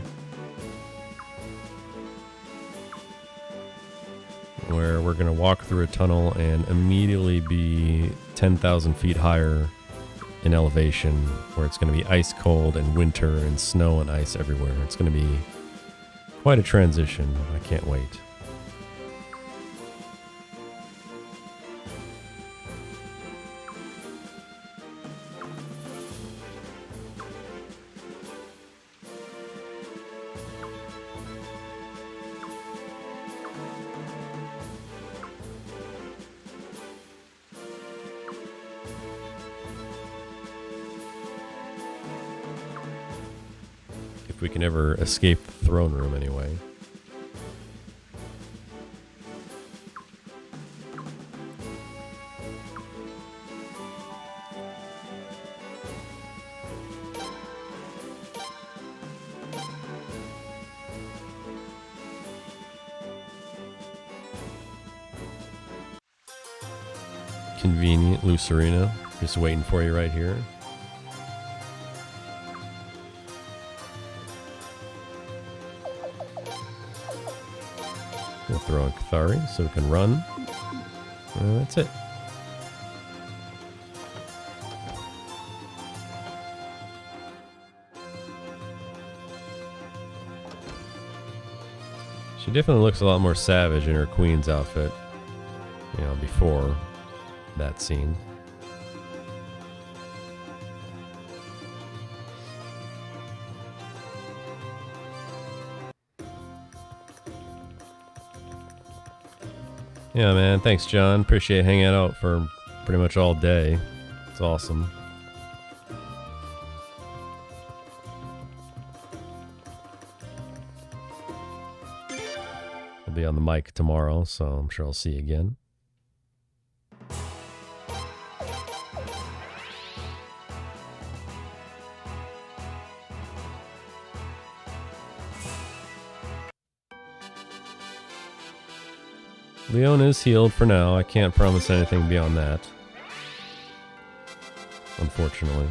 where we're going to walk through a tunnel and immediately be 10,000 feet higher in elevation, where it's going to be ice cold and winter and snow and ice everywhere. It's going to be quite a transition. I can't wait. If we can ever escape the throne room anyway. Convenient, Lucerina. Just waiting for you right here. We'll throw in Cathari so we can run. And that's it. She definitely looks a lot more savage in her queen's outfit, before that scene. Yeah, man. Thanks, John. Appreciate hanging out for pretty much all day. It's awesome. I'll be on the mic tomorrow, so I'm sure I'll see you again. Leon is healed for now. I can't promise anything beyond that, unfortunately.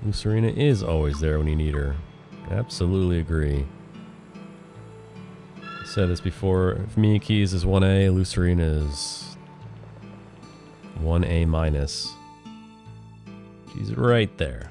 Lucerina is always there when you need her. Absolutely agree. I said this before. If Miyake's is 1A, Lucerina is 1A minus. She's right there.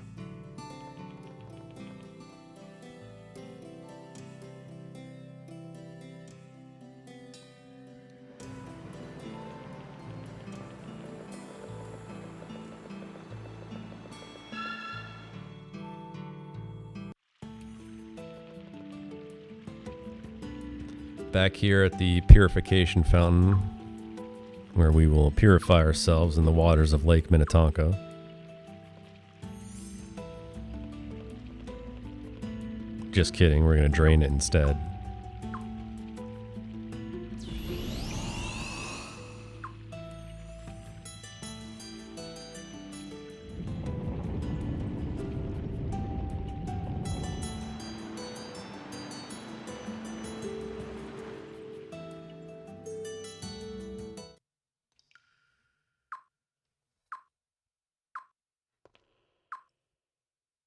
Back here at the purification fountain, where we will purify ourselves in the waters of Lake Minnetonka. Just kidding, we're going to drain it instead.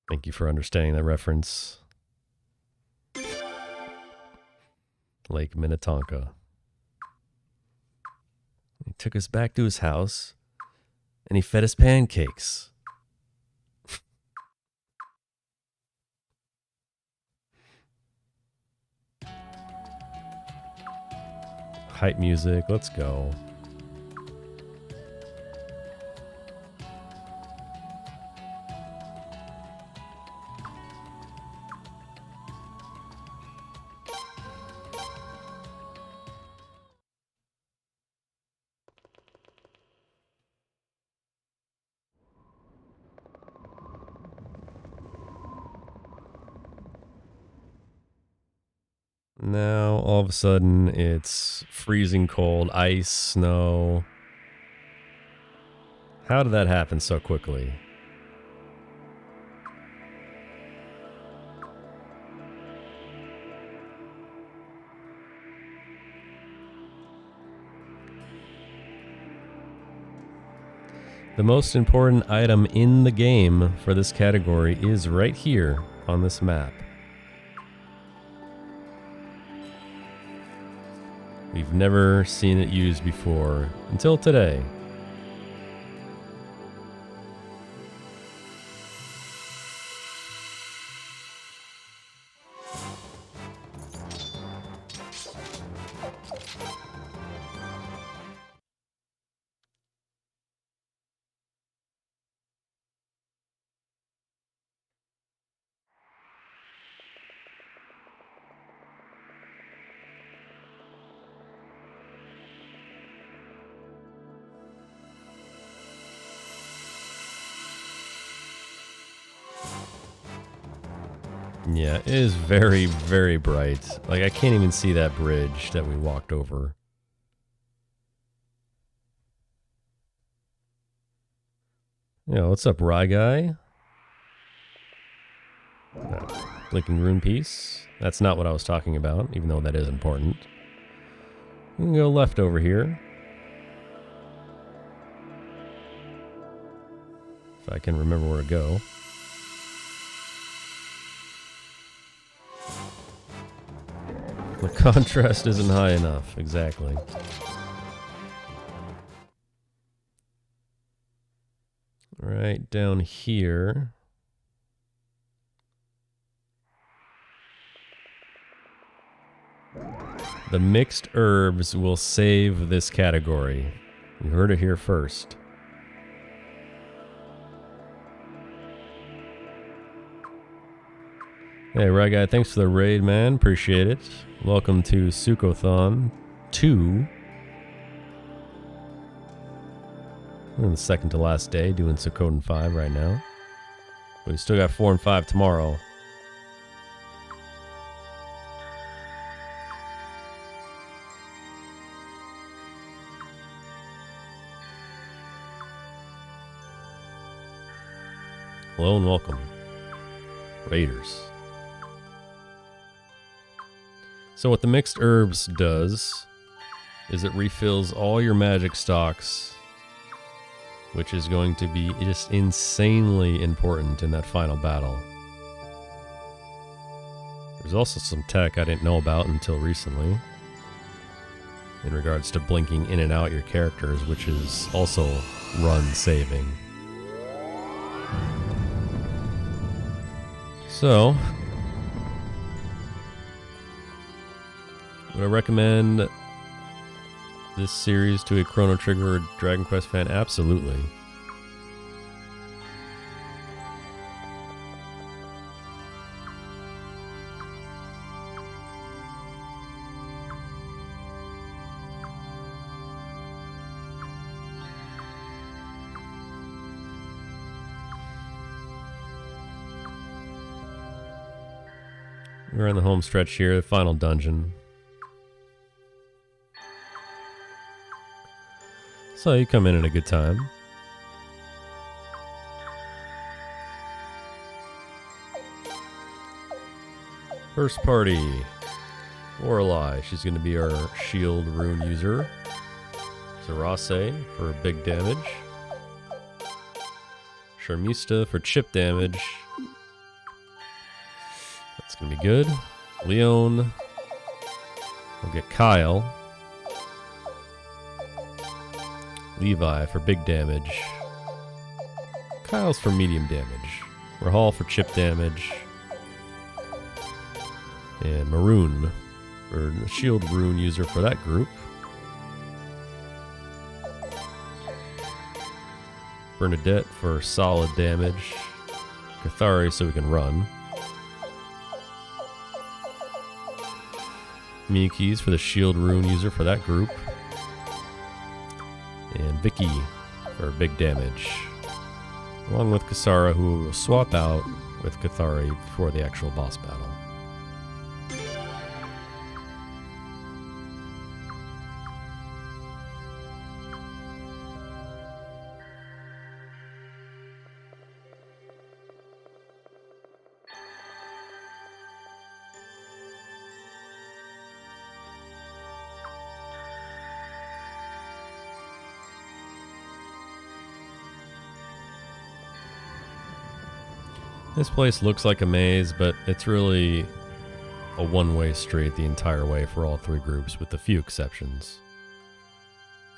Thank you for understanding that reference. Lake Minnetonka. He took us back to his house, and he fed us pancakes. Hype music, let's go. Now, all of a sudden, it's freezing cold, ice, snow. How did that happen so quickly? The most important item in the game for this category is right here on this map. We've never seen it used before until today. Yeah, it is very, very bright. Like, I can't even see that bridge that we walked over. Yeah, what's up, Rye Guy? Blinking rune piece. That's not what I was talking about, even though that is important. We can go left over here. If I can remember where to go. The contrast isn't high enough, exactly. Right down here. The mixed herbs will save this category. You heard it here first. Hey, right guy, thanks for the raid, man. Appreciate it. Welcome to Suikothon 2. We're on the second to last day, doing Suikoden 5 right now. But we still got 4 and 5 tomorrow. Hello and welcome, Raiders. So what the mixed herbs does is it refills all your magic stocks, which is going to be just insanely important in that final battle. There's also some tech I didn't know about until recently in regards to blinking in and out your characters, which is also run saving. So, would I recommend this series to a Chrono Trigger or Dragon Quest fan? Absolutely. We're in the home stretch here, the final dungeon. So you come in at a good time. First party. Lorelei, she's going to be our shield rune user. Zarase for big damage. Sharmista for chip damage. That's going to be good. Leon We'll get Kyle. Levi for big damage. Kyle's for medium damage. Rahal for chip damage. And Maroon for the shield rune user for that group. Bernadette for solid damage. Cathari so we can run. Miyuki's for the shield rune user for that group. And Vicky for big damage. Along with Kasara, who will swap out with Cathari before the actual boss battle. This place looks like a maze, but it's really a one-way street the entire way for all three groups, with a few exceptions.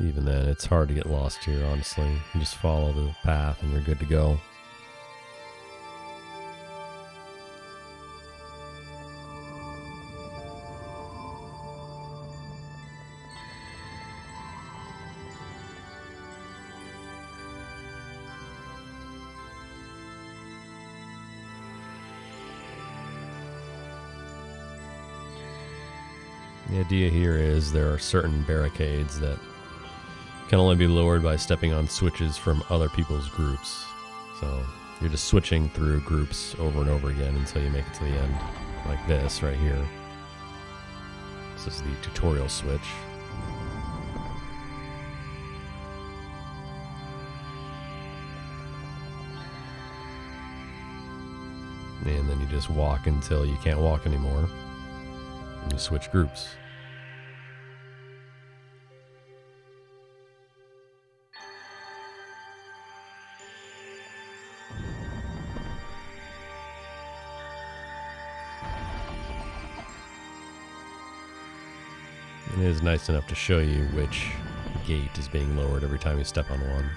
Even then, it's hard to get lost here, honestly. You just follow the path and you're good to go. The idea here is there are certain barricades that can only be lowered by stepping on switches from other people's groups. So you're just switching through groups over and over again until you make it to the end, like this right here. This is the tutorial switch. And then you just walk until you can't walk anymore. And you switch groups. It is nice enough to show you which gate is being lowered every time you step on one.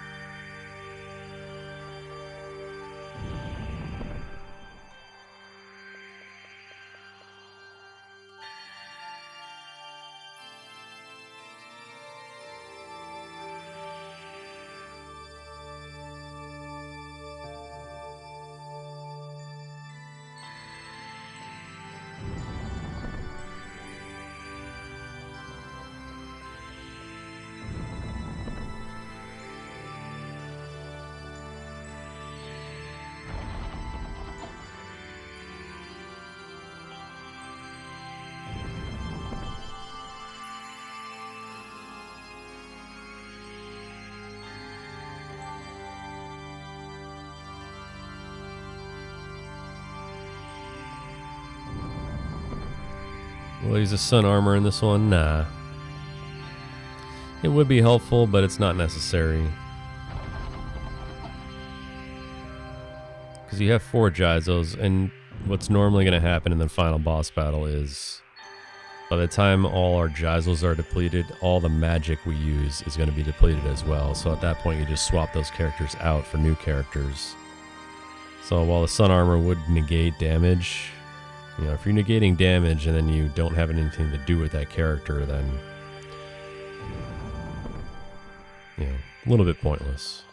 Will I use a sun armor in this one? Nah. It would be helpful, but it's not necessary. Because you have 4 Jizos, and what's normally going to happen in the final boss battle is by the time all our Jizos are depleted, all the magic we use is going to be depleted as well. So at that point, you just swap those characters out for new characters. So while the sun armor would negate damage, you know, if you're negating damage and then you don't have anything to do with that character, then, you know, a little bit pointless.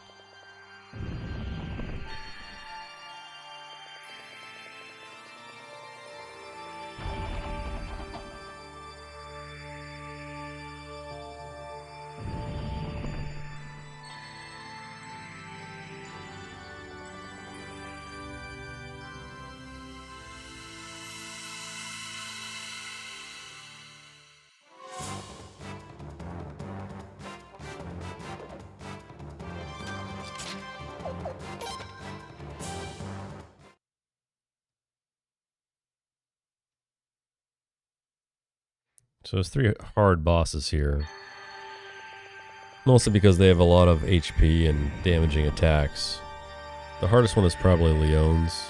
So there's 3 hard bosses here. Mostly because they have a lot of HP and damaging attacks. The hardest one is probably Leon's,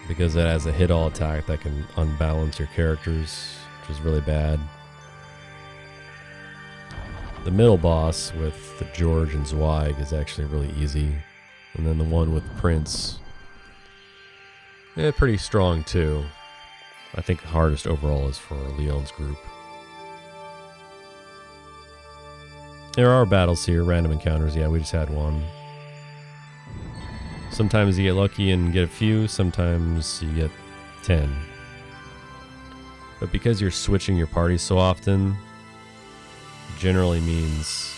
because it has a hit-all attack that can unbalance your characters which was really bad. The middle boss with the George and Zweig is actually really easy. And then the one with Prince, pretty strong too. I think the hardest overall is for Leon's group. There are battles here, random encounters. Yeah, we just had one. Sometimes you get lucky and get a few, sometimes you get 10. But because you're switching your parties so often, generally means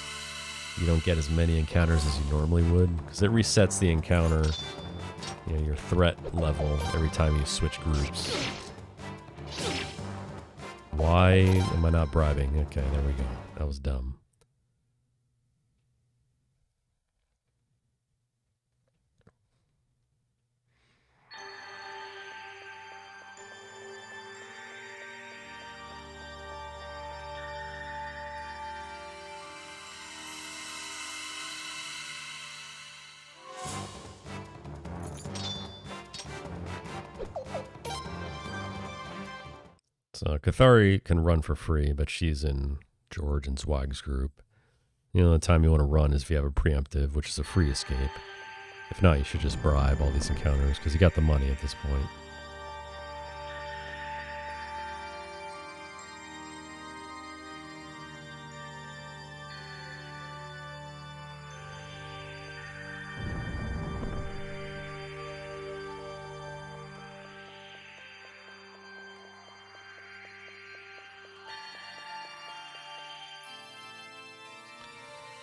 you don't get as many encounters as you normally would, because it resets the encounter, your threat level every time you switch groups. Why am I not bribing? Okay, there we go. That was dumb. So Cathari can run for free, but she's in George and Zweig's group. The time you want to run is if you have a preemptive, which is a free escape. If not, you should just bribe all these encounters, because you got the money at this point.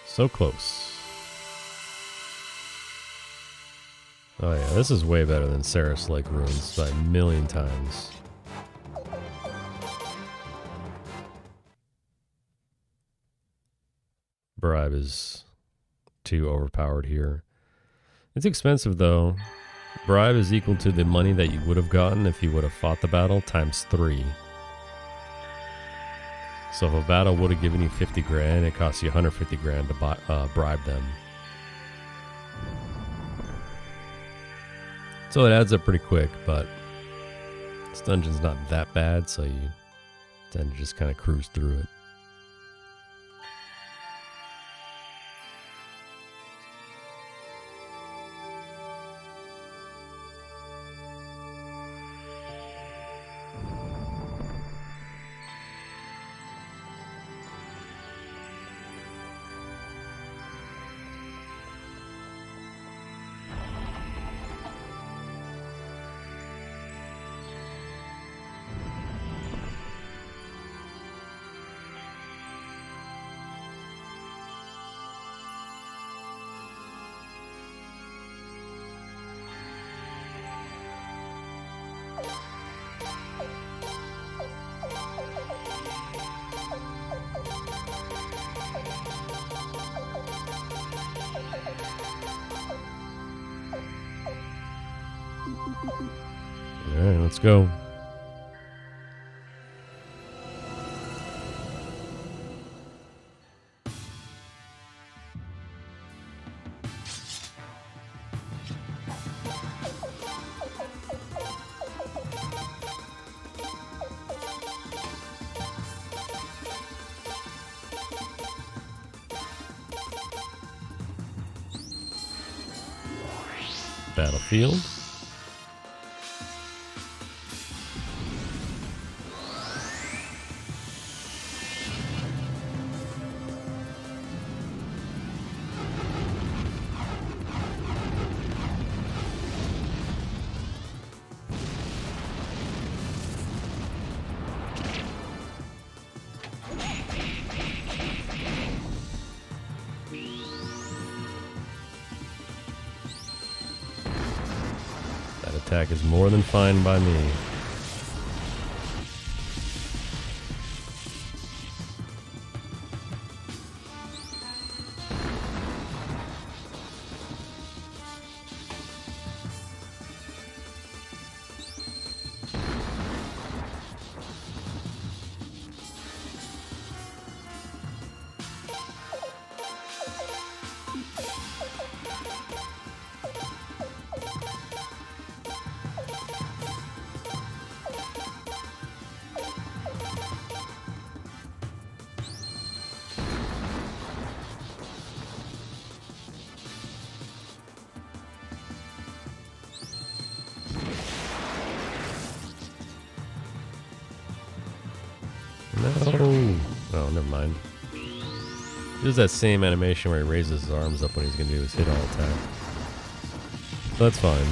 So close. Oh yeah, this is way better than Saris Lake Ruins by a million times. Bribe is too overpowered here. It's expensive though. Bribe is equal to the money that you would have gotten if you would have fought the battle times 3. So if a battle would have given you 50 grand, it costs you 150 grand to bribe them. So it adds up pretty quick, but this dungeon's not that bad, so you tend to just kind of cruise through it. Alright, let's go. Battlefield. Attack is more than fine by me. never mind. He does that same animation where he raises his arms up when he's going to do his hit all attack. So that's fine.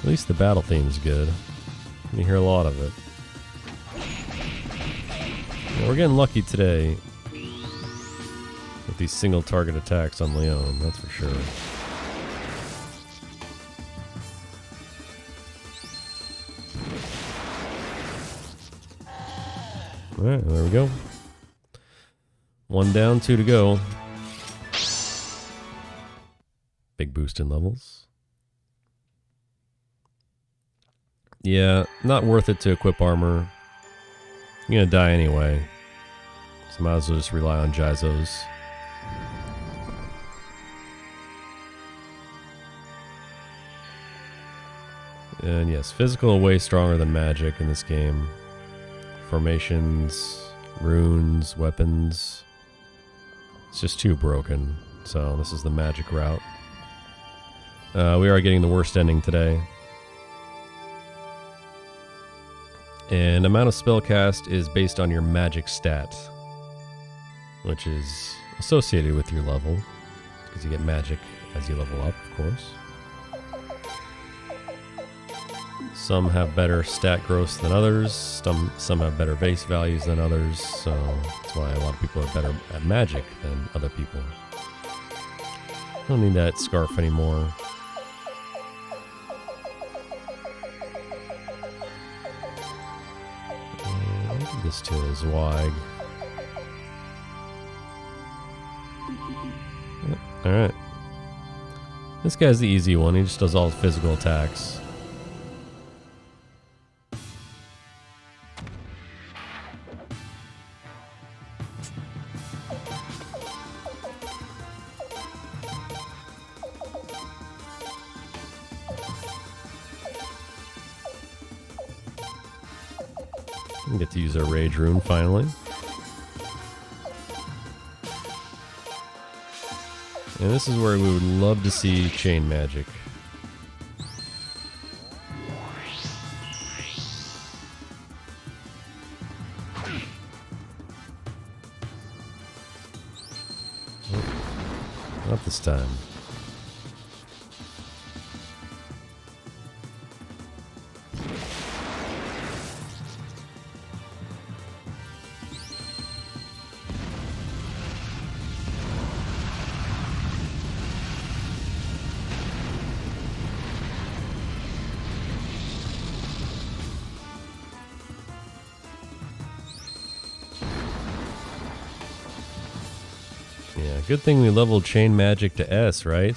At least the battle theme is good. You hear a lot of it. Yeah, we're getting lucky today with these single target attacks on Leon, that's for sure. Alright, there we go. 1 down, 2 to go. Big boost in levels. Yeah, not worth it to equip armor. You're gonna die anyway. So might as well just rely on Jizos. And yes, physical way stronger than magic in this game. Formations, runes, weapons. It's just too broken. So this is the magic route. We are getting the worst ending today. And amount of spell cast is based on your magic stat, which is associated with your level, because you get magic as you level up, of course. Some have better stat growth than others, some have better base values than others, so that's why a lot of people are better at magic than other people. Don't need that scarf anymore. This to Zweig. Alright. This guy's the easy one, he just does all physical attacks. We get to use our Rage Rune finally. And this is where we would love to see chain magic. Oh, not this time. Yeah, good thing we leveled chain magic to S, right?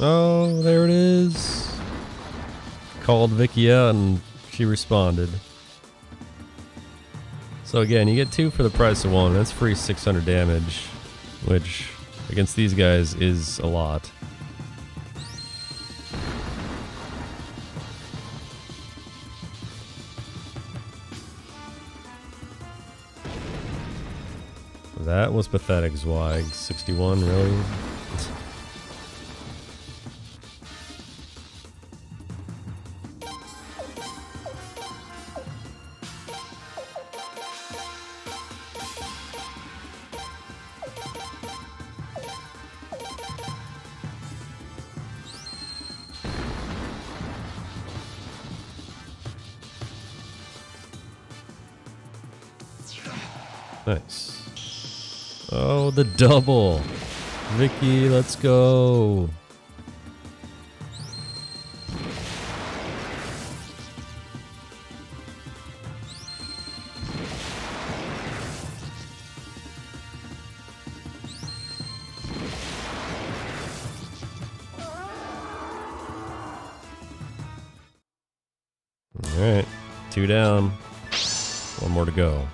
Oh, there it is. Called Vicky out and she responded. So again, you get 2 for the price of 1. That's free 600 damage, which against these guys is a lot. That was pathetic, Zweig. 61, really? Nice. Oh, the double. Vicky, let's go. Alright, 2 down. 1 more to go.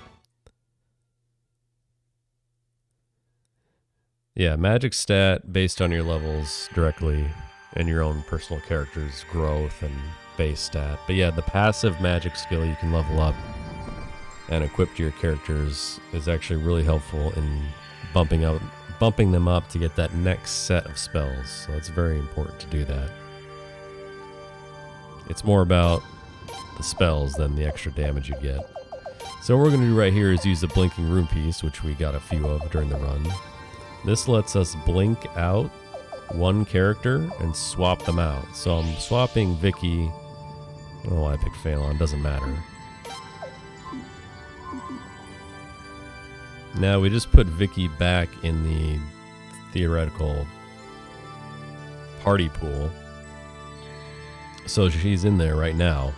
Yeah, magic stat based on your levels directly and your own personal character's growth and base stat. But yeah, the passive magic skill you can level up and equip to your characters is actually really helpful in bumping them up to get that next set of spells. So it's very important to do that. It's more about the spells than the extra damage you get. So what we're going to do right here is use the blinking rune piece, which we got a few of during the run. This lets us blink out one character and swap them out. So I'm swapping Vicky. I don't know why I picked Phelan, doesn't matter. Now we just put Vicky back in the theoretical party pool. So she's in there right now.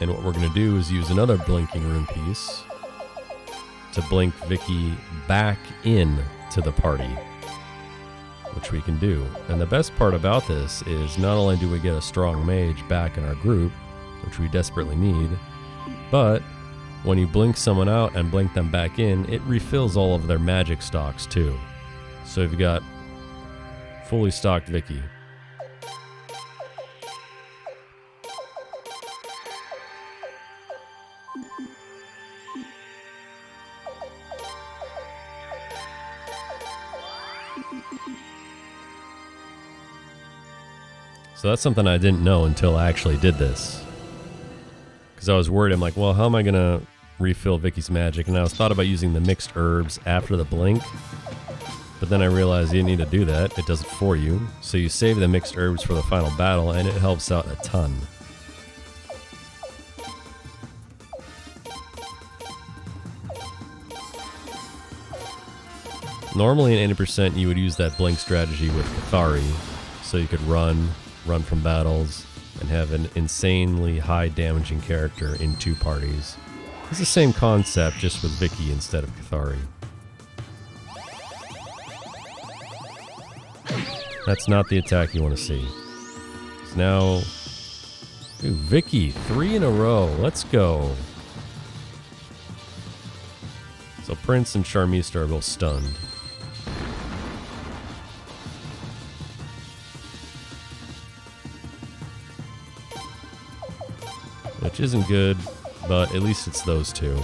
And what we're going to do is use another blinking rune piece to blink Vicky back in to the party, which we can do. And the best part about this is not only do we get a strong mage back in our group, which we desperately need, but when you blink someone out and blink them back in, it refills all of their magic stocks too. So you've got fully stocked Vicky. So that's something I didn't know until I actually did this. Because I was worried, I'm like, well, how am I going to refill Vicky's magic? And I was thought about using the mixed herbs after the blink. But then I realized you didn't need to do that. It does it for you. So you save the mixed herbs for the final battle, and it helps out a ton. Normally in 80% you would use that blink strategy with Cathari, so you could run from battles, and have an insanely high damaging character in 2 parties. It's the same concept, just with Vicky instead of Cathari. That's not the attack you want to see. So now... Ooh, Vicky, 3 in a row. Let's go. So Prince and Charmista are both stunned. Which isn't good, but at least it's those 2.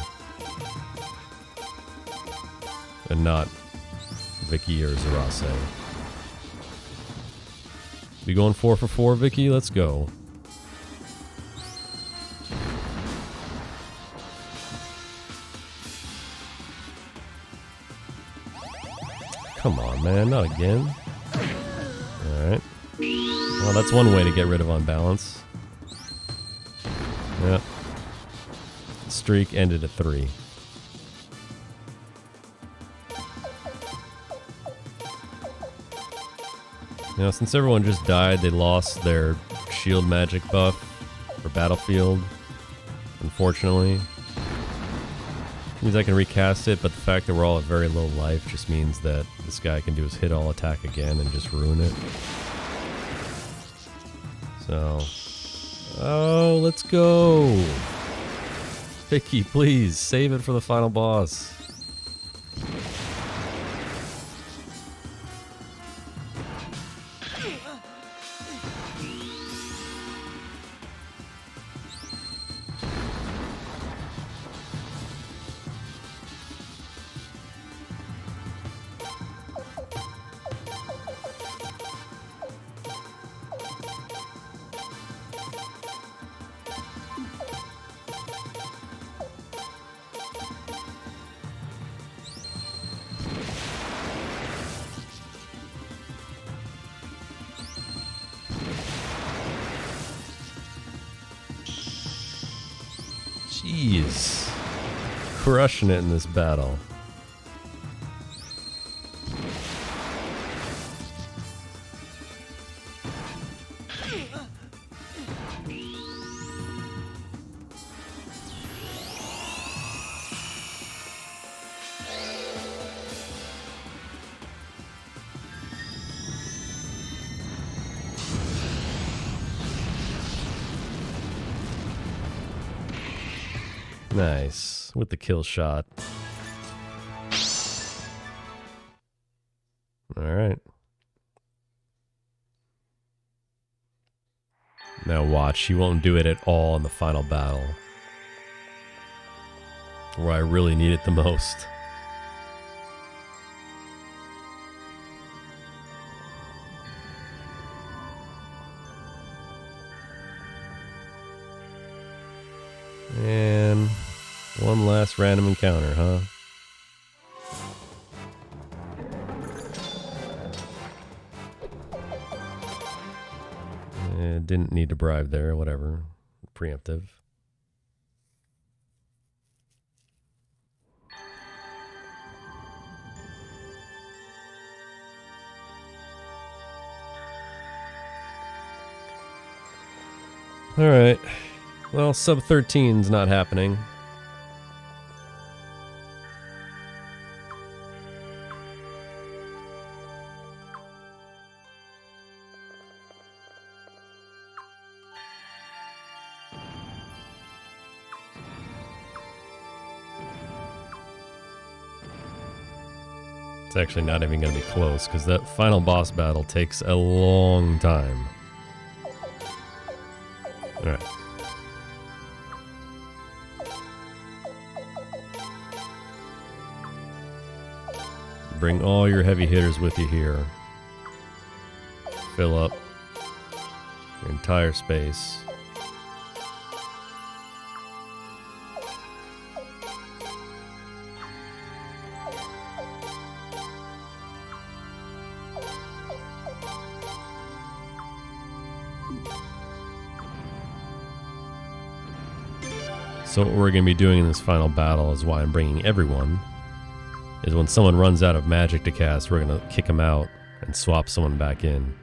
And not Vicky or Zarase. We going 4 for 4, Vicky? Let's go. Come on, man, not again. Alright. Well, that's one way to get rid of unbalance. Yep. Streak ended at 3. Now, since everyone just died, they lost their shield magic buff for Battlefield, unfortunately. Which means I can recast it, but the fact that we're all at very low life just means that this guy can do his hit all attack again and just ruin it. So... Oh, let's go! Vicky, please, save it for the final boss. Jeez. Crushing it in this battle. Nice. With the kill shot. Alright. Now watch, he won't do it at all in the final battle. Where I really need it the most. And one last random encounter, huh? Didn't need to bribe there, whatever. Preemptive. Alright. Well, sub 13's not happening. It's actually not even going to be close, because that final boss battle takes a long time. Alright. Bring all your heavy hitters with you here. Fill up your entire space. So what we're going to be doing in this final battle is why I'm bringing everyone. Is when someone runs out of magic to cast, we're going to kick them out and swap someone back in.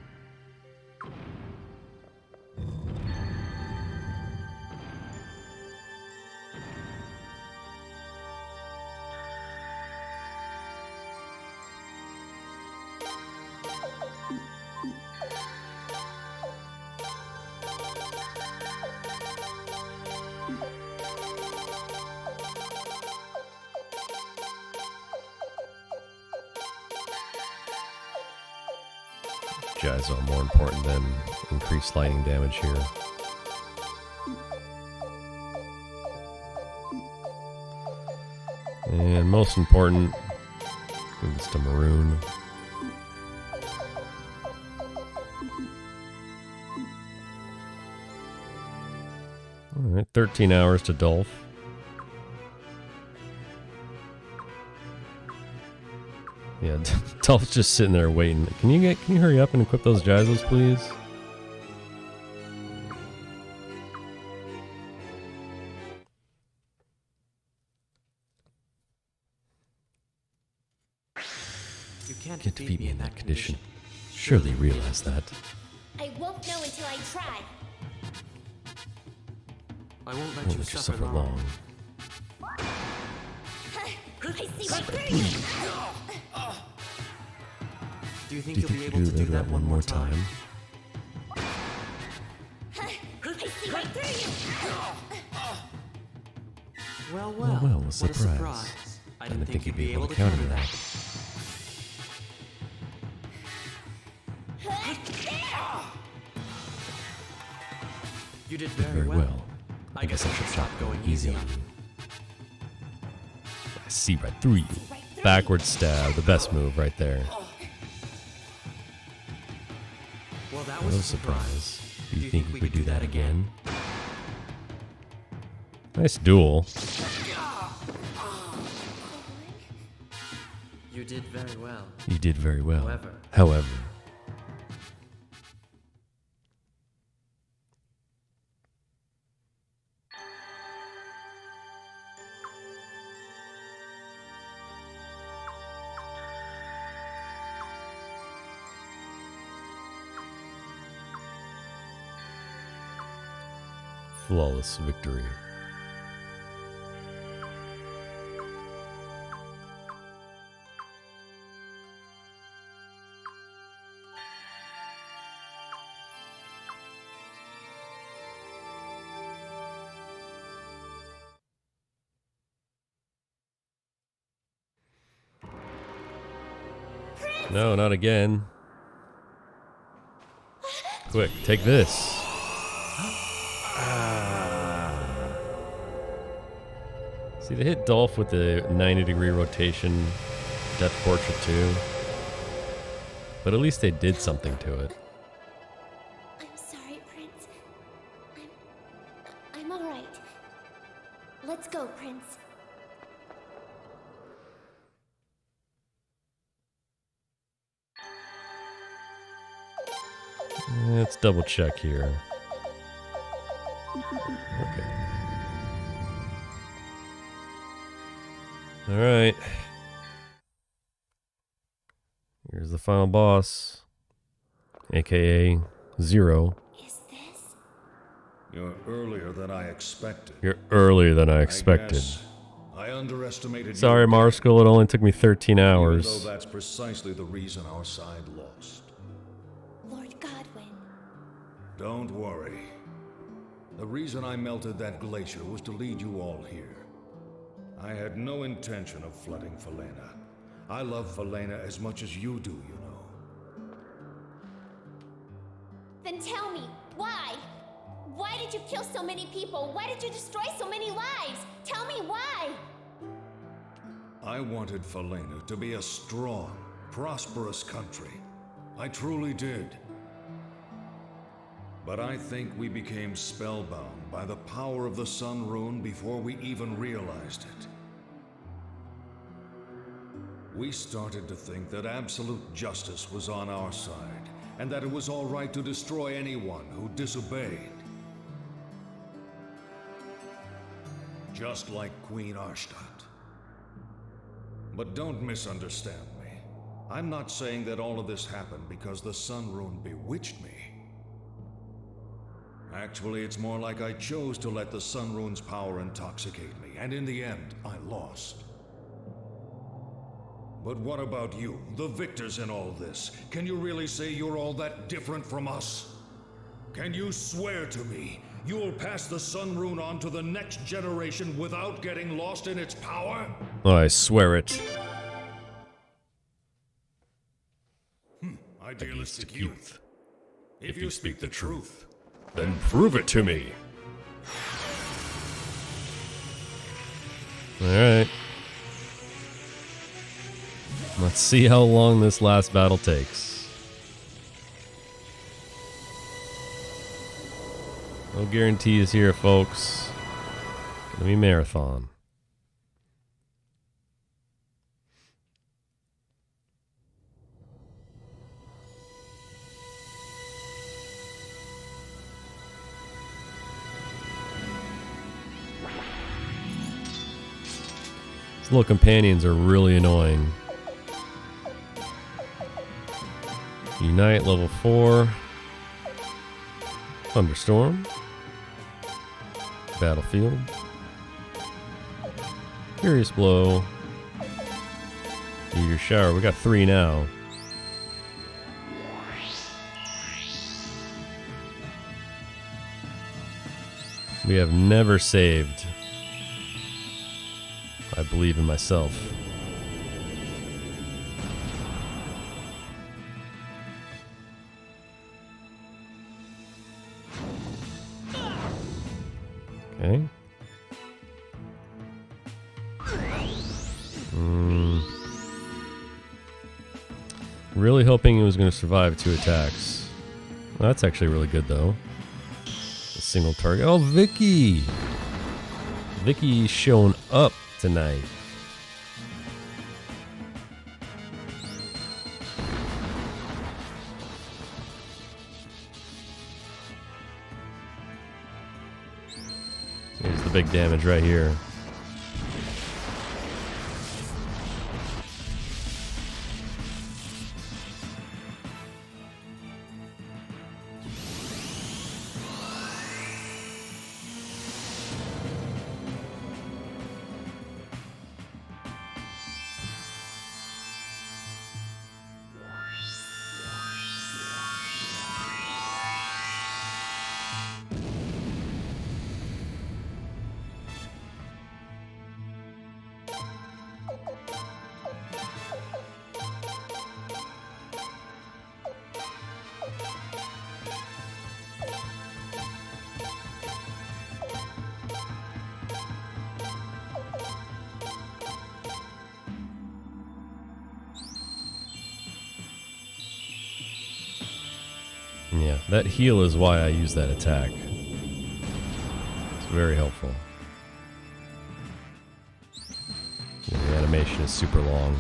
Guys are more important than increased lightning damage here. And most important, give this to Maroon. Alright, 13 hours to Dolph. Yeah, Dolph's just sitting there waiting. Can you hurry up and equip those Jizos, please? You can't defeat me in that condition. Surely you realize that. I won't know until I try. I won't let Won't you let you suffer suffer long. I see right through you. Do you think Do you you'll think be you able can to do that one more time? I see right through you. Well, Well, what a a surprise. surprise. I didn't think you'd be able to counter that. You did Very well. I guess I should stop going easy on you. I see right through you. Backward stab, the best move right there. Well, that What was a a surprise. surprise. Do you think we could do that again? Nice duel. You did very well. You did very well. However. However. Flawless victory. No, not again. Quick, take this. See, they hit Dolph with the 90-degree rotation Death Portrait too. But at least they did something to it. I'm sorry, Prince. I'm all right. Let's go, Prince. Let's double check here. Okay. All right. Here's the final boss, aka Zero. You're earlier than I expected. You're earlier than I expected. I underestimated. Sorry, Marskell, it only took me 13 hours. Even though that's precisely the reason our side lost. Lord Godwin. Don't worry. The reason I melted that glacier was to lead you all here. I had no intention of flooding Falena. I love Falena as much as you do, you know. Then tell me, why? Why did you kill so many people? Why did you destroy so many lives? Tell me why! I wanted Falena to be a strong, prosperous country. I truly did. But I think we became spellbound by the power of the Sun Rune before we even realized it. We started to think that absolute justice was on our side, and that it was all right to destroy anyone who disobeyed. Just like Queen Arshtat. But don't misunderstand me. I'm not saying that all of this happened because the Sun Rune bewitched me. Actually, it's more like I chose to let the Sun Rune's power intoxicate me, and in the end, I lost. But what about you, the victors in all this? Can you really say you're all that different from us? Can you swear to me you'll pass the Sun Rune on to the next generation without getting lost in its power? I swear it. Idealistic youth. If you speak the truth, then prove it to me. Alright. Let's see how long this last battle takes. No guarantees here, folks. Gonna be marathon. These little companions are really annoying. Unite level 4. Thunderstorm. Battlefield. Furious Blow. Meteor Shower. We got 3 now. We have never saved. I believe in myself. Okay. Really hoping it was going to survive 2 attacks. Well, that's actually really good, though. A single target. Oh, Vicky! Vicky's shown up tonight. Here's the big damage right here. Yeah, that heal is why I use that attack. It's very helpful. Yeah, the animation is super long.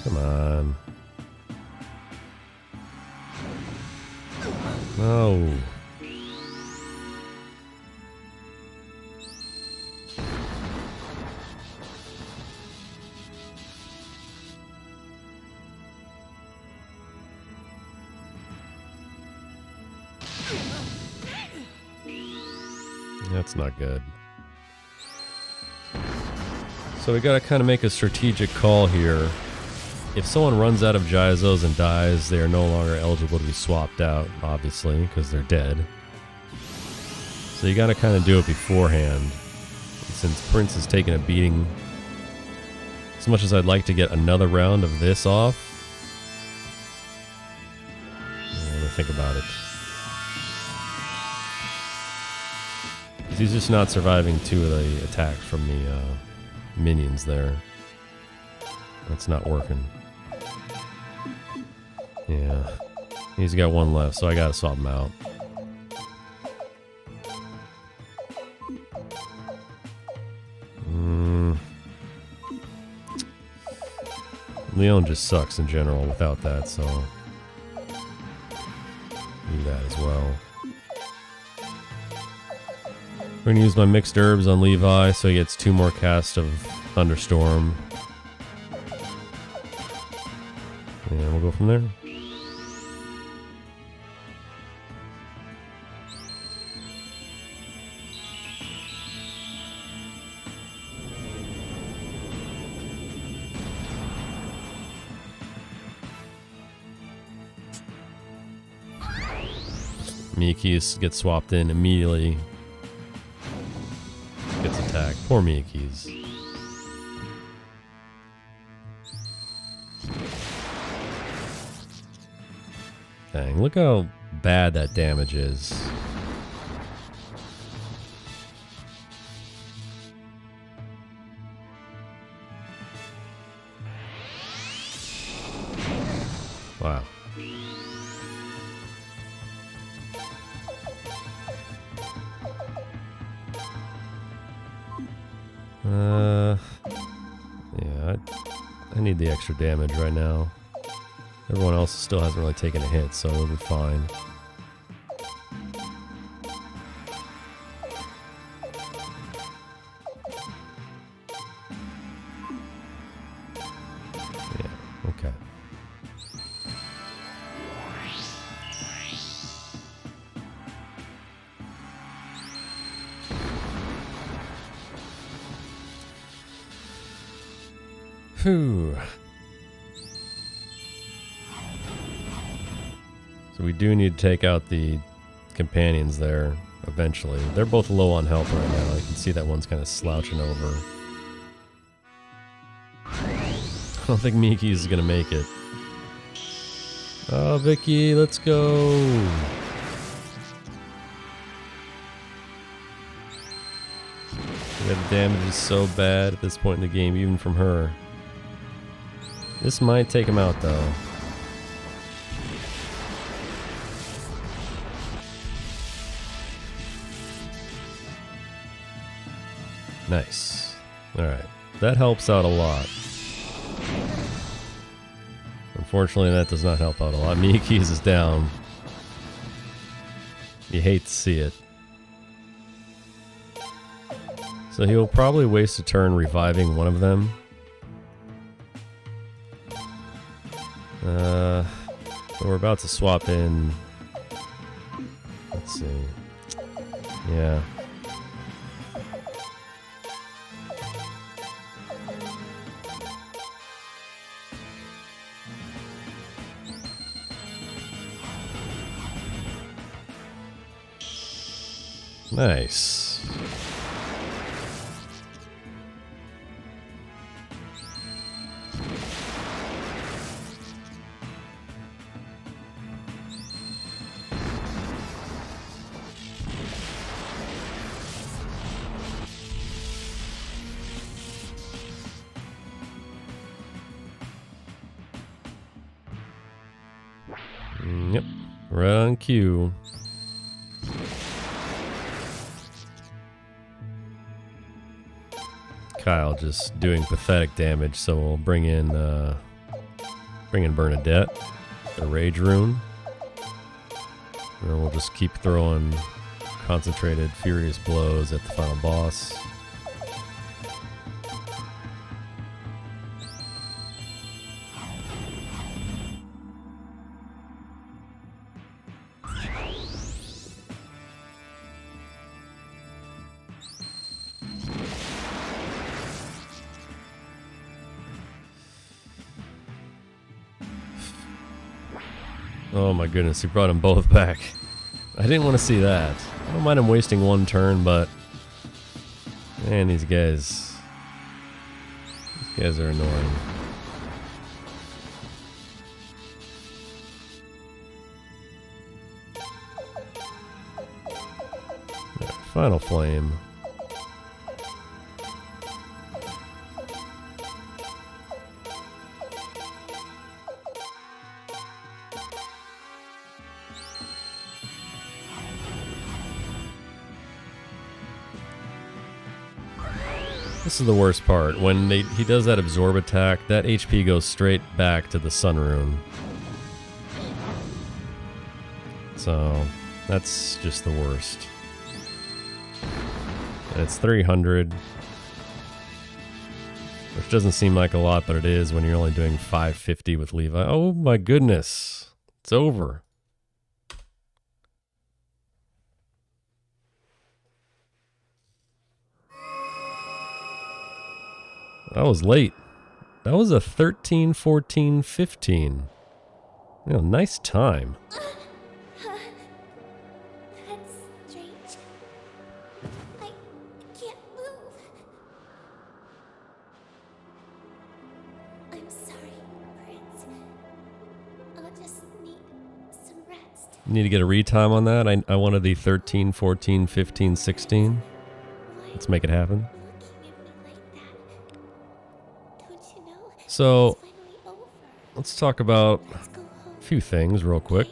Come on. No. That's not good. So we gotta kind of make a strategic call here. If someone runs out of Jizos and dies, they are no longer eligible to be swapped out, obviously, because they're dead. So you gotta kind of do it beforehand. Since Prince is taking a beating, as much as I'd like to get another round of this off, let me think about it. He's just not surviving 2 of the attacks from the minions there. That's not working. Yeah. He's got 1 left, so I gotta swap him out. Leon just sucks in general without that, so do that as well. We're gonna use my mixed herbs on Levi so he gets 2 more casts of Thunderstorm. And we'll go from there. Miyakis gets swapped in immediately. Gets attacked. Poor Miyakis. Dang, look how bad that damage is. Wow. Yeah, I need the extra damage right now. Everyone else still hasn't really taken a hit, so we'll be fine. Yeah, okay. Whew. So we do need to take out the companions there eventually. They're both low on health right now. You can see that one's kind of slouching over. I don't think Miki's gonna make it. Oh, Vicky, let's go. The damage is so bad at this point in the game, even from her. This might take him out, though. Nice. Alright. That helps out a lot. Unfortunately, that does not help out a lot. Miyaki's is down. You hate to see it. So he'll probably waste a turn reviving one of them. We're about to swap in. Let's see. Yeah. Nice. Yep, right on cue. Kyle just doing pathetic damage, so we'll bring in Bernadette, the Rage Rune, and we'll just keep throwing concentrated, furious blows at the final boss. Oh my goodness, he brought them both back. I didn't want to see that. I don't mind him wasting one turn, but man, these guys are annoying. Right, final flame. This is the worst part. When he does that absorb attack, that HP goes straight back to the Sun Rune. So, that's just the worst. And it's 300. Which doesn't seem like a lot, but it is when you're only doing 550 with Levi. Oh my goodness. It's over. That was late. That was a 13, 14, 15. You know, nice time. That's strange. I can't move. I'm sorry, Prince. I'll just need some rest. You need to get a retime on that. I wanted the 13, 14, 15, 16. Let's make it happen. So, let's talk about a few things real quick.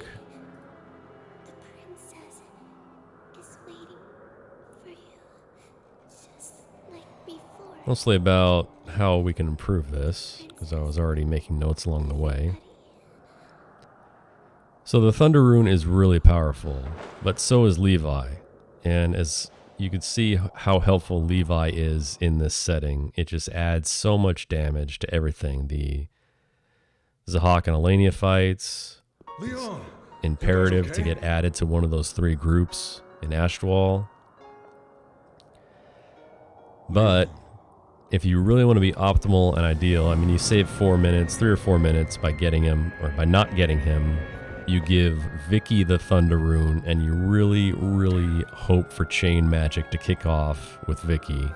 Mostly about how we can improve this, because I was already making notes along the way. So the Thunder Rune is really powerful, but so is Levi. And as you can see how helpful Levi is in this setting. It just adds so much damage to everything. The Zahak and Alania fights. Leon, imperative to get added to one of those 3 groups in Ashtwall. But if you really want to be optimal and ideal, I mean, you save 4 minutes, 3 or 4 minutes by getting him, or by not getting him. You give Vicky the Thunder Rune, and you really, really hope for chain magic to kick off with Vicky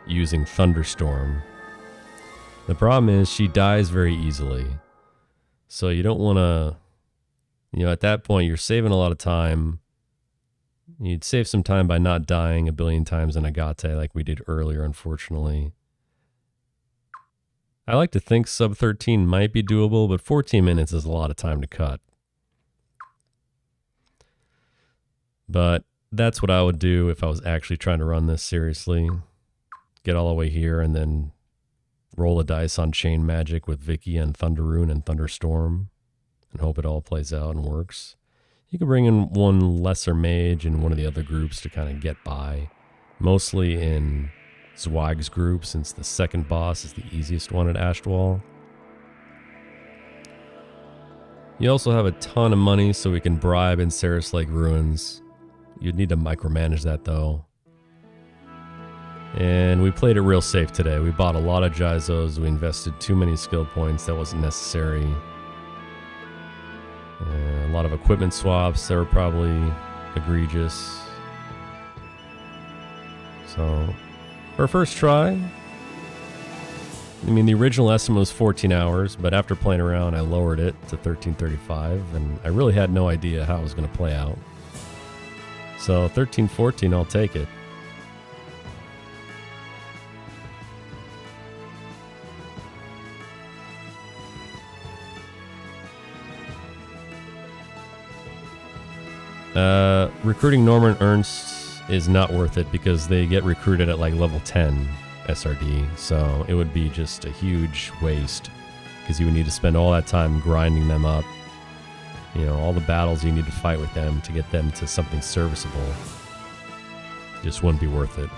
using Thunderstorm. The problem is she dies very easily. So you don't want to, you know, at that point you're saving a lot of time. You'd save some time by not dying a billion times in Agate like we did earlier, unfortunately. I like to think sub 13 might be doable, but 14 minutes is a lot of time to cut. But that's what I would do if I was actually trying to run this seriously. Get all the way here and then roll a dice on Chain Magic with Vicky and Thunder Rune and Thunderstorm and hope it all plays out and works. You can bring in one lesser mage in one of the other groups to kind of get by. Mostly in Zweig's group, since the second boss is the easiest one at Ashtwall. You also have a ton of money, so we can bribe in Saris Lake Ruins. You'd need to micromanage that, though. And we played it real safe today. We bought a lot of Jizos. We invested too many skill points. That wasn't necessary. A lot of equipment swaps that were probably egregious. So, for first try, I mean, the original estimate was 14 hours, but after playing around, I lowered it to 13:35, and I really had no idea how it was going to play out. So, 13:14, I'll take it. Recruiting Norman Ernst is not worth it because they get recruited at like level 10 SRD, so it would be just a huge waste because you would need to spend all that time grinding them up. You know, all the battles you need to fight with them to get them to something serviceable just wouldn't be worth it.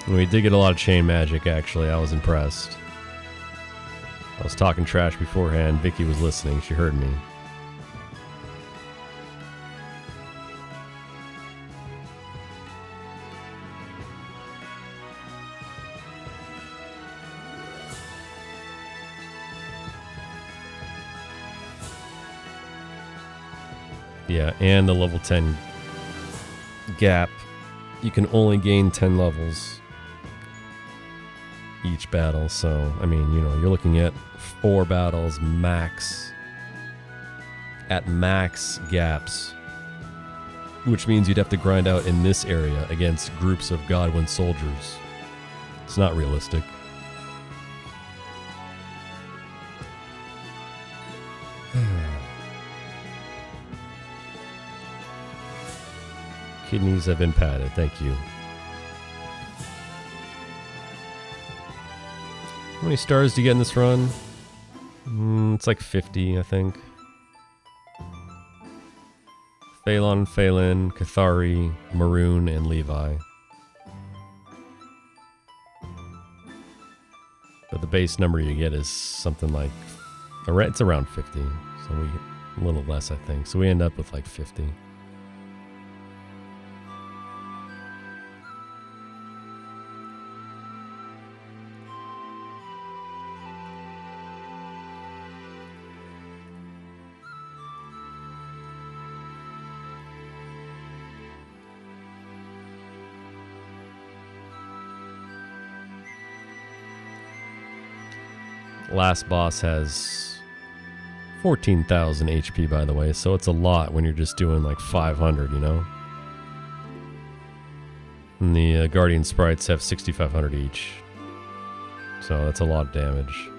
And we did get a lot of chain magic, actually. I was impressed. I was talking trash beforehand. Vicky was listening. She heard me. Yeah, and the level 10 gap. You can only gain 10 levels each battle, so I mean, you know, you're looking at 4 battles max, at max gaps, which means you'd have to grind out in this area against groups of Godwin soldiers. It's not realistic. Kidneys have been patted, thank you. How many stars do you get in this run? It's like 50, I think. Phalon, Phelan, Cathari, Maroon, and Levi. But the base number you get is something like... It's around 50, so we get a little less, I think. So we end up with like 50. Last boss has 14,000 HP, by the way, so it's a lot when you're just doing like 500, you know? And the Guardian Sprites have 6,500 each, so that's a lot of damage.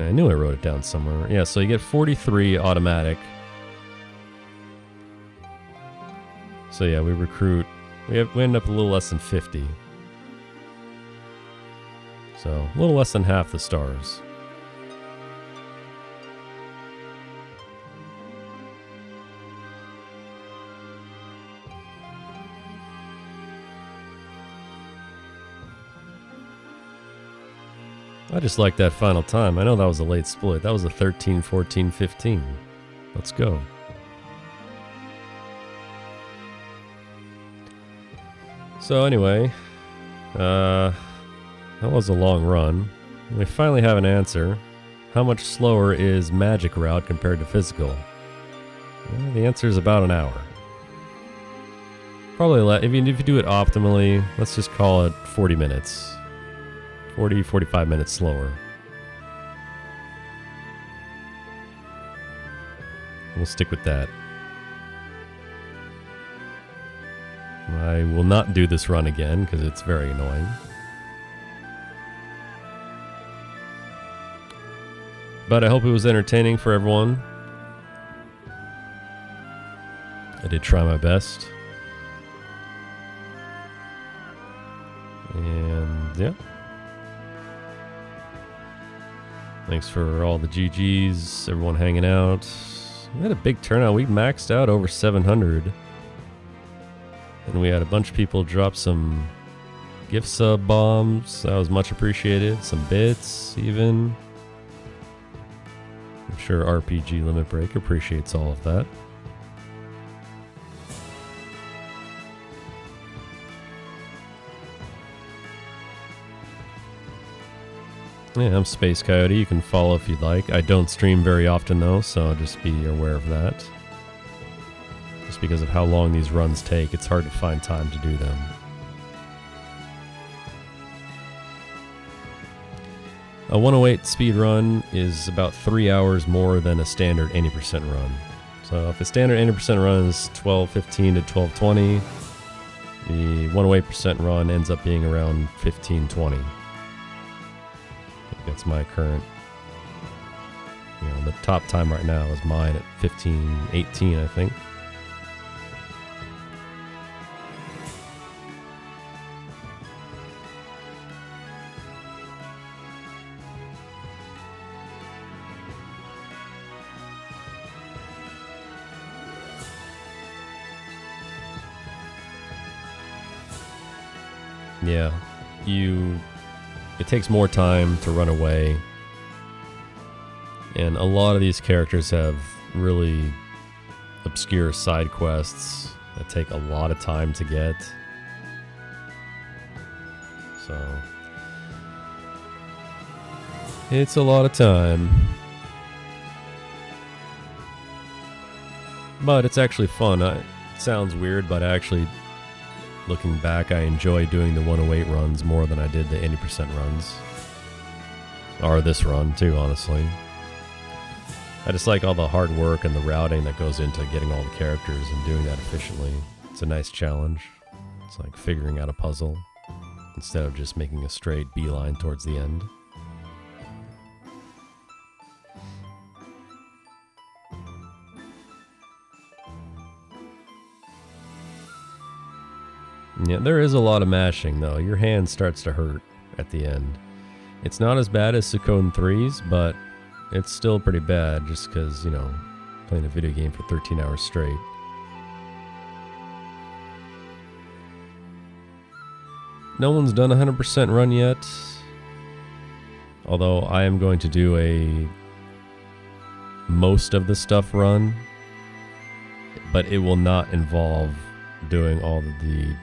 I knew I wrote it down somewhere. Yeah, so you get 43 automatic. So yeah, we recruit. We end up a little less than 50. So a little less than half the stars. I just like that final time. I know that was a late split. That was a 13, 14, 15. Let's go. So anyway, that was a long run. We finally have an answer. How much slower is magic route compared to physical? Well, the answer is about an hour. Probably if you do it optimally, let's just call it 40 minutes. 40, 45 minutes slower. We'll stick with that. I will not do this run again because it's very annoying. But I hope it was entertaining for everyone. I did try my best. And yeah. Thanks for all the GGs, everyone hanging out. We had a big turnout. We maxed out over 700. And we had a bunch of people drop some gift sub bombs. That was much appreciated. Some bits, even. I'm sure RPG Limit Break appreciates all of that. Yeah, I'm SpaceCoyote. You can follow if you'd like. I don't stream very often though, so just be aware of that. Just because of how long these runs take, it's hard to find time to do them. A 108 speed run is about 3 hours more than a standard 80% run. So if a standard 80% run is 12:15 to 12:20, the 108% run ends up being around 15:20. That's my current, the top time right now is mine at 15:18, I think. Yeah, it takes more time to run away, and a lot of these characters have really obscure side quests that take a lot of time to get. So it's a lot of time, but it's actually fun. It sounds weird, but looking back, I enjoy doing the 108 runs more than I did the 80% runs. Or this run, too, honestly. I just like all the hard work and the routing that goes into getting all the characters and doing that efficiently. It's a nice challenge. It's like figuring out a puzzle instead of just making a straight beeline towards the end. Yeah, there is a lot of mashing, though. Your hand starts to hurt at the end. It's not as bad as Suikoden 3's, but it's still pretty bad just because, playing a video game for 13 hours straight. No one's done a 100% run yet, although I am going to do a most of the stuff run, but it will not involve doing all of the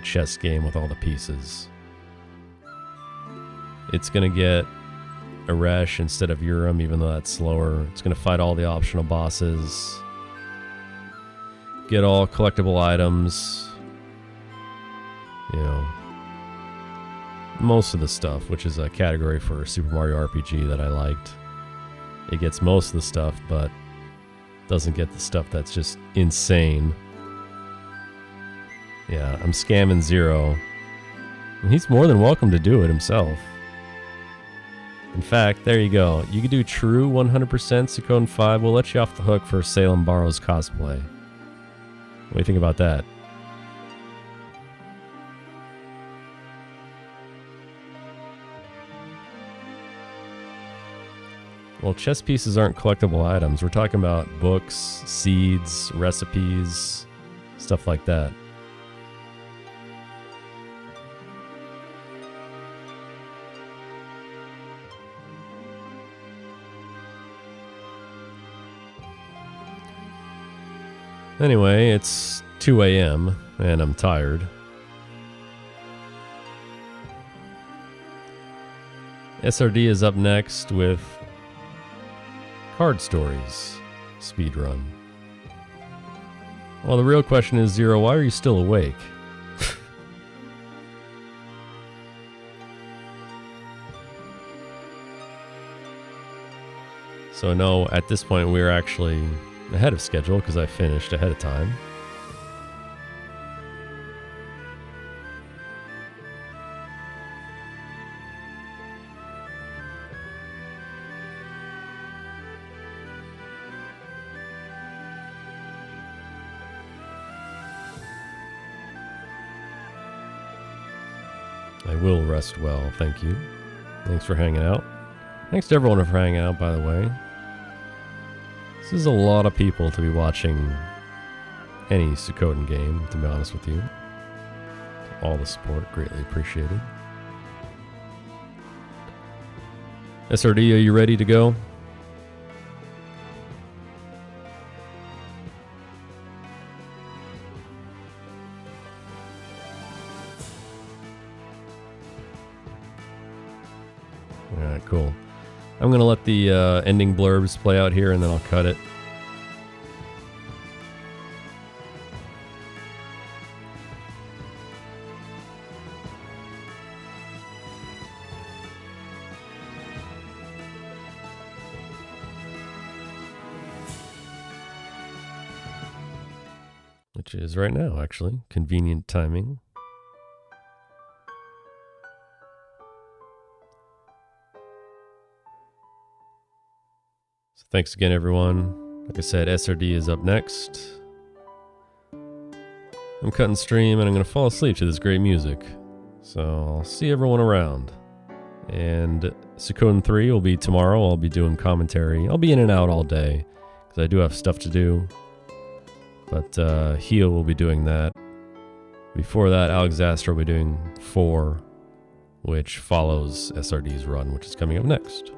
chess game with all the pieces. It's going to get Aresh instead of Urim, even though that's slower. It's going to fight all the optional bosses, get all collectible items, most of the stuff, which is a category for Super Mario RPG that I liked. It gets most of the stuff, but doesn't get the stuff that's just insane. Yeah, I'm scamming Zero. He's more than welcome to do it himself. In fact, there you go. You can do true 100% Suikoden 5. We'll let you off the hook for Salem Barrow's cosplay. What do you think about that? Well, chess pieces aren't collectible items. We're talking about books, seeds, recipes, stuff like that. Anyway, it's 2 a.m. and I'm tired. SRD is up next with Card Stories speedrun. Well, the real question is, Zero, why are you still awake? So no, at this point we're actually ahead of schedule because I finished ahead of time. I will rest well, thank you. Thanks for hanging out. Thanks to everyone for hanging out, by the way. This is a lot of people to be watching any Suikoden game, to be honest with you. All the support, greatly appreciated. SRD, are you ready to go? Alright, cool. I'm going to let the ending blurbs play out here and then I'll cut it. Which is right now, actually. Convenient timing. So thanks again, everyone. Like I said, SRD is up next. I'm cutting stream and I'm going to fall asleep to this great music. So I'll see everyone around. And Suikoden 3 will be tomorrow. I'll be doing commentary. I'll be in and out all day because I do have stuff to do. But Heel will be doing that. Before that, Alexaster will be doing 4, which follows SRD's run, which is coming up next.